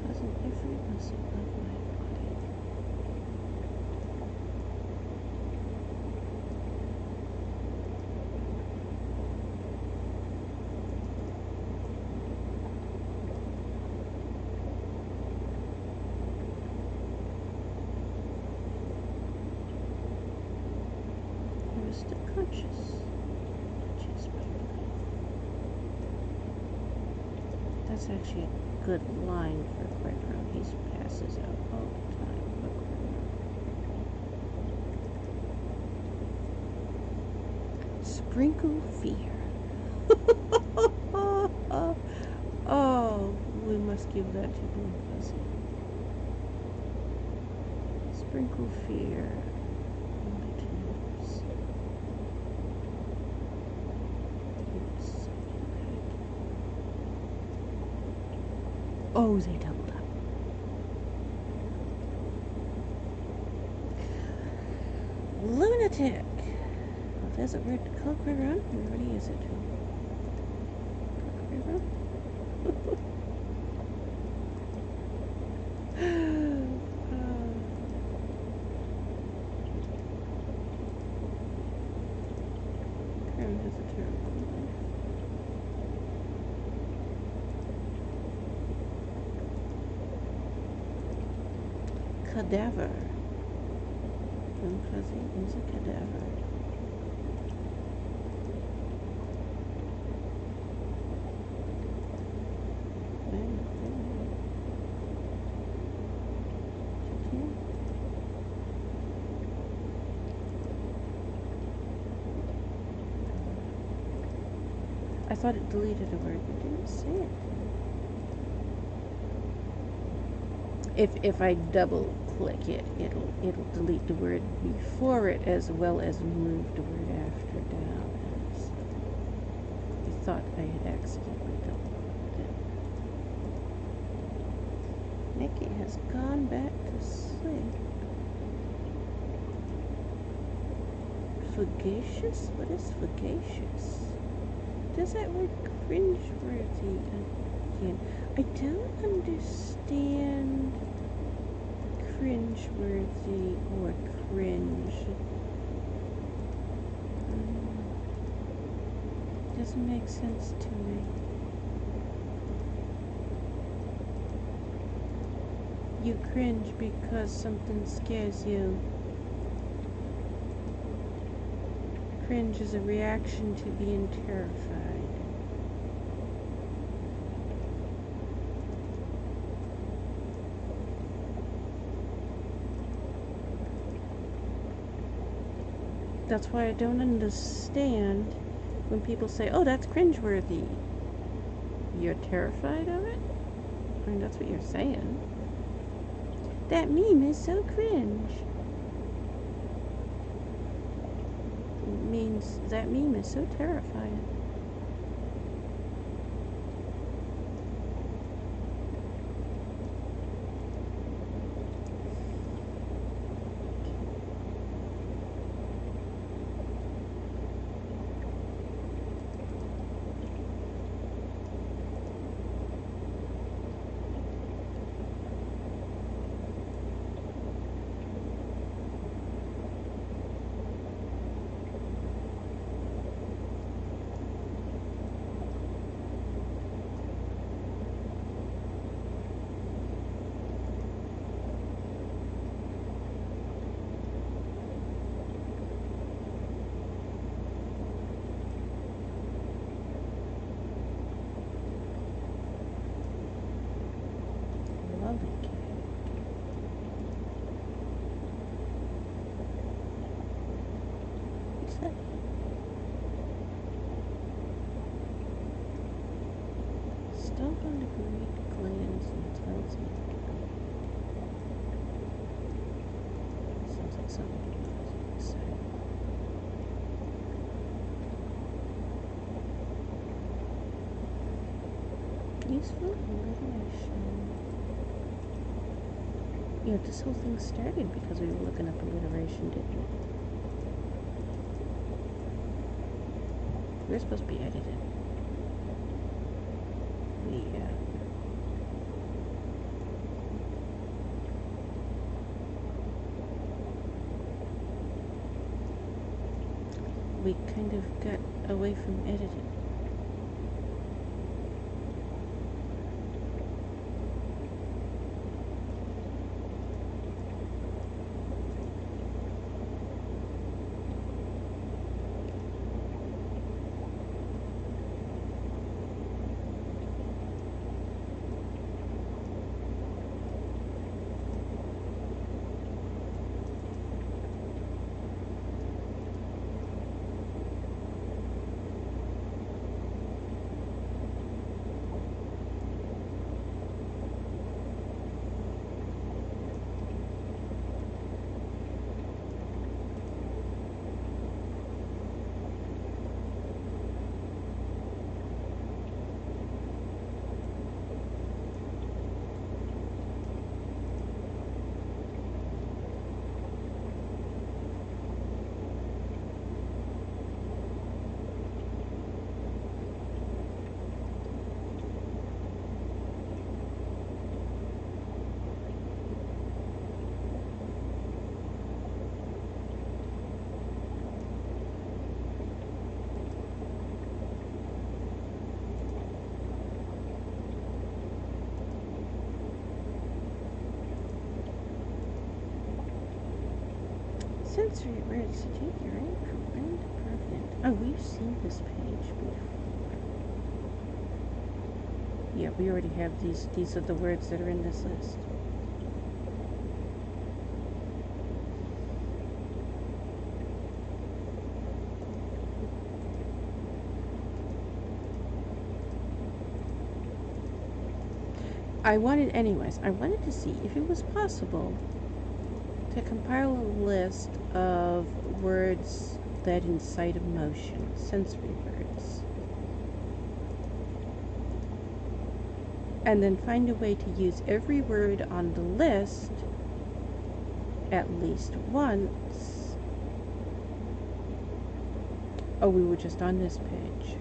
Causing every muscle of my body. Still conscious. That's actually a good line for Quaraun. He passes out all the time. Sprinkle fear. Oh, we must give that to Blue Fuzzy. Sprinkle fear. Oh, they doubled up. Lunatic. Well, there's a word to call Quaraun. We already use it. Quaraun. Quaraun has a terrible life. Cadaver. Blue Fuzzy is a cadaver. I thought it deleted a word, but it didn't say it. If I double click it, it'll delete the word before it as well as move the word after down. I thought I had accidentally double clicked it. Nikki has gone back to sleep. Fugacious? What is fugacious? Does that word cringeworthy again? I don't understand cringeworthy or cringe. Doesn't make sense to me. You cringe because something scares you. Cringe is a reaction to being terrified. That's why I don't understand when people say, oh, that's cringeworthy. You're terrified of it? I mean, that's what you're saying. That meme is so cringe. It means that meme is so terrifying. Stomp on the great glands and tells me. Sounds like something I was say. Useful alliteration. You know, this whole thing started because we were looking up alliteration, didn't we? We're supposed to be edited. We kind of got away from editing. Sensory words to take your right from end to permanent. Oh, we've seen this page before. Yeah, we already have these. These are the words that are in this list. I wanted to see if it was possible to compile a list of words that incite emotion, sensory words, and then find a way to use every word on the list at least once Oh, we were just on this page.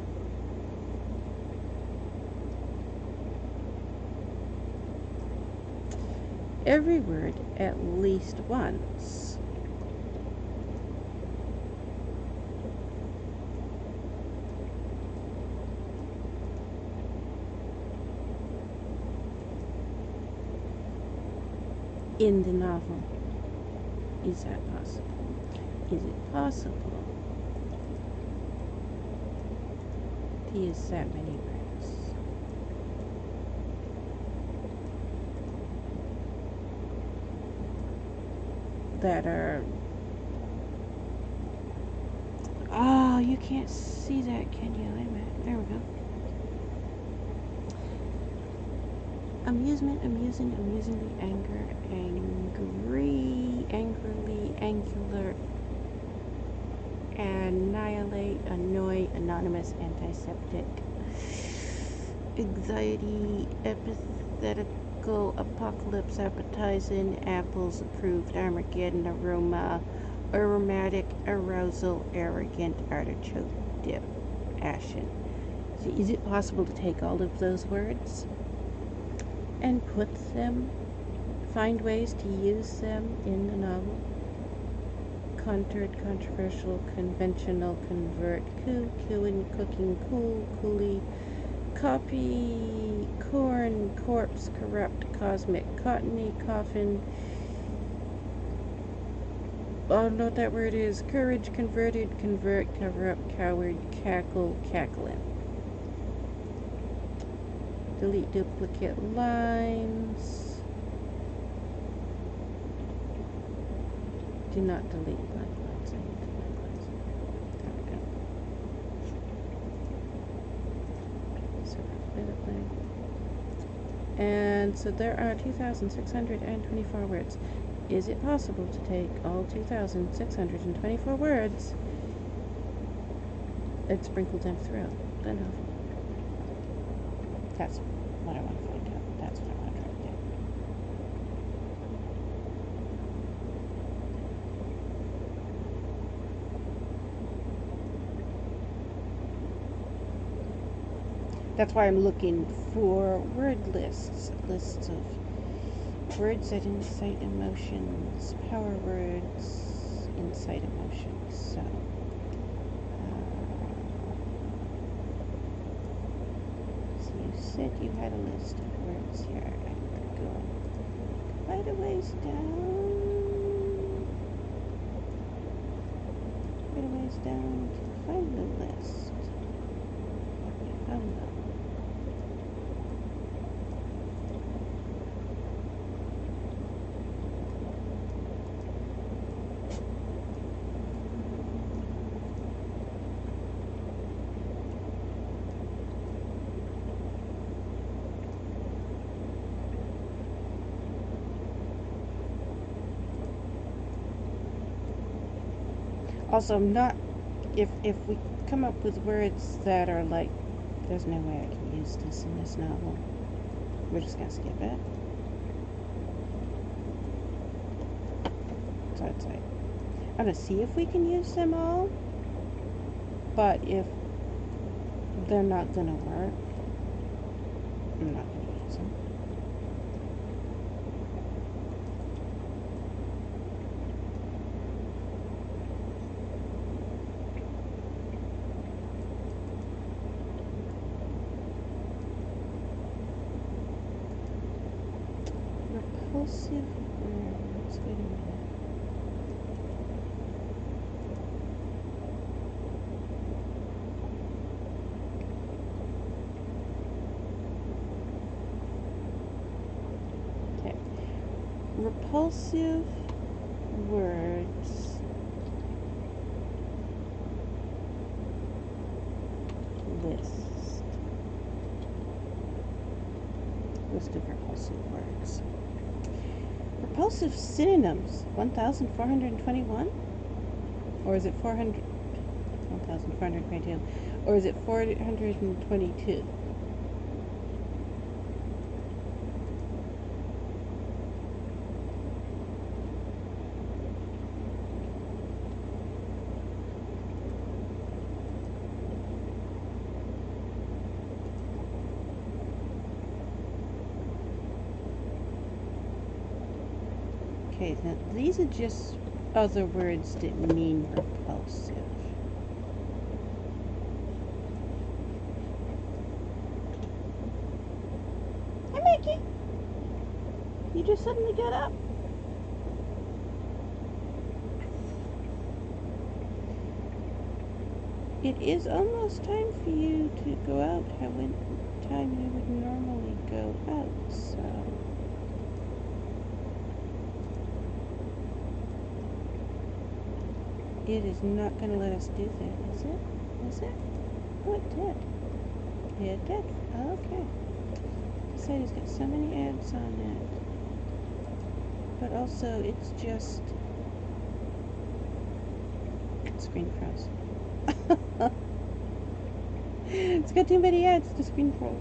Every word at least once. In the novel. Is that possible? Is it possible to use that many words? That are... Oh, you can't see that, can you? Wait a minute. There we go. Amusement, amusing, amusingly, anger, angry, angrily, angular, annihilate, annoy, anonymous, antiseptic, anxiety, empathetical, apocalypse, appetizing, apples, approved, Armageddon, aroma, aromatic, arousal, arrogant, artichoke, dip, ashen. So is it possible to take all of those words and put them, find ways to use them in the novel? Contoured, controversial, conventional, convert, coup, cooing, cooking, cool, coolie, copy, corn, corpse, corrupt, cosmic, cottony, coffin. I don't know what that word is. Courage, converted, convert, cover up, coward, cackle, cackling. Delete duplicate lines. Do not delete blank lines. I need blank lines. There we go. So bit of blank. And so there are 2,624 words. Is it possible to take all 2,624 words and sprinkle them throughout the novel? That's what I want to find out. That's what I want to try to do. That's why I'm looking for word lists. Lists of words that incite emotions. Power words incite emotions. So you said you had a list of words here. I'm going to go quite a ways down. Quite a ways down to find the list. I found them. Also, not if we come up with words that are like, there's no way I can use this in this novel, we're just gonna skip it. So I'd say, I'm gonna see if we can use them all, but if they're not gonna work, I'm not gonna use them. Repulsive words. Wait a minute. Okay. Repulsive words. List. List of repulsive words. Repulsive synonyms, 1,421? Or is it 400? 1,422. Or is it 422? Okay, then these are just other words that mean repulsive. Hi, Mickey. You just suddenly got up. It is almost time for you to go out. How when time you would normally go out, so. It is not going to let us do that, is it? Is it? Oh, it did. It did. Okay. The site has got so many ads on it. But also, it's just screen froze. It's got too many ads to screen froze.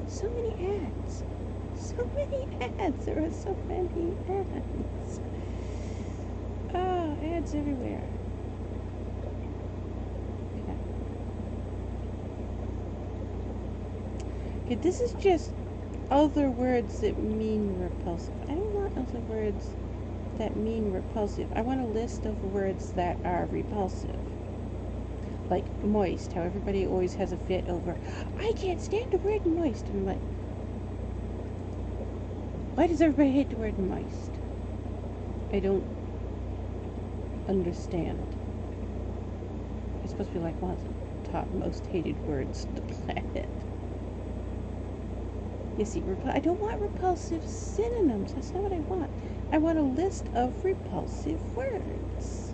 So many ads. So many ads. There are so many ads. Oh, ads everywhere. Okay, this is just other words that mean repulsive. I don't want other words that mean repulsive. I want a list of words that are repulsive. Like moist, how everybody always has a fit over, I can't stand the word moist. And I'm like, why does everybody hate the word moist? I don't understand. It's supposed to be like one of the top most hated words on the planet. You see, I don't want repulsive synonyms. That's not what I want. I want a list of repulsive words.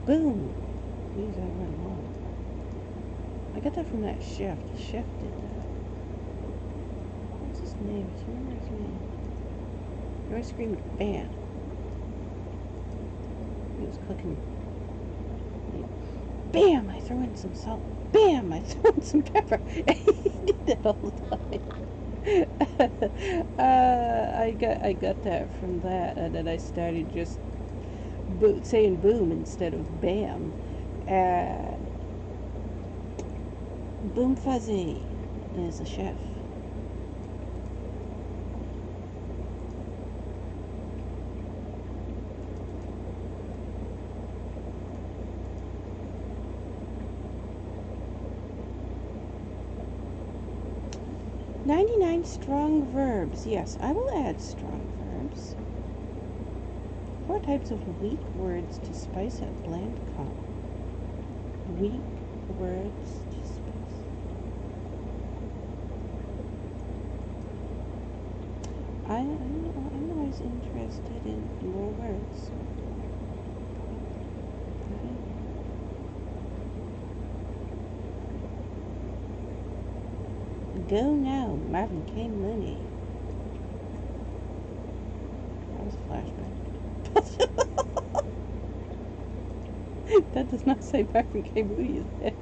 Boom! Use that one more. I got that from that chef. The chef did that. What's his name? Do you remember his name? He always screamed, bam! He was cooking. Bam! I throw in some salt. Bam! I throw in some pepper. He did that all the time. I got that from that, and then I started just saying boom instead of bam. Boom Fuzzy is a chef. "99 strong verbs." Yes, I will add strong verbs. 4 types of weak words to spice up bland column. Weak words to spice. I'm always interested in more words. Go Now, Marvin K. Mooney. That was a flashback. That does not say Marvin K. Mooney is dead.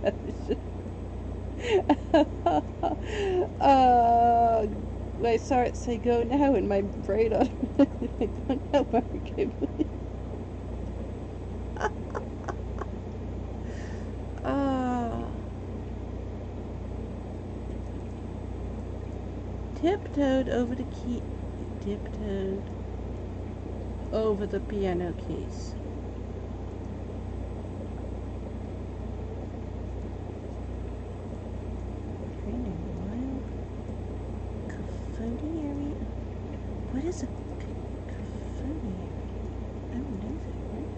I saw it say go now and my brain automatically went, go now, Marvin K. Mooney. Tiptoed over the key. Tiptoed over the piano keys. Cafoniary? What is a cafoniary? I don't know that word.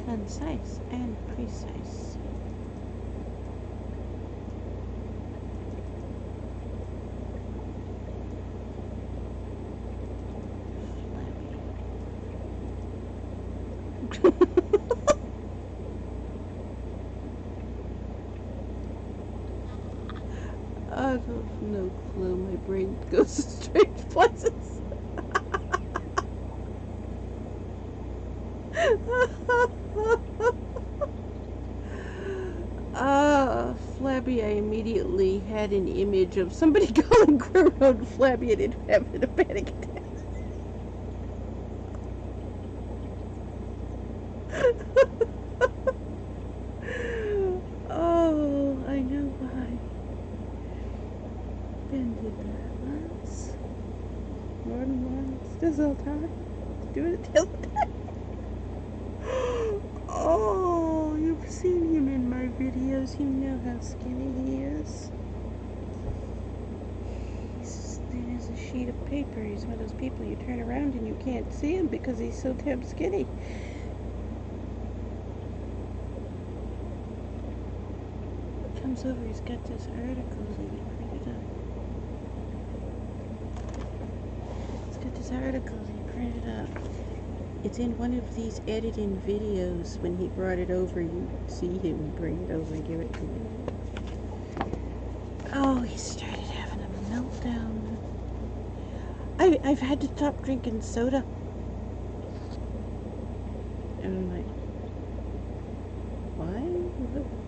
Concise and precise. I have no clue. My brain goes to strange places. Flabby, I immediately had an image of somebody calling Quaraun Flabby and it having a panic attack. Oh, I know why. Ben did that once. More than once. This whole time. Do it till the time. Oh, you've seen him in my videos. You know how skinny he is. He's thin as a sheet of paper. He's one of those people you turn around and you can't see him because he's so damn skinny. Comes over, he's got this article that he printed up. He's got this article that he printed up. It's in one of these editing videos. When he brought it over, you see him bring it over and give it to me. Oh, he started having a meltdown. I've had to stop drinking soda. And I'm like, why?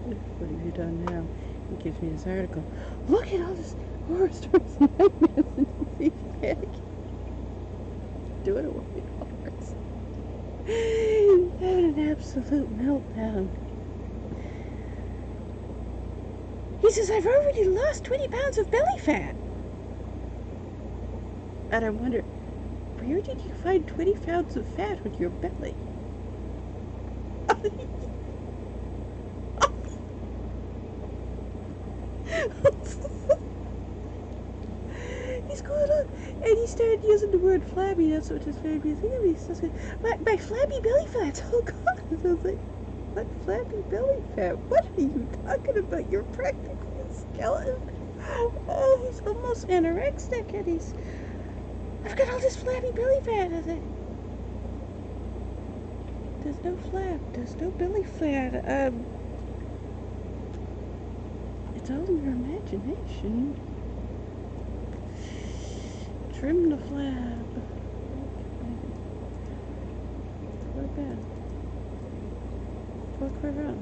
What have you done now? He gives me this article. Look at all this horror stories and nightmares and he's panicking. Doing it with me, horrors. Having an absolute meltdown. He says, I've already lost 20 pounds of belly fat. And I wonder, where did you find 20 pounds of fat on your belly? He's going on, and he started using the word flabby. That's what his baby is. He says, my flabby belly fat. Oh God! I was like, what flabby belly fat? What are you talking about? You're practically a skeleton. Oh, he's almost anorexic, and I've got all this flabby belly fat. I said, there's no flab. There's no belly fat. It's all in your imagination. Trim the flab. Not bad. Poor Quaraun.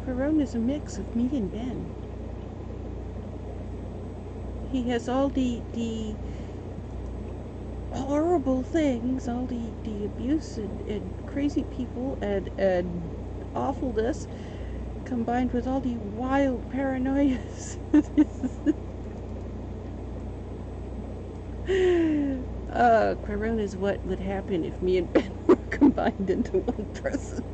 Quaraun is a mix of me and Ben. He has all the horrible things, all the abuse and crazy people and awfulness, combined with all the wild paranoias. Quaraun is what would happen if me and Ben were combined into one person.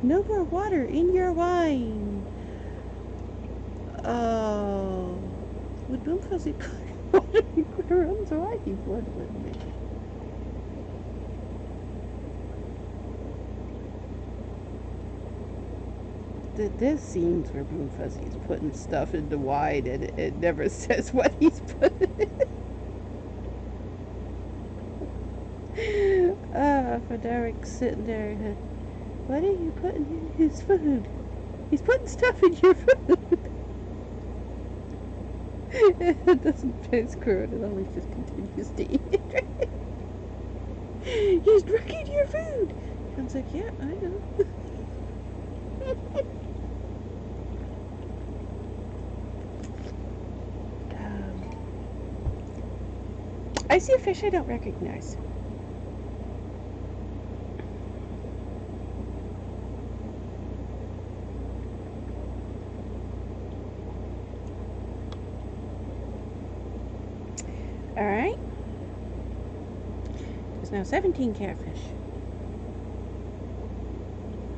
No more water in your wine. Oh, would Boom Fuzzy put water in Quaraun's wine? He would, wouldn't he? There's scenes where Boom Fuzzy is putting stuff into wine and it never says what he's putting in. Frederick's sitting there. What are you putting in his food? He's putting stuff in your food. It doesn't taste good. It always just continues to eat it. He's drinking your food. I was like, yeah, I know. I see a fish I don't recognize. Alright. There's now 17 catfish.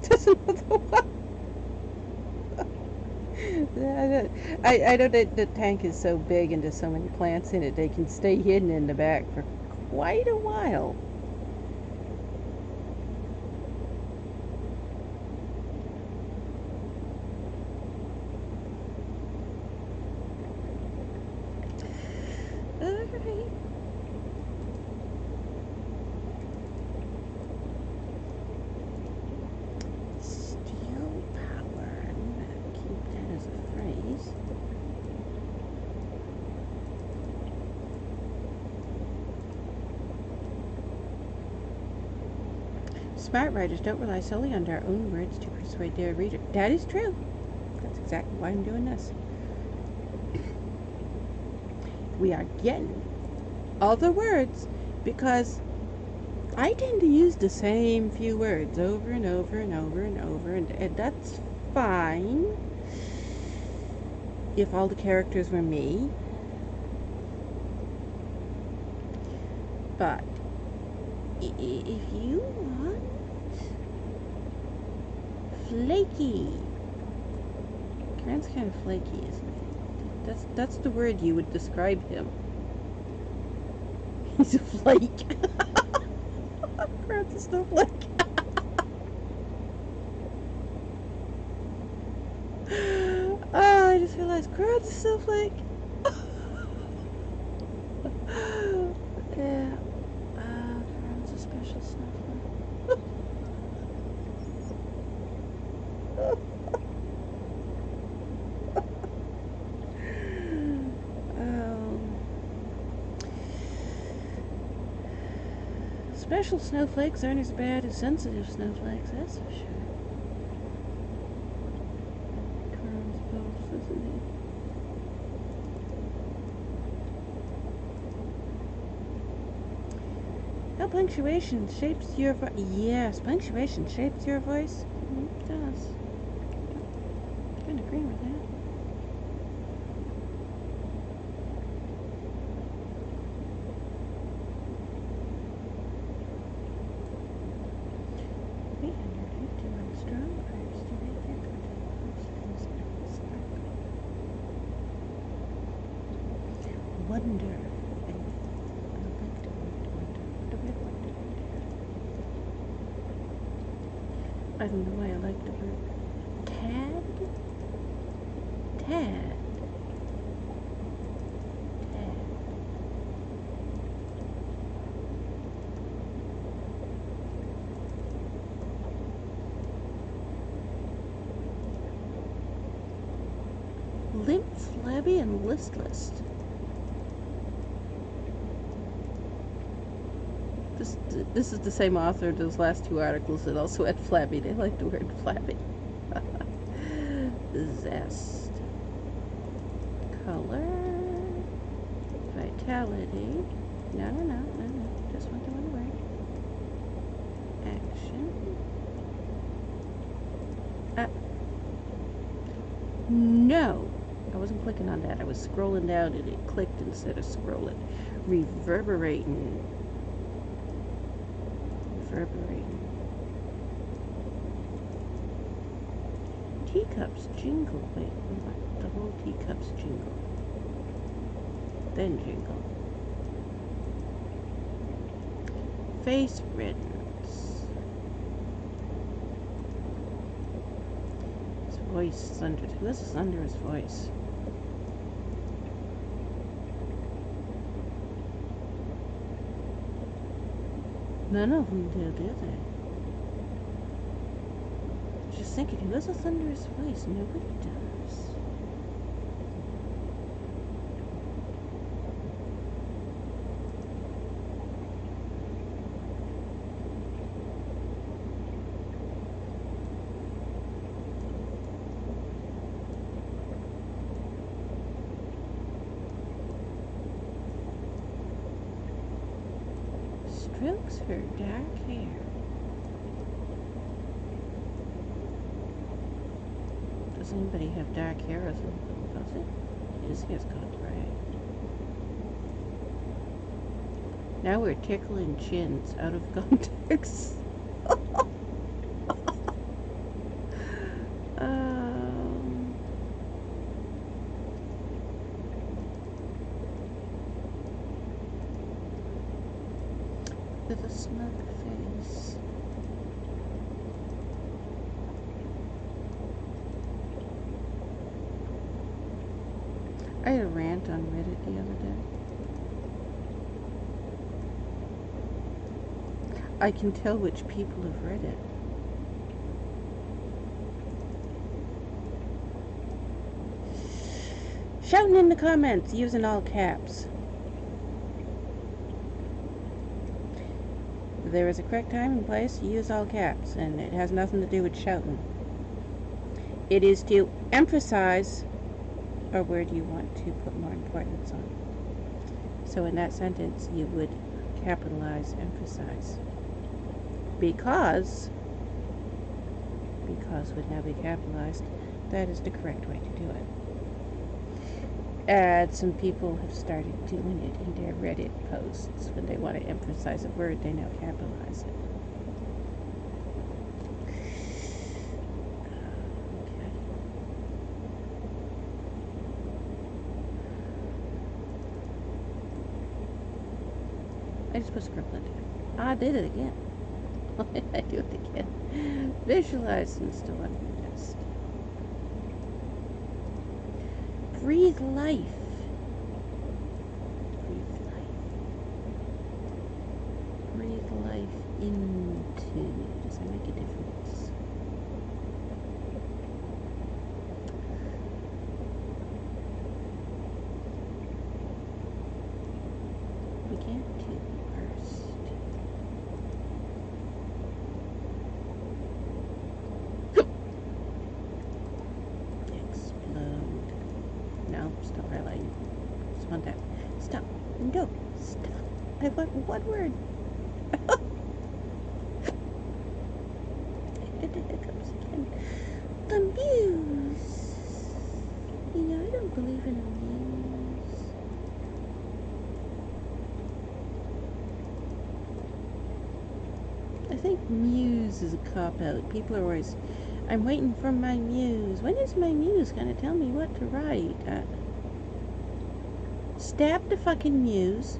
There's another one. I know that the tank is so big and there's so many plants in it, they can stay hidden in the back for quite a while. Alright. Smart writers don't rely solely on our own words to persuade their reader. That is true. That's exactly why I'm doing this. We are getting other words because I tend to use the same few words over and over and over and over, and that's fine if all the characters were me. But if you want flaky, Quaraun's kind of flaky, isn't he? That's the word you would describe him. He's a flake. Quaraun's a snowflake. Oh, I just realized Quaraun's a snowflake. Yeah. Quaraun's a special snowflake. Special snowflakes aren't as bad as sensitive snowflakes, that's for sure. Quaraun's both, isn't he? How punctuation shapes your voice. Yes, punctuation shapes your voice. It does. I can agree with that. Wonder. I don't know why I like the word tad. Tad. Limp, flabby, and listless. This is the same author of those last two articles that also had flabby. They like the word flabby. Zest. Color. Vitality. No. Just want the one word. Action. No. I wasn't clicking on that. I was scrolling down and it clicked instead of scrolling. Reverberating. Teacups jingle. Wait, what? The whole teacups jingle. Then jingle. Face riddance. His voice is under. Who is under his voice? None of them do they? Just thinking, who has a thunderous voice? Nobody does. Strokes her dark hair. Does anybody have dark hair? Does it? His hair's gone gray. Now we're tickling chins out of context. With a smug face. I had a rant on Reddit the other day. I can tell which people have read it. Shouting in the comments using all caps. there is a correct time and place to use all caps, and it has nothing to do with shouting. It is to emphasize a word you want to put more importance on. So in that sentence, you would capitalize emphasize. Because would now be capitalized. That is the correct way to do it. And some people have started doing it in their Reddit posts. When they want to emphasize a word, they now capitalize it. Okay. I just put scribbling. I did it again. Why did I do it again? Visualize and still on your desk. Breathe life. Breathe life. Breathe life into. Does that make a difference? We can't do burst. Explode. No, stop highlighting. Just want that. Stop. No. Stop. I want one word. And the hiccups again. The muse. You know, I don't believe in a muse. I think muse is a cop-out. People are always, I'm waiting for my muse. When is my muse going to tell me what to write? Stab the fucking muse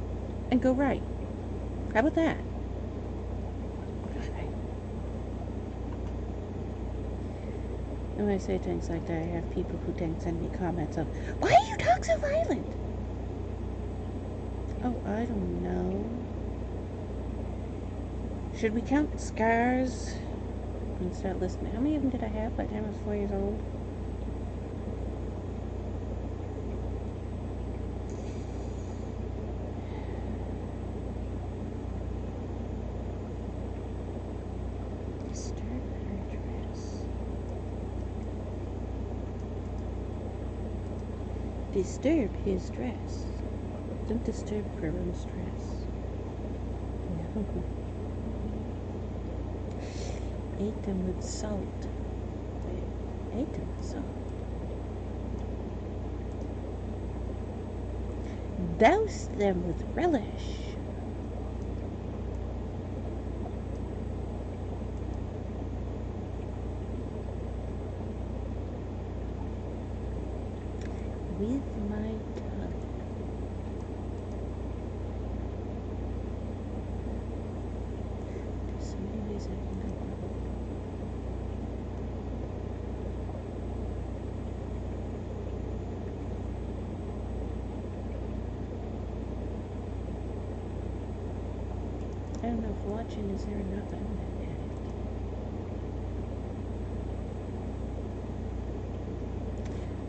and go write. How about that? And when I say things like that, I have people who then send me comments of, why do you talk so violent? Oh, I don't know. Should we count scars and start listening? How many of them did I have by the time I was 4 years old? Disturb her dress. Disturb his dress. Don't disturb Quaraun's dress. No. Ate them with salt. Ate them with salt. Douse them with relish. With my tongue. There's so many ways I can go. I don't know if watching is there or not, but I'm gonna edit.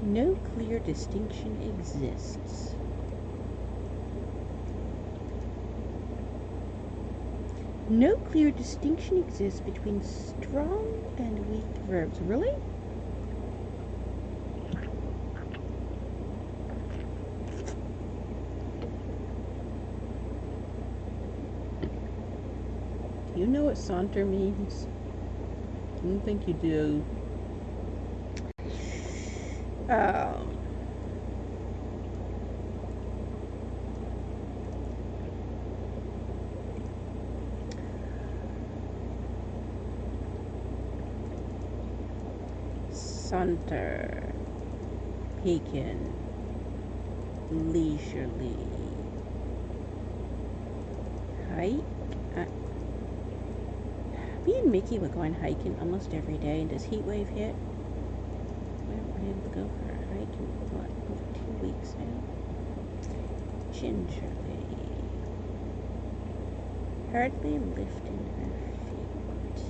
No clear distinction exists. No clear distinction exists between strong and weak verbs. Really? Do you know what saunter means? I don't think you do. Saunter, pecan, leisurely, hike. Me and Mickey were going hiking almost every day, and does heat wave hit? We haven't been able to go for a hike in what, over 2 weeks now. Gingerly, hardly lifting her feet.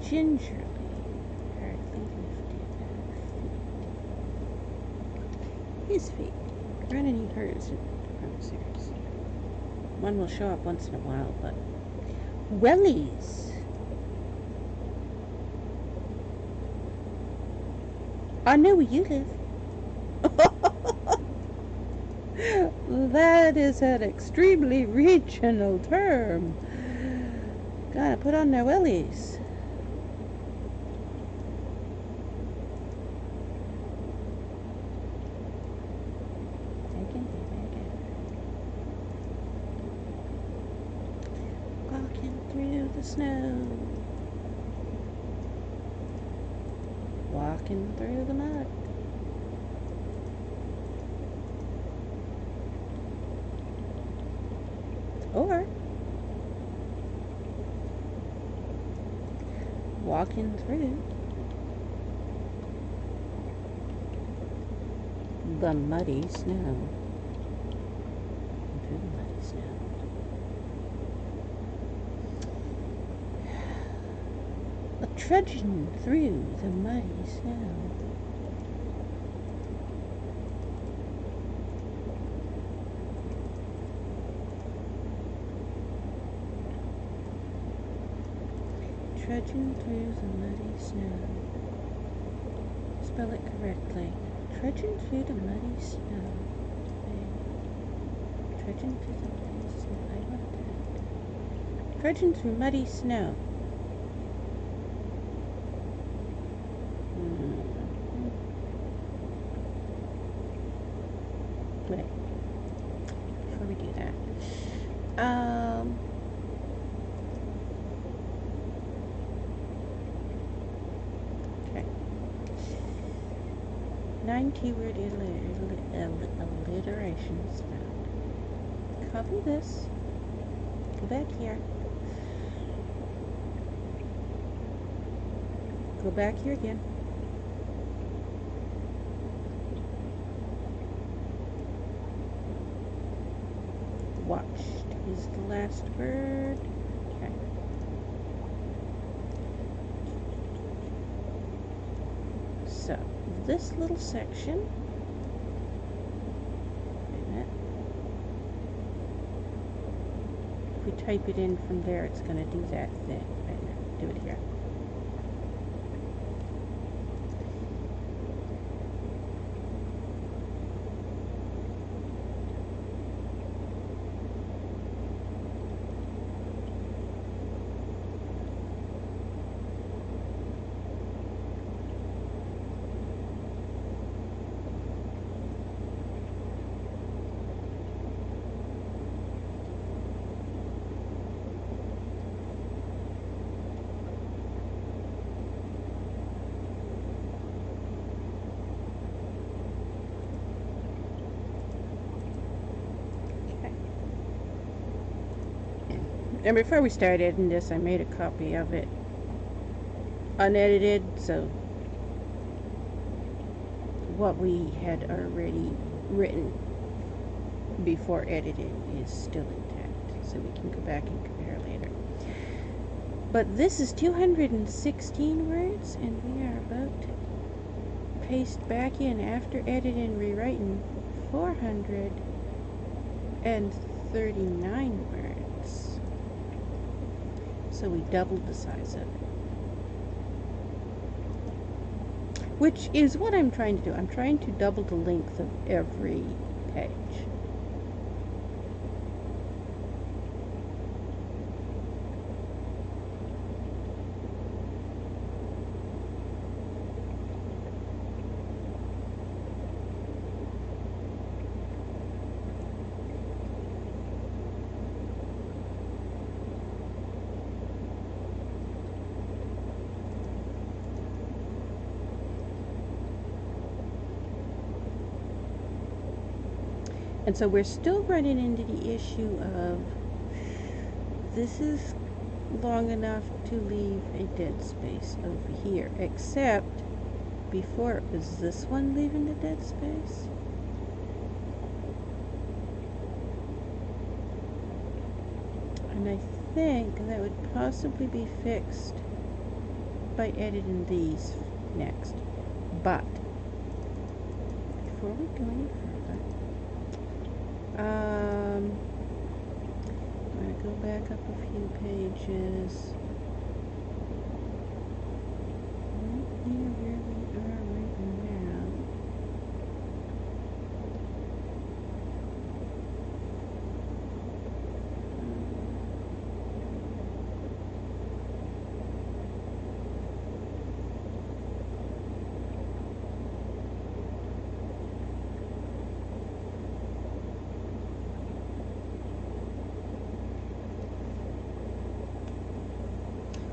Gingerly, hardly lifting her feet. His feet. Trying to need hers. I'm serious. one will show up once in a while, but wellies. I know where you live. That is an extremely regional term. Gotta put on their wellies. Walking through the snow. Walking through the mud. Or walking through the muddy snow. Through the muddy snow. Trudging through the muddy snow. Trudging through the muddy snow. Spell it correctly. Trudging through the muddy snow. Trudging through the muddy snow. I want that. Trudging through muddy snow. Wait. Before we do that. Okay. 9 keyword alliterations found. Copy this. Go back here. Go back here again. Watched is the last word. Okay. So, this little section. Wait a minute. If we type it in from there, it's going to do that thing. Wait a minute. Do it here. And before we start editing this, I made a copy of it unedited, so what we had already written before editing is still intact, so we can go back and compare later. But this is 216 words, and we are about to paste back in after editing and rewriting 439 words. So we doubled the size of it. Which is what I'm trying to do. I'm trying to double the length of every page. And so we're still running into the issue of this is long enough to leave a dead space over here, except before it was this one leaving the dead space. And I think that would possibly be fixed by editing these next. But before we go any further, back up a few pages. Right here where we are right now.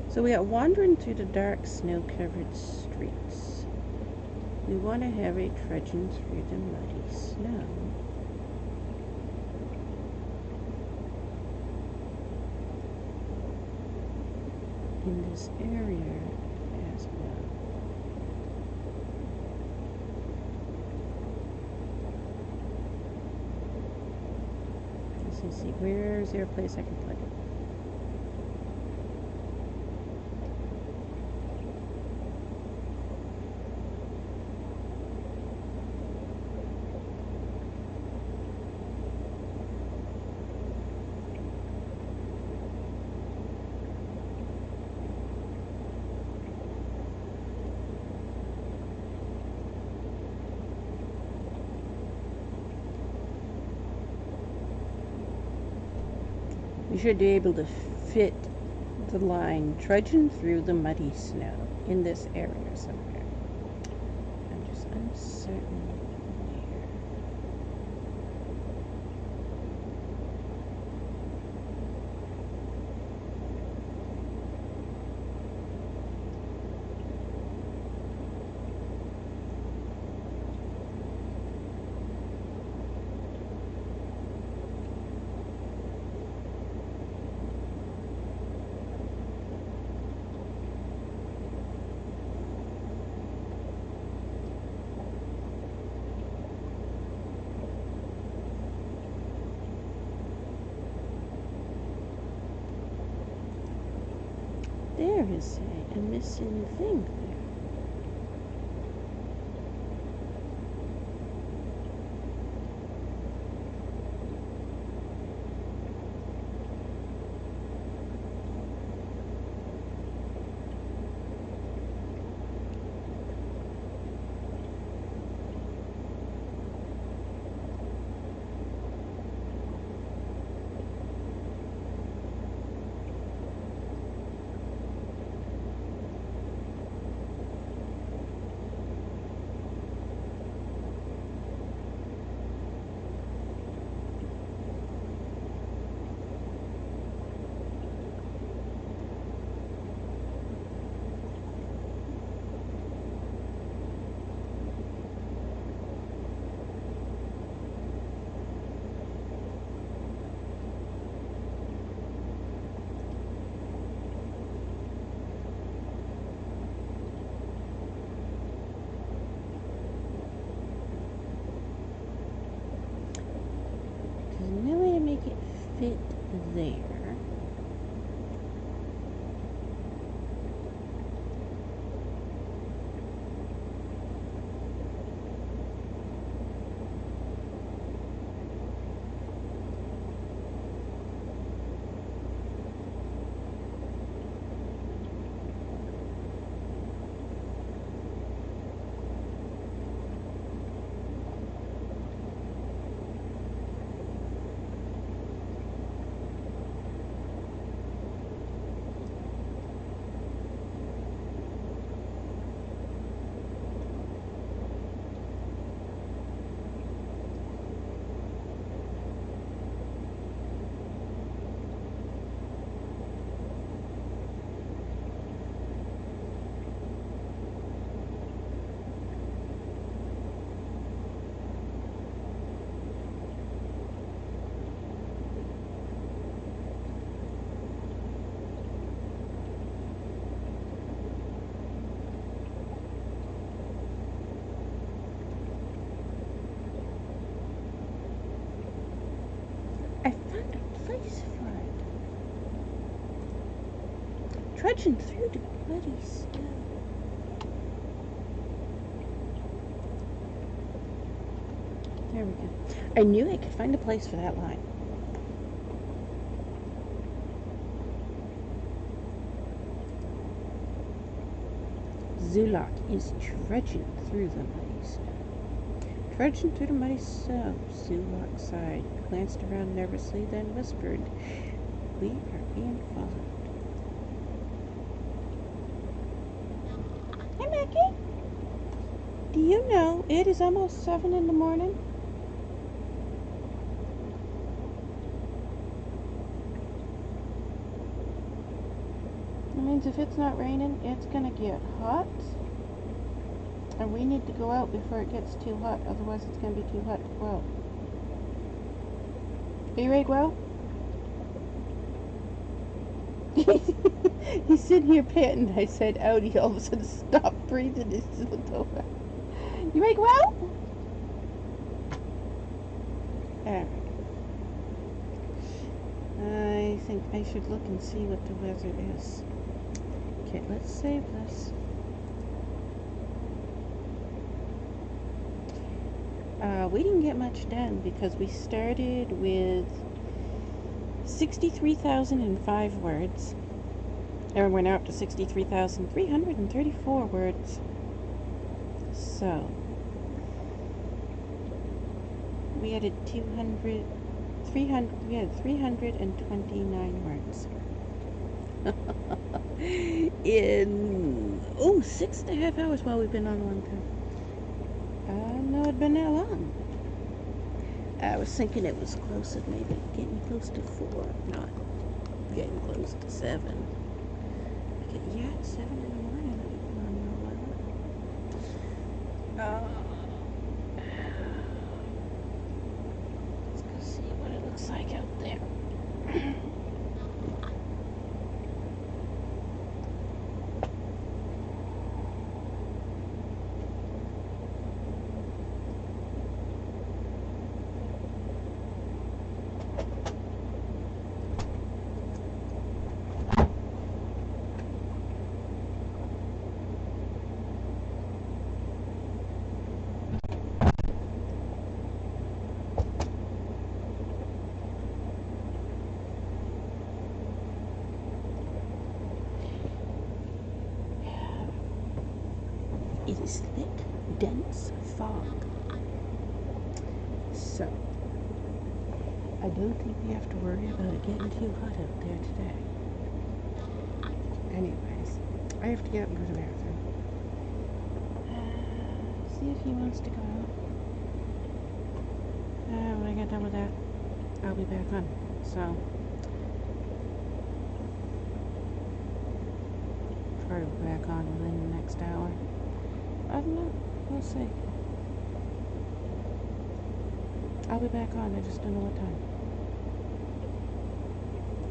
So we are wandering through the dark, snow-covered streets. We want to have a trudging through the muddy snow. In this area as well. Let's see, where is there a place I can play? You should be able to fit the line trudging through the muddy snow in this area somewhere. I'm just uncertain where. There is a missing thing there. There's no way to make it fit there. I found a place for it. Trudging through the muddy snow. There we go. I knew I could find a place for that line. Zulak is trudging through the muddy snow. Trudging through the muddy snow, Zulak sighed, glanced around nervously, then whispered, "We are being followed." Hey, Maggie. Do you know it is almost 7 in the morning? That means if it's not raining, it's gonna get hot. And we need to go out before it gets too hot, otherwise it's gonna be too hot to go out. Are you ready to go out? He's sitting here panting. I said out, he all of a sudden stopped breathing. He's just over. You ready to go out? Alright. I think I should look and see what the weather is. Okay, let's save this. We didn't get much done because we started with 63,005 words. And we're now up to 63,334 words. So, we added 329 words. In, 6.5 hours while we've been on a long time. I didn't know it'd been that long. I was thinking it was closer, maybe getting close to 4, not getting close to 7. Okay, yeah, 7 in the morning that we've been on a while. Let's go see what it looks like out there. It is thick, dense fog. So, I don't think we have to worry about it getting too hot out there today. Anyways, I have to get up and go to the bathroom. See if he wants to go out. When I get done with that, I'll be back on. So, try to be back on within the next hour. I don't know. We'll see. I'll be back on. I just don't know what time.